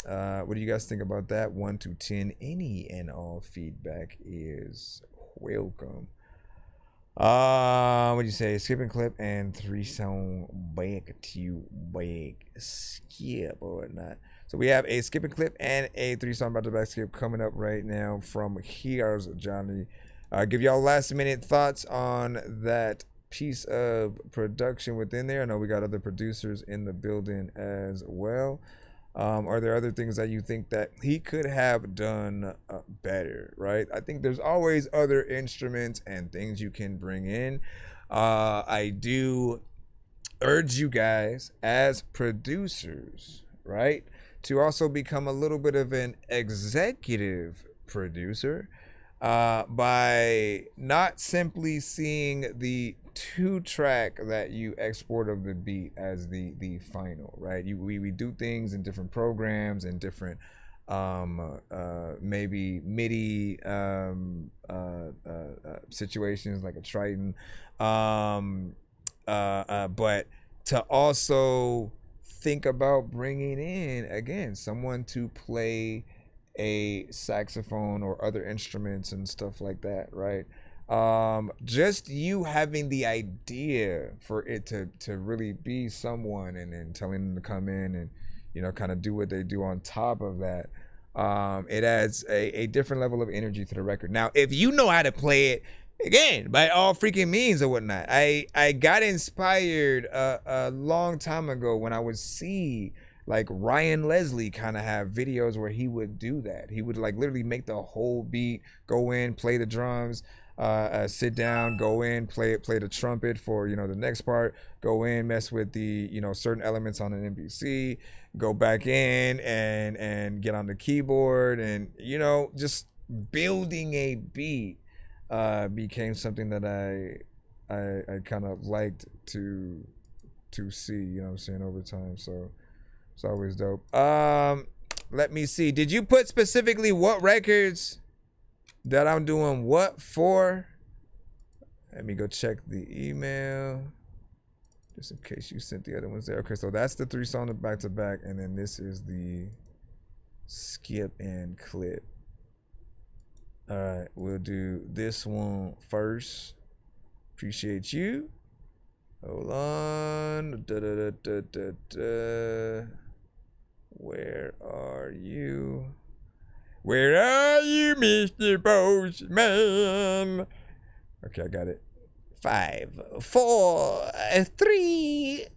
What do you guys think about that? 1 to 10. Any and all feedback is welcome. What'd you say? Skip and clip and 3-song back to back skip or whatnot. So we have a skip and clip and a 3-song back to back skip coming up right now from Here's Johnny. Give y'all last minute thoughts on that piece of production within there. I know we got other producers in the building as well. Are there other things that you think that he could have done better, right? I think there's always other instruments and things you can bring in. I do urge you guys as producers, right, to also become a little bit of an executive producer by not simply seeing the 2-track that you export of the beat as the final, right? We do things in different programs and different maybe MIDI situations like a Triton, but to also think about bringing in again someone to play a saxophone or other instruments and stuff like that, right? Just you having the idea for it to really be someone and then telling them to come in and, you know, kind of do what they do on top of that, it adds a different level of energy to the record. Now, if you know how to play it, again, by all freaking means or whatnot. I got inspired a long time ago when I would see like Ryan Leslie kind of have videos where he would do that. He would like literally make the whole beat, go in, play the drums, sit down, go in, play the trumpet for, you know, the next part, go in, mess with the, you know, certain elements on an MPC, go back in and get on the keyboard, and, you know, just building a beat became something that I kind of liked to see, you know what I'm saying, over time. So it's always dope. Let me see. Did you put specifically what records that I'm doing what for? Let me go check the email just in case you sent the other ones there. Okay, so that's the 3-song back to back, and then this is the skip and clip. All right, we'll do this one first. Appreciate you. Hold on. Where are you? Where are you, Mr. Postman? Okay, I got it. 5, 4, 3,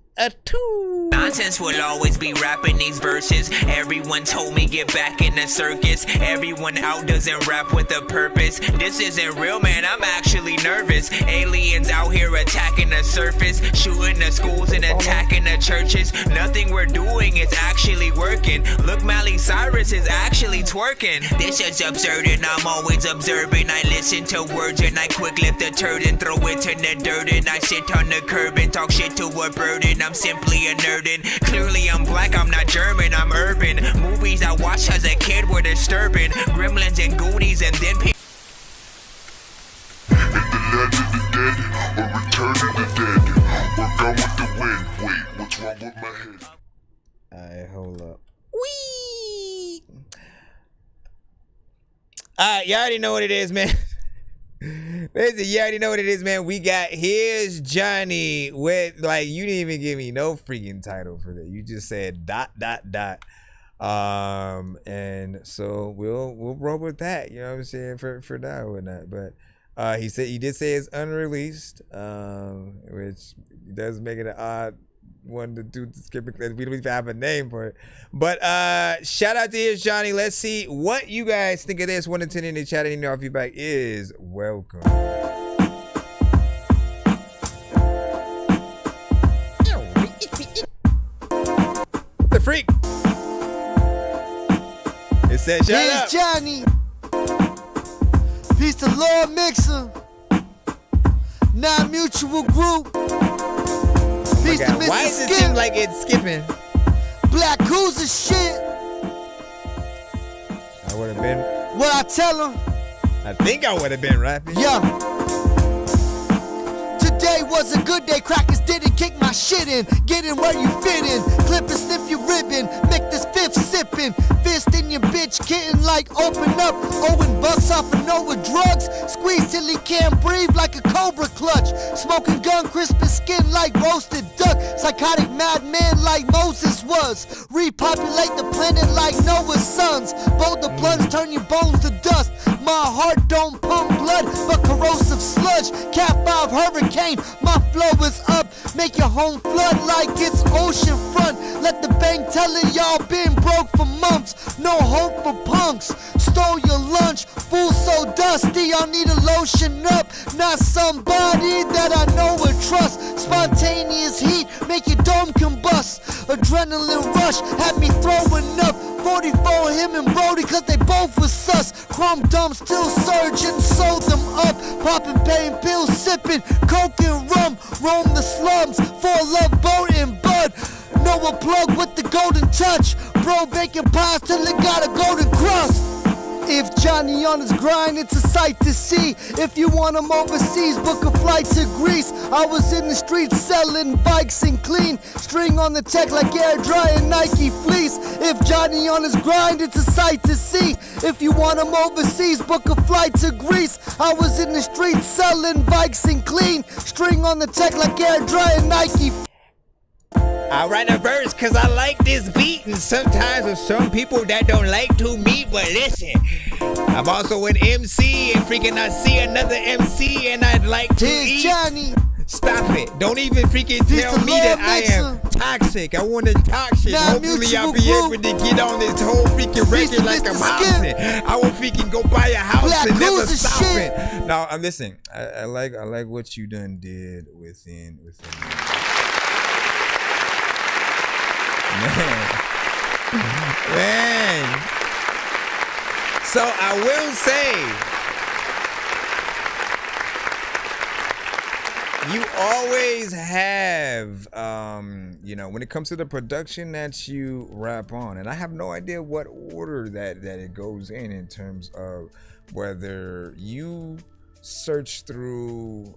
2. Nonsense will always be rapping these verses. Everyone told me get back in the circus. Everyone out doesn't rap with a purpose. This isn't real, man, I'm actually nervous. Aliens out here attacking the surface, shooting the schools and attacking the churches. Nothing we're doing is actually working. Look, Miley Cyrus is actually twerking. This is absurd and I'm always observing. I listen to words and I quick lift a turd and throw it in the dirt, and I sit on the curb and talk shit to a bird, and I'm simply a nerdin'. Clearly I'm black, I'm not German, I'm urban. Movies I watched as a kid were disturbing. Gremlins and Goonies, and then In the land of the dead, or return of the dead, we're gone with the wind. Wait, what's wrong with my head? Alright, hold up. Wee! You already know what it is, man. Listen, you already know what it is, man. We got Here's Johnny with, like, you didn't even give me no freaking title for that. You just said ... And so we'll roll with that, you know what I'm saying, for now or not. But he did say it's unreleased, which does make it an odd one to do to skip it. We don't even have a name for it. But shout out to Here's Johnny. Let's see what you guys think of this. 1 to 10 in the chat. Any of feedback is welcome. The freak. It says shut Here's up. Johnny. Peace to Lord Mixer. Non-mutual group. Peace to Mr. Why does it seem like it's skipping? Black Who's shit. I would have been. What I tell him? I think I would have been rapping. Yeah. Today was a good day. Crackers didn't kick my shit in. Get in where you fit in. Clip and sniff your ribbon. Make this fifth sipping. Fist in your bitch. bitch kitten like open up. Owing bucks off of Noah drugs. Squeeze till he can't breathe like a cobra clutch. Smoking gun, crispy skin like roasted duck. Psychotic madman like Moses was. Repopulate the planet like Noah's sons. Bold the blunts, turn your bones to dust. My heart don't pump blood, but corrosive sludge. Cat 5 hurricane, my flow is up. Make your home flood like it's ocean front. Let the bank tell it y'all been broke for months. No hope for punks. Stole your lunch, fool so dusty, y'all need to lotion up. Not somebody that I know or trust. Spontaneous heat, make your dome combust. Adrenaline rush, had me throwing up. 44 him and Brody, cause they both was sus. Chrome dumb, still surging, sold them up. Popping pain pills, sipping coke and rum. Roam the slums, for love, boat and bud. Noah plug with the golden touch. Bro baking pies till it got a golden crust. If Johnny on his grind, it's a sight to see. If you want him overseas, book a flight to Greece. I was in the streets selling bikes and clean. String on the tech like air dry and Nike fleece. If Johnny on his grind, it's a sight to see. If you want him overseas, book a flight to Greece. I was in the streets selling bikes and clean. String on the tech like air dry and Nike. I write a verse cause I like this beat, and sometimes there's some people that don't like to meet, but listen, I'm also an MC and freaking I see another MC and I'd like to eat. Johnny. Stop it. Don't even freaking tell me that I am toxic. I want to talk shit. Hopefully I'll be able to get on this whole freaking record like I'm housing. I will freaking go buy a house and never stop it. Now, I'm listening. I like what you done did within Man. So I will say, you always have, when it comes to the production that you rap on, and I have no idea what order that it goes in terms of whether you search through,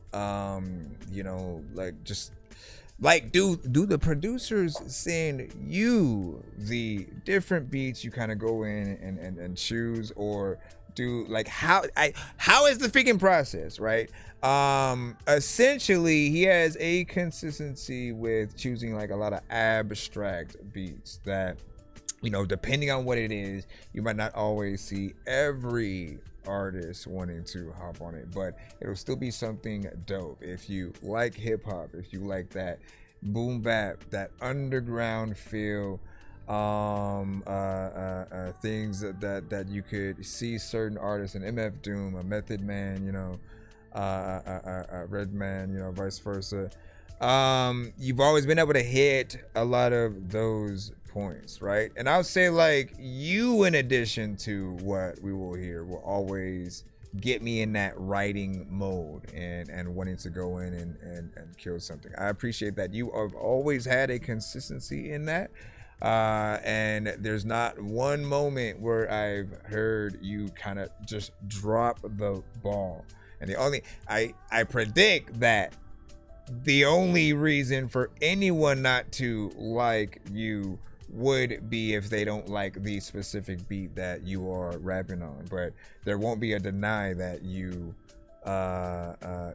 do the producers send you the different beats you kind of go in and choose, or do how is the freaking process, right? Essentially he has a consistency with choosing a lot of abstract beats that, depending on what it is, you might not always see every artist wanting to hop on it, but it'll still be something dope. If you like hip-hop, if you like that boom bap, that underground feel, things that you could see certain artists, an MF Doom, a Method Man, Redman, vice versa, you've always been able to hit a lot of those points, right? And I'll say you, in addition to what we will hear, will always get me in that writing mode and wanting to go in and kill something. I appreciate that you have always had a consistency in that, and there's not one moment where I've heard you kind of just drop the ball. And I predict that the only reason for anyone not to like you would be if they don't like the specific beat that you are rapping on, but there won't be a deny that you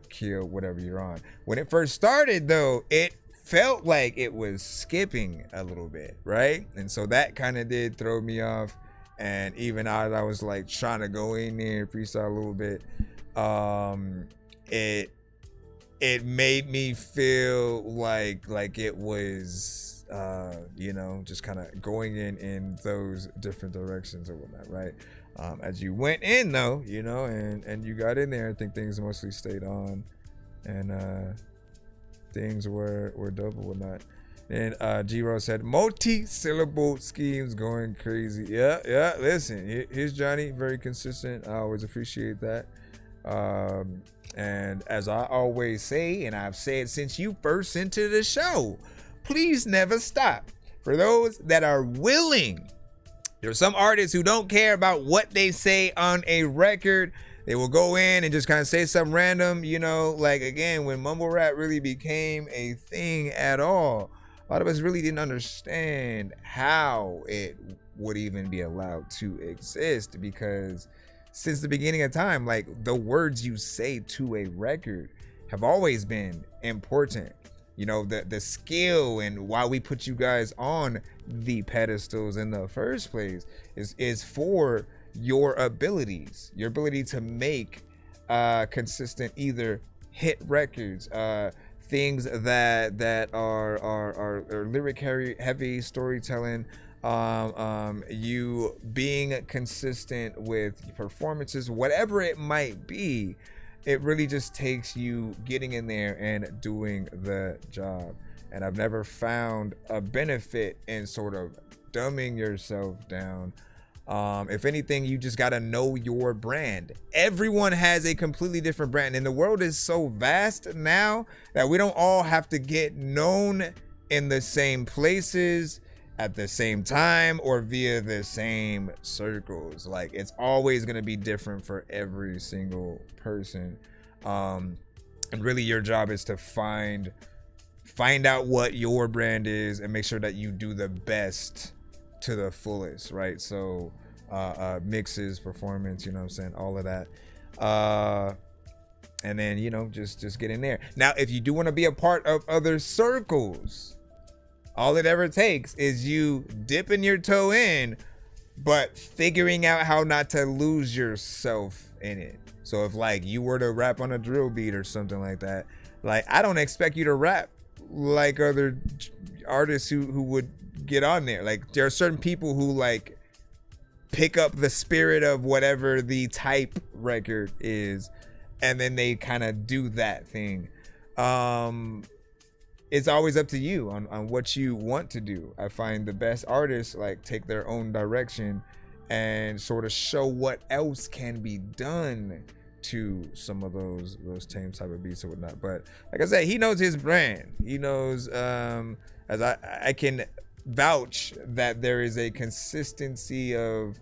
kill whatever you're on. When it first started though, it felt like it was skipping a little bit, right? And so that kind of did throw me off, and even as I was trying to go in there freestyle a little bit, it made me feel like it was just kind of going in those different directions or whatnot, right? As you went in though, and you got in there, I think things mostly stayed on, and things were dope or whatnot. And G-Ro said, multi-syllable schemes going crazy. Yeah, listen, here's Johnny, very consistent. I always appreciate that. And as I always say, and I've said since you first entered the show, please never stop. For those that are willing, there are some artists who don't care about what they say on a record. They will go in and just kind of say something random, again, when mumble rap really became a thing at all, a lot of us really didn't understand how it would even be allowed to exist, because since the beginning of time, like, the words you say to a record have always been important. You know, the skill and why we put you guys on the pedestals in the first place is for your abilities, your ability to make consistent either hit records, things that are lyric heavy storytelling, you being consistent with performances, whatever it might be. It really just takes you getting in there and doing the job. And I've never found a benefit in sort of dumbing yourself down. If anything, you just got to know your brand. Everyone has a completely different brand, and the world is so vast now that we don't all have to get known in the same places at the same time or via the same circles. Like, it's always going to be different for every single person. And really your job is to find out what your brand is and make sure that you do the best to the fullest, right? So mixes, performance, you know what I'm saying, all of that. And then, you know, just get in there. Now, if you do want to be a part of other circles, all it ever takes is you dipping your toe in, but figuring out how not to lose yourself in it. So if, like, you were to rap on a drill beat or something like that, like, I don't expect you to rap like other artists who would get on there. Like, there are certain people who, like, pick up the spirit of whatever the type record is, and then they kind of do that thing. It's always up to you on what you want to do. I find the best artists, like, take their own direction and sort of show what else can be done to some of those tame type of beats or whatnot. But like I said, he knows his brand. He knows, as I can vouch that there is a consistency of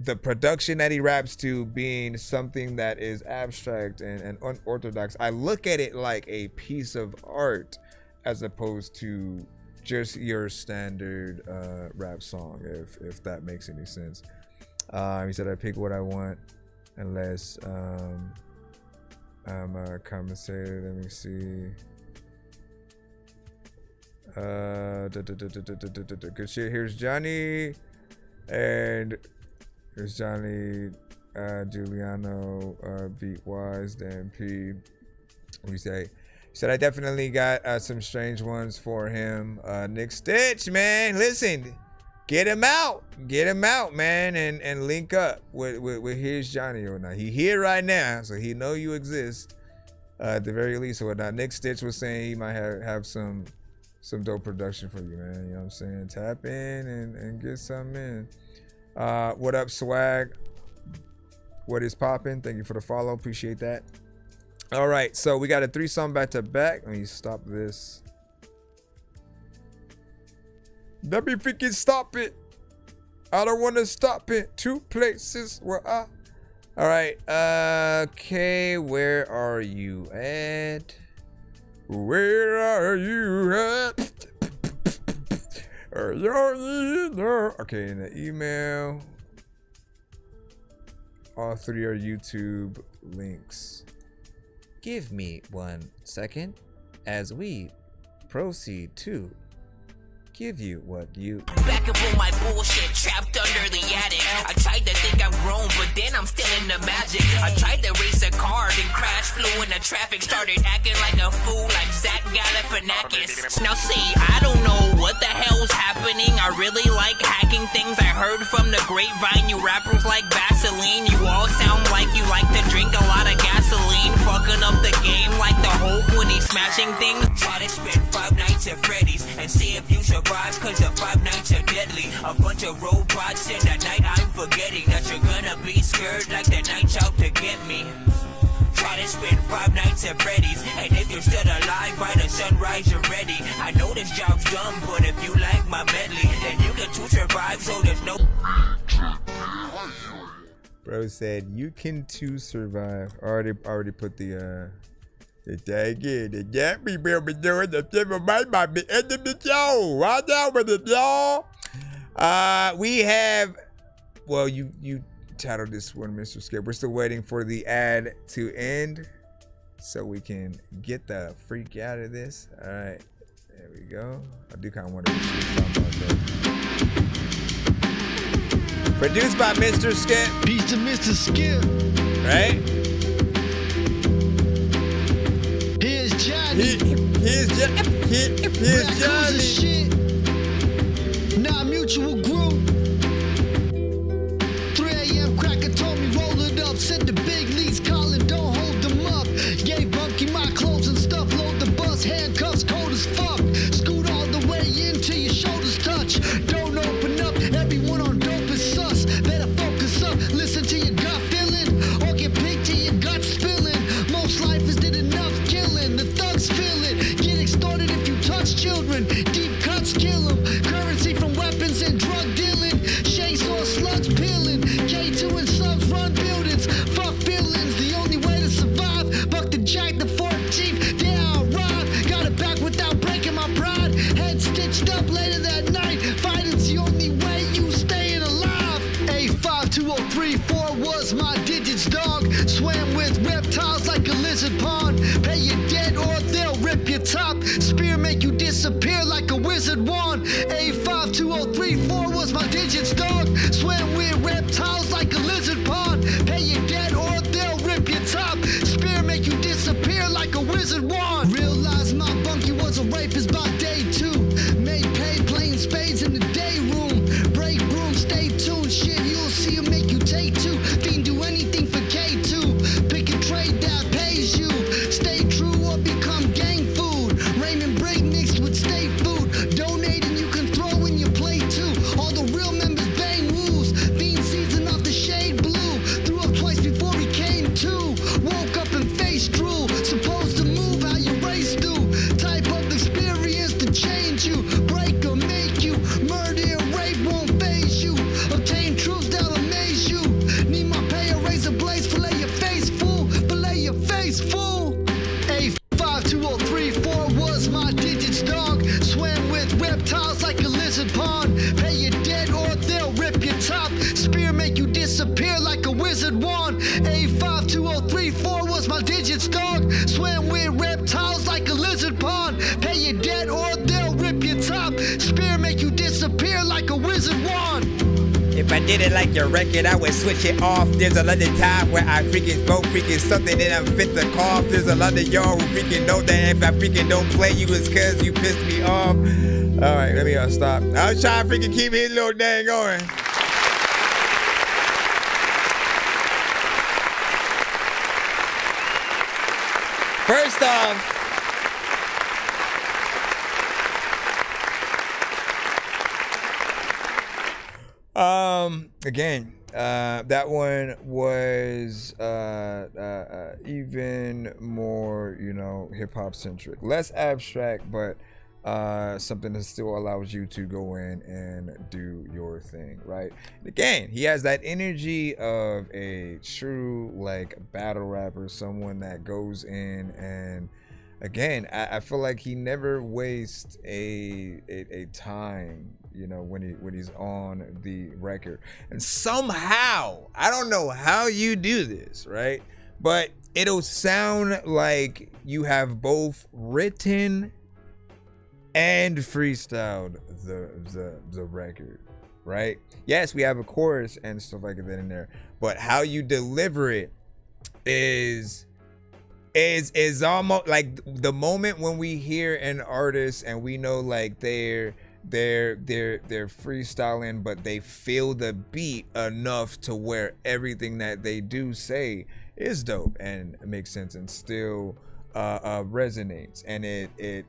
the production that he raps to being something that is abstract and unorthodox. I look at it like a piece of art as opposed to just your standard rap song, if that makes any sense. He said, I pick what I want unless I'm compensated. Let me see. Good shit. Here's Johnny, and here's Johnny Giuliano, Beatwise, Dan P. We say, he said, I definitely got some strange ones for him. Nick Stitch, man, listen, get him out, man, and link up with Here's Johnny or not. He here right now, so he know you exist at the very least or whatnot. Nick Stitch was saying he might have some dope production for you, man. You know what I'm saying? Tap in and get something in. What up, swag? What is poppin'? Thank you for the follow. Appreciate that. All right, so we got a 3-song back to back. Let me stop this. Let me freaking stop it. I don't want to stop it. 2 places where I. All right. Okay, where are you at? Where are you at? Okay, in the email. All 3 are YouTube links. Give me 1 second as we proceed to give you what you. Back up on my bullshit, trapped under the attic. I tried to think I'm grown, but then I'm still in the magic. I tried to race a car, then crash, flew into traffic, started acting like a fool, like Zach Galifianakis. Now see, I don't know what the hell's happening. I really like hacking things. I heard from the grapevine, you rappers like Vaseline. You all sound like you like to drink a lot of gasoline, fucking up the game like the Hulk when he's smashing things. Try to spend 5 nights at Freddy's and see if you survive, cause the 5 nights are deadly. A bunch of robots in the night, I'm forgetting that you're gonna be scared like the night's out to get me. Try to spend 5 nights at Freddy's, and if you're still alive by the sunrise you're ready. I know this job's dumb, but if you like my medley, then you can too survive, so there's no. Bro said you can too survive. Already put the tag in. The Jack be doing the tip of my enemy, y'all. Right now with it, y'all. We have, well, you titled this one, Mr. Skip. We're still waiting for the ad to end so we can get the freak out of this. All right, there we go. I do kind of wonder what she was talking about though. Produced by Mr. Skip. Peace to Mr. Skip. Right? Here's Johnny. Here's Johnny. Shit. Non-mutual group. 3 a.m. cracker told me roll it up. Said the big leagues calling, don't hold them up. Gave Bunky my clothes and stuff. Load the bus, handcuffs cold as fuck. Scoot all the way in till your shoulders touch. Don't open up, everyone on dope is sus. Better focus up, listen to your gut feeling. Or get picked till your gut spilling. Most lifers did enough killing. The thugs feel it. Get extorted if you touch children. Deep cuts kill them. Currency from weapons and drug dealing. Chainsaw slugs peeling. K2 and subs run buildings. Fuck feelings, the only way to survive. Buck the jack, the 14th. There I arrive. Got it back without breaking my pride. Head stitched up later that night. Fighting's the only way you staying alive. A52034 was my digits, dog. Swam with reptiles like a lizard pond. Pay your debt or they'll rip your top. Spear make you disappear like a wizard wand. A52034 was my digits, dog. Swam with reptiles like a lizard pond. Pay your debt or they'll rip your top. Spear make you disappear like a wizard wand. Realized my bunkie was a rapist by day 2. Made pay playing spades in the day room. Break room, stay tuned. Shit, you'll see him make you take 2. Fiend do anything for K2. Pick a trade that pays you. Stay true or become gang food. Raymond break mixed with state food. Donating you can throw in your plate too. All the real members bang woos. Fiend season off the shade blue. Threw up twice before he came to. Woke up and face drool. Supposed to move how you race do. Type of experience to change you. Break or make you. Murder or rape won't phase you. Obtain truth that'll amaze you. Need my pay or razor blades. Fillet your face fool. Fillet your face fool. A52034 was my digits, dog. Swam with reptiles like a lizard pond. Pay your debt or they'll rip your top. Spear make you disappear like a wizard wand. A52034 was my digits, dog. Swam with reptiles like a lizard pond. Pay your debt or they'll rip your top. Spear make you disappear like a wizard wand. If I did it like your record, I would switch it off. There's a lot of time where I freaking spoke freaking something and I'm fit to cough. There's a lot of y'all who freaking know that if I freaking don't play you, it's cause you pissed me off. All right, let me stop. I was trying to freaking keep his little dang going. First off, again, that one was even more, hip hop centric, less abstract, but something that still allows you to go in and do your thing, right? And again, he has that energy of a true battle rapper, someone that goes in and again, I feel like he never wastes a time, when he's on the record. And somehow, I don't know how you do this, right? But it'll sound like you have both written and freestyled the record, right? Yes, we have a chorus and stuff like that in there, but how you deliver it is almost like the moment when we hear an artist and we know they're freestyling, but they feel the beat enough to where everything that they do say is dope and makes sense and still resonates. And it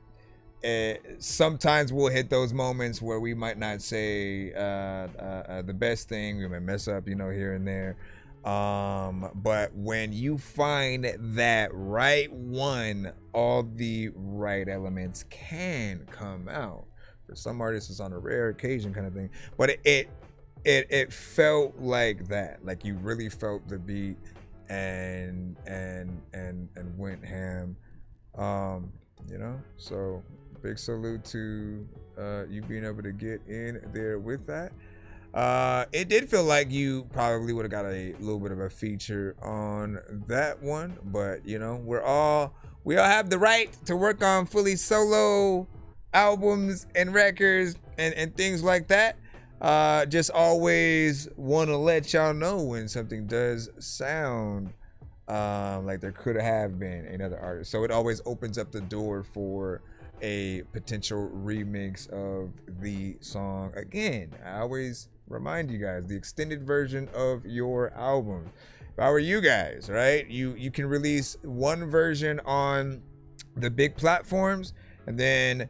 sometimes we'll hit those moments where we might not say the best thing. We might mess up, here and there. But when you find that right one, all the right elements can come out. For some artists, it's on a rare occasion kind of thing. But it felt like that. Like you really felt the beat and went ham. So big salute to you being able to get in there with that. It did feel like you probably would have got a little bit of a feature on that one, but you know, we all have the right to work on fully solo albums and records and things like that. Just always want to let y'all know when something does sound like there could have been another artist. So it always opens up the door for a potential remix of the song. Again, I always remind you guys, the extended version of your album. If I were you guys, right, you can release one version on the big platforms and then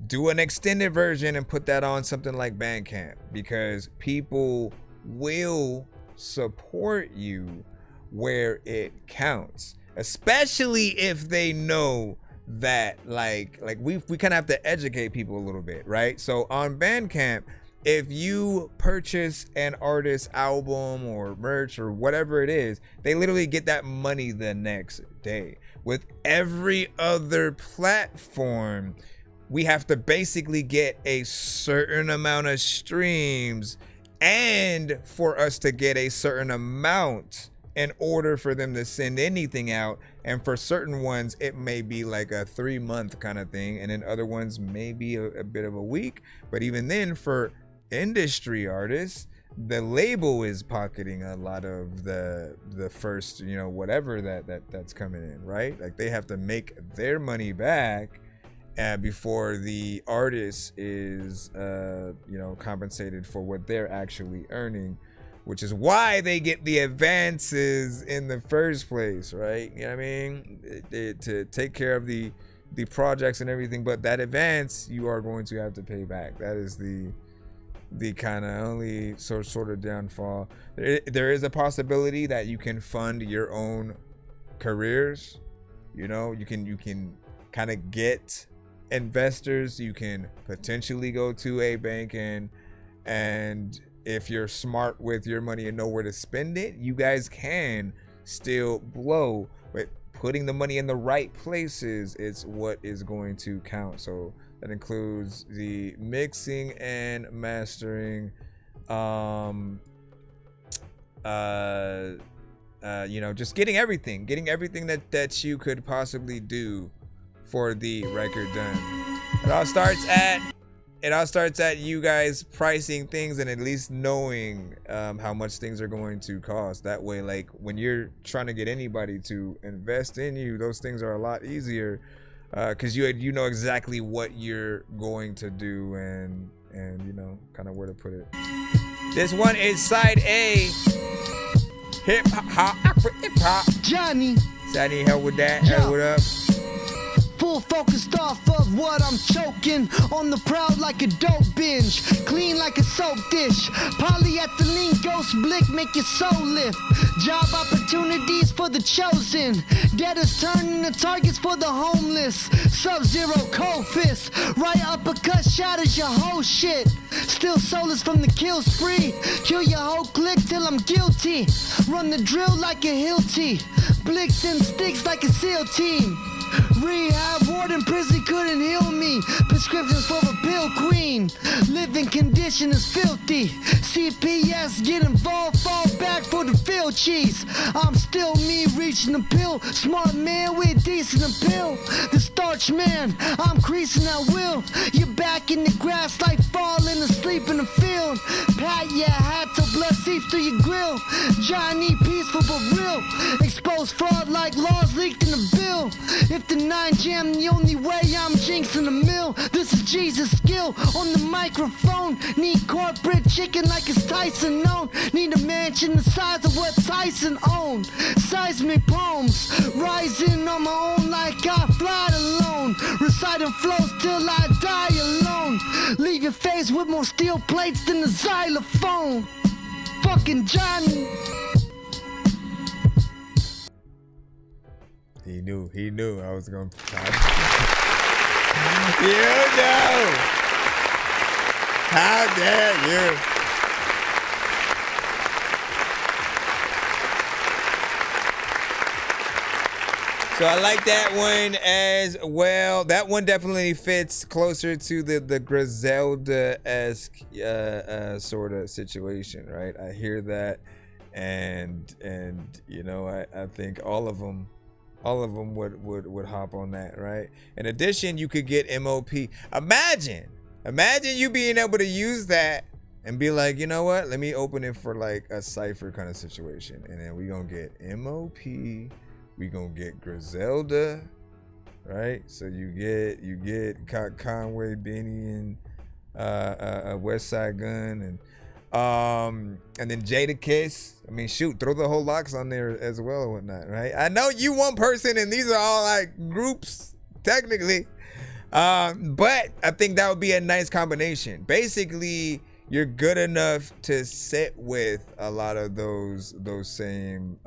do an extended version and put that on something like Bandcamp, because people will support you where it counts, especially if they know that like we kind of have to educate people a little bit, right? So on Bandcamp, if you purchase an artist's album or merch or whatever it is, they literally get that money the next day. With every other platform, we have to basically get a certain amount of streams, and for us to get a certain amount in order for them to send anything out. And for certain ones, it may be like a 3-month kind of thing, and then other ones maybe a bit of a week. But even then, for industry artists, the label is pocketing a lot of the first, you know, whatever that's coming in, right? Like they have to make their money back before the artist is you know, compensated for what they're actually earning, which is why they get the advances in the first place, right? You know what I mean? To take care of the projects and everything, but that advance you are going to have to pay back. That is the kind of only sort of downfall. There is a possibility that you can fund your own careers. You know, you can kind of get investors. You can potentially go to a bank and if you're smart with your money and know where to spend it, you guys can still blow. But putting the money in the right places is what is going to count. So that includes the mixing and mastering, you know, just getting everything that you could possibly do for the record done. It all starts at you guys pricing things and at least knowing how much things are going to cost. That way, like when you're trying to get anybody to invest in you, those things are a lot easier because you know exactly what you're going to do and you know kind of where to put it. This one is side A. Hip hop. Johnny. So I need help with that. Hey, what up? Full focused off of what I'm choking. On the proud like a dope binge. Clean like a soap dish. Polyethylene ghost blick make your soul lift. Job opportunities for the chosen. Debtors turning the targets for the homeless. Sub-zero cold fist. Right uppercut shatters your whole shit. Still soulless from the kill spree. Kill your whole clique till I'm guilty. Run the drill like a Hilti. Blicks and sticks like a SEAL team. Rehab ward in prison couldn't heal me. Prescriptions for a pill queen. Living condition is filthy. CPS get involved, fall back for the field cheese. I'm still me reaching the pill. Smart man with decent appeal. The starch man, I'm creasing at will. You're back in the grass like falling asleep in the field. Pat your hat till blood seeps through your grill. Johnny peaceful but real. Expose fraud like laws leaked in the bill. If the 9 jam the only way, I'm jinxing the mill. This is Jesus skill on the microphone. Need corporate chicken like it's Tyson known. Need a mansion the size of what Tyson owned. Seismic poems, rising on my own like I fly alone. Reciting flows till I die alone. Leave your face with more steel plates than a xylophone. Fucking Johnny. He knew I was gonna. You know! How dare you? So I like that one as well. That one definitely fits closer to the Griselda-esque sort of situation, right? I hear that, and you know, I think all of them would hop on that, right? In addition, you could get MOP. Imagine you being able to use that and be like, you know what? Let me open it for like a cipher kind of situation, and then we gonna get MOP. We gonna get Griselda, right? So you get Conway, Benny, and West Side Gun, and then Jadakiss. I mean, shoot, throw the whole locks on there as well and whatnot, right? I know you one person, and these are all like groups technically, but I think that would be a nice combination. Basically, you're good enough to sit with a lot of those same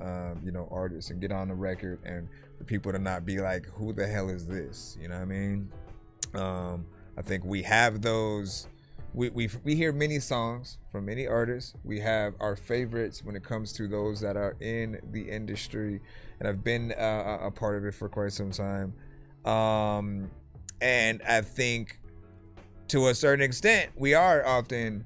you know, artists and get on the record, and for people to not be like, who the hell is this? You know what I mean? I think we have those. We hear many songs from many artists. We have our favorites when it comes to those that are in the industry, and I've been a part of it for quite some time. And I think to a certain extent, we are often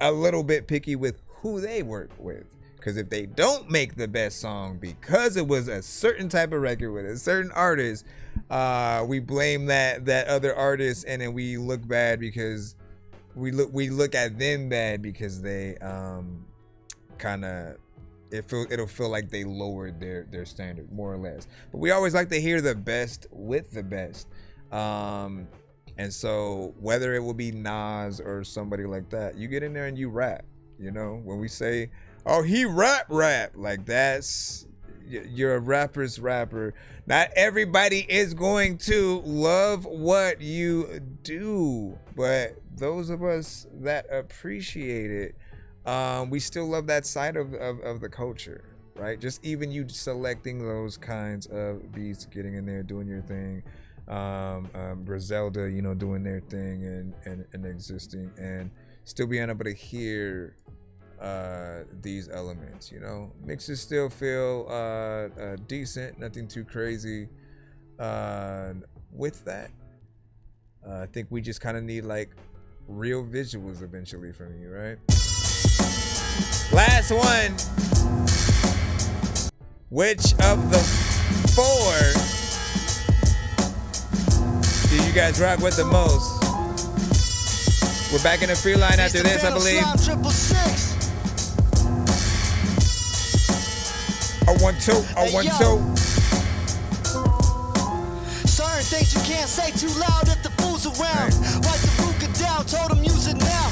a little bit picky with who they work with. Because if they don't make the best song because it was a certain type of record with a certain artist, we blame that other artist, and then we look bad because we look at them bad because they it'll feel like they lowered their standard more or less. But we always like to hear the best with the best. And so whether it will be Nas or somebody like that, you get in there and you rap. You know, when we say, oh, he rap, like you're a rapper's rapper. Not everybody is going to love what you do, but those of us that appreciate it, we still love that side of the culture, right? Just even you selecting those kinds of beats, getting in there, doing your thing. Griselda, you know, doing their thing and existing, and still being able to hear these elements, you know, mixes still feel decent, nothing too crazy with that. I think we just kind of need like real visuals eventually from you, right? Last one. Which of the four do you guys rock with the most? We're back in the free line after this, I believe. I want to. Certain things you can't say too loud if the fool's around. Wipe the ruka down, told him use it now.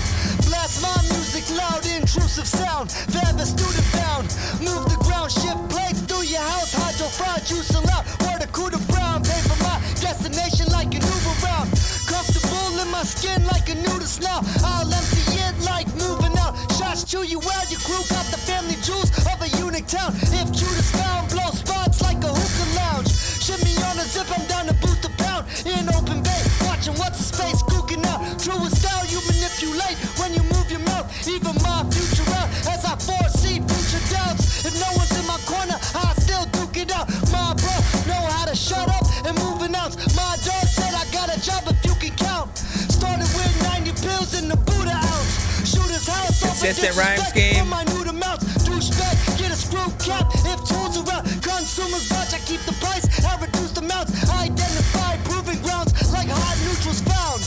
Blast my music loud, intrusive sound. Forever student bound. Move the ground, shift blades through your house. Hydro fried, juice and loud. Word of Cuda Brown. Pay for my destination like an Uber route. Comfortable in my skin like a nudist now. I'll empty it like moving out. Shots chew you out, your crew got the family jewels of a unique town. If Judas found, blow spots like a hookah lounge. Shimmy on a zip, I'm down to boost the pound. In open bay, watching what's the space gooking out. Truest style you manipulate when you move your mouth. Even my future out as I foresee future doubts. If no one's in my corner, I still duke it out. My bro know how to shut up and move an ounce. My dog said I got a job if you can count. Started with 90 pills in the Buddha ounce. Shoot his house off. Consistent rhyme scheme. My new amounts. Douchebag, get a screw cap if tools around. Consumers watch, I keep the price. I reduce the amounts. I identify proving grounds like hot neutrals found.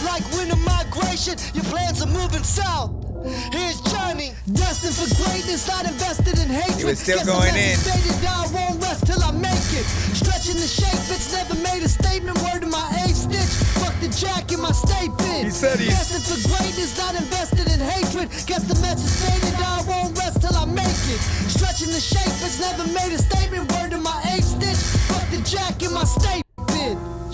Like winter migration, your plans are moving south. Here's Johnny, destined for greatness, not invested in hatred. He was still going in. Stated I won't rest till I make it. Stretching the shape, it's never made a statement. Word to my A stitch. Fuck the jack in my statement. He said he's destined for greatness, not invested in hatred. Guess the message stated I won't rest till I make it. Stretching the shape, it's never made a statement. Word to my A stitch. Fuck the jack in my statement.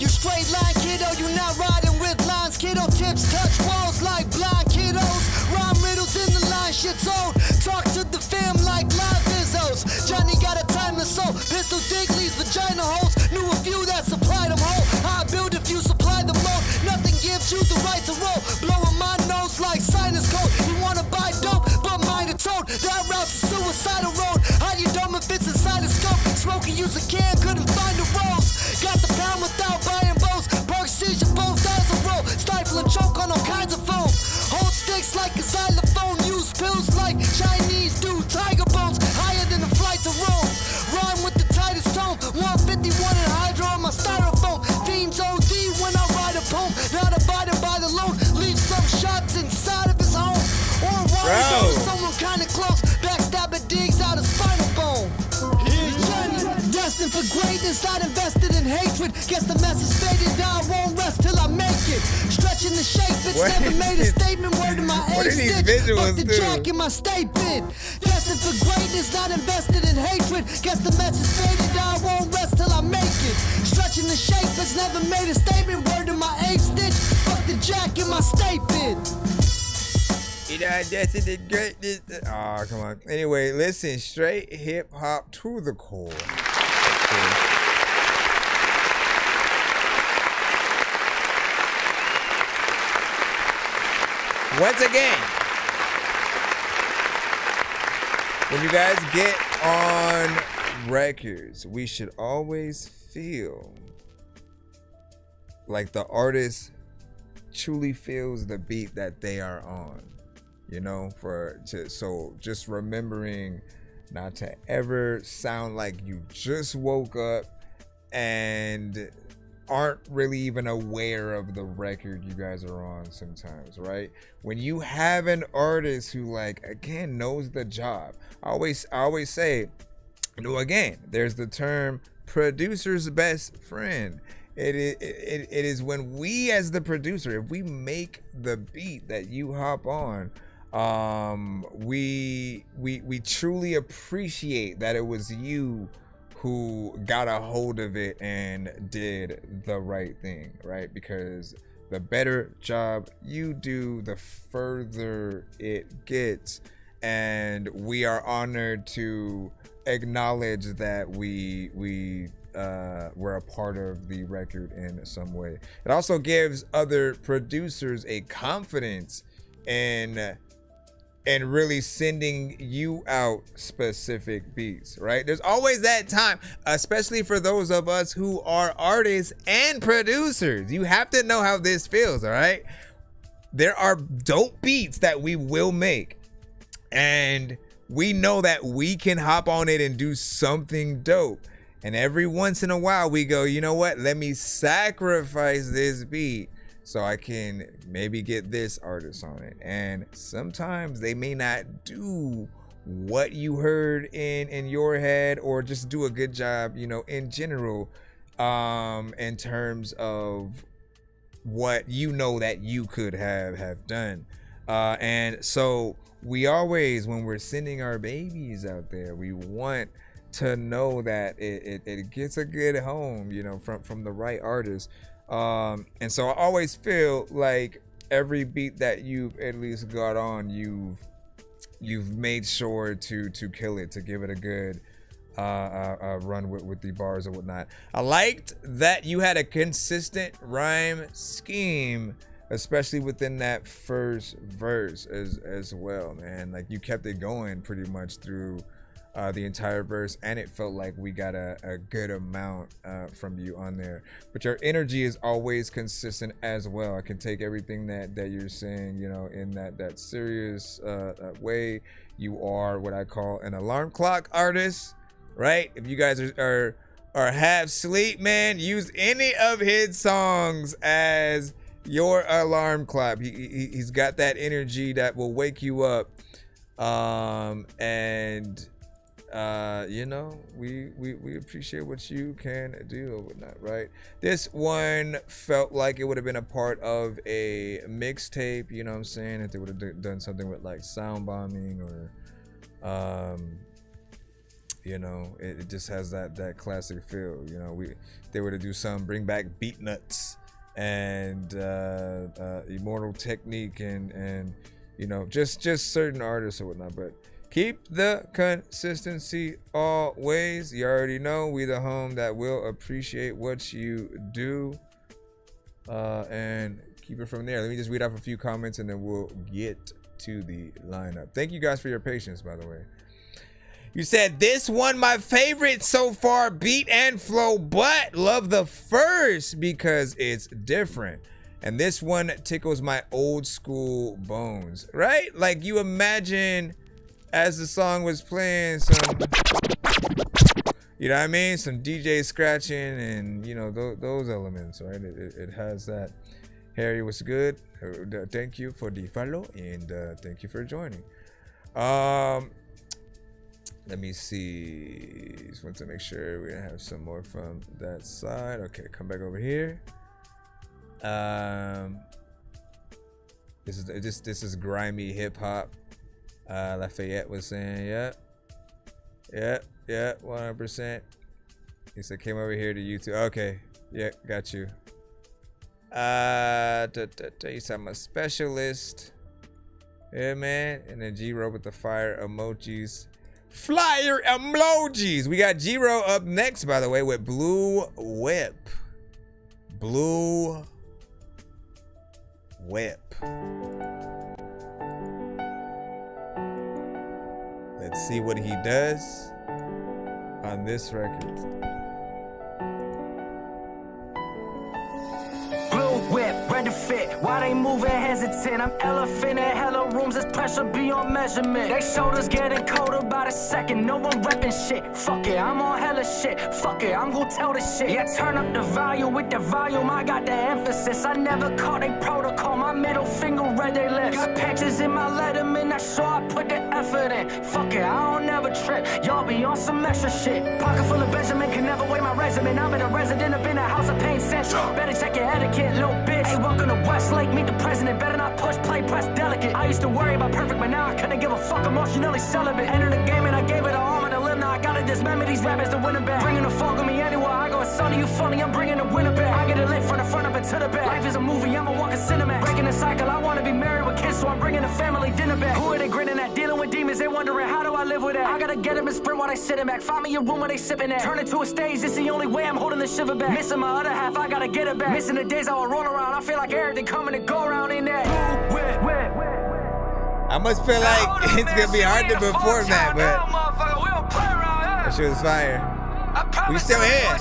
You straight line kiddo, you not riding with lines, kiddo. Tips touch walls like blind kiddos. Rhyme riddles in the line, shit's old. Talk to the fam like live Izzos. Johnny got a timeless soul. Pistol Digley's vagina holes. Knew a few that supplied them whole. I build if you supply the mold. Nothing gives you the right to roll. Blowing my nose like sinus cold. You wanna buy dope, but mine are told. That route's a suicidal road. How you dumb if it's inside a scope? Smoking, use a can, couldn't find I'm kinda close. Backstabber digs out a spinal bone. Destined for greatness, not invested in hatred. Guess the message faded, I won't rest till I make it. Stretching the shape, it's What never is made a this? statement. Word to my What A are these stitch. visuals Fuck the do? jack in my statement. Destined for greatness, not invested in hatred. Guess the message faded, I won't rest till I make it. Stretching the shape, it's never made a statement. Word to my A stitch. Fuck the jack in my statement. That's the greatness. Oh, come on. Anyway, listen, straight hip hop to the core. Once again, when you guys get on records, we should always feel like the artist truly feels the beat that they are on. You know, so just remembering not to ever sound like you just woke up and aren't really even aware of the record you guys are on sometimes, right? When you have an artist who, like, again, knows the job. I always say, you know, again, there's the term producer's best friend. It is when we as the producer, if we make the beat that you hop on, we truly appreciate that it was you who got a hold of it and did the right thing, right? Because the better job you do, the further it gets, and we are honored to acknowledge that we're a part of the record in some way. It also gives other producers a confidence in really sending you out specific beats, right? There's always that time, especially for those of us who are artists and producers. You have to know how this feels, all right? There are dope beats that we will make, and we know that we can hop on it and do something dope. And every once in a while we go, you know what? Let me sacrifice this beat so I can maybe get this artist on it. And sometimes they may not do what you heard in your head, or just do a good job, you know, in general, in terms of what you know that you could have done. And so we always, when we're sending our babies out there, we want to know that it gets a good home, you know, from the right artist. And so I always feel like every beat that you've at least got on, you've made sure to kill it, to give it a good run with the bars or whatnot. I liked that you had a consistent rhyme scheme, especially within that first verse as well, man. Like, you kept it going pretty much through the entire verse, and it felt like we got a good amount from you on there. But your energy is always consistent as well. I can take everything that you're saying, you know, in that serious way. You are what I call an alarm clock artist, right? If you guys are half asleep, man, use any of his songs as your alarm clock. He's got that energy that will wake you up, and you know, we appreciate what you can do or whatnot, right? This one felt like it would have been a part of a mixtape, you know what I'm saying? If they would have done something with like sound bombing, or you know, it just has that classic feel. You know, they were to do some, bring back Beat Nuts and Immortal Technique and you know, just certain artists or whatnot. But keep the consistency always. You already know we the home that will appreciate what you do, and keep it from there. Let me just read off a few comments and then we'll get to the lineup. Thank you guys for your patience, by the way. You said, this one my favorite so far, beat and flow, but love the first because it's different. And this one tickles my old school bones, right? Like, you imagine as the song was playing, some, you know what I mean? Some DJ scratching and, you know, those elements, right? It has that. Harry, what's good? Thank you for the follow, and thank you for joining. Let me see. Just want to make sure we're gonna have some more from that side. Okay, come back over here. This is grimy hip hop. Lafayette was saying, yeah, 100%. He said came over here to YouTube. Okay, yeah, got you. You said I'm a specialist. Yeah, man. And then G-Ro with the fire emojis. Flyer emojis. We got G-Ro up next, by the way, with Blue Whip. Blue Whip. Let's see what he does on this record. Whip, ready to fit. Why they moving hesitant? I'm elephant in hella rooms, this pressure beyond measurement. They shoulders getting colder by the second. No one repping shit. Fuck it, I'm on hella shit. Fuck it, I'm gon' tell this shit. Yeah, turn up the volume with the volume. I got the emphasis. I never caught they protocol. My middle finger red they lips. Got patches in my letterman. I sure I put the effort in. Fuck it, I don't never trip. Y'all be on some extra shit. Pocket full of Benjamin can never weigh my resume. I'm in a resident up in a house of pain central. Better check your etiquette, little bitch. Hey, welcome to Westlake, meet the president. Better not push, play, press delicate. I used to worry about perfect, but now I couldn't give a fuck. Emotionally celibate. Entered the game and I gave it an arm and a limb. Now I gotta dismember these rappers to win it back. Bringing the fog on me anywhere I go. It's sunny, you funny, I'm bringing the winner back. I get it lit from the front up and to the back. Life is a movie, I'm a walking cinemax. Breaking the cycle, I wanna be married with kids, so I'm bringing the family dinner back. Who are they grinning at? Dealing with demons, they wondering how do I live with that? I gotta get them and sprint while they sitting back. Find me a room where they sipping at. Turn it to a stage, it's the only way I'm holding the shiver back. Missing my other half, I gotta get it back. Missing the days I would roll around, I feel like everything coming and go around in that. I must feel like it's gonna be hard to perform that, but that shit was fire. We still here.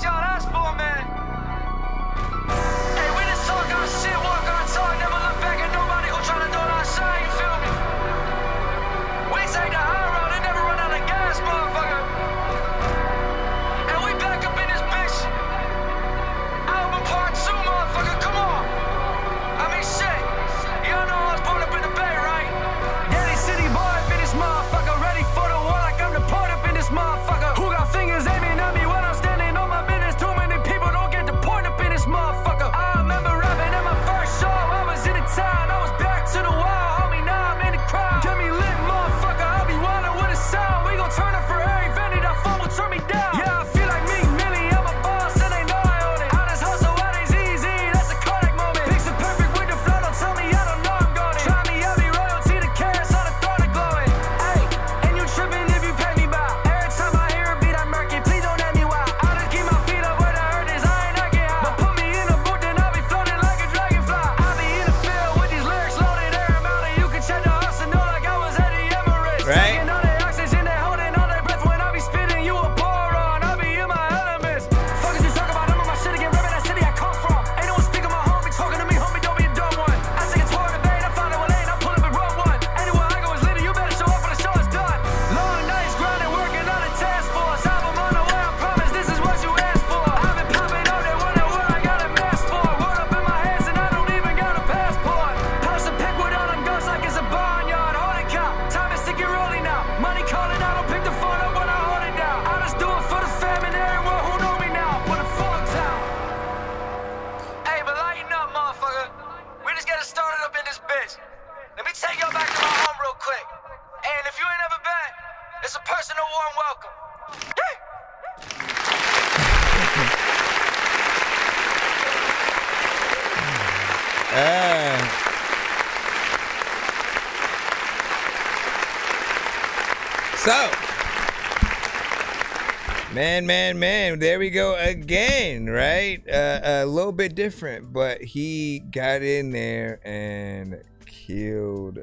Man, there we go again, right? A little bit different, but he got in there and killed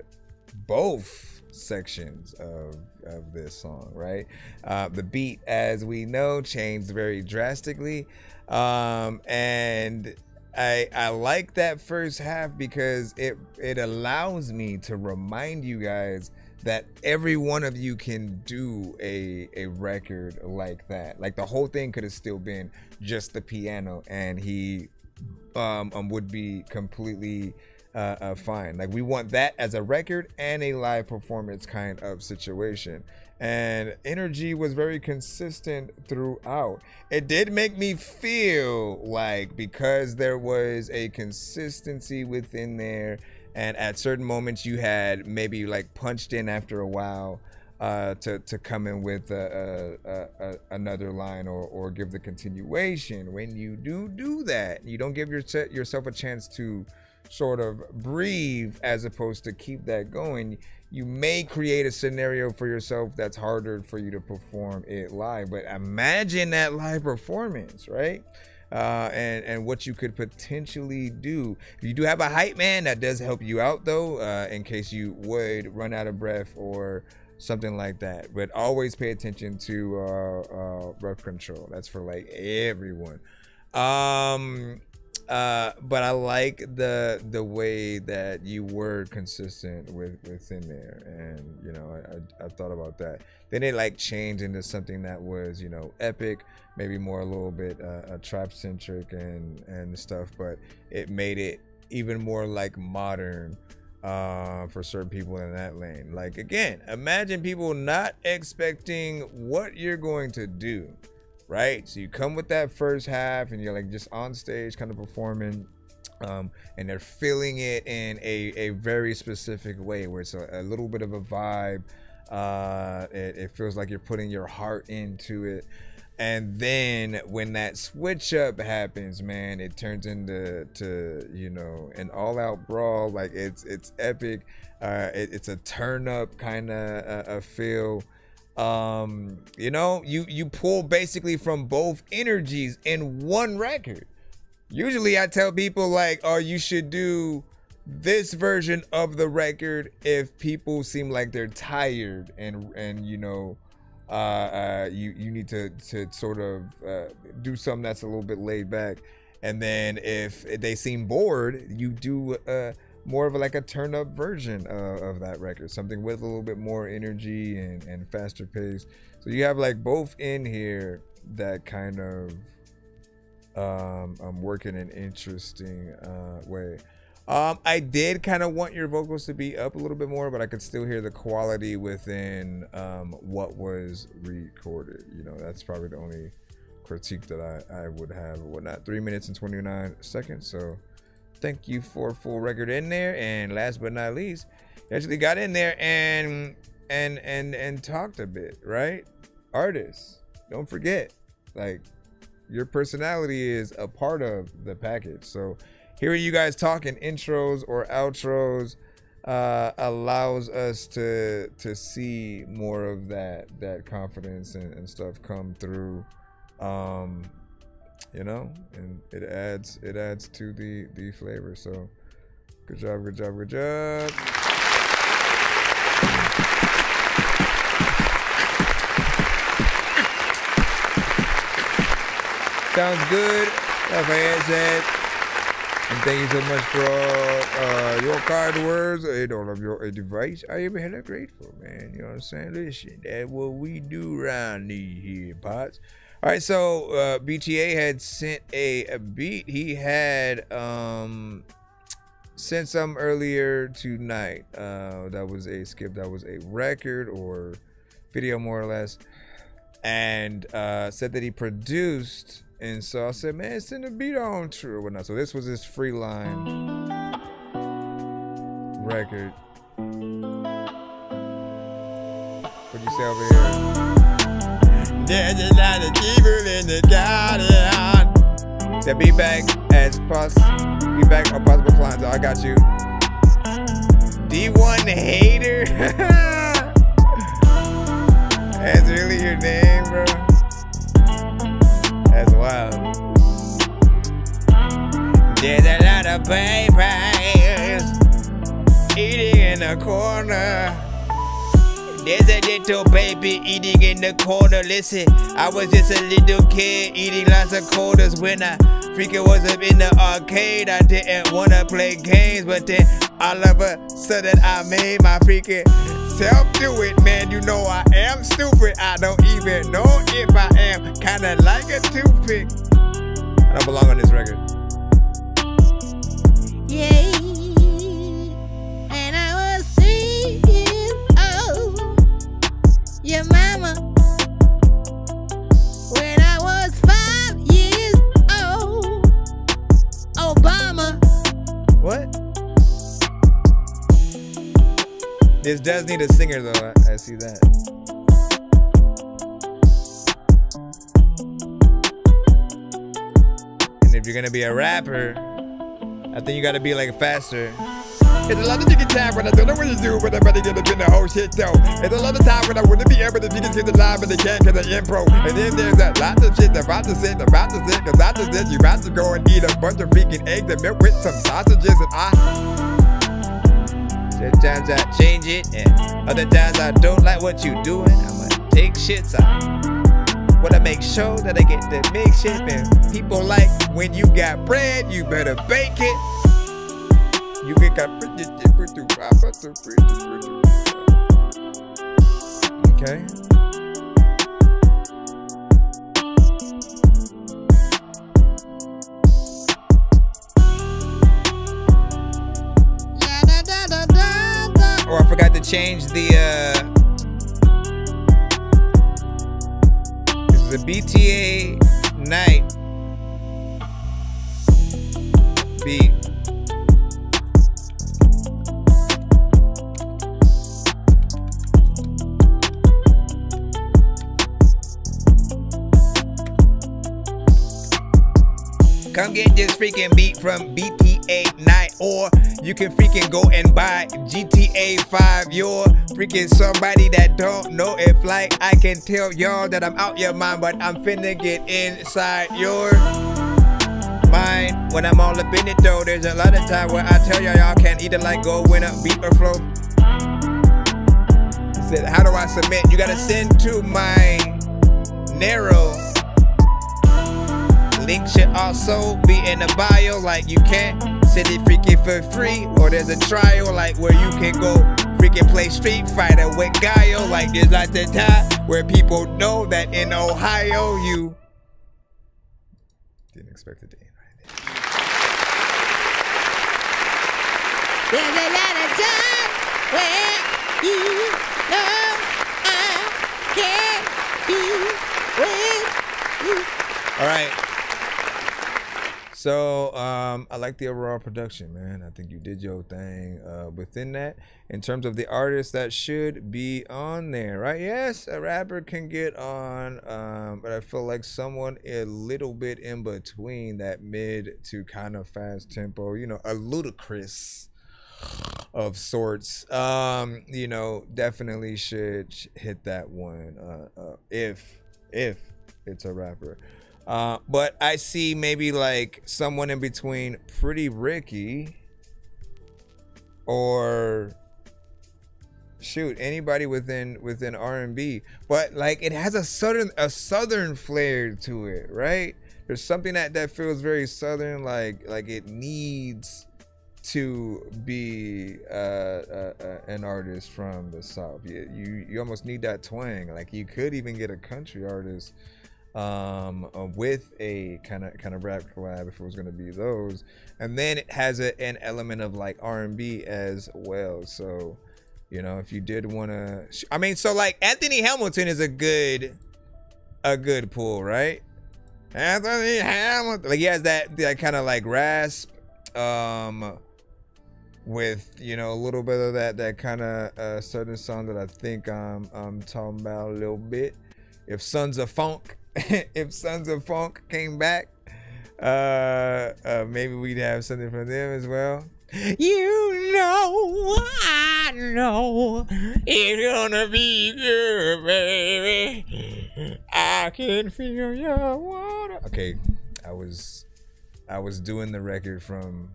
both sections of this song, right? The beat, as we know, changed very drastically, and I like that first half because it allows me to remind you guys that every one of you can do a record like that. Like the whole thing could have still been just the piano and he would be completely fine. Like, we want that as a record and a live performance kind of situation. And energy was very consistent throughout. It did make me feel like, because there was a consistency within there, and at certain moments you had maybe like punched in after a while to come in with another line or give the continuation. When you do that, you don't give yourself a chance to sort of breathe as opposed to keep that going. You may create a scenario for yourself that's harder for you to perform it live. But imagine that live performance, right? And what you could potentially do. If you do have a hype man, that does help you out though, in case you would run out of breath or something like that. But always pay attention to breath control. That's for like everyone. But I like the way that you were consistent within there, and you know, I thought about that. Then it like changed into something that was, you know, epic, maybe more a little bit trap centric and stuff, but it made it even more like modern for certain people in that lane. Like, again, imagine people not expecting what you're going to do. Right, so you come with that first half and you're like just on stage kind of performing, and they're feeling it in a very specific way where it's a little bit of a vibe. It feels like you're putting your heart into it, and then when that switch up happens, man, it turns into you know, an all-out brawl. Like, it's epic. It's a turn up kind of feel. You know, you pull basically from both energies in one record. Usually I tell people like, oh, you should do this version of the record if people seem like they're tired and you know, you need to sort of do something that's a little bit laid back. And then if they seem bored, you do more of like a turn up version of that record, something with a little bit more energy and faster pace. So you have like both in here that kind of work in an interesting way. I did kind of want your vocals to be up a little bit more, but I could still hear the quality within what was recorded. You know, that's probably the only critique that I would have or whatnot. 3 minutes and 29 seconds. So thank you for a full record in there. And last but not least, you actually got in there and talked a bit, right? Artists, don't forget, like, your personality is a part of the package. So hearing you guys talking intros or outros allows us to see more of that confidence and stuff come through. You know, and it adds to the flavor. So good job. Sounds good. That's said. And thank you so much for all your kind words and all of your advice. I am hella grateful, man. You know what I'm saying? Listen, that's what we do around these here pots. All right, so BTA had sent a beat. He had sent some earlier tonight. That was a skip. That was a record or video, more or less. And said that he produced. And so I said, man, send a beat on true or whatnot. So this was his free line record. What'd you say over here? There's a lot of people in the garden. Said be back as possible clients. I got you. D1 hater. That's really your name, bro. That's wild. There's a lot of babies eating in the corner. There's a little baby eating in the corner. Listen, I was just a little kid eating lots of quarters when I freaking was up in the arcade. I didn't want to play games, but then all of a sudden I made my freaking self do it, man. You know I am stupid. I don't even know if I am. Kinda like a toothpick. I don't belong on this record. Yeah. This does need a singer though. I see that. And if you're gonna be a rapper, I think you gotta be like faster. It's a lot of nigga time when I don't know what to do, but I'm about to get up in the whole shit though. It's a lot of time when I wouldn't be able to get the line, but they can't cause I impro. And then there's a lot of shit about to say, cause I just said you about to go and eat a bunch of freaking eggs and milk with some sausages and Sometimes I change it, and other times I don't like what you doing. I'ma take shits out. Wanna make sure that I get the big shit, and people like when you got bread, you better bake it. You get okay. Oh, I forgot to change the this is a BTA night beat. Come get this freaking beat from BTA Night, or you can freaking go and buy GTA 5. You're freaking somebody that don't know if like I can tell y'all that I'm out your mind, but I'm finna get inside your mind. When I'm all up in it though, there's a lot of time where I tell y'all can't either like go win a beat or flow. He said, how do I submit? You gotta send to my narrow. Link should also be in the bio, like you can't send it freaking for free, or there's a trial like where you can go freaking play Street Fighter with Guile, like there's like the time where people know that in Ohio you didn't expect it to end right there. There's a lot of time where you know I can't be with you. All right. So I like the overall production, man. I think you did your thing within that. In terms of the artists that should be on there, right? Yes, a rapper can get on, but I feel like someone a little bit in between that mid to kind of fast tempo, you know, a ludicrous of sorts, you know, definitely should hit that one if it's a rapper. But I see maybe like someone in between Pretty Ricky or shoot, anybody within R&B, but like it has a southern flair to it, right? There's something that feels very southern, like it needs to be an artist from the South. You almost need that twang. Like you could even get a country artist with a kind of rap collab if it was going to be those, and then it has an element of like R&B as well. So you know, if you did want to, I mean, so like Anthony Hamilton is a good pull, right? Anthony Hamilton, like he has that kind of like rasp with, you know, a little bit of that kind of southern song that I think I'm talking about a little bit. If Sons of Funk came back, maybe we'd have something from them as well. You know, I know it's gonna be good, baby. I can feel your water. Okay, I was doing the record from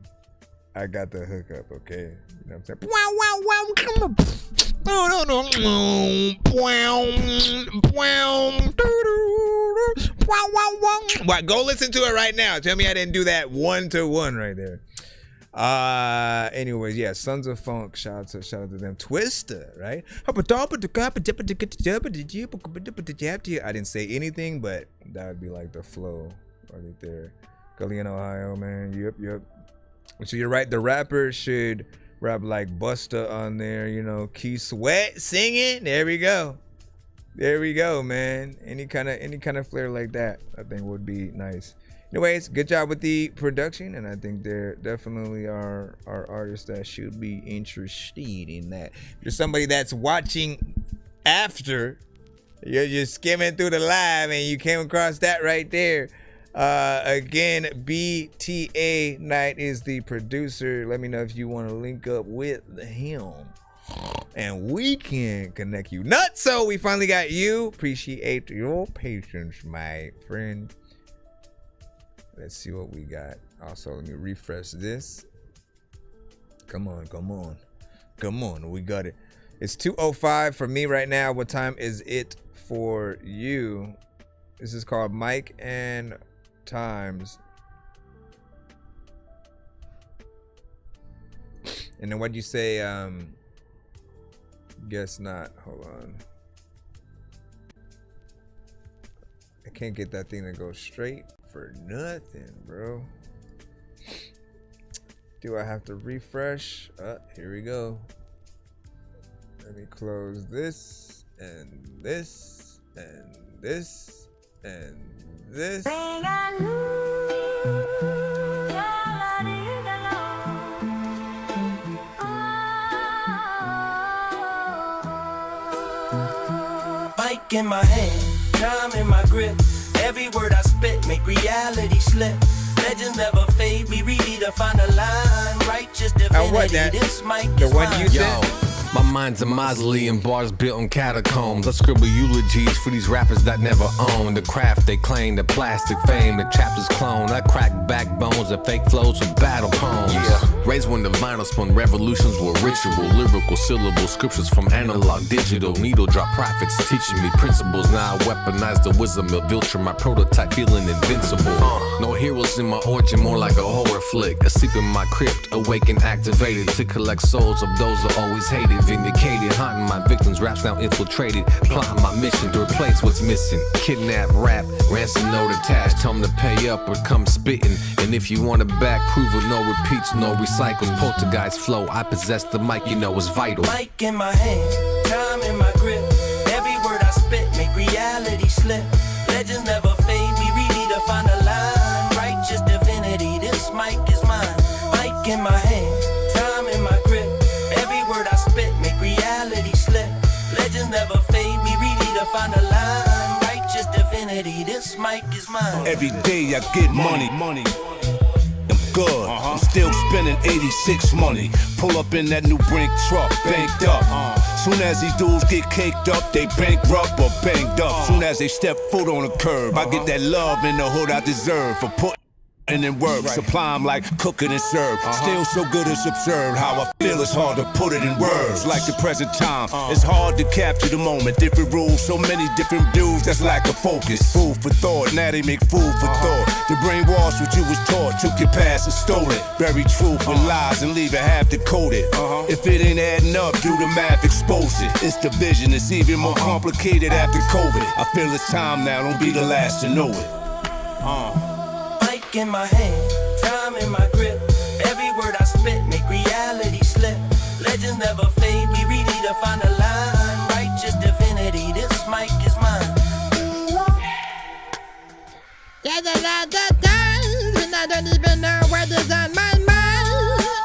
I Got the Hookup, okay? You know what I'm saying? Wow, wow, wow, come on. What? Go listen to it right now. Tell me I didn't do that 1-to-1 right there. Anyways, yeah, Sons of Funk. Shout out to them. Twista, right? I didn't say anything, but that would be like the flow right there. Gully in Ohio, man. Yep. So you're right. The rapper should rap like Busta on there. You know, Key Sweat singing. There we go, man. Any kind of flair like that, I think would be nice. Anyways, good job with the production, and I think there definitely are artists that should be interested in that. If you're somebody that's watching after, you're just skimming through the live and you came across that right there. Again, BTA Knight is the producer. Let me know if you want to link up with him and we can connect you. Not so we finally got you. Appreciate your patience, my friend. Let's see what we got. Also, let me refresh this. Come on. We got it. It's 2:05 for me right now. What time is it for you? This is called Mike and Times. And then what'd you say? Guess not. Hold on. I can't get that thing to go straight for nothing, bro. Do I have to refresh? Here we go. Let me close this and this and this and this. Mic in my hand, time in my grip. Every word I spit make reality slip. Legends never fade, we really define a line. Righteous divinity, this mic is mine. Yo, my mind's a mausoleum, bars built in catacombs. I scribble eulogies for these rappers that never own the craft they claim, the plastic fame, the chapters clone. I crack backbones and fake flows with battle poems. Raised when the vinyl spun, revolutions were ritual, lyrical syllables, scriptures from analog, digital, needle drop prophets teaching me principles. Now I weaponize the wisdom of Viltra, my prototype feeling invincible. No heroes in my origin, more like a horror flick. Asleep in my crypt, awake and activated to collect souls of those that always hated. Vindicated, haunting my victims, raps now infiltrated. Plotting my mission to replace what's missing. Kidnap, rap, ransom note attached. Tell them to pay up or come spitting. And if you want it back, prove it, no repeats, no recycles. Poltergeist flow, I possess the mic, you know it's vital. Mic in my hand, time in my grip. Every word I spit make reality slip. Legends never fade, we really define a line. Righteous divinity, this mic is mine. Mic in my hand, time in my grip. Every word I spit make reality slip. Legends never fade, we really define a line. Righteous divinity, this mic is mine. Every day I get money. I'm good. I'm still spending 86 money. Pull up in that new brink truck, banked up. Soon as these dudes get caked up, they bankrupt or banged up. Soon as they step foot on the curb, I get that love in the hood I deserve for putting in work. Supply 'em like cooking and serve. Still so good it's absurd. How I feel it's hard to put it in words. Like the present time, it's hard to capture the moment. Different rules, so many different views. That's lack of focus. Food for thought, now they make food for thought. The brainwash what you was taught, took your past and stole it. Bury truth with lies and leave it half decoded. If it ain't adding up, do the math, expose it. It's division, it's even more complicated after COVID. I feel it's time now, don't be the last to know it. In my hand, time in my grip. Every word I spit make reality slip. Legends never fade, we really define a line. Righteous divinity, this mic is mine. There's a lot of times when I don't even know what is on my mind.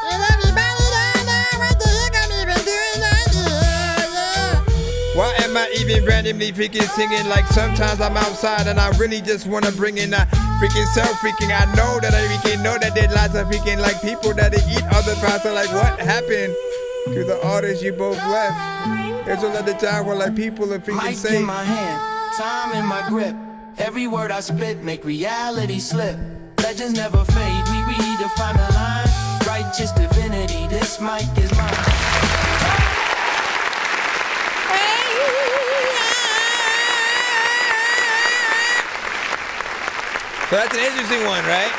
And everybody don't know what the heck I'm even doing out here. Why am I even randomly freaking singing? Like sometimes I'm outside and I really just want to bring in a freaking self-freaking. I know that I freaking know that there's lots of freaking like people that they eat other parts. So like what happened to the artists you both left? There's a lot of time where like people are freaking saying. Mic in my hand, time in my grip. Every word I spit make reality slip. Legends never fade, we redefine a line. Righteous divinity, this mic is mine. So that's an interesting one, right?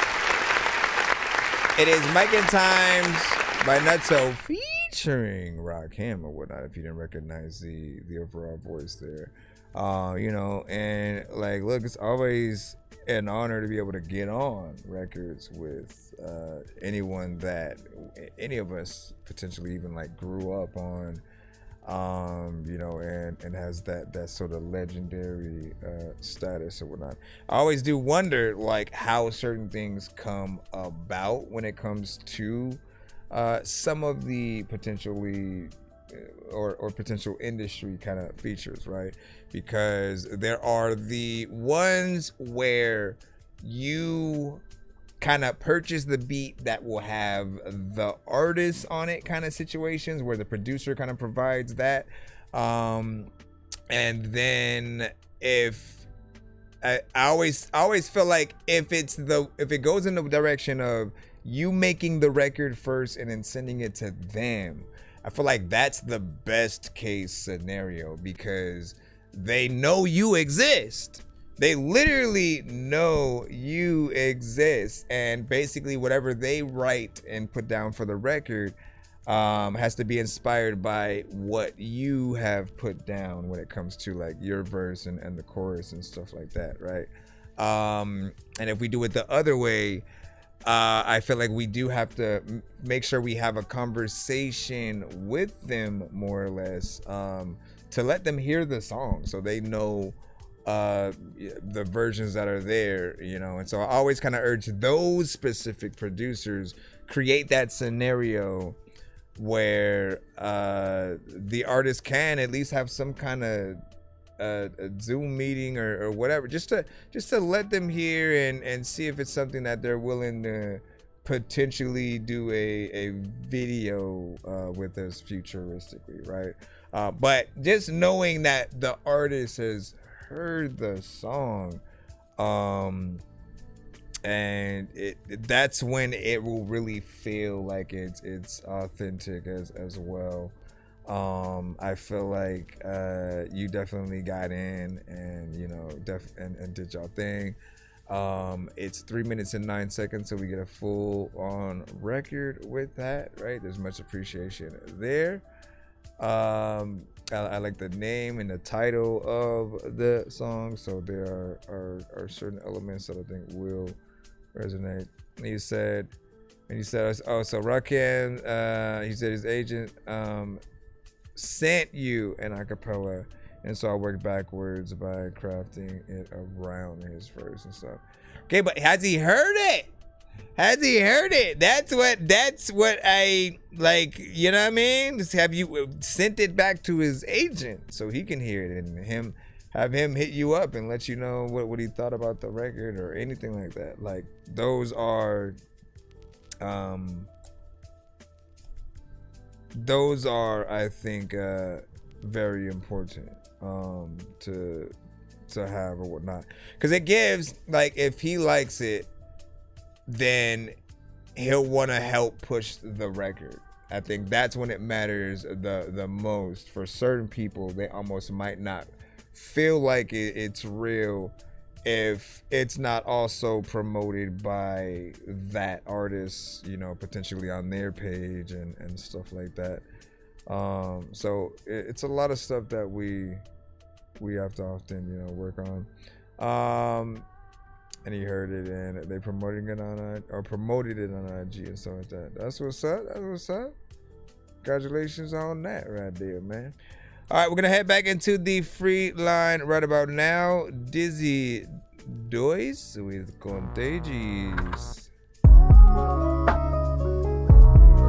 It is Mike and Times by Nutso featuring Rakim or whatnot, if you didn't recognize the overall voice there. You know, and like, look, it's always an honor to be able to get on records with anyone that any of us potentially even like grew up on you know, and has that sort of legendary status and whatnot. I always do wonder like how certain things come about when it comes to some of the potentially or potential industry kind of features, right? Because there are the ones where you kind of purchase the beat that will have the artist on it kind of situations where the producer kind of provides that. And then if I always feel like if it goes in the direction of you making the record first and then sending it to them, I feel like that's the best case scenario because they know you exist. They literally know you exist, and basically whatever they write and put down for the record has to be inspired by what you have put down when it comes to like your verse and the chorus and stuff like that, right? And if we do it the other way, I feel like we do have to make sure we have a conversation with them more or less to let them hear the song so they know the versions that are there, you know. And so I always kind of urge those specific producers create that scenario where the artist can at least have some kind of a Zoom meeting or whatever, just to let them hear and see if it's something that they're willing to potentially do a video with us futuristically, right? But just knowing that the artist has heard the song, and that's when it will really feel like it's authentic as well. I feel like you definitely got in and, you know, and did y'all thing. It's 3 minutes and 9 seconds, so we get a full on record with that, right? There's much appreciation there. I like the name and the title of the song, so there are certain elements that I think will resonate. And he said, oh, so Rakim, he said his agent sent you an acapella, and so I worked backwards by crafting it around his verse and stuff. Okay, but has he heard it? Has he heard it? That's what I like, you know what I mean? Just have you sent it back to his agent so he can hear it and have him hit you up and let you know what he thought about the record or anything like that. Like those are I think very important to have or whatnot, because it gives, like, if he likes it, then he'll want to help push the record. I think that's when it matters the most. For certain people, they almost might not feel like it's real if it's not also promoted by that artist, you know, potentially on their page and stuff like that. So it's a lot of stuff that we have to often, you know, work on. And he heard it, and they promoted it on IG and stuff like that. That's what's up. That's what's up. Congratulations on that right there, man. All right, we're gonna head back into the free line right about now. Dizzy Dois with Contagious.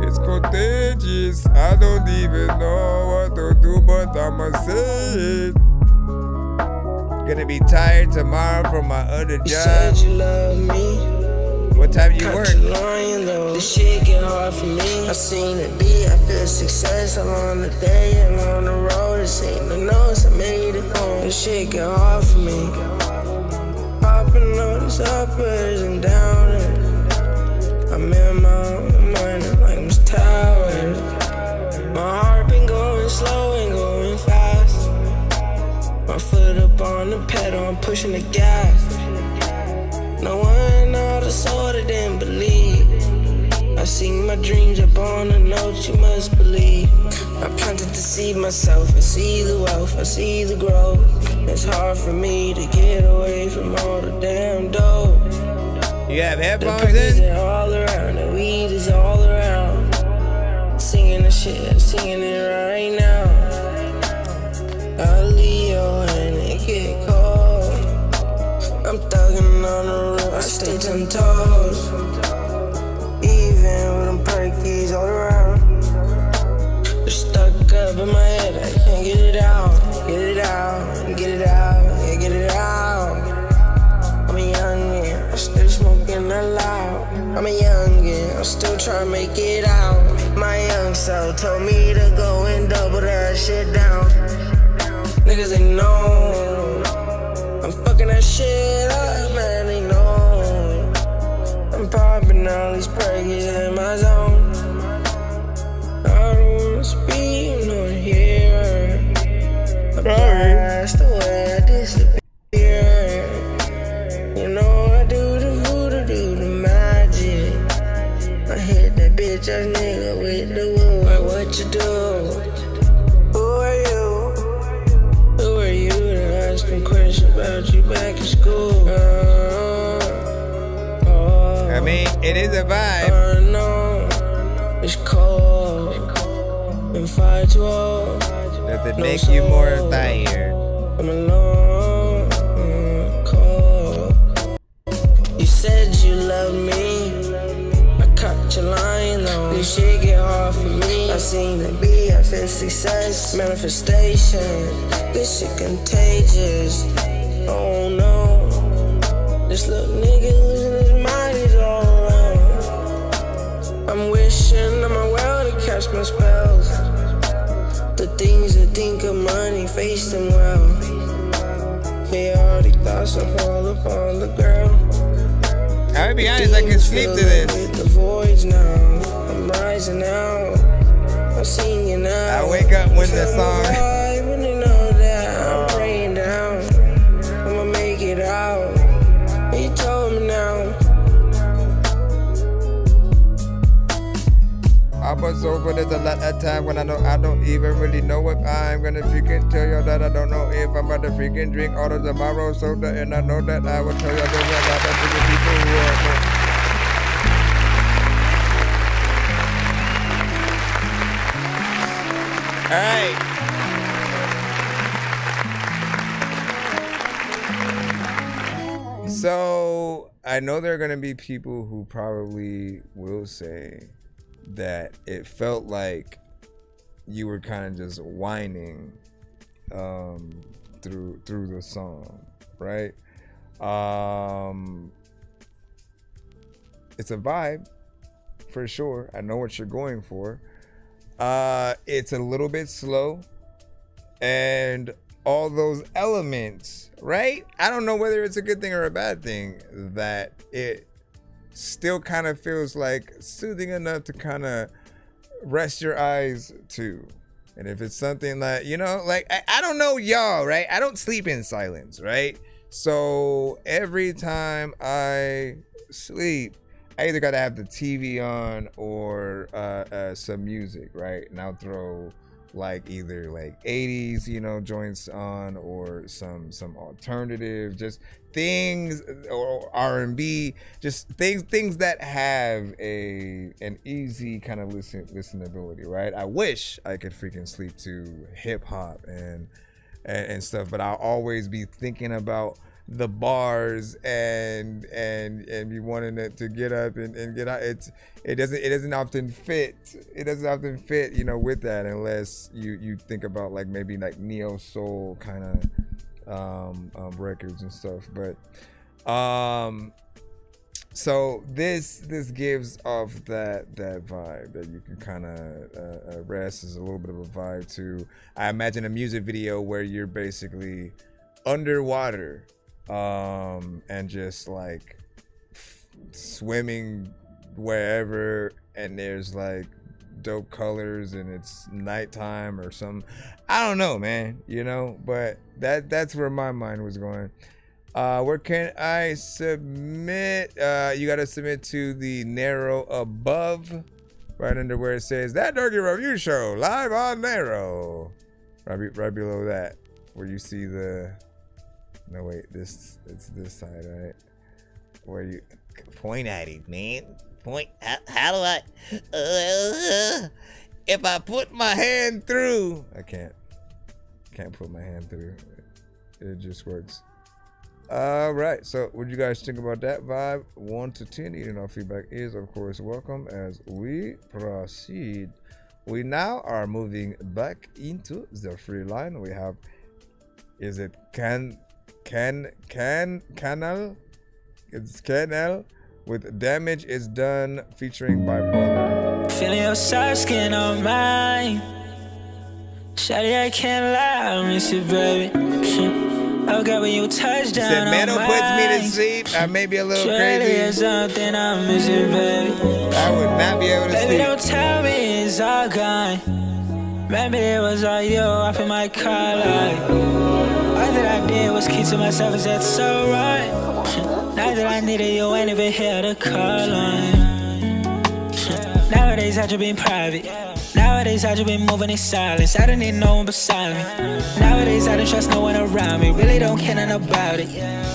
It's contagious. I don't even know what to do, but I'ma say it. Gonna be tired tomorrow from my other job. You said you love me. What time you work? Lying, though. This shit get hard for me. I seen it be, I feel success. I'm on the day, I'm on the road. This ain't the notes, I made it home. This shit get hard for me. Popping all these uppers and downers. I'm in my own mind like I'm towers. My heart been going slow and going fast. My foot up on the pedal, I'm pushing the gas. No one all the sort of didn't believe. I seen my dreams up on the notes, you must believe. I planted the seed myself, I see the wealth, I see the growth. It's hard for me to get away from all the damn dope. You have headphones in? The birdies are all around, the weed is all around. Singing the shit, I'm singing it right now. I leave your hand and get cold. I'm thugging on the road, I stay 10 toes. Even with them perkies all around. They're stuck up in my head, I can't get it out. Get it out, get it out, yeah, get it out. I'm a youngin', I'm still smoking that loud. I'm a youngin', I'm still trying to make it out. My young self told me to go and double that shit down. Niggas, they know I'm fucking that shit up, man, they know. I'm popping all these perkies in my zone. I don't wanna speak, no here. I blast away, I disappear. You know I do the voodoo, do the magic. I hit that bitch ass nigga with the wood. Like what you do? Who are you? Who are you to ask me questions about you back in school? I mean, it is a vibe. No, it's cold. And 512. Does it make you more tired? I'm alone, cold. You said you loved me. I caught you lying though. This shit get hard for me. I seen the B, I feel success, manifestation. This shit contagious. Oh no, this little nigga losing his mind, he's all alone. I'm wishing on my well to catch my spells. The things that think of money, face them well. Yeah, all these thoughts are fall upon the ground. I'll be honest, I can sleep to this. The voids now, I'm rising out. I'm singing out. I wake up when the song. When you know that I'm praying down, I'ma make it out. You told me now. I was sober, there's a lot of time when I know I don't even really know if I'm gonna freaking tell you that I don't know if I'm about to freaking drink all of tomorrow soda, and I know that I will tell you there's a lot of freaking people who are. All right. So I know there are gonna be people who probably will say that it felt like you were kind of just whining through the song, right? It's a vibe for sure. I know what you're going for. It's a little bit slow, and all those elements, right? I don't know whether it's a good thing or a bad thing that it still kind of feels like soothing enough to kind of rest your eyes to. And if it's something that, you know, like, I don't know y'all, right? I don't sleep in silence, right? So every time I sleep, I either got to have the TV on or some music, right? And I'll throw like either like 80s, you know, joints on, or some alternative, just things, or R&B, just things that have an easy kind of listenability, right? I wish I could freaking sleep to hip hop and stuff, but I'll always be thinking about the bars and be wanting it to get up and get out. It doesn't often fit, you know, with that, unless you think about like maybe like neo soul kind of records and stuff. But so this gives off that vibe that you can kind of rest. Is a little bit of a vibe to, I imagine, a music video where you're basically underwater and just like swimming wherever, and there's like dope colors and it's nighttime or some, I don't know, man, you know, but that's where my mind was going. Where can I submit? You gotta submit to the narrow above, right under where it says That Dorky Review Show live on Narrow, right below that, where you see the, no wait, it's this side, right? Where you point at it, man. Point. How do I? If I put my hand through, I can't. can't put my hand through. It just works. All right, so what do you guys think about that vibe? 1 to 10, eating our feedback is of course welcome as we proceed. We now are moving back into the free line. We have, is it Canal? It's Canal with Damage Is Done featuring Bipolar. Feeling your soft skin on mine. Shawty, I can't lie, I miss you, baby. Oh God, when you touch down Said, man, on don't puts me to sleep. I may be a little crazy. Something I'm missing, baby. I would not be able to baby, sleep. Don't tell me it's all gone. Maybe it was all you up in my car, like all that I did was keep to myself. Is that so right? Now that I needed you, ain't even here to call on. Nowadays I just been private. Nowadays I just been moving in silence. I don't need no one beside me. Nowadays I don't trust no one around me. Really don't care nothing about it.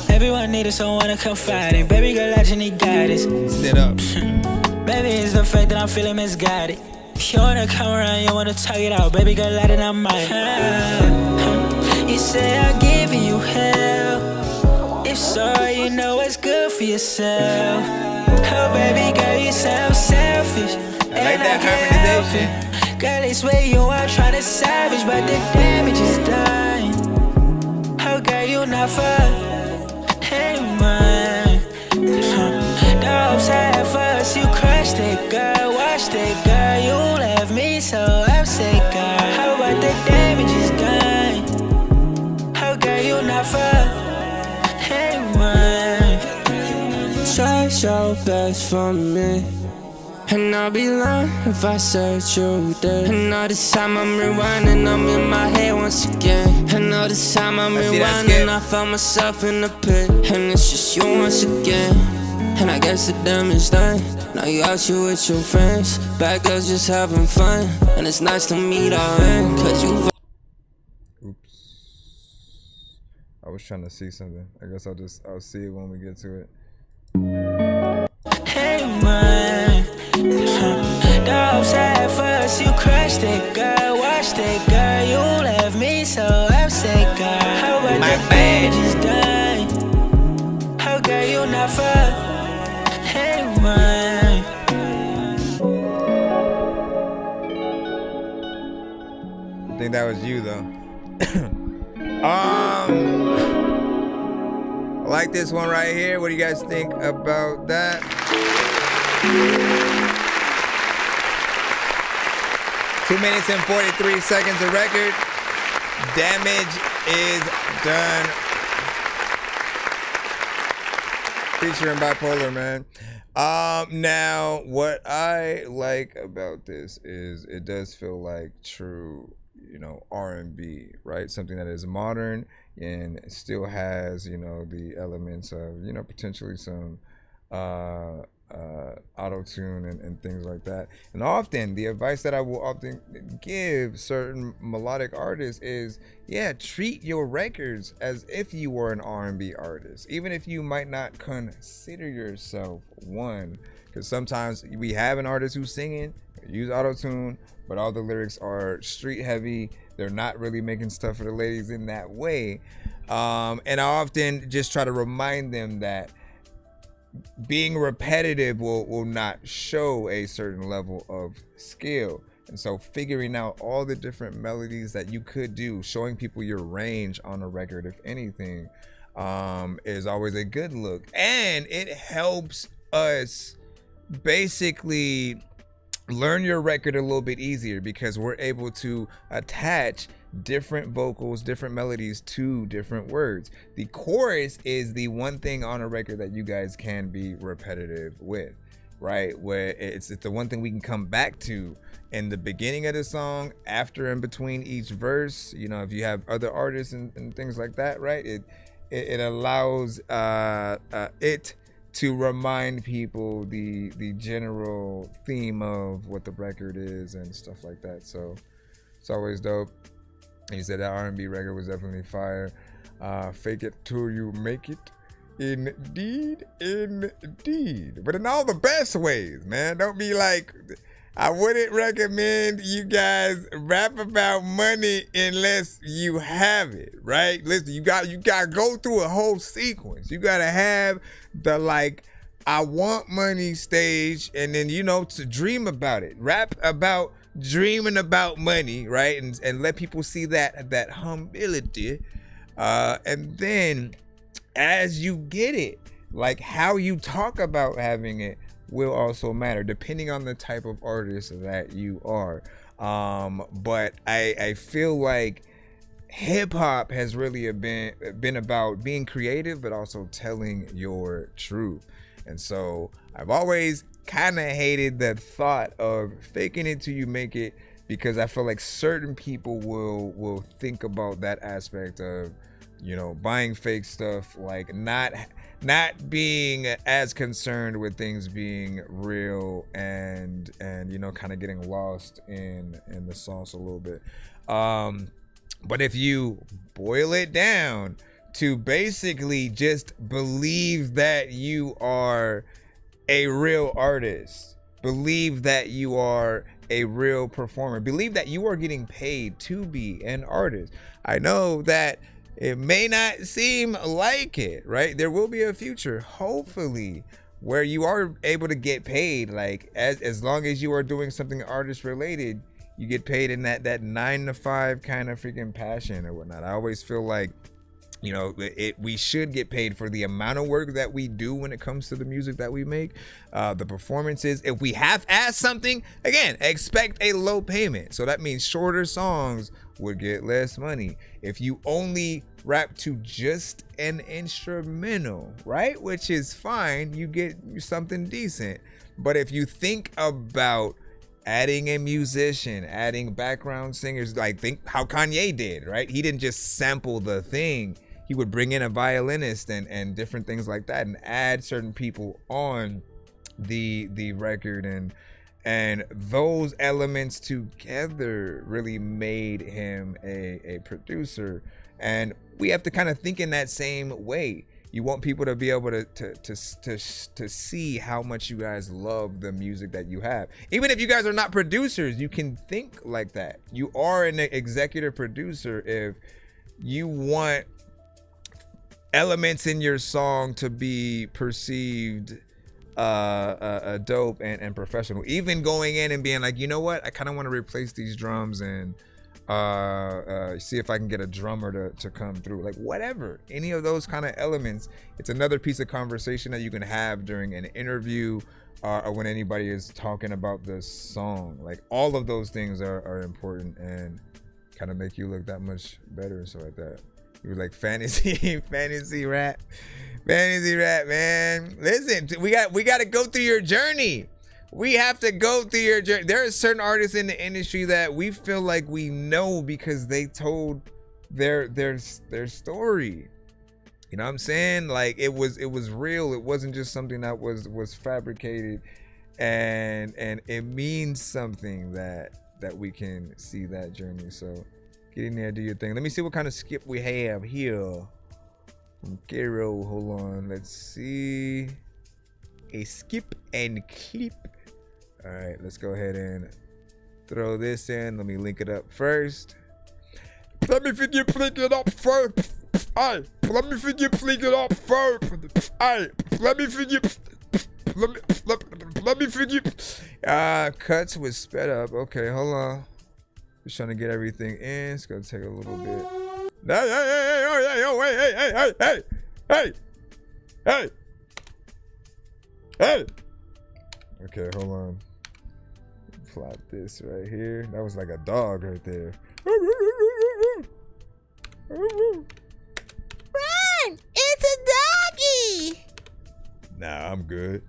Everyone needed someone to confide in. Baby girl, I just need guidance. Sit up. Baby, it's the fact that I'm feeling misguided. You wanna come around, you wanna talk it out. Baby girl, let it on mine. You say I'll give you hell. If so, you know what's good for yourself. Oh baby girl, you sound selfish. I like that harmonization. Girl, it's where you are trying to savage, but the damage is done. Oh girl, you not for anyone. The hopes I had for us, you crushed it, girl. Watched it, girl. You left me so upset, girl. How about the damage is done? Oh girl, you not for anyone. Try your best for me, and I'll be lying if I said you did. And all this time I'm rewinding, I'm in my head once again. And all this time I'm rewinding, I found myself in the pit. And it's just you once again. And I guess the damage done. Now you out here with your friends. Bad girls just having fun. And it's nice to meet our end, cause you. Oops. I was trying to see something. I guess I'll see it when we get to it. Hey man, the hopes I had for us, you crushed it, girl. Watched it, girl. You left me so upset, girl. How about the damage is done? Oh girl, you not for anyone. I think that was you though. I like this one right here. What do you guys think about that? 2 minutes and 43 seconds of record. Damage Is Done. Featuring Bipolar, man. Now, what I like about this is it does feel like true, R&B, right? Something that is modern and still has, the elements of, potentially some auto-tune and things like that. And often the advice that I will often give certain melodic artists is, treat your records as if you were an R&B artist, even if you might not consider yourself one, because sometimes we have an artist who's singing, use auto-tune, but all the lyrics are street heavy. They're not really making stuff for the ladies in that way. And I often just try to remind them that being repetitive will not show a certain level of skill. And so figuring out all the different melodies that you could do, showing people your range on a record, if anything, is always a good look. And it helps us basically learn your record a little bit easier because we're able to attach different vocals, different melodies to different words. The chorus is the one thing on a record that you guys can be repetitive with, right? Where it's the one thing we can come back to in the beginning of the song, after and between each verse. If you have other artists and things like that, right? It allows it to remind people the general theme of what the record is and stuff like that. So it's always dope. He said that R&B record was definitely fire. Fake it till you make it. Indeed. But in all the best ways, man. Don't be like I wouldn't recommend you guys rap about money unless you have it, right? Listen, you got to go through a whole sequence. You got to have the like, I want money stage, and then, you know, to dream about it. Rap about dreaming about money, right? And let people see that humility. And then as you get it, like how you talk about having it will also matter depending on the type of artist that you are. But I feel like hip hop has really been about being creative, but also telling your truth. And so I've always kind of hated the thought of faking it till you make it, because I feel like certain people will think about that aspect of, you know, buying fake stuff, like not being as concerned with things being real, and you know, kind of getting lost in the sauce a little bit. But if you boil it down to basically just believe that you are a real artist, believe that you are a real performer, believe that you are getting paid to be an artist. I know that it may not seem like it, right? There will be a future, hopefully, where you are able to get paid, like as long as you are doing something artist related, you get paid in that 9-to-5 kind of freaking passion or whatnot. I always feel like, you know, we should get paid for the amount of work that we do when it comes to the music that we make, the performances. If we half-ass something, again, expect a low payment. So that means shorter songs would get less money. If you only rap to just an instrumental, right, which is fine, you get something decent. But if you think about adding a musician, adding background singers, like think how Kanye did, right? He didn't just sample the thing. He would bring in a violinist and different things like that, and add certain people on the record, and those elements together really made him a producer. And we have to kind of think in that same way. You want people to be able to see how much you guys love the music that you have. Even if you guys are not producers, you can think like that. You are an executive producer if you want elements in your song to be perceived dope and professional. Even going in and being like, you know what, I kind of want to replace these drums and see if I can get a drummer to come through, like whatever, any of those kind of elements. It's another piece of conversation that you can have during an interview or when anybody is talking about the song. Like all of those things are important and kind of make you look that much better and stuff like that. You were like fantasy rap, man. Listen, we got to go through your journey. We have to go through your journey. There are certain artists in the industry that we feel like we know because they told their story. You know what I'm saying? Like it was real. It wasn't just something that was fabricated, and it means something that we can see that journey. So get in there, do your thing. Let me see what kind of skip we have here. From Kero, hold on. Let's see. A skip and clip. All right, let's go ahead and throw this in. Let me link it up first. Let me figure link it up first. Aye, let me figure link it up first. Aye, let me figure. Let me figure. Cuts was sped up. Okay, hold on. Just trying to get everything in. It's gonna take a little bit. Hey. Okay, hold on. Plot this right here. That was like a dog right there. Run! It's a doggy! Nah, I'm good.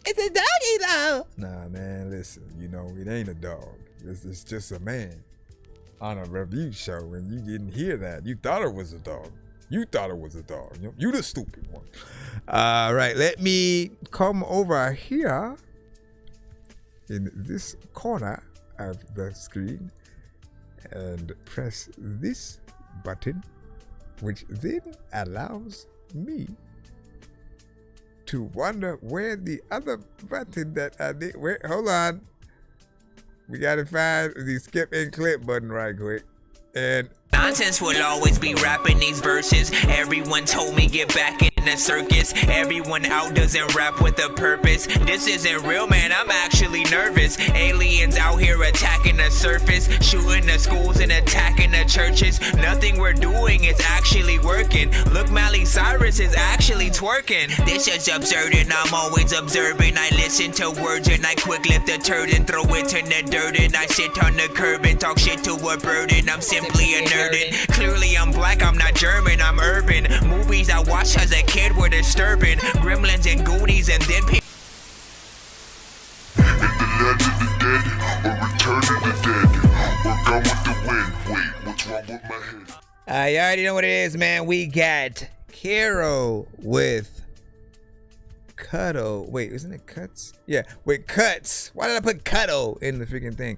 It's a doggy though! Nah, man, listen. You know, it ain't a dog. It's just a man on a review show, and you didn't hear that. You thought it was a dog. You thought it was a dog. You the stupid one. All right, let me come over here in this corner of the screen and press this button, which then allows me to to wonder where the other button that I did. Wait, hold on. We gotta find the skip and clip button right quick. And Nonsense will always be rapping these verses. Everyone told me get back in the circus. Everyone out doesn't rap with a purpose. This isn't real, man, I'm actually nervous. Aliens out here attacking the surface, shooting the schools and attacking the churches. Nothing we're doing is actually working. Look, Miley Cyrus is actually twerking. This is absurd and I'm always observing. I listen to words and I quick lift a turd and throw it in the dirt. And I sit on the curb and talk shit to a bird. And I'm simply a nerd. Clearly I'm black, I'm not German, I'm urban. Movies I watched as a kid were disturbing. Gremlins and Goonies and then In the land of the dead, or return of the dead, or gone with the wind. Wait, what's wrong with my head? You already know what it is, man. We got Caro with Cuddle. Wait, isn't it Cuts? Yeah, with Cuts. Why did I put Cuddle in the freaking thing?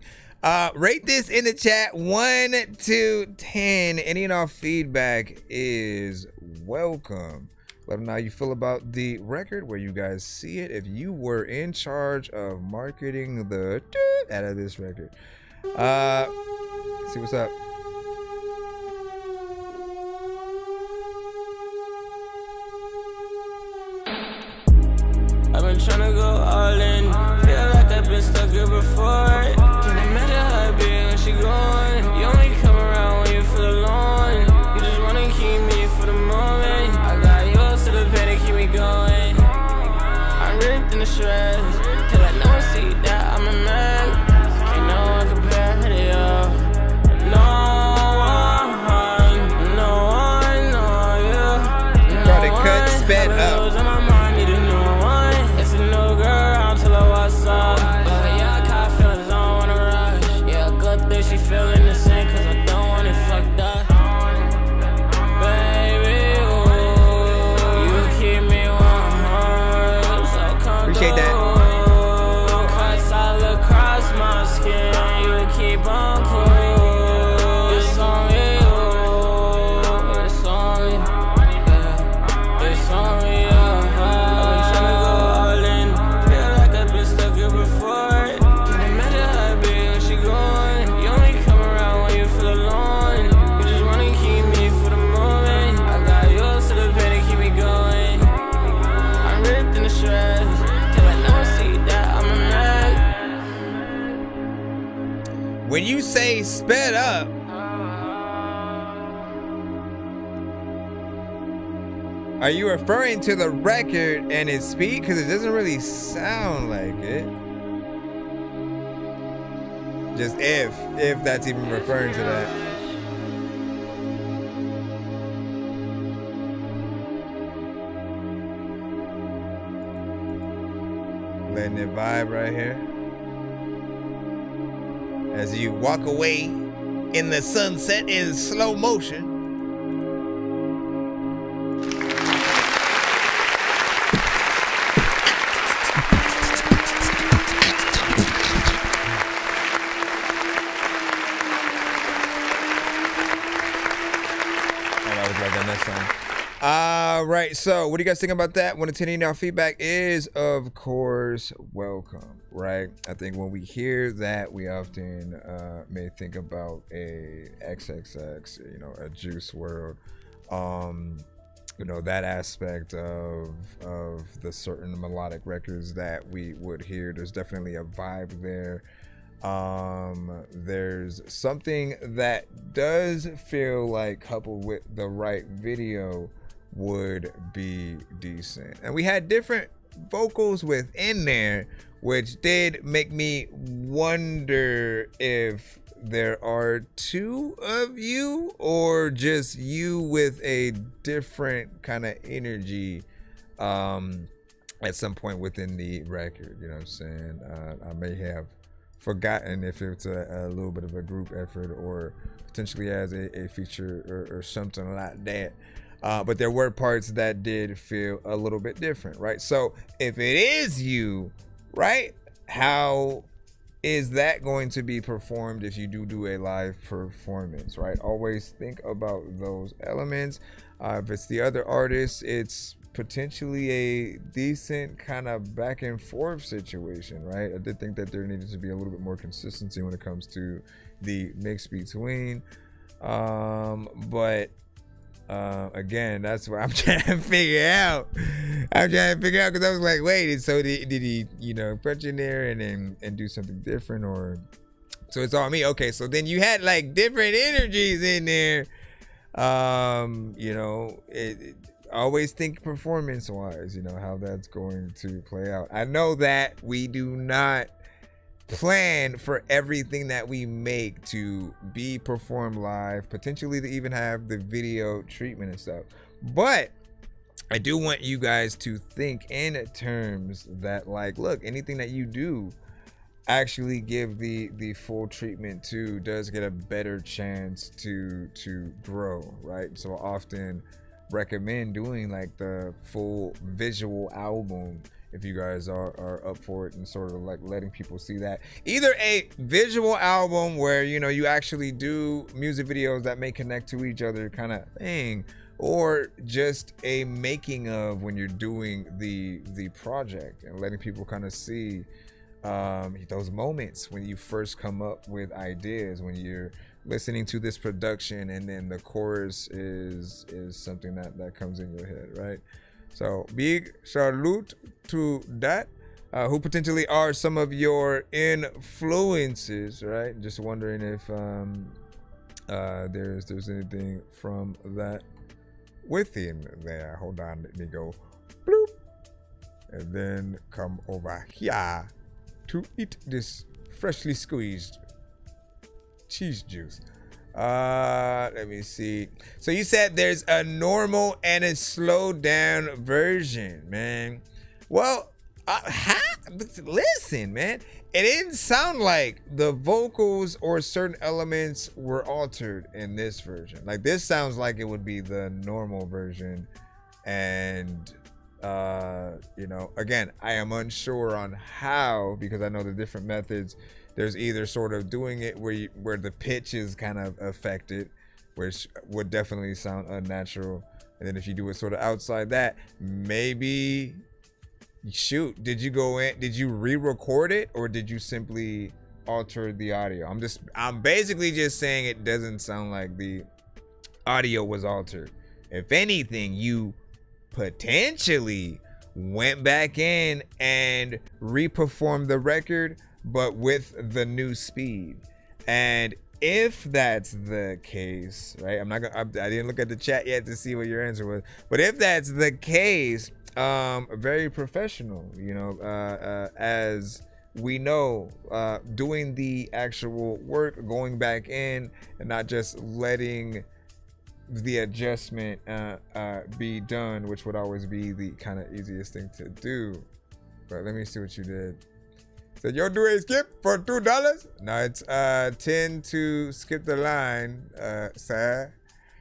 Rate this in the chat 1 to 10. Any and all feedback is welcome. Let them know how you feel about the record, where you guys see it, if you were in charge of marketing the out of this record. See what's up. I've been tryna go all in. Feel like I've been stuck here before. Can imagine how it be when she gone. You only come around when you feel alone. You just wanna keep me for the moment. I got yours to the pen to keep me going. I'm ripped in the stress, till I know I see that I'm a man. Ain't no one compare to you. No one, no you. Bro, the cut sped up. She feeling the same, cause I don't want it fucked up. Baby, ooh, you keep me warm, so come appreciate that. Cuts all across my skin, you keep on cool. It's on me, ooh, it's on me, yeah, it's on me, yeah. I've been tryna go all in, feel like I've been stuck here before. Can imagine how it be when she gone. When you say sped up, are you referring to the record and its speed? Because it doesn't really sound like it. Just if that's even referring to that. Letting it vibe right here. As you walk away in the sunset in slow motion. Right, so what do you guys think about that? When attending our feedback is, of course, welcome, right? I think when we hear that, we often may think about a XXX, you know, a Juice WRLD, you know, that aspect of the certain melodic records that we would hear. There's definitely a vibe there. There's something that does feel like, coupled with the right video, would be decent. And we had different vocals within there, which did make me wonder if there are two of you or just you with a different kind of energy at some point within the record. You know what I'm saying? I may have forgotten if it's a little bit of a group effort or potentially as a feature or something like that. But there were parts that did feel a little bit different, right? So if it is you, right, how is that going to be performed if you do a live performance, right? Always think about those elements. If it's the other artist, it's potentially a decent kind of back and forth situation, right? I did think that there needed to be a little bit more consistency when it comes to the mix between. But again, that's what I'm trying to figure out. Because I was like, wait, so did he, punch in there and do something different, or so it's all me? Okay, so then you had like different energies in there. Always think performance wise, how that's going to play out. I know that we do not plan for everything that we make to be performed live, potentially to even have the video treatment and stuff, but I do want you guys to think in terms that, like, look, anything that you do actually give the full treatment to does get a better chance to grow, right? So I often recommend doing like the full visual album if you guys are up for it, and sort of like letting people see that. Either a visual album where you actually do music videos that may connect to each other kind of thing, or just a making of when you're doing the project and letting people kind of see those moments when you first come up with ideas, when you're listening to this production and then the chorus is something that comes in your head, right? So big salute to that. Who potentially are some of your influences, right? Just wondering if there's anything from that within there. Hold on, let me go bloop, and then come over here to eat this freshly squeezed cheese juice. Let me see. So you said there's a normal and a slowed down version, man. Well, listen, man, it didn't sound like the vocals or certain elements were altered in this version. Like, this sounds like it would be the normal version. And again, I am unsure on how, because I know the different methods. There's either sort of doing it where the pitch is kind of affected, which would definitely sound unnatural. And then if you do it sort of outside that, maybe, shoot, did you re-record it, or did you simply alter the audio? I'm basically just saying it doesn't sound like the audio was altered. If anything, you potentially went back in and re-performed the record, but with the new speed. And if that's the case, right? I didn't look at the chat yet to see what your answer was, but if that's the case, very professional, as we know, doing the actual work, going back in and not just letting the adjustment be done, which would always be the kind of easiest thing to do. But let me see what you did. So you'll do a skip for $2? No, it's 10 to skip the line, sir.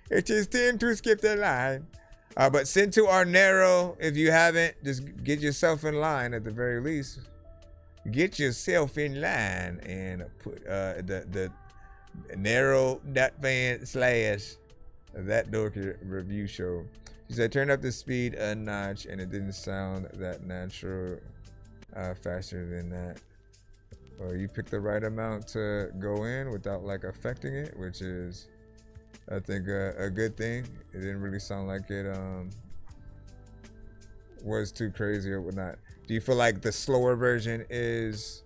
It is 10 to skip the line. But send to our narrow if you haven't. Just get yourself in line at the very least. Get yourself in line and put the narrow.fan/ThatDorkyReviewShow. She said turn up the speed a notch and it didn't sound that natural. Faster than that. Well, you picked the right amount to go in without like affecting it, which is, I think, a good thing. It didn't really sound like it was too crazy or whatnot. Do you feel like the slower version is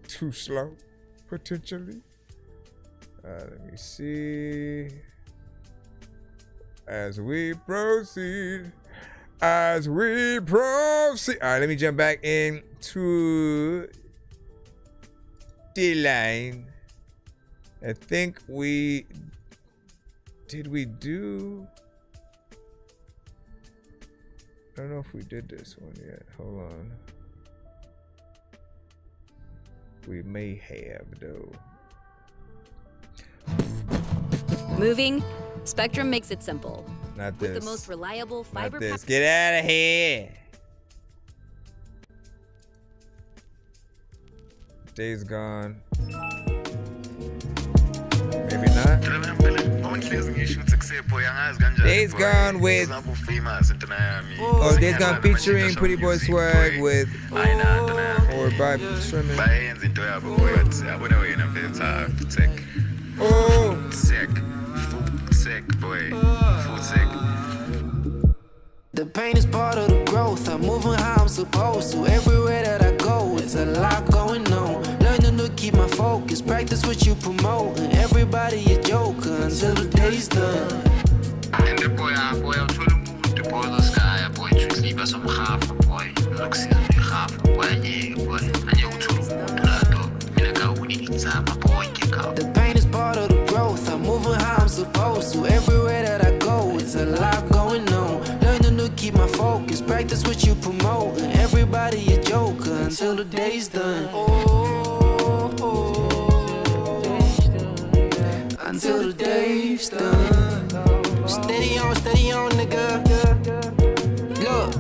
too slow, potentially? Let me see. As we proceed. All right, let me jump back into the line. I think we do. I don't know if we did this one yet. Hold on. We may have, though. Moving, Spectrum makes it simple. Not with this. The most reliable fiber. Not this. Get out of here. Days Gone. Maybe not. Days Gone with Days Gone featuring Pretty Boy Swag with or Bobby Sherman. The pain is part of the growth. I'm moving how I'm supposed to. Everywhere that I go, it's a lot going on. Learning to keep my focus. Practice what you promote. And everybody a joker until the day's done. En det boy, jeg tror det boy, der skal jeg boy, tryk lige som hafer boy. Luxus med hafer boy, jeg boy. Jeg tror the pain is part of the growth. I'm moving how I'm supposed to. Everywhere that I go, it's a lot going on. Learning to keep my focus. Practice what you promote. And everybody a joker until the day's done. Until the day's done. Steady on, nigga. Look,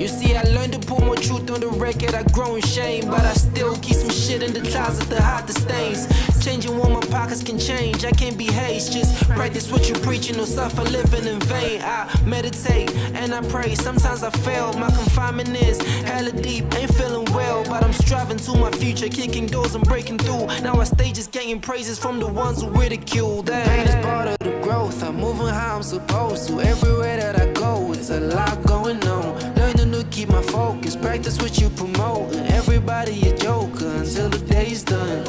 you see, I learned to put more truth on the record. I grow in shame, but I still keep some shit in the closet to hide the stains. Changing what my pockets can change. I can't be haste, just practice what you preaching or suffer living in vain. I meditate and I pray. Sometimes I fail. My confinement is hella deep. Ain't feeling well, but I'm striving to my future, kicking doors and breaking through. Now I stay just getting praises from the ones who ridicule. That pain is part of the growth. I'm moving how I'm supposed to. Everywhere that I go, it's a lot going on. Learning to keep my focus. Practice what you promote. And everybody a joker until the day's done.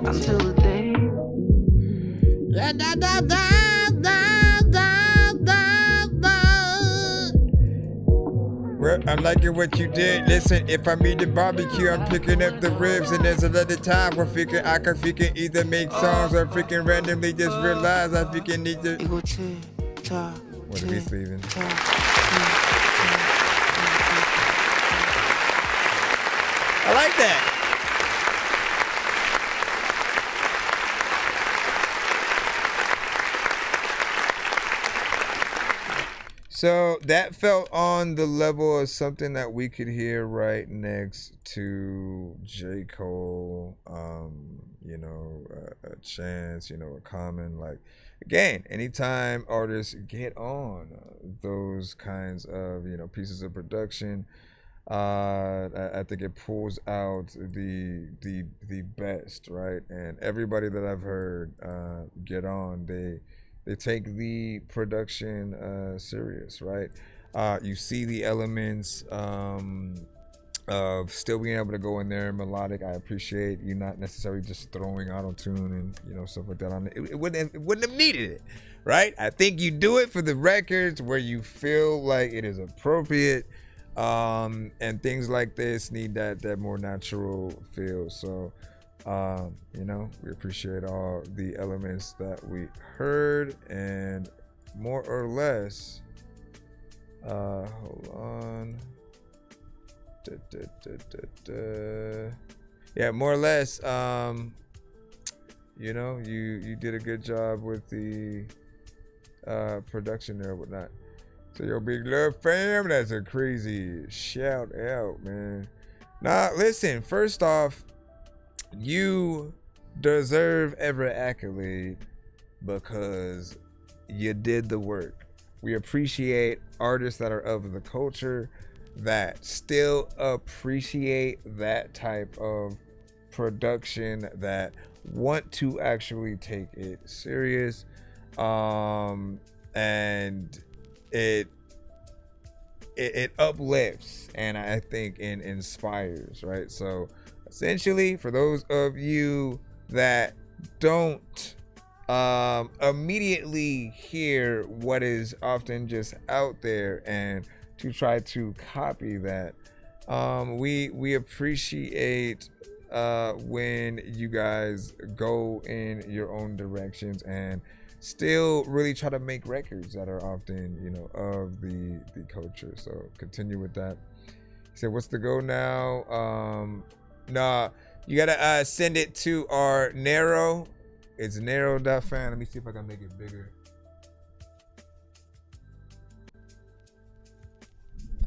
Until the day. I'm liking what you did. Listen, if I'm eating barbecue, I'm picking up the ribs, and there's another time where I can freaking either make songs or freaking randomly just realize I freaking need to. What are we leaving? I like that. So that felt on the level of something that we could hear right next to J. Cole, a Chance, a Common. Like, again, anytime artists get on those kinds of, pieces of production, I think it pulls out the best, right? And everybody that I've heard get on, they take the production serious, right? You see the elements of still being able to go in there melodic. I appreciate you not necessarily just throwing auto-tune and stuff like that on it. It wouldn't have needed it, right? I think you do it for the records where you feel like it is appropriate, and things like this need that more natural feel. So we appreciate all the elements that we heard, and more or less, hold on. Yeah, more or less, you did a good job with the production there, whatnot. So your big love fam, that's a crazy shout out, man. Now, listen, first off, you deserve every accolade because you did the work. We appreciate artists that are of the culture that still appreciate that type of production, that want to actually take it serious, and it uplifts, and I think it inspires, right? So essentially, for those of you that don't immediately hear what is often just out there and to try to copy that, we appreciate when you guys go in your own directions and still really try to make records that are often, of the culture. So continue with that. He said, what's the go now? Nah, you gotta send it to our narrow. It's narrow.fan. Let me see if I can make it bigger.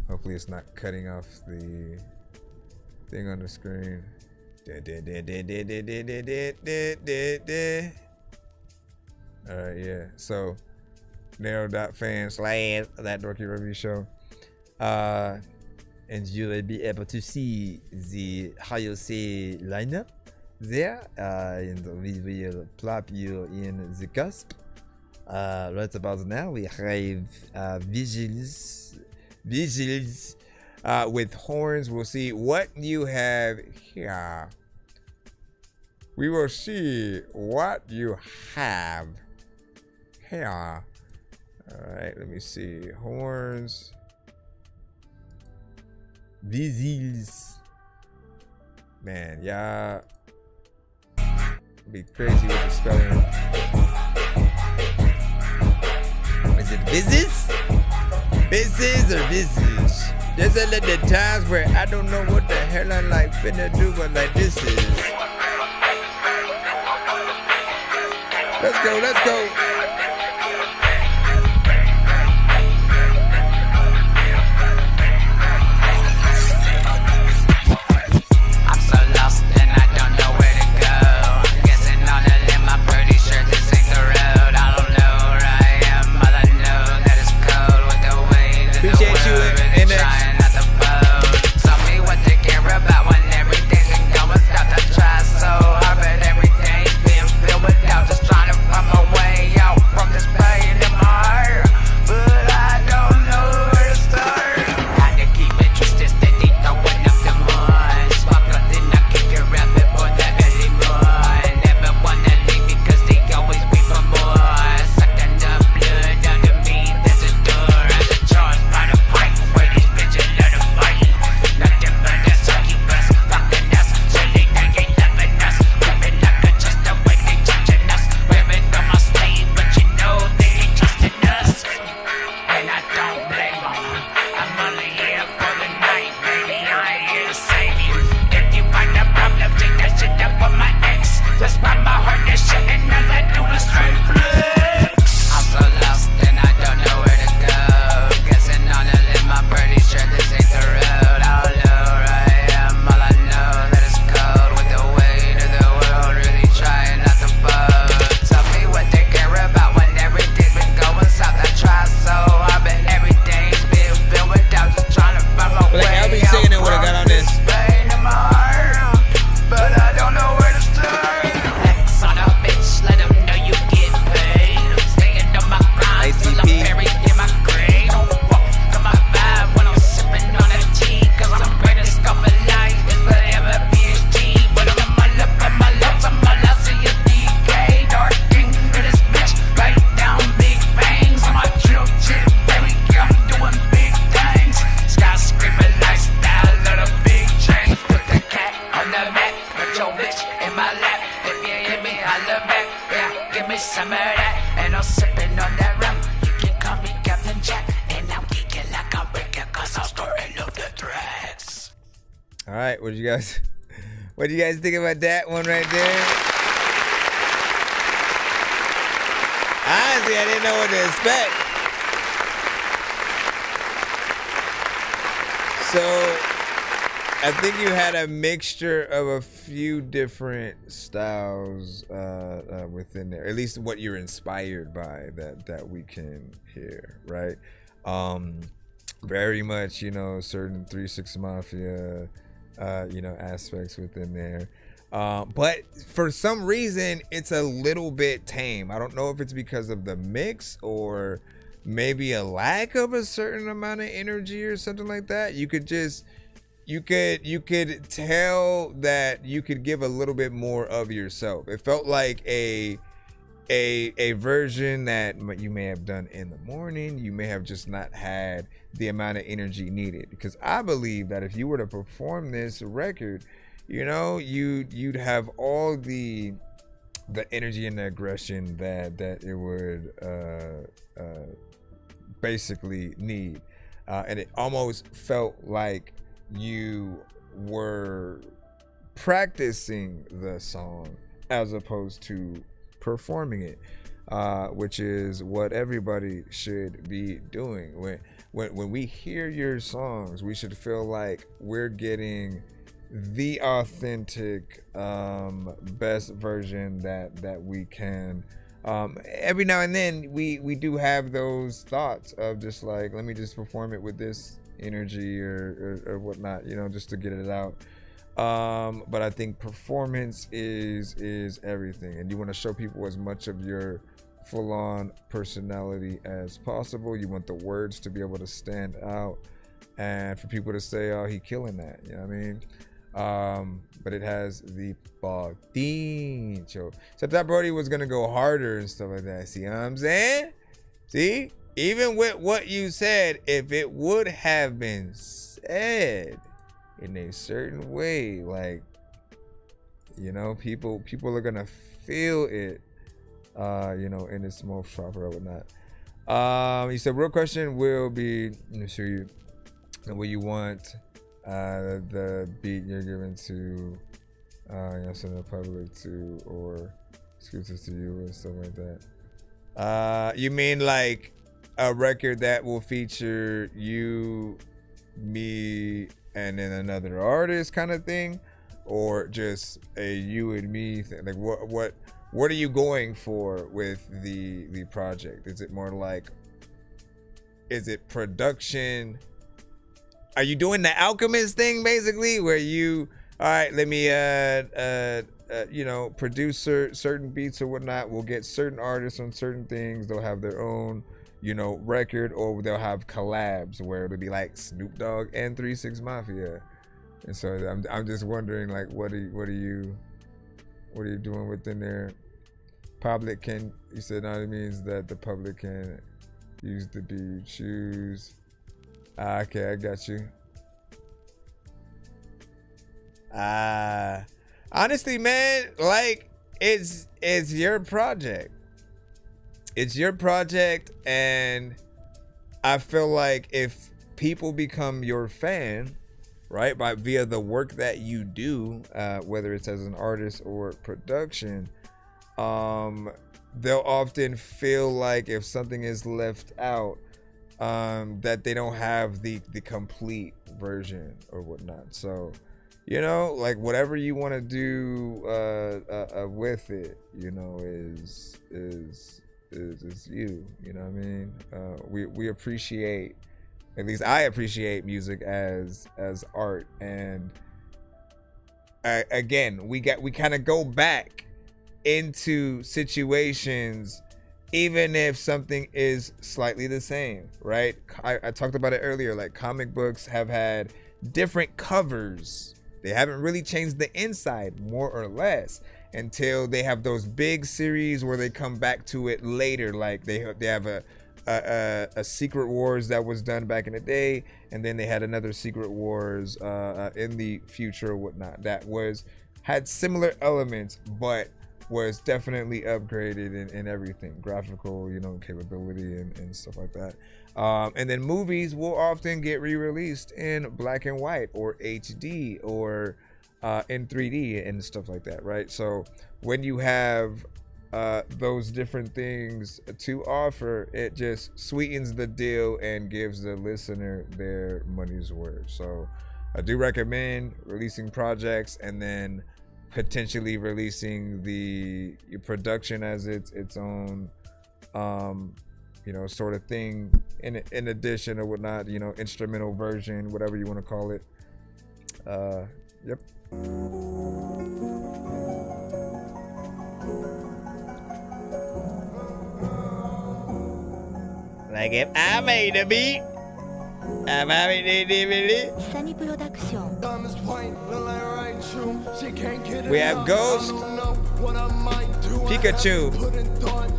Hopefully it's not cutting off the thing on the screen. Alright, yeah. So Nero.fan / that Dorky Review Show. And you will be able to see the how you say lineup there. And we will plop you in the cusp. Right about now we have Vigils with horns. We'll see what you have here. We will see what you have here. Alright, let me see. Horns. Vigils. Man, yeah. Be crazy with the spelling. Is it Visis? Visis or Visage? There's a little times where I don't know what the hell I'm like finna do, but like this is. Let's go, let's go. What do you guys think about that one right there? Honestly, I didn't know what to expect. So, I think you had a mixture of a few different styles within there. At least what you're inspired by that we can hear, right? Very much, you know, certain 3 6 Mafia aspects within there, but for some reason it's a little bit tame. I don't know if it's because of the mix or maybe a lack of a certain amount of energy or something like that. You could tell that you could give a little bit more of yourself. It felt like a version that you may have done in the morning. You may have just not had the amount of energy needed, because I believe that if you were to perform this record, you know, you'd have all the energy and the aggression that it would basically need, and it almost felt like you were practicing the song as opposed to performing it, which is what everybody should be doing. When we hear your songs, we should feel like we're getting the authentic best version that we can. Every now and then we do have those thoughts of just like, let me just perform it with this energy or whatnot, you know, just to get it out. But I think performance is everything, and you want to show people as much of your full-on personality as possible. You want the words to be able to stand out and for people to say, oh, he killing that, you know what I mean? But it has the potential. So that Brody was gonna go harder and stuff like that. See what I'm saying? See, even with what you said, if it would have been said in a certain way, like, you know, people are gonna feel it, you know, in its most proper or whatnot. You said real question will be, let me show you what you want. The beat you're given to, you know, send the public to or exclusive to you and stuff like that. You mean like a record that will feature you, me, and then another artist kind of thing, or just a you and me thing? Like what are you going for with the project? Is it more like, is it production? Are you doing the Alchemist thing basically, where you, all right, let me you know, produce certain beats or whatnot, we'll get certain artists on certain things, they'll have their own, you know, record, or they'll have collabs where it'll be like Snoop Dogg and 3 6 Mafia. And so I'm just wondering, like, what are you doing within there? Public can, you said, no, it means that the public can use the beat you choose. Okay, I got you. Honestly, man, like, it's your project. It's your project, and I feel like if people become your fan, right, via the work that you do, whether it's as an artist or production, they'll often feel like if something is left out, that they don't have the complete version or whatnot. So, you know, like, whatever you want to do with it, you know, is you know what I mean? We appreciate, at least I appreciate, music as art, and again, we kind of go back into situations even if something is slightly the same, right? I talked about it earlier, like comic books have had different covers. They haven't really changed the inside, more or less, until they have those big series where they come back to it later. Like they have a Secret Wars that was done back in the day, and then they had another Secret Wars in the future or whatnot that had similar elements, but was definitely upgraded in everything, graphical, you know, capability and stuff like that. And then movies will often get re-released in black and white or HD or in 3D and stuff like that, right? So when you have those different things to offer, it just sweetens the deal and gives the listener their money's worth. So I do recommend releasing projects and then potentially releasing the production as its own you know, sort of thing in addition or whatnot, you know, instrumental version, whatever you want to call it. Yep. Like if I made a beat, I made a DVD. Sunny Production. We have Ghost, Pikachu.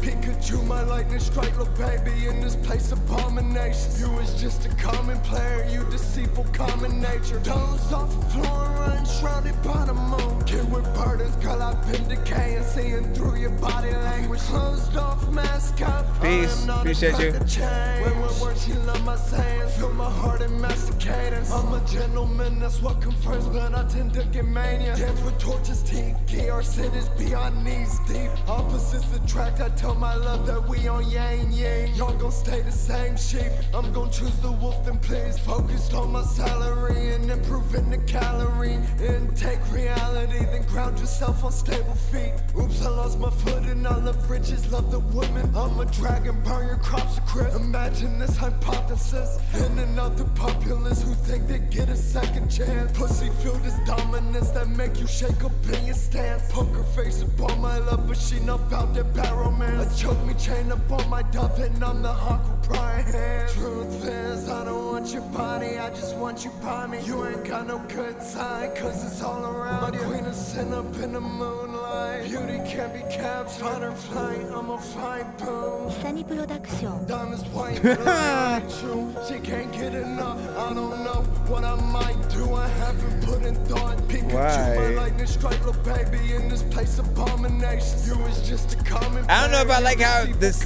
Pikachu, my lightning strike, little baby, in this place abominations. You was just a common player, you deceitful common nature. Toes off the floor, unshrouded by the moon. Kid with burdens, call I've been decaying, seeing through your body language. Closed off mascot. Peace, appreciate you. When words, you love my sayings, feel my heart and master cadence. I'm a gentleman, that's what confirms, but I tend to get mania. Dance with torches, tiki, our cities beyond knees deep. Opposite This is the track I tell my love that we on yang yang. Y'all gon' stay the same sheep. I'm gon' choose the wolf and please. Focused on my salary and improving the calorie intake. Reality, then ground yourself on stable feet. Oops, I lost my foot and I love riches, love the women. I'm a dragon, burn your crops to crisp. Imagine this hypothesis. Thinning out the populace who think they get a second chance. Pussy feel this dominance that make you shake up in your stance. Poker face upon my love, but she not bout that barrel man. A choke me chain up on my dove and I'm the hawk with prying hands. Truth is, I don't want your body, I just want you by me. You ain't got no good time, cause it's all around. My queen is sitting up in the moonlight. Beauty can't be capped, find her flight, I'm a fine boom. 이사니 프로덕션. Diamonds white, but I ain't true. She can't get enough, I don't know what I might do. I haven't put in thought. Pikachu, my lightning strike, little baby, in this place abominations. You is just a common. I don't know if I like how this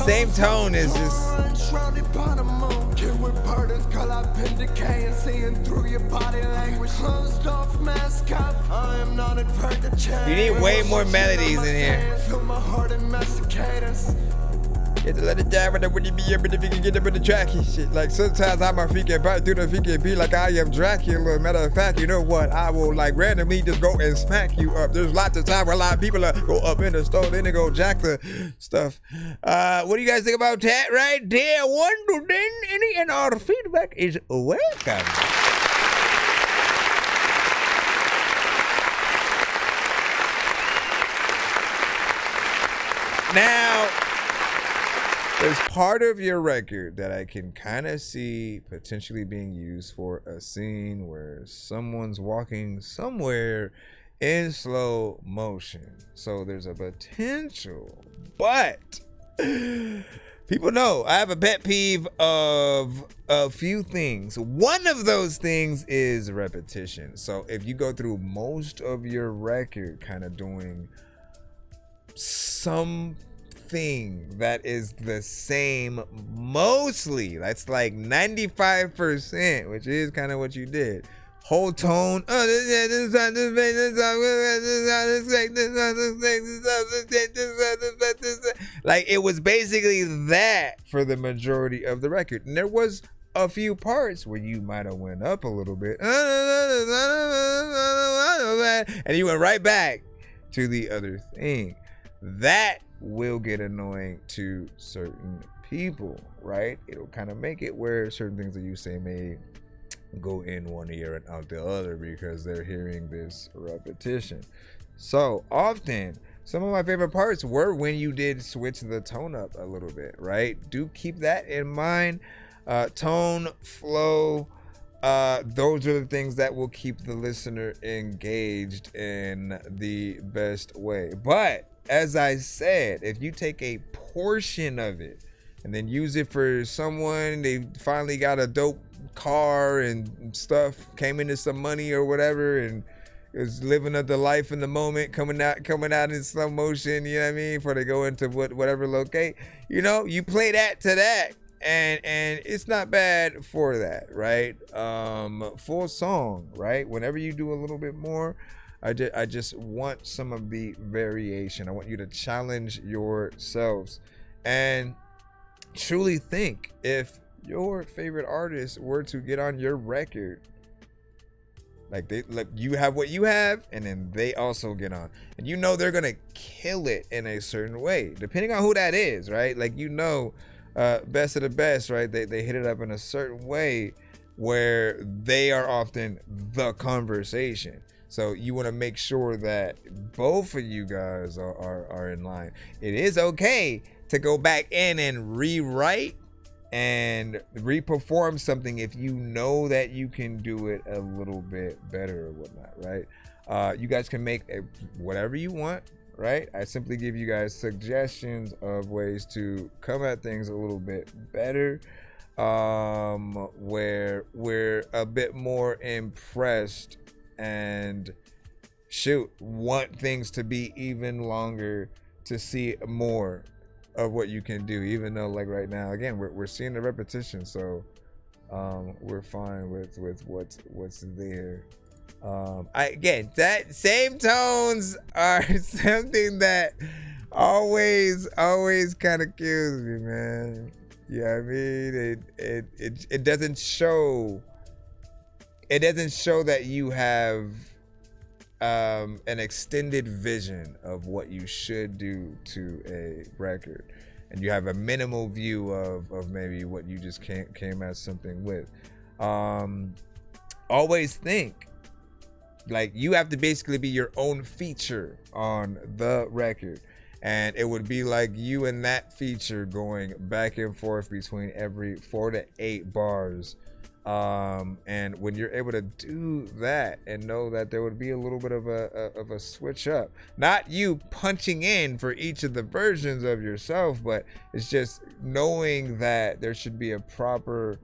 same tone is just. Shrouded by the moon. Kid with burdens, girl, I've been decaying, seeing through your body language. Closed off mascot, I am not advert to change. You need way more melodies in here. Feel my heart in masticatus. You have to let it die when you be able to get up in the track and shit. Like sometimes I'm a freaking part through the freaking be like I am Dracula. Matter of fact, you know what? I will like randomly just go and smack you up. There's lots of time where a lot of people go up in the store, then they go jack the stuff. What do you guys think about that right there? 1 to 10, any and all feedback is welcome. Now, there's part of your record that I can kind of see potentially being used for a scene where someone's walking somewhere in slow motion. So there's a potential, but people know I have a pet peeve of a few things. One of those things is repetition. So if you go through most of your record kind of doing something that is the same mostly, that's like 95%, which is kind of what you did. Whole tone, like it was basically that for the majority of the record. And there was a few parts where you might have went up a little bit and you went right back to the other thing. That will get annoying to certain people, right? It'll kind of make it where certain things that you say may go in one ear and out the other because they're hearing this repetition. So often, some of my favorite parts were when you did switch the tone up a little bit, right? Do keep that in mind. Tone, flow, those are the things that will keep the listener engaged in the best way. But as I said, if you take a portion of it and then use it for someone, they finally got a dope car and stuff, came into some money or whatever, and is living up the life in the moment, coming out in slow motion, you know what I mean, before they go into whatever locate, you know, you play that to that, and it's not bad for that, right? Full song, right? Whenever you do a little bit more, I just want some of the variation. I want you to challenge yourselves and truly think, if your favorite artist were to get on your record, like you have what you have, and then they also get on, and you know they're gonna kill it in a certain way, depending on who that is, right? Like, you know, best of the best, right? They hit it up in a certain way where they are often the conversation. So you want to make sure that both of you guys are in line. It is okay to go back in and rewrite and re-perform something if you know that you can do it a little bit better or whatnot, right? You guys can make whatever you want, right? I simply give you guys suggestions of ways to come at things a little bit better, where we're a bit more impressed and want things to be even longer, to see more of what you can do, even though, like, right now, again, we're seeing the repetition, so we're fine with what's there. Again, that same tones are something that always kind of kills me, man. You know what I mean? It doesn't show. It doesn't show that you have an extended vision of what you should do to a record, and you have a minimal view of maybe what you just came at something with. Always think like you have to basically be your own feature on the record, and it would be like you and that feature going back and forth between every 4 to 8 bars. And when you're able to do that and know that there would be a little bit of a switch up, not you punching in for each of the versions of yourself, but it's just knowing that there should be a proper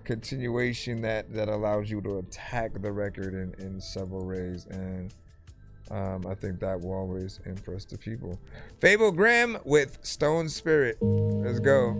continuation that allows you to attack the record in several ways. And I think that will always impress the people. Fable Grimm with Stone Spirit. Let's go.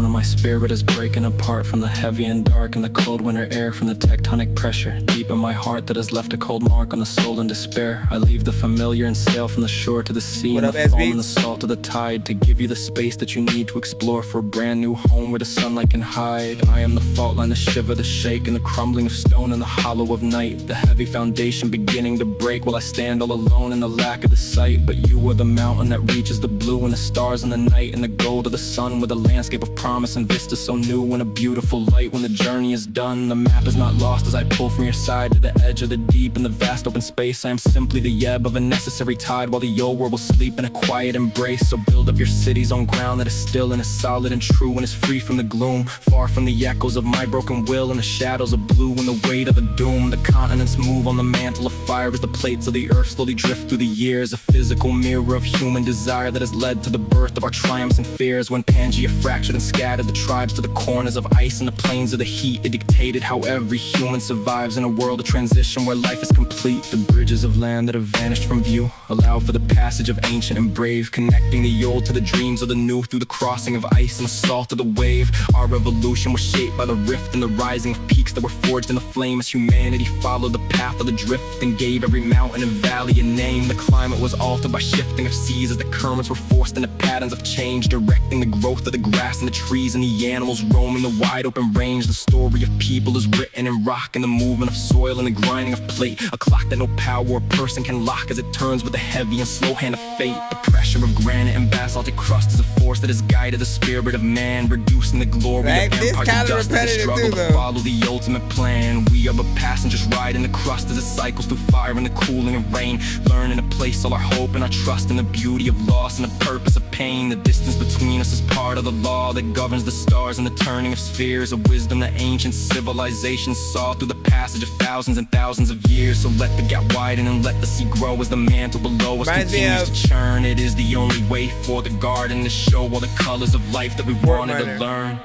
My spirit is breaking apart from the heavy and dark and the cold winter air, from the tectonic pressure deep in my heart that has left a cold mark on the soul in despair. I leave the familiar and sail from the shore to the sea, and the foam and the salt of the tide, to give you the space that you need to explore for a brand new home where the sunlight can hide. I am the fault line, the shiver, the shake, and the crumbling of stone in the hollow of night, the heavy foundation beginning to break while I stand all alone in the lack of the sight. But you are the mountain that reaches the blue and the stars in the night, and the gold of the sun with a landscape of promise and vista so new and a beautiful light. When the journey is done, the map is not lost as I pull from your side to the edge of the deep in the vast open space. I am simply the ebb of a necessary tide while the old world will sleep in a quiet embrace. So build up your cities on ground that is still and is solid and true and is free from the gloom, far from the echoes of my broken will and the shadows of blue and the weight of the doom. The continents move on the mantle of fire as the plates of the earth slowly drift through the years, a physical mirror of human desire that has led to the birth of our triumphs and fears. When Pangea fractured and scattered the tribes to the corners of ice and the plains of the heat, it dictated how every human survives in a world of transition where life is complete. The bridges of land that have vanished from view allow for the passage of ancient and brave, connecting the old to the dreams of the new through the crossing of ice and the salt of the wave. Our revolution was shaped by the rift and the rising of peaks that were forged in the flame as humanity followed the path of the drift and gave every mountain and valley a name. The climate was altered by shifting of seas as the currents were forced into patterns of change, directing the growth of the grass and the trees and the animals roaming the wide open range. The story of people is written in rock, in the movement of soil and the grinding of plate, a clock that no power or person can lock as it turns with the heavy and slow hand of fate. The pressure of granite and basaltic crust is a force that has guided the spirit of man, reducing the glory of empires to dust as they struggle to follow the ultimate plan. We are but passengers riding the crust as it cycles through fire and the cooling of rain, learning to place all our hope and our trust in the beauty of loss and the purpose of pain. The distance between us is part of the law that governs the stars and the turning of spheres, a wisdom that ancient civilizations saw through the passage of thousands and thousands of years. So let the gap widen and let the sea grow as the mantle below us continues to churn. It is the only way for the garden to show all the colors of life that we wanted to learn.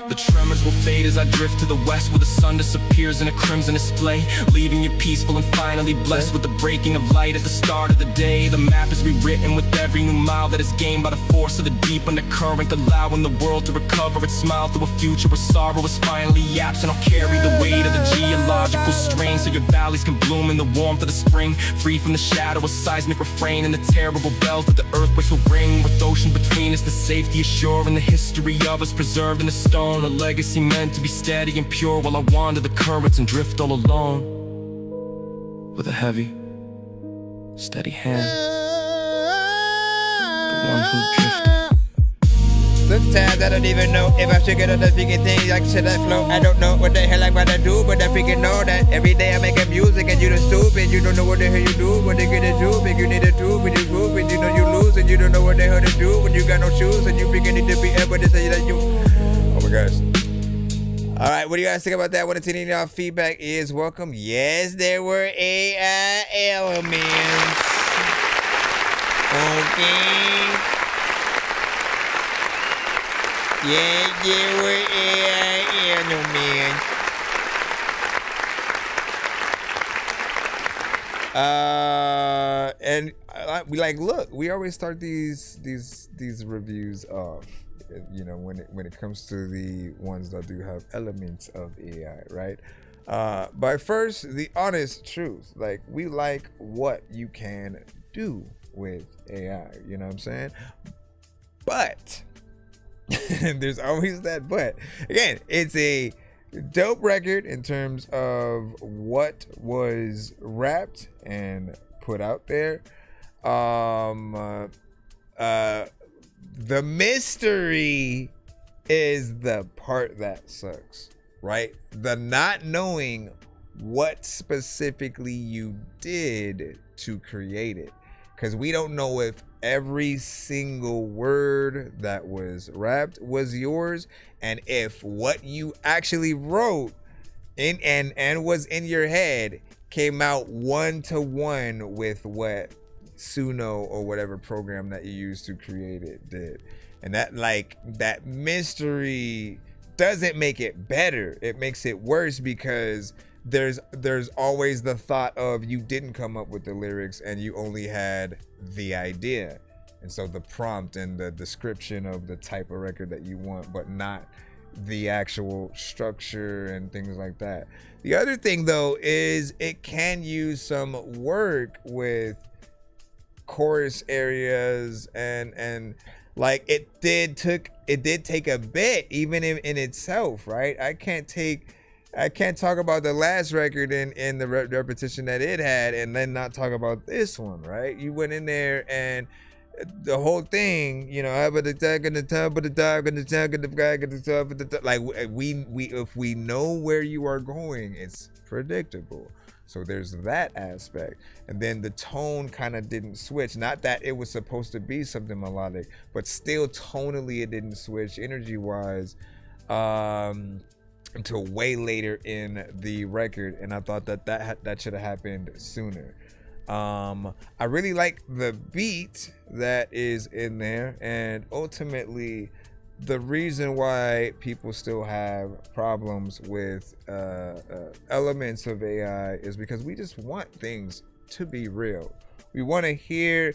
The tremors will fade as I drift to the west, where the sun disappears in a crimson display, leaving you peaceful and finally blessed with the breaking of light at the start of the day. The map is rewritten with every new mile that is gained by the force of the deep undercurrent, allowing the world to recover its smile through a future where sorrow is finally absent. I'll carry the weight of the geological strain so your valleys can bloom in the warmth of the spring, free from the shadow of seismic refrain and the terrible bells that the earthquakes will ring. With ocean between us, the safety is sure, and the history of us preserved in the stone, a legacy meant to be steady and pure while I wander the currents and drift all alone with a heavy, steady hand, the one who drifted. Sometimes I don't even know if I should get on the freaking thing, like should I flow? I don't know what the hell I'm gonna do, but I freaking know that every day I make a music and you the stupid. You don't know what the hell you do, what they gonna do, big you need to do when you move, and you know you lose, and you don't know what the hell to do when you got no shoes, and you freaking need to be able to say that you. Oh my gosh. All right, what do you guys think about that? What any of y'all feedback is welcome. Yes, there were AI elements. Okay. Yeah, there were AI elements. And we like, look, we always start these reviews off, you know, when it comes to the ones that do have elements of AI, right? But first, the honest truth, like, we like what you can do with AI, you know what I'm saying? But there's always that but. Again, it's a dope record in terms of what was wrapped and put out there. The mystery is the part that sucks, right? The not knowing what specifically you did to create it, because we don't know if every single word that was rapped was yours, and if what you actually wrote in and was in your head came out 1-to-1 with what Suno or whatever program that you used to create it did. And that mystery doesn't make it better. It makes it worse, because there's always the thought of you didn't come up with the lyrics and you only had the idea. And so the prompt and the description of the type of record that you want, but not the actual structure and things like that. The other thing though is it can use some work with chorus areas and like it did take a bit even in itself, right? I can't talk about the last record in the repetition that it had and then not talk about this one, right? You went in there and the whole thing, you know, like if we know where you are going, it's predictable. So there's that aspect. And then the tone kind of didn't switch. Not that it was supposed to be something melodic, but still tonally it didn't switch energy wise until way later in the record. And I thought that should have happened sooner. I really like the beat that is in there, and ultimately the reason why people still have problems with elements of AI is because we just want things to be real. We want to hear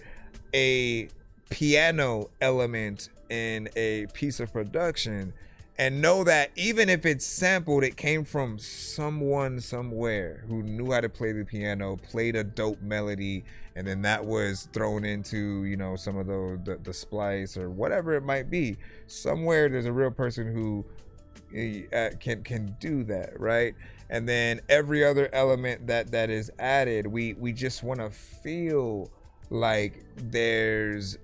a piano element in a piece of production and know that even if it's sampled, it came from someone somewhere who knew how to play the piano, played a dope melody, and then that was thrown into, you know, some of the splice or whatever it might be. Somewhere there's a real person who can do that, right? And then every other element that is added, we just want to feel like there's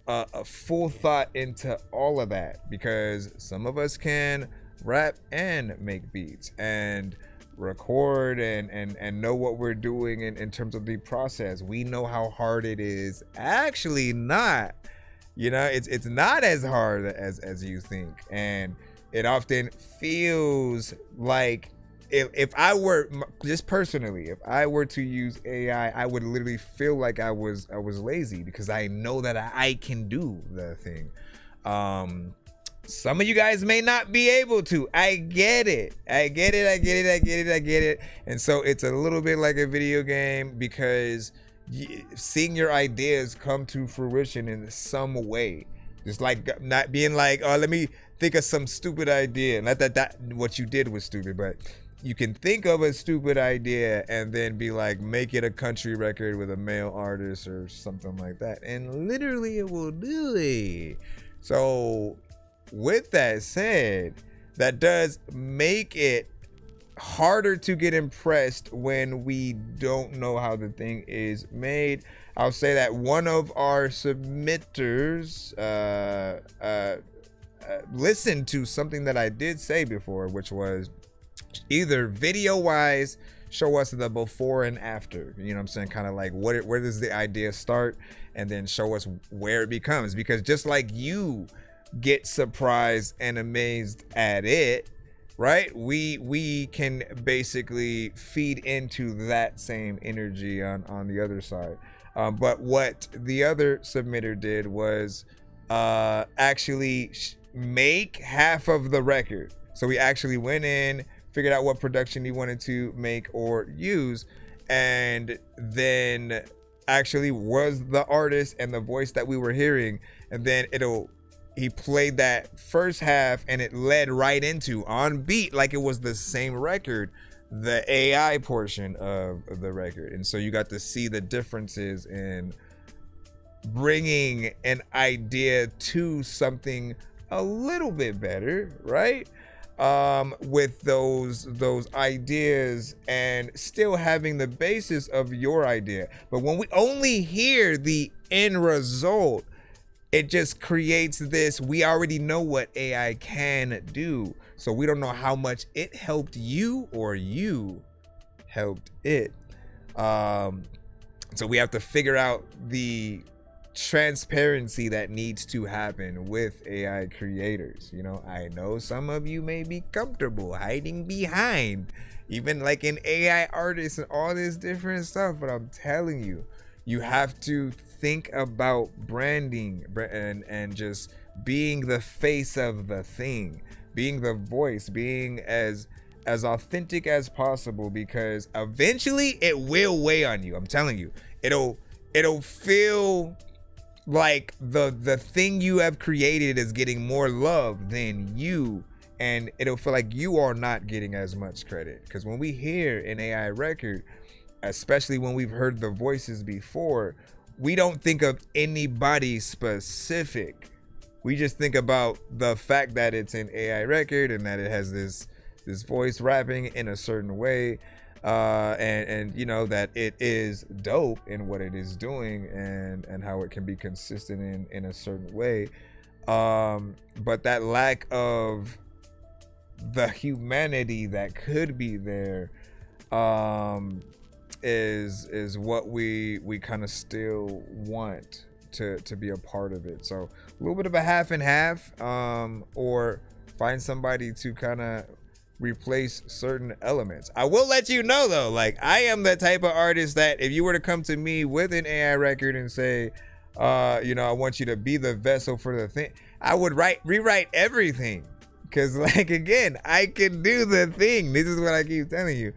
a full thought into all of that, because some of us can rap and make beats and record and know what we're doing in terms of the process. We know how hard it is. Actually not, you know, it's not as hard as you think, and it often feels like if I were, just personally, if I were to use AI, I would literally feel like I was lazy, because I know that I can do the thing. Some of you guys may not be able to. I get it. And so it's a little bit like a video game, because seeing your ideas come to fruition in some way, just like not being like, oh, let me think of some stupid idea. Not that what you did was stupid, but you can think of a stupid idea and then be like, make it a country record with a male artist or something like that, and literally it will do it. So with that said, that does make it harder to get impressed when we don't know how the thing is made. I'll say that one of our submitters listened to something that I did say before, which was either video wise show us the before and after, you know what I'm saying, kind of like where does the idea start, and then show us where it becomes, because just like you get surprised and amazed at it, right, we can basically feed into that same energy on the other side. But what the other submitter did was actually make half of the record. So we actually went in, figured out what production he wanted to make or use, and then actually was the artist and the voice that we were hearing, and then he played that first half and it led right into, on beat, like it was the same record, the AI portion of the record. And so you got to see the differences in bringing an idea to something a little bit better, right? With those ideas and still having the basis of your idea. But when we only hear the end result, it just creates this, we already know what AI can do, so we don't know how much it helped you or you helped it. So we have to figure out the transparency that needs to happen with AI creators. You know, I know some of you may be comfortable hiding behind even like an AI artist and all this different stuff, but I'm telling you, you have to think about branding and just being the face of the thing, being the voice, being as authentic as possible, because eventually it will weigh on you. I'm telling you, it'll feel like the thing you have created is getting more love than you, and it'll feel like you are not getting as much credit. Because when we hear an AI record, especially when we've heard the voices before, we don't think of anybody specific. We just think about the fact that it's an AI record and that it has this voice rapping in a certain way, and you know that it is dope in what it is doing and how it can be consistent in a certain way. But that lack of the humanity that could be there is what we kind of still want to be a part of it. So a little bit of a half and half, or find somebody to kind of replace certain elements. I will let you know though, like, I am the type of artist that if you were to come to me with an AI record and say, you know, I want you to be the vessel for the thing, I would rewrite everything. Cause like, again, I can do the thing. This is what I keep telling you.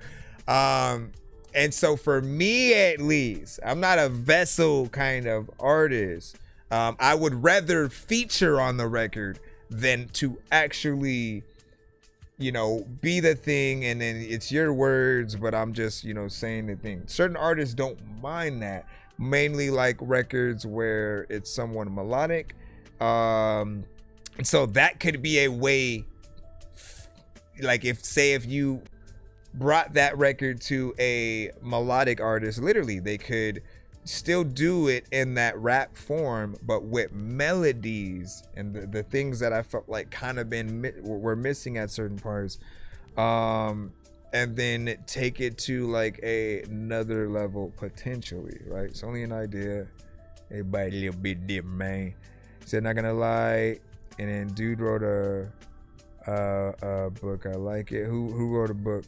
And so for me, at least, I'm not a vessel kind of artist. I would rather feature on the record than to actually, you know, be the thing and then it's your words, but I'm just, you know, saying the thing. Certain artists don't mind that, mainly like records where it's someone melodic. And so that could be a way, like if you brought that record to a melodic artist, literally they could still do it in that rap form, but with melodies and the things that I felt like kind of were missing at certain parts, and then take it to like another level potentially, right? It's only an idea. Everybody a little bit different, man. Said not gonna lie, and then dude wrote a book. I like it. Who wrote a book?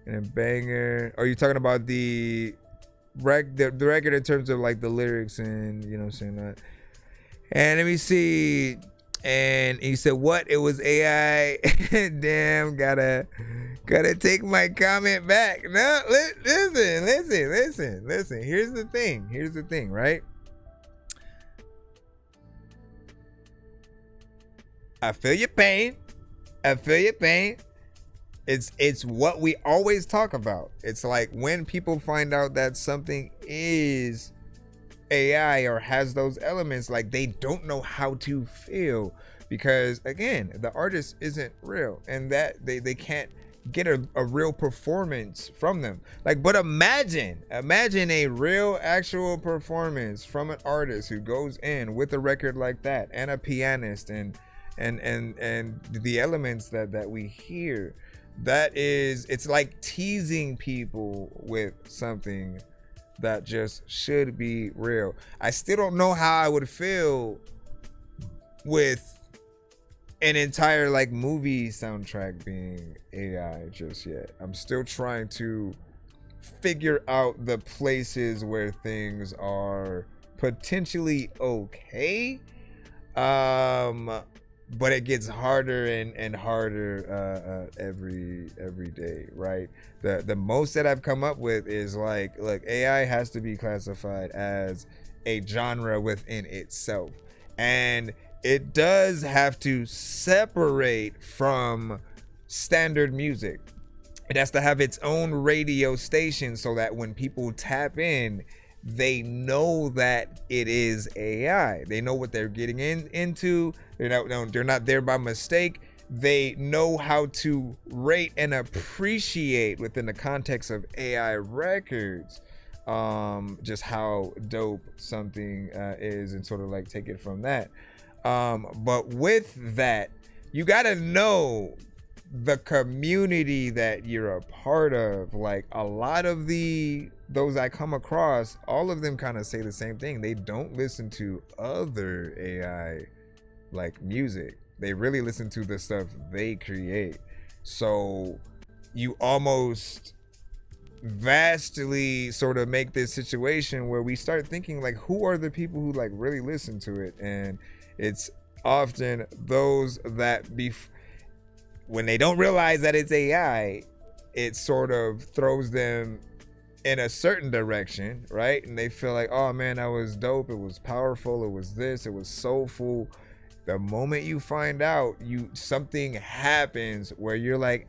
And then banger. Are you talking about the record in terms of like the lyrics and, you know what I'm saying, that? And let me see. And he said, what? It was AI. Damn, gotta take my comment back. No, listen. Here's the thing, right? I feel your pain. It's what we always talk about. It's like when people find out that something is AI or has those elements, like they don't know how to feel, because again, the artist isn't real and that they can't get a real performance from them. Like, but imagine a real actual performance from an artist who goes in with a record like that and a pianist and the elements that we hear. It's like teasing people with something that just should be real. I still don't know how I would feel with an entire like movie soundtrack being AI just yet. I'm still trying to figure out the places where things are potentially okay. but it gets harder and harder every day, right? The most that I've come up with is like, look, AI has to be classified as a genre within itself, and it does have to separate from standard music. It has to have its own radio station so that when people tap in, they know that it is AI. They know what they're getting into. They're not there by mistake. They know how to rate and appreciate within the context of AI records, just how dope something is, and sort of like take it from that. But with that, you gotta know the community that you're a part of. Like a lot of those I come across, all of them kind of say the same thing. They don't listen to other AI like music. They really listen to the stuff they create. So you almost vastly sort of make this situation where we start thinking like, who are the people who like really listen to it? And it's often those that when they don't realize that it's AI, it sort of throws them in a certain direction, right? And they feel like, oh man, that was dope, it was powerful, it was this, it was soulful. The moment you find out, something happens where you're like,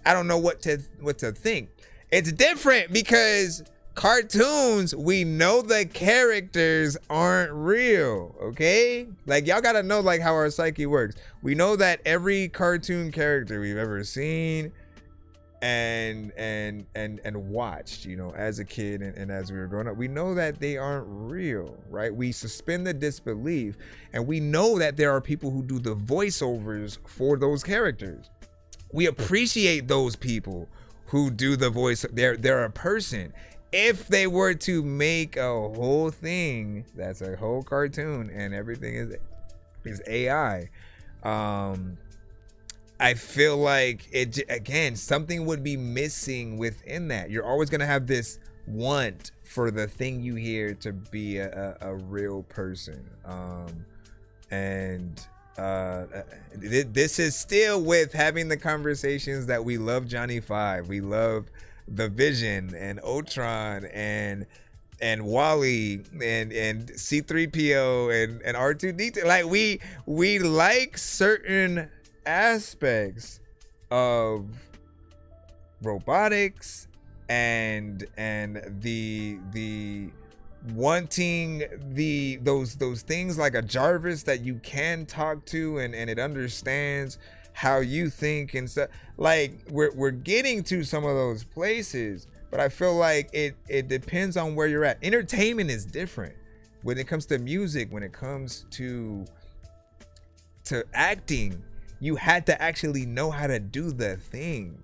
I don't know what to think. It's different because cartoons, we know the characters aren't real, okay? Like y'all gotta know like how our psyche works. We know that every cartoon character we've ever seen and watched, you know, as a kid and as we were growing up, we know that they aren't real, right? We suspend the disbelief, and we know that there are people who do the voiceovers for those characters. We appreciate those people who do the voice. They're a person. If they were to make a whole thing that's a whole cartoon and everything is AI, I feel like something would be missing within that. You're always gonna have this want for the thing you hear to be a real person, this is still with having the conversations that we love Johnny Five, we love the Vision and Ultron and Wally and C-3PO and R2-D2. Like we like certain aspects of robotics and the wanting those things like a Jarvis that you can talk to and it understands how you think and stuff. Like we're getting to some of those places, but I feel like it depends on where you're at. Entertainment is different when it comes to music. When it comes to acting, you had to actually know how to do the thing.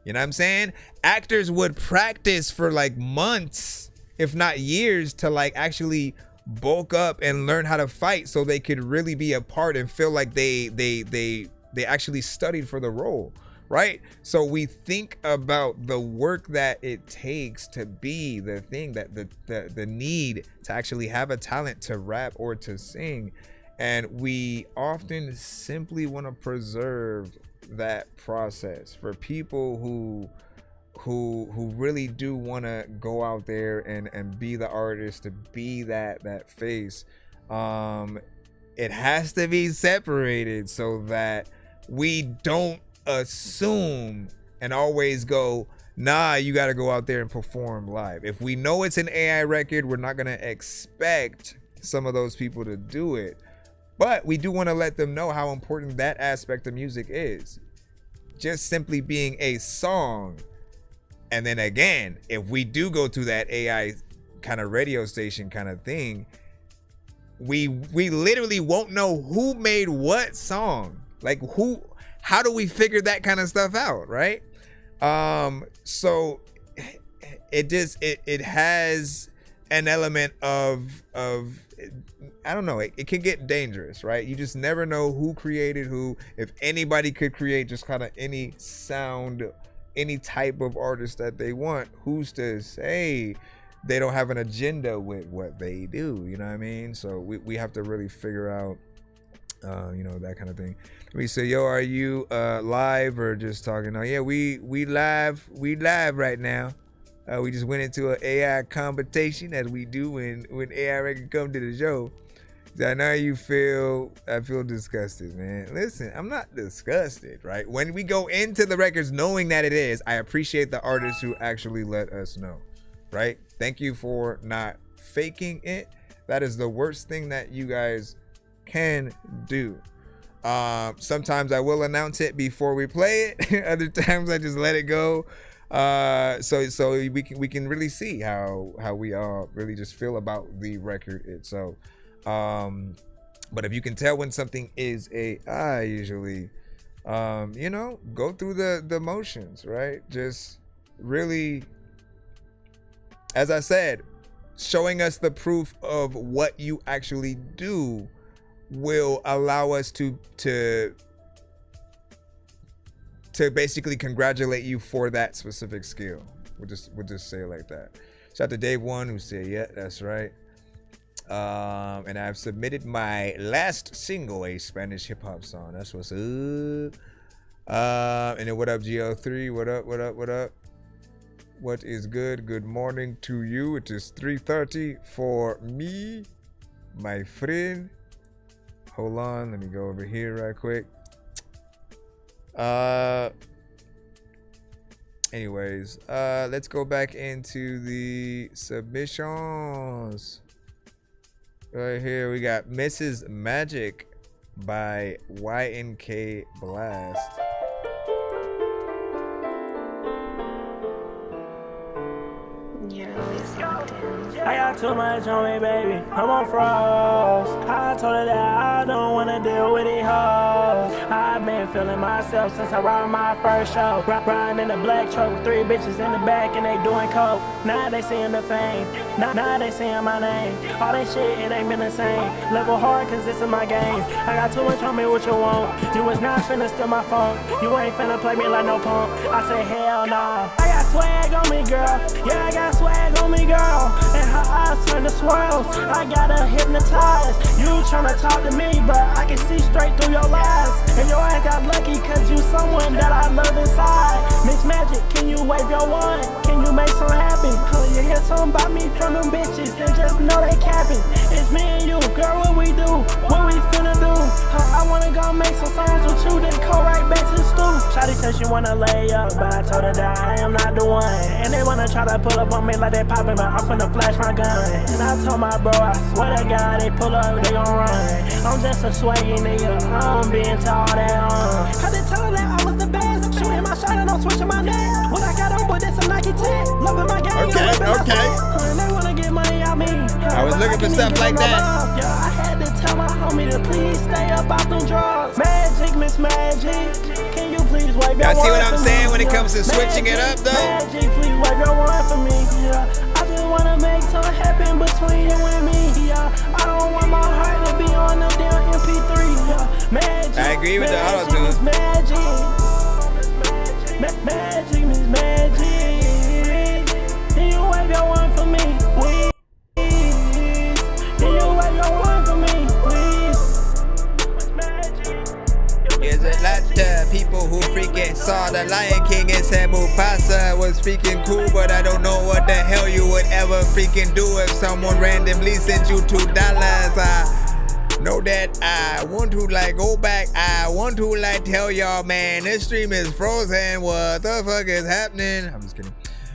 You know what I'm saying? Actors would practice for like months, if not years, to like actually bulk up and learn how to fight so they could really be a part and feel like they actually studied for the role, right? So we think about the work that it takes to be the thing, that the need to actually have a talent to rap or to sing, and we often simply want to preserve that process for people who really do want to go out there and be the artist, to be that face. It has to be separated so that we don't assume and always go, nah, you got to go out there and perform live. If we know it's an AI record, we're not going to expect some of those people to do it. But we do want to let them know how important that aspect of music is. Just simply being a song. And then again, if we do go to that AI kind of radio station kind of thing, we literally won't know who made what song. Like how do we figure that kind of stuff out, right? So it has an element of I don't know, it can get dangerous, right? You just never know who created who. If anybody could create just kind of any sound, any type of artist that they want, who's to say they don't have an agenda with what they do? You know what I mean? So we have to really figure out You know, that kind of thing. We say, yo, are you live or just talking? Oh yeah, we live right now. We just went into an AI competition, as we do when AI record come to the show. I know you feel. I feel disgusted, man. Listen, I'm not disgusted, right? When we go into the records knowing that it is, I appreciate the artists who actually let us know, right? Thank you for not faking it. That is the worst thing that you guys can do. Sometimes I will announce it before we play it. Other times I just let it go. So we can really see how we all really just feel about the record itself. But if you can tell when something is AI, usually, you know, go through the motions, right? Just really, as I said, showing us the proof of what you actually do will allow us to basically congratulate you for that specific skill. We'll just say it like that. Shout out to Dave One who said, yeah, that's right. And I've submitted my last single, a Spanish hip hop song. That's what's up. And then what up, GL3? What up? What is good? Good morning to you. It is 3:30 for me, my friend. Hold on, let me go over here right quick. Anyways, let's go back into the submissions. Right here we got Mrs. Magic by YNK Blast. I got too much on me, baby. I'm on frost. I told her that I don't wanna deal with these hoes. I've been feeling myself since I robbed my first show. Riding in a black truck with 3 bitches in the back and they doing coke. Now they seeing the fame. Now they seeing my name. All that shit, it ain't been the same. Level hard cause this is my game. I got too much on me, what you want? You was not finna steal my phone. You ain't finna play me like no punk. I say hell nah. I got swag on me, girl. Yeah, I got swag on me, girl. And her eyes turn to swirls. I got her hypnotized. You tryna talk to me, but I can see straight through your lies. And your ass got lucky cause you someone that I love inside. Miss Magic, can you wave your wand? Can you make something happen? You hear something about me from them bitches, then just know they capping. It's me and you, girl, what we do? What we finna do? I wanna go make some songs with you, then go right back to the stool. Shawty said she wanna lay up, but I told her that I am not the one. And they wanna try to pull up on me like they poppin', but I'm finna flash my gun. And I told my bro, I swear to God, they pull up, they gon' run. I'm just a swaggy nigga, I don't be into all that. I did tell her that I was the best. Shooting my shot and I'm switching my name. What I got on, but it's a Nike 10. Loving my game. Okay. They wanna get money out me. I was looking for stuff like that. Yeah, I had to tell my homie to please stay up out them drugs. Magic, Miss Magic, can you please wave your wand? Y'all see what I'm saying when it comes to switching it up, though? Magic, please wave your wand for me. Yeah, I just wanna make something happen between you and me. Yeah, I don't want my heart to be on the damn MP3. Yeah, magic. I agree with the auto-tune. Magic, Miss Magic, can you wave your wand for me, please? Can you wave your wand for me, please? There's a lot of people who freaking saw the Lion King and said Mufasa was freaking cool, but I don't know what the hell you would ever freaking do if someone randomly sent you $2. I know that I want to like go back. I want to like tell y'all, man, this stream is frozen. What the fuck is happening? I'm just kidding.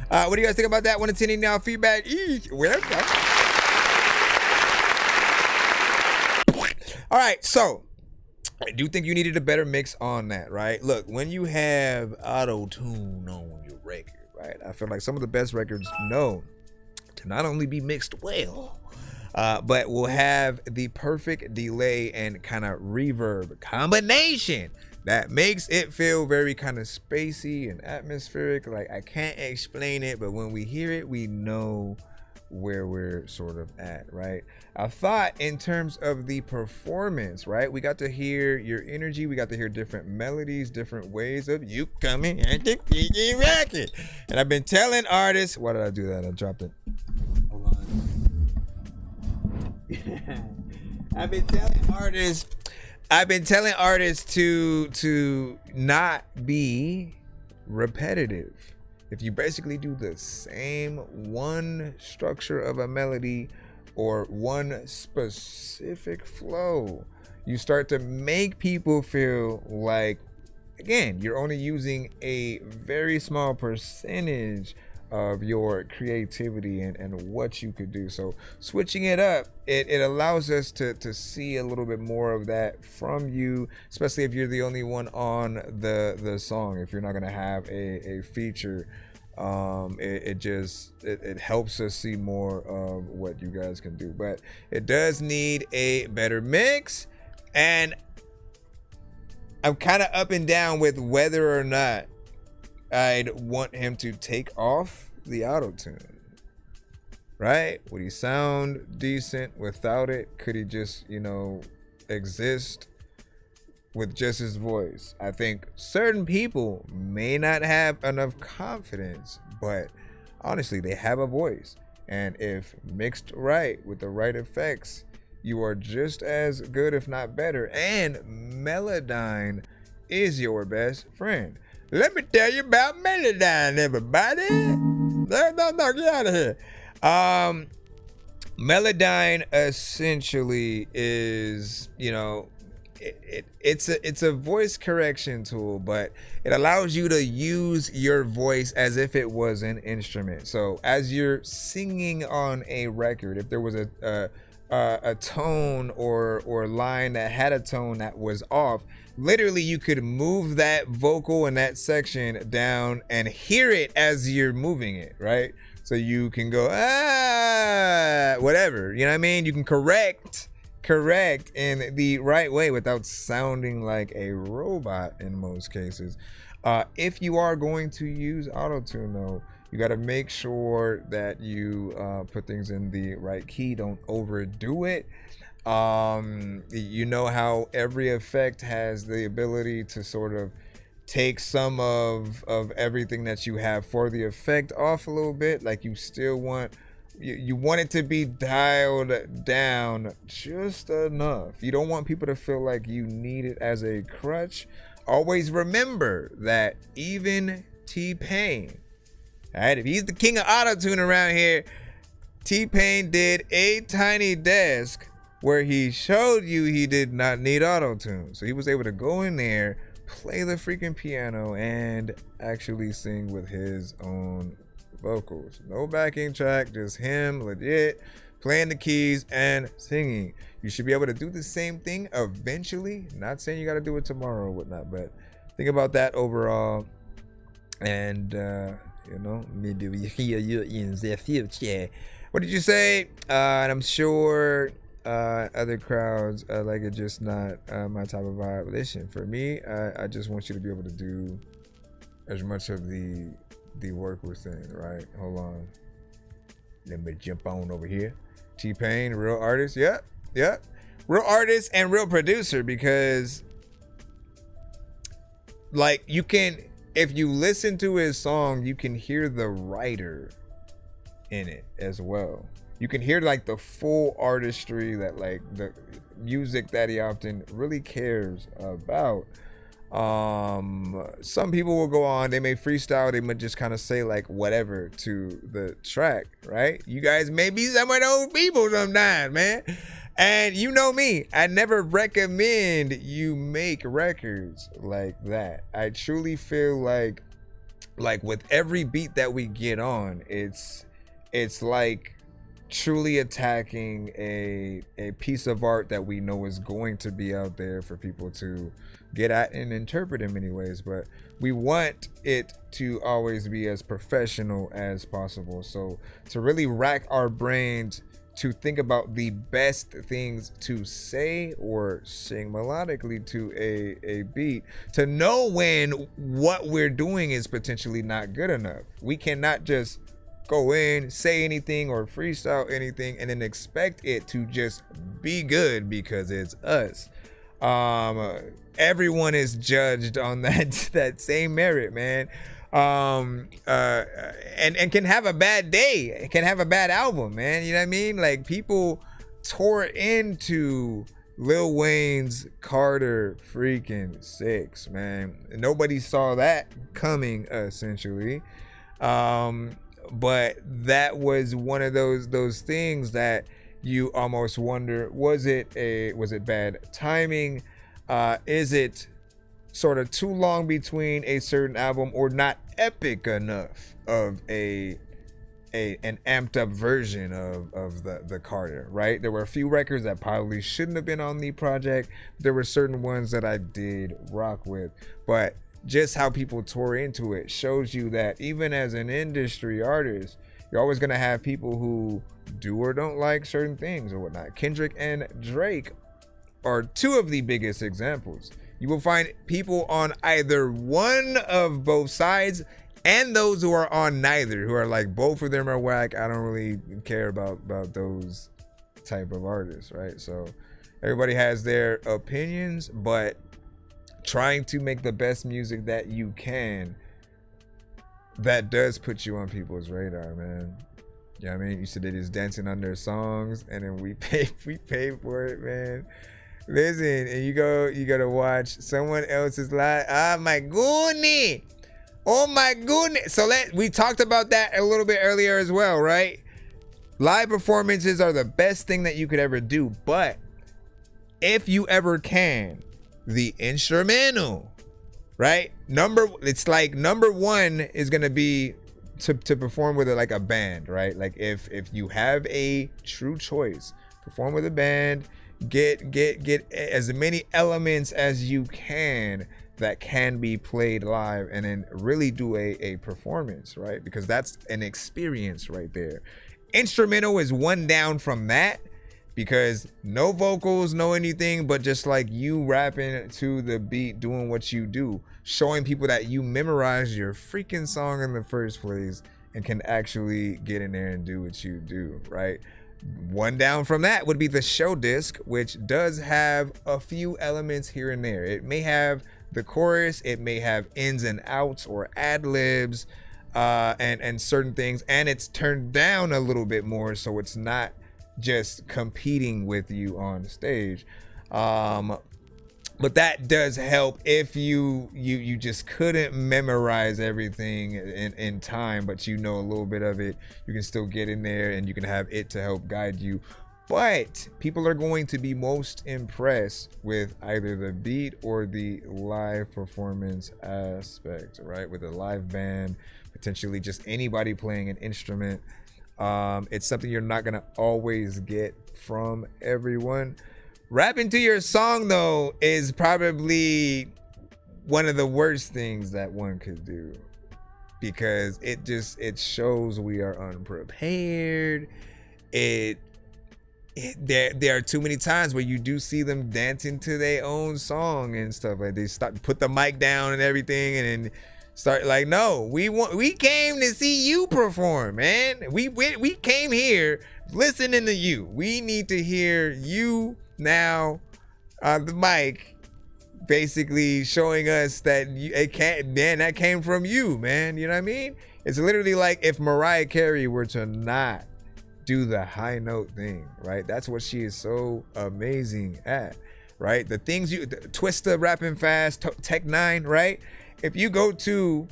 What do you guys think about that? Want to send y'all feedback? Welcome. All right, so I do think you needed a better mix on that, right? Look, when you have auto-tune on your record, right? I feel like some of the best records know to not only be mixed well, but will have the perfect delay and kind of reverb combination that makes it feel very kind of spacey and atmospheric. Like, I can't explain it, but when we hear it, we know where we're sort of at, right? I thought in terms of the performance, right, we got to hear your energy, we got to hear different melodies, different ways of you coming at the freaking record. And I've been telling artists, why did I do that? I dropped it. Hold on. I've been telling artists I've been telling artists to not be repetitive. If you basically do the same one structure of a melody or one specific flow, you start to make people feel like, again, you're only using a very small percentage of your creativity and what you could do. So switching it up, it allows us to see a little bit more of that from you, especially if you're the only one on the song. If you're not gonna have a feature, it helps us see more of what you guys can do. But it does need a better mix, and I'm kind of up and down with whether or not I'd want him to take off the auto-tune, right? Would he sound decent without it? Could he just, exist with just his voice? I think certain people may not have enough confidence, but honestly, they have a voice. And if mixed right with the right effects, you are just as good, if not better. And Melodyne is your best friend. Let me tell you about Melodyne, everybody. No, get out of here. Melodyne essentially is, it's a voice correction tool, but it allows you to use your voice as if it was an instrument. So as you're singing on a record, if there was a tone or line that had a tone that was off, literally you could move that vocal in that section down and hear it as you're moving it, right? So you can go whatever, you know what I mean? You can correct in the right way without sounding like a robot in most cases. If you are going to use auto-tune though, you got to make sure that you put things in the right key. Don't overdo it. You know how every effect has the ability to sort of take some of everything that you have for the effect off a little bit. Like you still want you want it to be dialed down just enough. You don't want people to feel like you need it as a crutch. Always remember that even T-Pain, all right, if he's the king of auto-tune around here, T-Pain did a Tiny Desk where he showed you he did not need auto-tune. So he was able to go in there, play the freaking piano, and actually sing with his own vocals. No backing track, just him legit playing the keys and singing. You should be able to do the same thing eventually. Not saying you got to do it tomorrow or whatnot, but think about that overall. And maybe we hear you in the future. What did you say? And I'm sure other crowds like it, just not my type of vibe. Listen, for me, I just want you to be able to do as much of the work within, right? Hold on, let me jump on over here. T-Pain, real artist. Yep, real artist and real producer, because like you can, if you listen to his song, you can hear the writer in it as well. You can hear like the full artistry, that like the music that he often really cares about. Some people will go on, they may freestyle, they might just kind of say like whatever to the track, right? You guys may be some of those people sometimes, man. And you know me, I never recommend you make records like that. I truly feel like with every beat that we get on, it's like truly attacking a piece of art that we know is going to be out there for people to get at and interpret in many ways, but we want it to always be as professional as possible. So to really rack our brains to think about the best things to say or sing melodically to a beat, to know when what we're doing is potentially not good enough. We cannot just go in, say anything or freestyle anything and then expect it to just be good because it's us. Everyone is judged on that same merit, man. And can have a bad day, can have a bad album, man. You know what I mean? Like people tore into Lil Wayne's Carter freaking 6, man. Nobody saw that coming, essentially. But that was one of those things that you almost wonder, was it bad timing? Is it sort of too long between a certain album, or not epic enough of an amped up version of the Carter, right? There were a few records that probably shouldn't have been on the project. There were certain ones that I did rock with, but just how people tore into it shows you that even as an industry artist, you're always going to have people who do or don't like certain things or whatnot. Kendrick and Drake are two of the biggest examples. You will find people on either one of both sides, and those who are on neither, who are like, both of them are whack. I don't really care about those type of artists, right? So everybody has their opinions, but trying to make the best music that you can, that does put you on people's radar, man. You know what I mean? You said they just dancing on their songs, and then we pay for it, man. Listen, and you go to watch someone else's live. Ah, my goodness. Oh my goodness. So we talked about that a little bit earlier as well, right? Live performances are the best thing that you could ever do, but if you ever can, the instrumental, right? Number one is gonna be to perform with like a band, right? Like if you have a true choice, perform with a band, get as many elements as you can that can be played live, and then really do a performance, right? Because that's an experience right there. Instrumental is one down from that, because no vocals, no anything, but just like you rapping to the beat, doing what you do, showing people that you memorized your freaking song in the first place and can actually get in there and do what you do, right? One down from that would be the show disc, which does have a few elements here and there. It may have the chorus, it may have ins and outs or ad libs, and certain things, and it's turned down a little bit more, so it's not just competing with you on stage. But that does help if you just couldn't memorize everything in time, but you know a little bit of it. You can still get in there and you can have it to help guide you. But people are going to be most impressed with either the beat or the live performance aspect, right? With a live band, potentially just anybody playing an instrument. It's something you're not gonna always get from everyone. Rapping to your song, though, is probably one of the worst things that one could do, because it shows we are unprepared. There are too many times where you do see them dancing to their own song and stuff. Like they put the mic down and everything, and then start like, no, we came to see you perform, man. We came here listening to you. We need to hear you now on the mic, basically showing us that that came from you, man. You know what I mean? It's literally like if Mariah Carey were to not do the high note thing, right? That's what she is so amazing at, right? The things Twista rapping fast, Tech 9, right? If you go to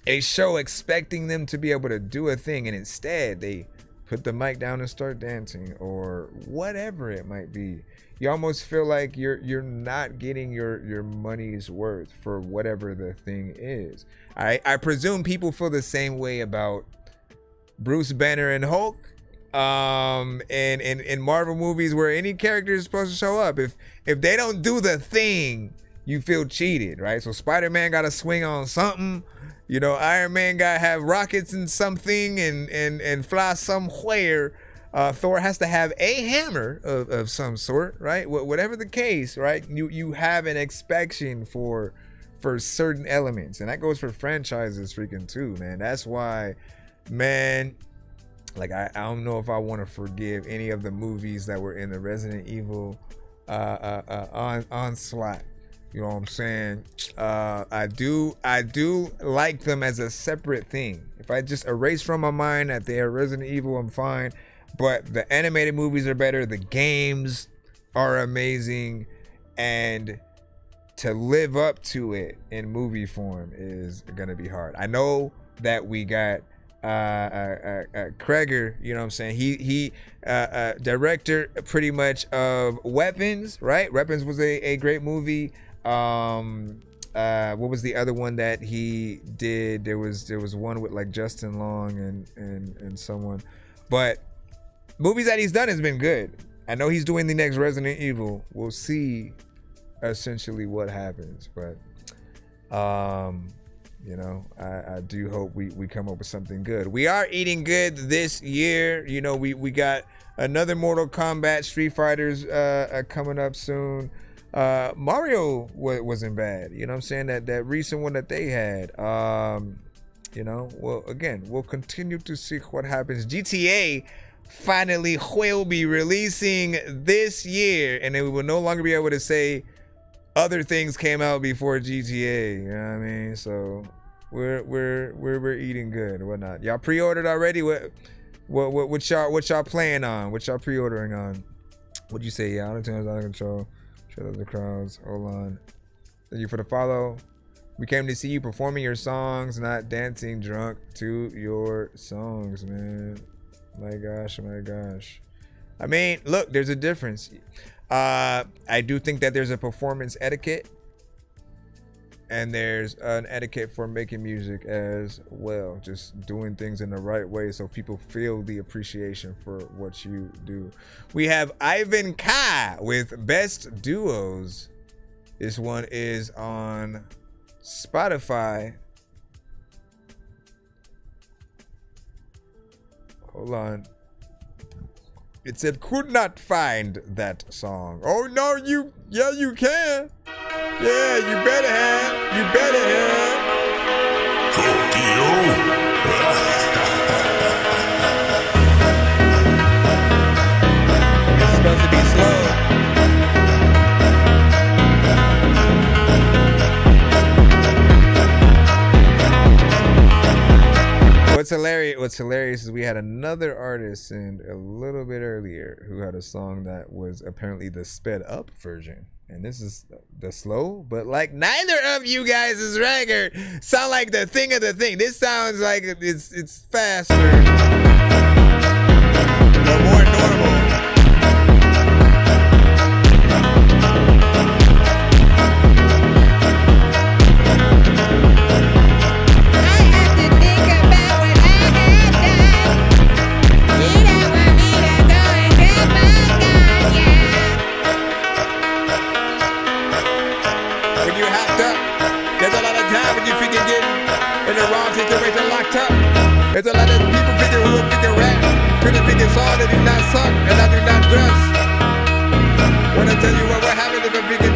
a show expecting them to be able to do a thing, and instead they put the mic down and start dancing or whatever it might be, you almost feel like you're not getting your money's worth for whatever the thing is. I presume people feel the same way about Bruce Banner and Hulk, and in Marvel movies where any character is supposed to show up. If they don't do the thing, you feel cheated, right? So Spider-Man got to swing on something. You know, Iron Man got to have rockets and something and fly somewhere. Thor has to have a hammer of some sort, right? Whatever the case, right? You have an expectation for certain elements, and that goes for franchises freaking too, man. That's why, man, like I don't know if I want to forgive any of the movies that were in the Resident Evil onslaught. You know what I'm saying? I do like them as a separate thing. If I just erase from my mind that they are Resident Evil, I'm fine. But the animated movies are better. The games, are amazing, and to live up to it in movie form is gonna be hard. I know that we got Kreger, you know what I'm saying? He director pretty much of Weapons, right? Weapons was a great movie. What was the other one that he did? There was one with like Justin Long and someone, but movies that he's done has been good. I know he's doing the next Resident Evil. We'll see essentially what happens, but you know, I do hope we come up with something good. We are eating good this year. You know, we got another Mortal Kombat, Street Fighters coming up soon. Mario wasn't bad. You know what I'm saying? That recent one that they had. You know, well, again, we'll continue to see what happens. GTA finally will be releasing this year, and then we will no longer be able to say other things came out before GTA. You know what I mean? So we're eating good and whatnot. Y'all pre-ordered already? What y'all playing on? What y'all pre-ordering on? What'd you say? Yeah, auto-tunes out of control. Shut up the crowds. Hold on. Thank you for the follow. We came to see you performing your songs, not dancing drunk to your songs, man. My gosh, my gosh. I mean, look, there's a difference. I do think that there's a performance etiquette, and there's an etiquette for making music as well. Just doing things in the right way so people feel the appreciation for what you do. We have Ivan Ka with Best Duos. This one is on Spotify. Hold on. It said could not find that song. Oh no, you can. Yeah, you better have. You better have. Tokyo. It's supposed to be slow. What's hilarious is we had another artist send a little bit earlier who had a song that was apparently the sped up version, and this is the slow, but like neither of you guys' record sound like the thing of the thing. This sounds like it's faster or more normal. There's a lot of people figure who will figure rap. Pretty figure song that do not suck and I do not dress. Wanna tell you what will happen if I figure.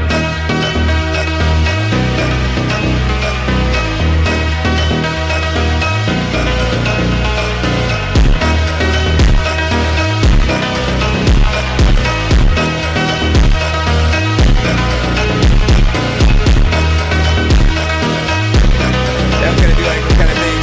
I'm gonna do like this kind of thing.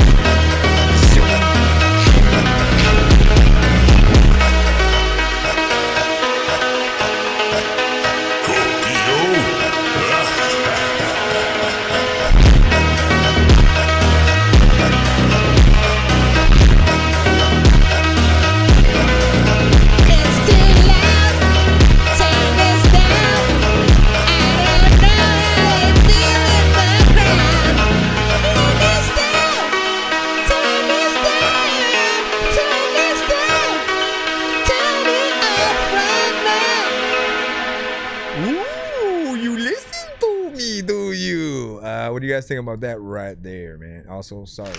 What do you guys think about that right there, man? Also, sorry.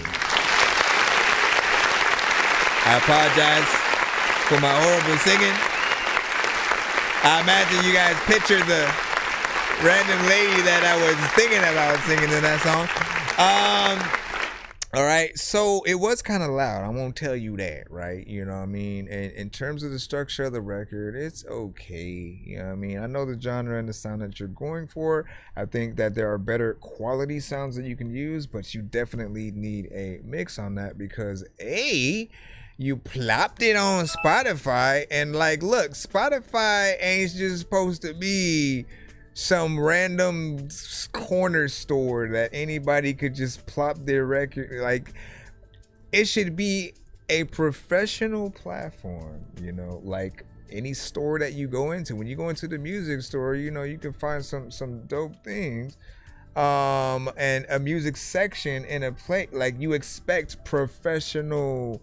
I apologize for my horrible singing. I imagine you guys picture the random lady that I was thinking about singing in that song. All right, so it was kind of loud. I won't tell you that, right? You know what I mean? And in terms of the structure of the record, it's okay. You know what I mean? I know the genre and the sound that you're going for. I think that there are better quality sounds that you can use, but you definitely need a mix on that because A, you plopped it on Spotify, and like, look, Spotify ain't just supposed to be some random corner store that anybody could just plop their record. Like, it should be a professional platform, you know, like any store that you go into. When you go into the music store, you know, you can find some dope things, and a music section in a play. Like, you expect professionally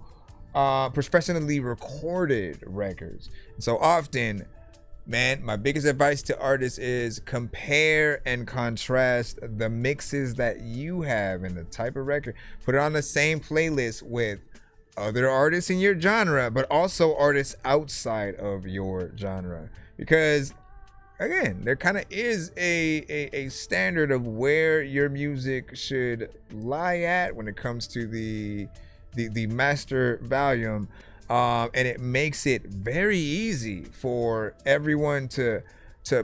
recorded records. So often, man, my biggest advice to artists is compare and contrast the mixes that you have and the type of record. Put it on the same playlist with other artists in your genre, but also artists outside of your genre. Because, again, there kind of is a standard of where your music should lie at when it comes to the master volume. And it makes it very easy for everyone to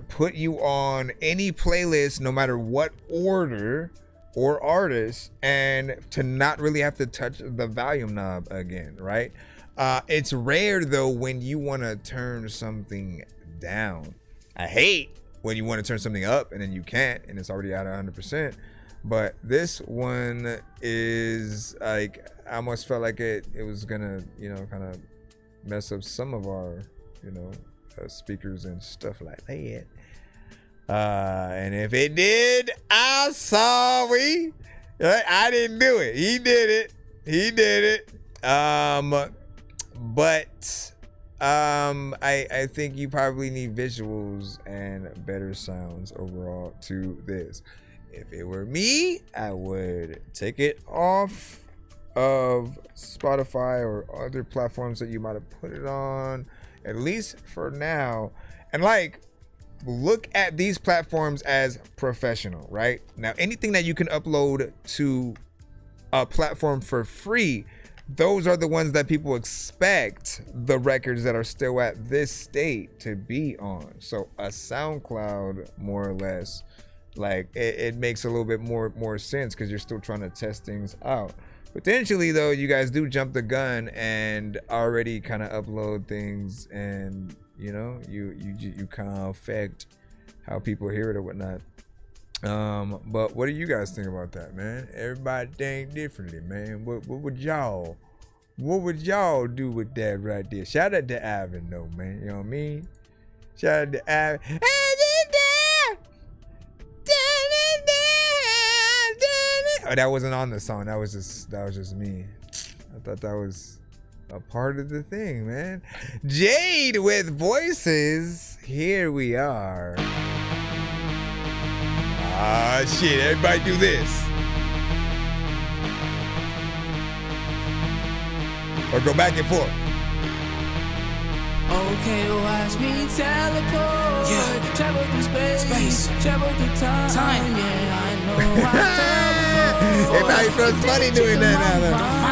put you on any playlist, no matter what order or artist, and to not really have to touch the volume knob again, right? It's rare, though, when you want to turn something down. I hate when you want to turn something up and then you can't, and it's already at 100%. But this one is like, I almost felt like it was gonna, you know, kind of mess up some of our, you know, speakers and stuff like that. And if it did, I'm sorry. I didn't do it. He did it. But I think you probably need visuals and better sounds overall to this. If it were me, I would take it off of Spotify or other platforms that you might have put it on, at least for now. And like, look at these platforms as professional, right? Now, anything that you can upload to a platform for free, those are the ones that people expect the records that are still at this state to be on. So a SoundCloud, more or less, like it makes a little bit more sense because you're still trying to test things out. Potentially, though, you guys do jump the gun and already kind of upload things, and you know, you kind of affect how people hear it or whatnot. But what do you guys think about that, man? Everybody think differently, man. What would y'all do with that right there? Shout out to Ivan, though, man. You know what I mean? Shout out to Ivan. Oh, that wasn't on the song. That was just me. I thought that was a part of the thing, man. Jade with Voices. Here we are. Ah, shit. Everybody do this. Or go back and forth. Okay, watch me teleport. Yeah. Travel through space. Travel through time. Yeah, I know Everybody feels funny doing that now.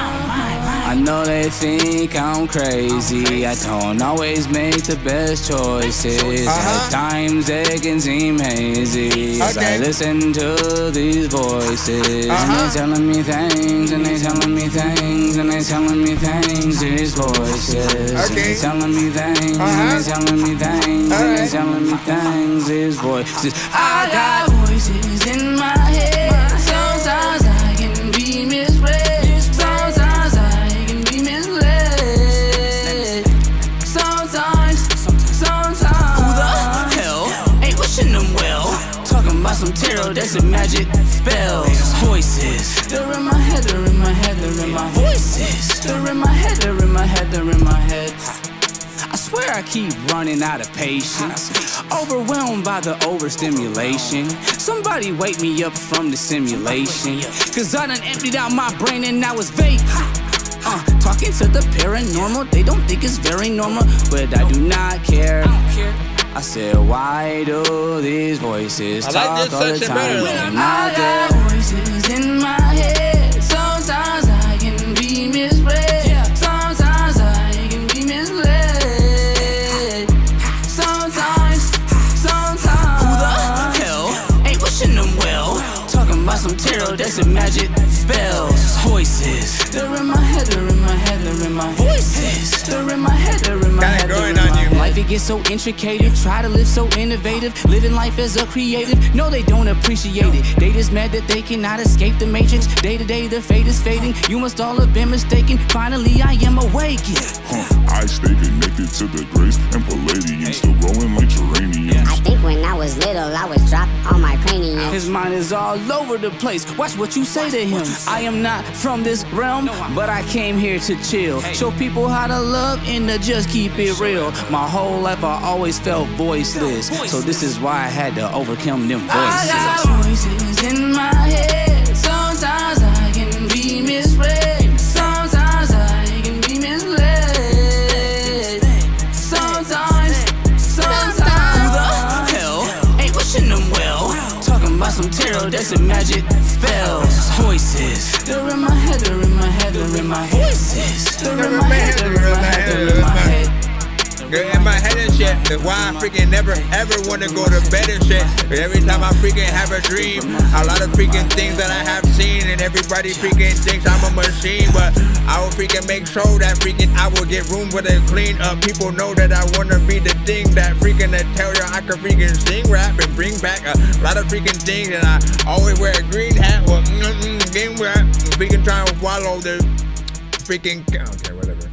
I know they think I'm crazy. I don't always make the best choices. At times they can seem hazy as I listen to these voices. And they telling me things, and they telling me things, and they telling me things. These voices, and they telling me things, and they telling me things, and they telling me things. These voices, I got voices in my head. Sometimes I can be misread. Some tarot, that's a magic spell. Voices, they're in my head, they're in my head, they're in my voices. They're in my head, they're in my head, they're in my head. I swear I keep running out of patience, overwhelmed by the overstimulation. Somebody wake me up from the simulation, cause I done emptied out my brain and now it's vacant. Talking to the paranormal, they don't think it's very normal, but I do not care. I said, why do these voices talk all the time? When I got voices in my head, sometimes I can be misread. Sometimes I can be misled. Sometimes. Who the hell ain't wishing them well? Talking about some tarot, that's a magic spell. Voices. They're in my head, they're in my head, they're in my voices. They're in my head, they're in my head, they're in my head. Life it gets so intricate, try to live so innovative, living life as a creative. No, they don't appreciate it. They just mad that they cannot escape the matrix. Day to day, their fate is fading. You must all have been mistaken. Finally, I am awakened. I stay connected to the grace and palladium, still growing like geranium. I think when I was little, I was dropped on my cranium. His mind is all over the place. Watch what you say to him. I am not from this realm, but I came here to chill. Show people how to love and to just keep it real. My whole life I always felt voiceless, so this is why I had to overcome them voices. I got voices in my head. Sometimes I can be misread. Sometimes I can be misled. Sometimes. Who the hell ain't wishing them well? Talking about some tarot, that's a magic spells. Voices. They're in my head, they're in my head, they're in my voices. They're in my head, they're in my head, they're in my head. In my head and shit. That's why I freaking never ever want to go to bed and shit. But every time I freaking have a dream, a lot of freaking things that I have seen, and everybody freaking thinks I'm a machine. But I will freaking make sure that freaking I will get room with it clean up. People know that I want to be the thing that freaking that tell you I can freaking sing rap and bring back a lot of freaking things. And I always wear a green hat or game rap. Freaking trying to swallow the freaking. Okay, whatever.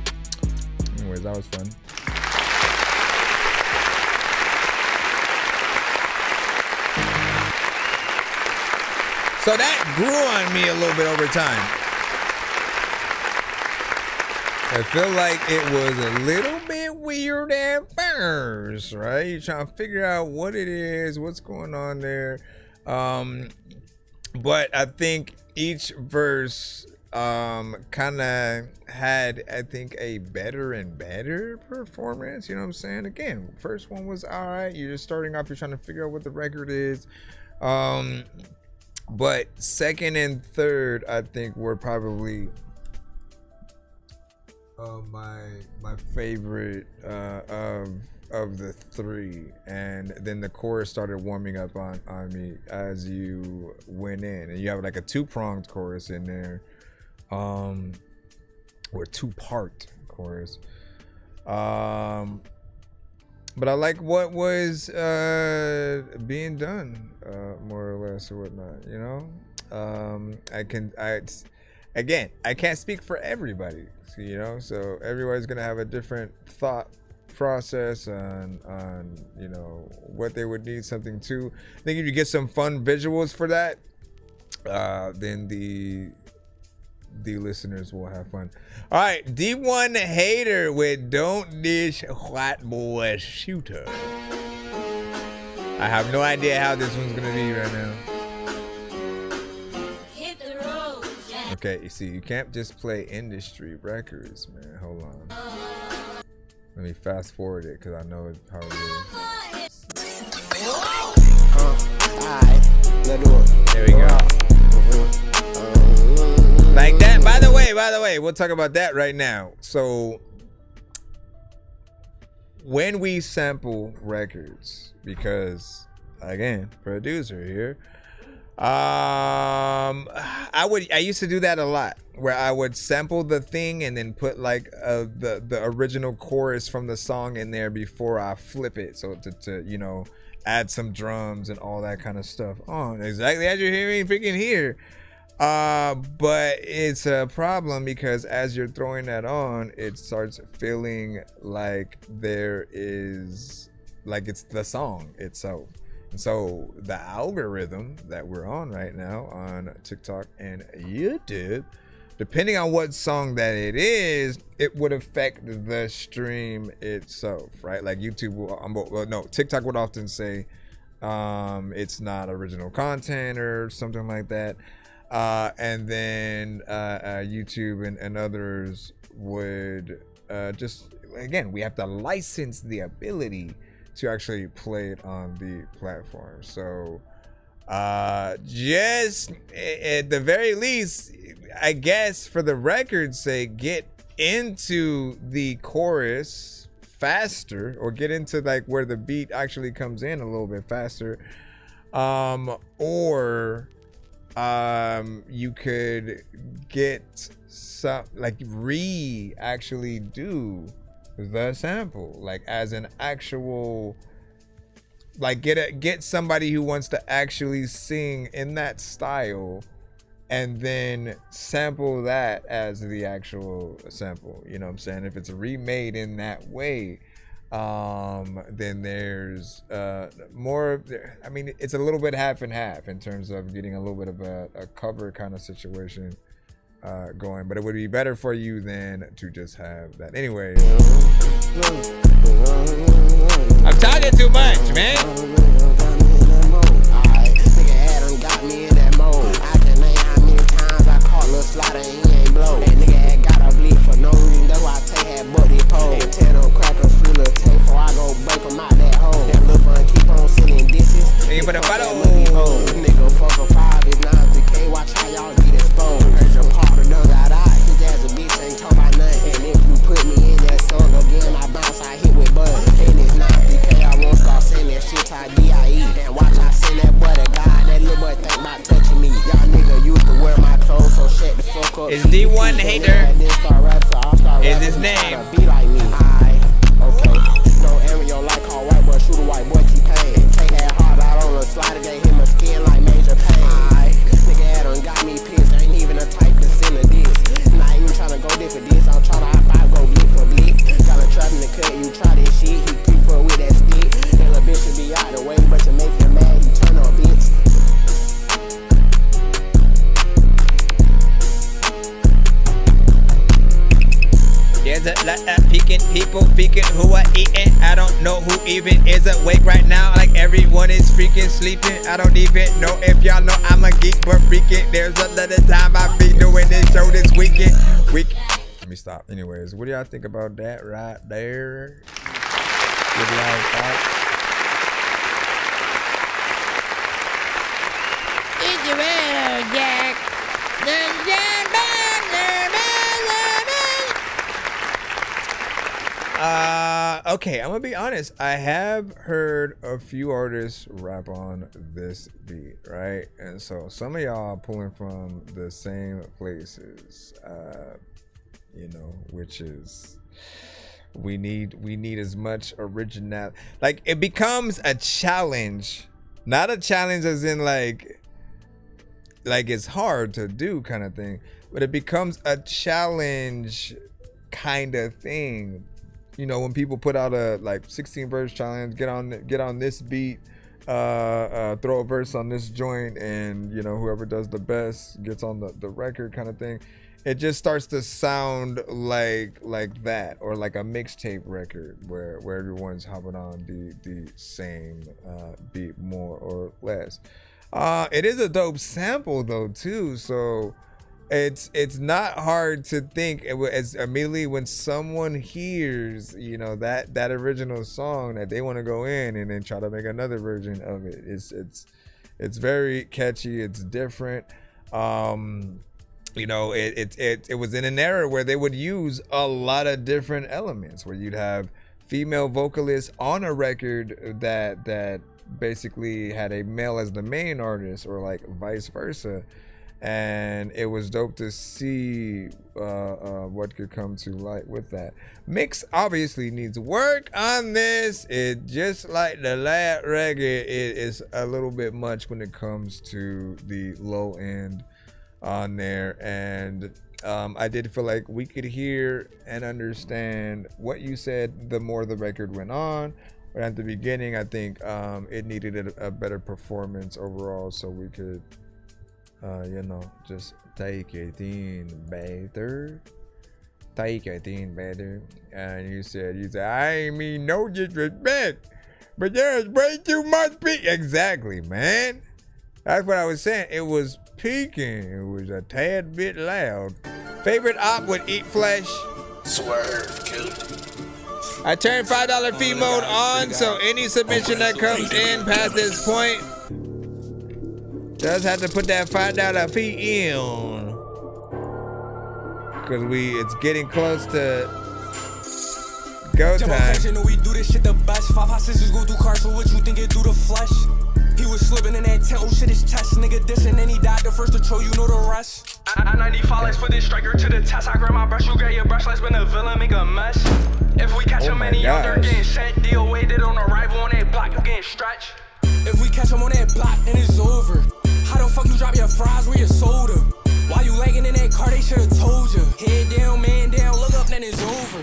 Anyways, that was fun. So that grew on me a little bit over time. I feel like it was a little bit weird at first, right? You're trying to figure out what it is, what's going on there. But I think each verse kind of had, I think, a better and better performance. You know what I'm saying? Again, first one was all right. You're just starting off. You're trying to figure out what the record is. But second and third, I think, were probably my favorite of the three. And then the chorus started warming up on me as you went in. And you have like a two-pronged chorus in there, or two-part chorus. But I like what was being done, more or less, or whatnot. You know, I can't speak for everybody. You know, so everybody's gonna have a different thought process on you know what they would need something to. I think if you get some fun visuals for that, then the listeners will have fun. All right, D1 Hater with Don't Dish White Boy Shooter. I have no idea how this one's gonna be right now. Hit the road, Jack. Okay, you see, you can't just play industry records, man. Hold on. Let me fast forward it because I know how it is. There we go. Like that. By the way, we'll talk about that right now. So when we sample records, because again, producer here, I used to do that a lot, where I would sample the thing and then put like the original chorus from the song in there before I flip it, so to you know, add some drums and all that kind of stuff on, exactly as you're hearing freaking here. But it's a problem because as you're throwing that on, it starts feeling like there is, like it's the song itself. And so the algorithm that we're on right now on TikTok and YouTube, depending on what song that it is, it would affect the stream itself, right? Like YouTube will, TikTok would often say it's not original content or something like that. And then YouTube and others would just, again, we have to license the ability to actually play it on the platform. So just at the very least, I guess for the record's sake, get into the chorus faster, or get into like where the beat actually comes in a little bit faster, or you could get some, like, actually do the sample, like as an actual, like get somebody who wants to actually sing in that style and then sample that as the actual sample. You know what I'm saying? If it's remade in that way, then there's more. I mean, it's a little bit half and half in terms of getting a little bit of a cover kind of situation going, but it would be better for you than to just have that. Anyway, I'm talking too much, man. Got me in that mode. I can name how many times I caught Lil Slaughter and he ain't blow. That nigga had got a bleed for no reason. That's why I take that buddy pole. And tell them crackers free little tape before I go break them out that hole. That little bun keep on sending dishes. Hey, but nigga fuck a 5 is 9 watch how y'all get exposed. Heard your partner done got out. His ass a bitch ain't talk about nothing. And if you put me in that song again, I bounce, I hit with bud. And it's 9 I won't start saying that shit to DIE. And watch I send that boy to God. That little boy think about touching me. Y'all nigga used to wear my clothes, so shut the fuck up. Is D1 hater? Is his name? Be like me. Okay. Don't ever your like call white boy, shoot a white boy T-Pain. Take that hard out on the slider, gave him a skin like Major Pain. Nigga Adam got me pissed, ain't even a type to send a diss. Not even tryna go dick for this, I'm tryna high five, go blick for blick. Got a trap in the cut, you try this shit, he creep up with that stick. That little bitch should be out the way, but to make him mad, he turn on bitch. There's a lot of peeking people peeking who are eating. I don't know who even is awake right now. Like everyone is freaking sleeping. I don't even know if y'all know I'm a geek, but freaking there's a lot of time I've been doing this show this weekend. Let me stop. Anyways, what do y'all think about that right there? What do y'all thought? It's your winner, Jack. Okay, I'm gonna be honest. I have heard a few artists rap on this beat, right? And so some of y'all are pulling from the same places, you know, which is we need as much originality. Like it becomes a challenge, not a challenge as in like it's hard to do kind of thing, but it becomes a challenge kind of thing. You know, when people put out a like 16 verse challenge, get on this beat, throw a verse on this joint, and you know whoever does the best gets on the record kind of thing. It just starts to sound like that, or like a mixtape record where everyone's hopping on the same beat more or less. It is a dope sample though too, so it's not hard to think as immediately when someone hears, you know, that original song that they want to go in and then try to make another version of it. It's very catchy. It's different. You know, it was in an era where they would use a lot of different elements, where you'd have female vocalists on a record that basically had a male as the main artist, or like vice versa. And it was dope to see what could come to light with that. Mix obviously needs work on this. It just like the last record, it is a little bit much when it comes to the low end on there. And I did feel like we could hear and understand what you said the more the record went on. But at the beginning, I think it needed a better performance overall, so we could you know, just take it in better. And you said, I ain't mean no disrespect, but there's way too much peak. Exactly, man. That's what I was saying. It was peaking. It was a tad bit loud. Favorite op would eat flesh. Swerve, kid. I turned $5 fee mode on, so any submission that comes in past this point does have to put that $5 fee in, because it's getting close to go time. We do this shit the best. 5 hot sisters go through cars, so what you think it do to flesh? He was Niggas living in that tent, oh shit is test. Nigga dissing and he died the first to troll, you know the rest. I 95, let's put this striker to the test. I grab my brush, you grab your brush, let's been a villain, make a mess. If we catch him and he under getting sent, DOA did on arrival on that block, you getting stretched. If we catch him on that block, then it's over. How the fuck you drop your fries with your soda? While you lagging in that car, they should've told you. Head down, man down, look up, then it's over.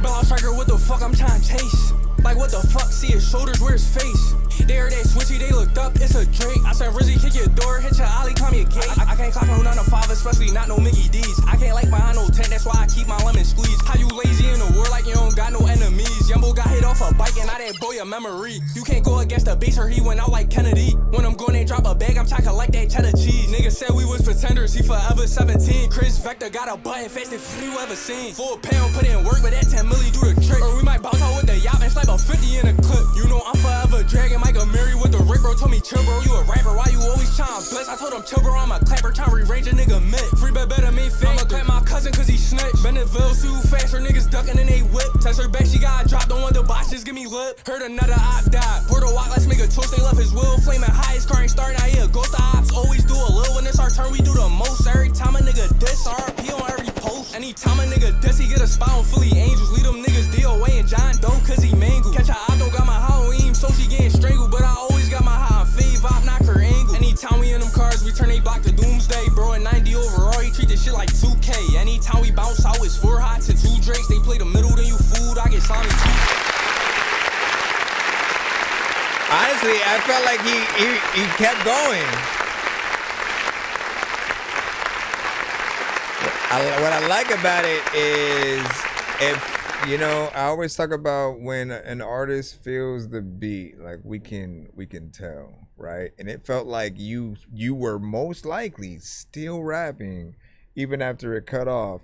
Bell striker, what the fuck I'm trying to chase? Like what the fuck, see his shoulders, where his face? They heard that switchy, they looked up, it's a Drake. I said, Rizzy, kick your door, hit your ollie, climb your gate. I can't clock no 9 to 5, especially not no Mickey D's. I can't like behind no tent, that's why I keep my lemon squeeze. How you lazy in the war like you don't got no enemies? Yumbo got hit off a bike and I that boy a memory. You can't go against the base or he went out like Kennedy. When I'm going, they drop a bag, I'm trying to collect that cheddar cheese. Niggas said we was pretenders, he forever 17. Chris Vector got a button fast if you ever seen. Full pound, put in work, but that 10 milli do the trick. Or we might bounce out with the yacht and slap a 50 in a clip. You know I'm forever dragging Mike Mary with the Rick bro. Told me chill bro, you a rapper, why you always trying to blitz? I told him chill bro, I'm a clapper, trying to rearrange a nigga mid. Free bet better me fake. I'ma clap my cousin cause he snitched. Bennetville too fast, her niggas ducking and they whip. Text her back, she got dropped, don't want the box, just give me lip. Heard another op died. Portal walk, let's make a toast, they left his will. Flaming high, his car ain't starting, I hear ghost ops. Always do a little, when it's our turn, we do the most. Every time a nigga diss, RP on every post. Anytime a nigga diss, he get a spot on Philly Angels. Lead them niggas DOA and John Doe cause he mangled. Catch a op, don't got my Halloween, so she getting strangled. But I always got my high fave op, knock her angle. Anytime we in them cars, we turn they block to doomsday. Bro, at 90 overall, he treat this shit like 2K. Anytime we bounce out, it's 4 hots and 2 drakes. They play the middle, then you food, I get slimy too. Honestly, I felt like he kept going. What I like about it is, if you know, I always talk about when an artist feels the beat, like we can tell, right? And it felt like you were most likely still rapping even after it cut off.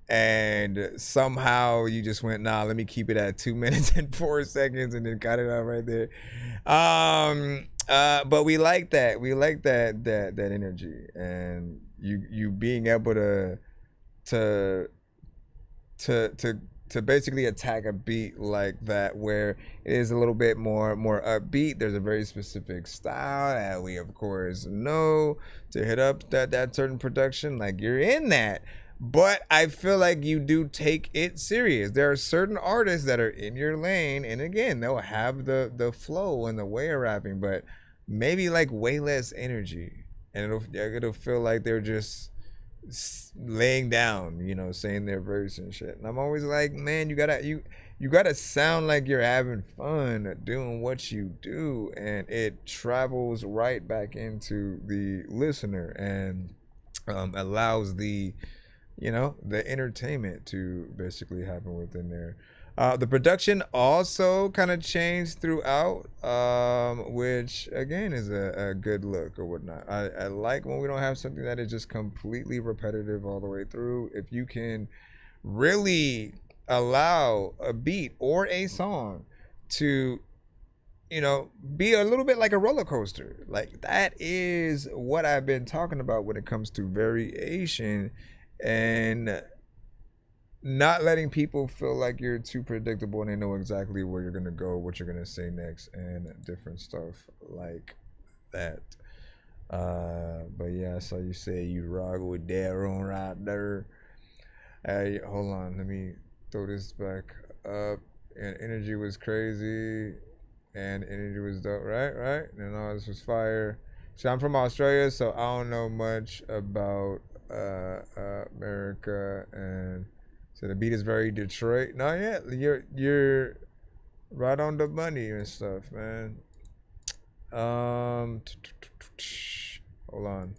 And somehow you just went, nah, let me keep it at 2 minutes and 4 seconds and then cut it out right there. But we like that. We like that energy, and you being able to basically attack a beat like that, where it is a little bit more upbeat. There's a very specific style that we of course know to hit up that certain production. Like, you're in that. But I feel like you do take it serious. There are certain artists that are in your lane, and again, they'll have the flow and the way of rapping, but maybe like way less energy, and it'll feel like they're just laying down, you know, saying their verse and shit. And I'm always like, man, you gotta sound like you're having fun doing what you do, and it travels right back into the listener and allows the entertainment to basically happen within there. The production also kind of changed throughout, which again is a good look or whatnot. I like when we don't have something that is just completely repetitive all the way through. If you can really allow a beat or a song to, be a little bit like a roller coaster. Like, that is what I've been talking about when it comes to variation, and not letting people feel like you're too predictable and they know exactly where you're going to go, what you're going to say next, and different stuff like that. But yeah, so you say you rock with Darren right there. Hey, hold on, let me throw this back up. And energy was crazy, and energy was dope, right? And all this was fire. So I'm from Australia, so I don't know much about America, and so the beat is very Detroit. No, yeah, you're right on the money and stuff, man. Hold on.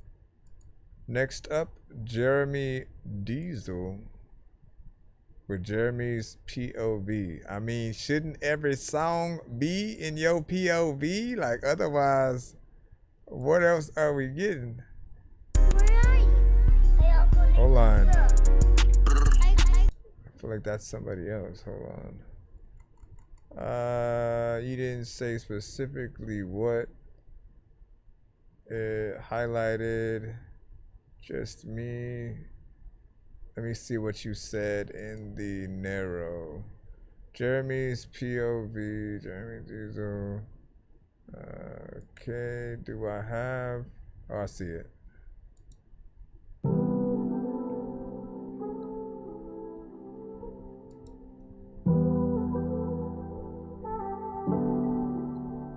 Next up, Jeremy Diesel with Jeremy's POV. I mean, shouldn't every song be in your POV? Like, otherwise, what else are we getting? Hold on. I feel like that's somebody else. Hold on. You didn't say specifically what it highlighted. Just me. Let me see what you said in the narrow. Jeremy's POV. Jeremy Diesel. Okay, do I have? Oh, I see it.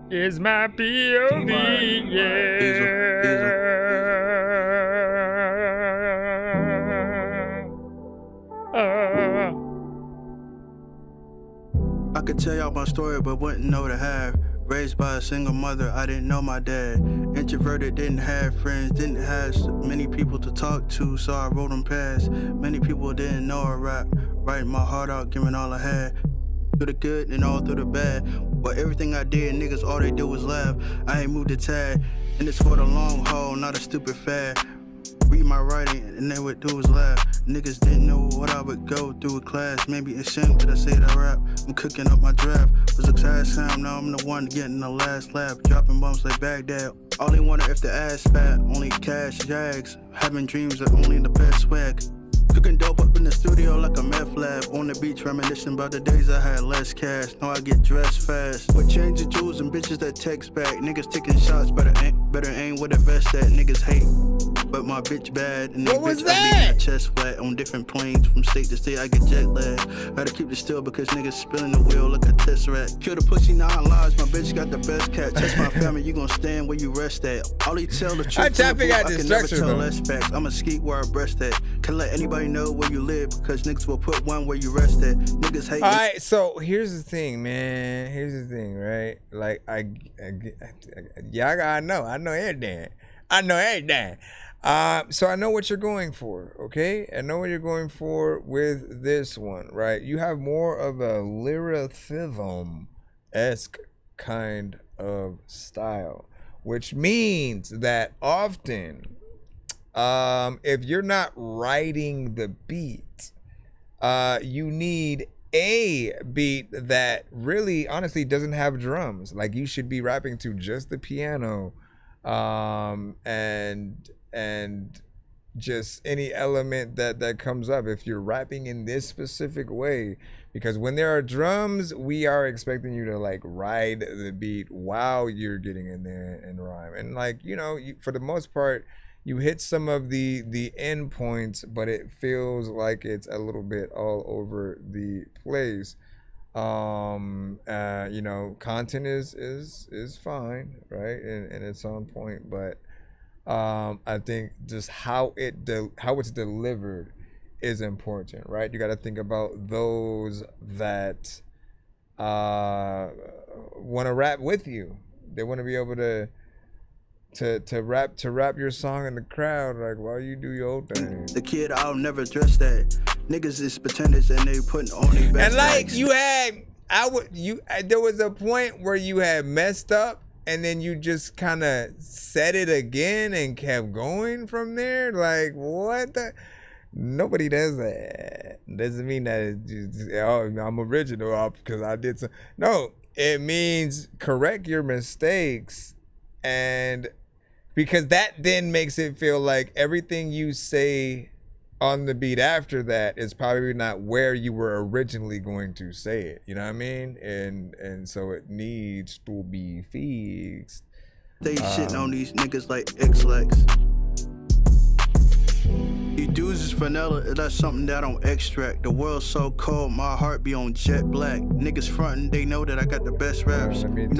Is my POV, yeah. I could tell y'all my story, but wouldn't know the half. Raised by a single mother, I didn't know my dad. Introverted, didn't have friends, didn't have many people to talk to, so I wrote them past. Many people didn't know I rap, writing my heart out, giving all I had. Through the good and all through the bad. But everything I did, niggas, all they do was laugh. I ain't moved a tad, and it's for the long haul, not a stupid fad. Read my writing, and they would do was laugh. Niggas didn't know what I would go through with class. Maybe it's shame that I say that I rap. I'm cooking up my draft. Was a class time, now I'm the one getting the last laugh. Dropping bumps like Baghdad. Only wonder if the ass fat, only cash jags. Having dreams are only the best swag. Cooking dope up in the studio like a meth lab. On the beach reminiscing about the days I had less cash. Now I get dressed fast. With change of jewels and bitches that text back. Niggas taking shots, better aim with a vest at. Niggas hate, but my bitch bad. And what was bitch, that? I be my chest flat on different planes. From state to state, I get jet lag. Gotta keep it still because niggas spilling the wheel like a test rat. Kill the pussy, 9 lives. My bitch got the best cat. Test my family, you gon' stand where you rest at. Only tell the truth. I can never tell less facts. I'ma skeet where I breast at. Can let anybody know where you live because niggas will put one where you rest at. Niggas hate. All right, so here's the thing, man. Here's the thing, right? Like I know everything. I know everything. So I know what you're going for, okay? I know what you're going for with this one, right? You have more of a lyricism-esque kind of style, which means that often, if you're not writing the beat, you need a beat that really, honestly, doesn't have drums. Like you should be rapping to just the piano, and just any element that comes up if you're rapping in this specific way, because when there are drums, we are expecting you to like ride the beat while you're getting in there and rhyme. And like, you know, for the most part, you hit some of the end points, but it feels like it's a little bit all over the place. You know, content is fine, right? And it's on point, but I think just how it's delivered is important, right? You got to think about those that want to rap with you. They want to be able to rap your song in the crowd, like while you do your own thing. The kid, I'll never address that. Niggas is pretenders and they putting on their best. And like acts. there was a point where you had messed up, and then you just kind of said it again and kept going from there. Like, what the? Nobody does that. Doesn't mean that it's just, oh, I'm original because I did some. No, it means correct your mistakes, and because that then makes it feel like everything you say on the beat after that is probably not where you were originally going to say it. You know what I mean? And so it needs to be fixed. They shitting on these niggas like X-Lex. You dudes is vanilla, that's something that I don't extract. The world's so cold, my heart be on jet black. Niggas frontin', they know that I got the best raps.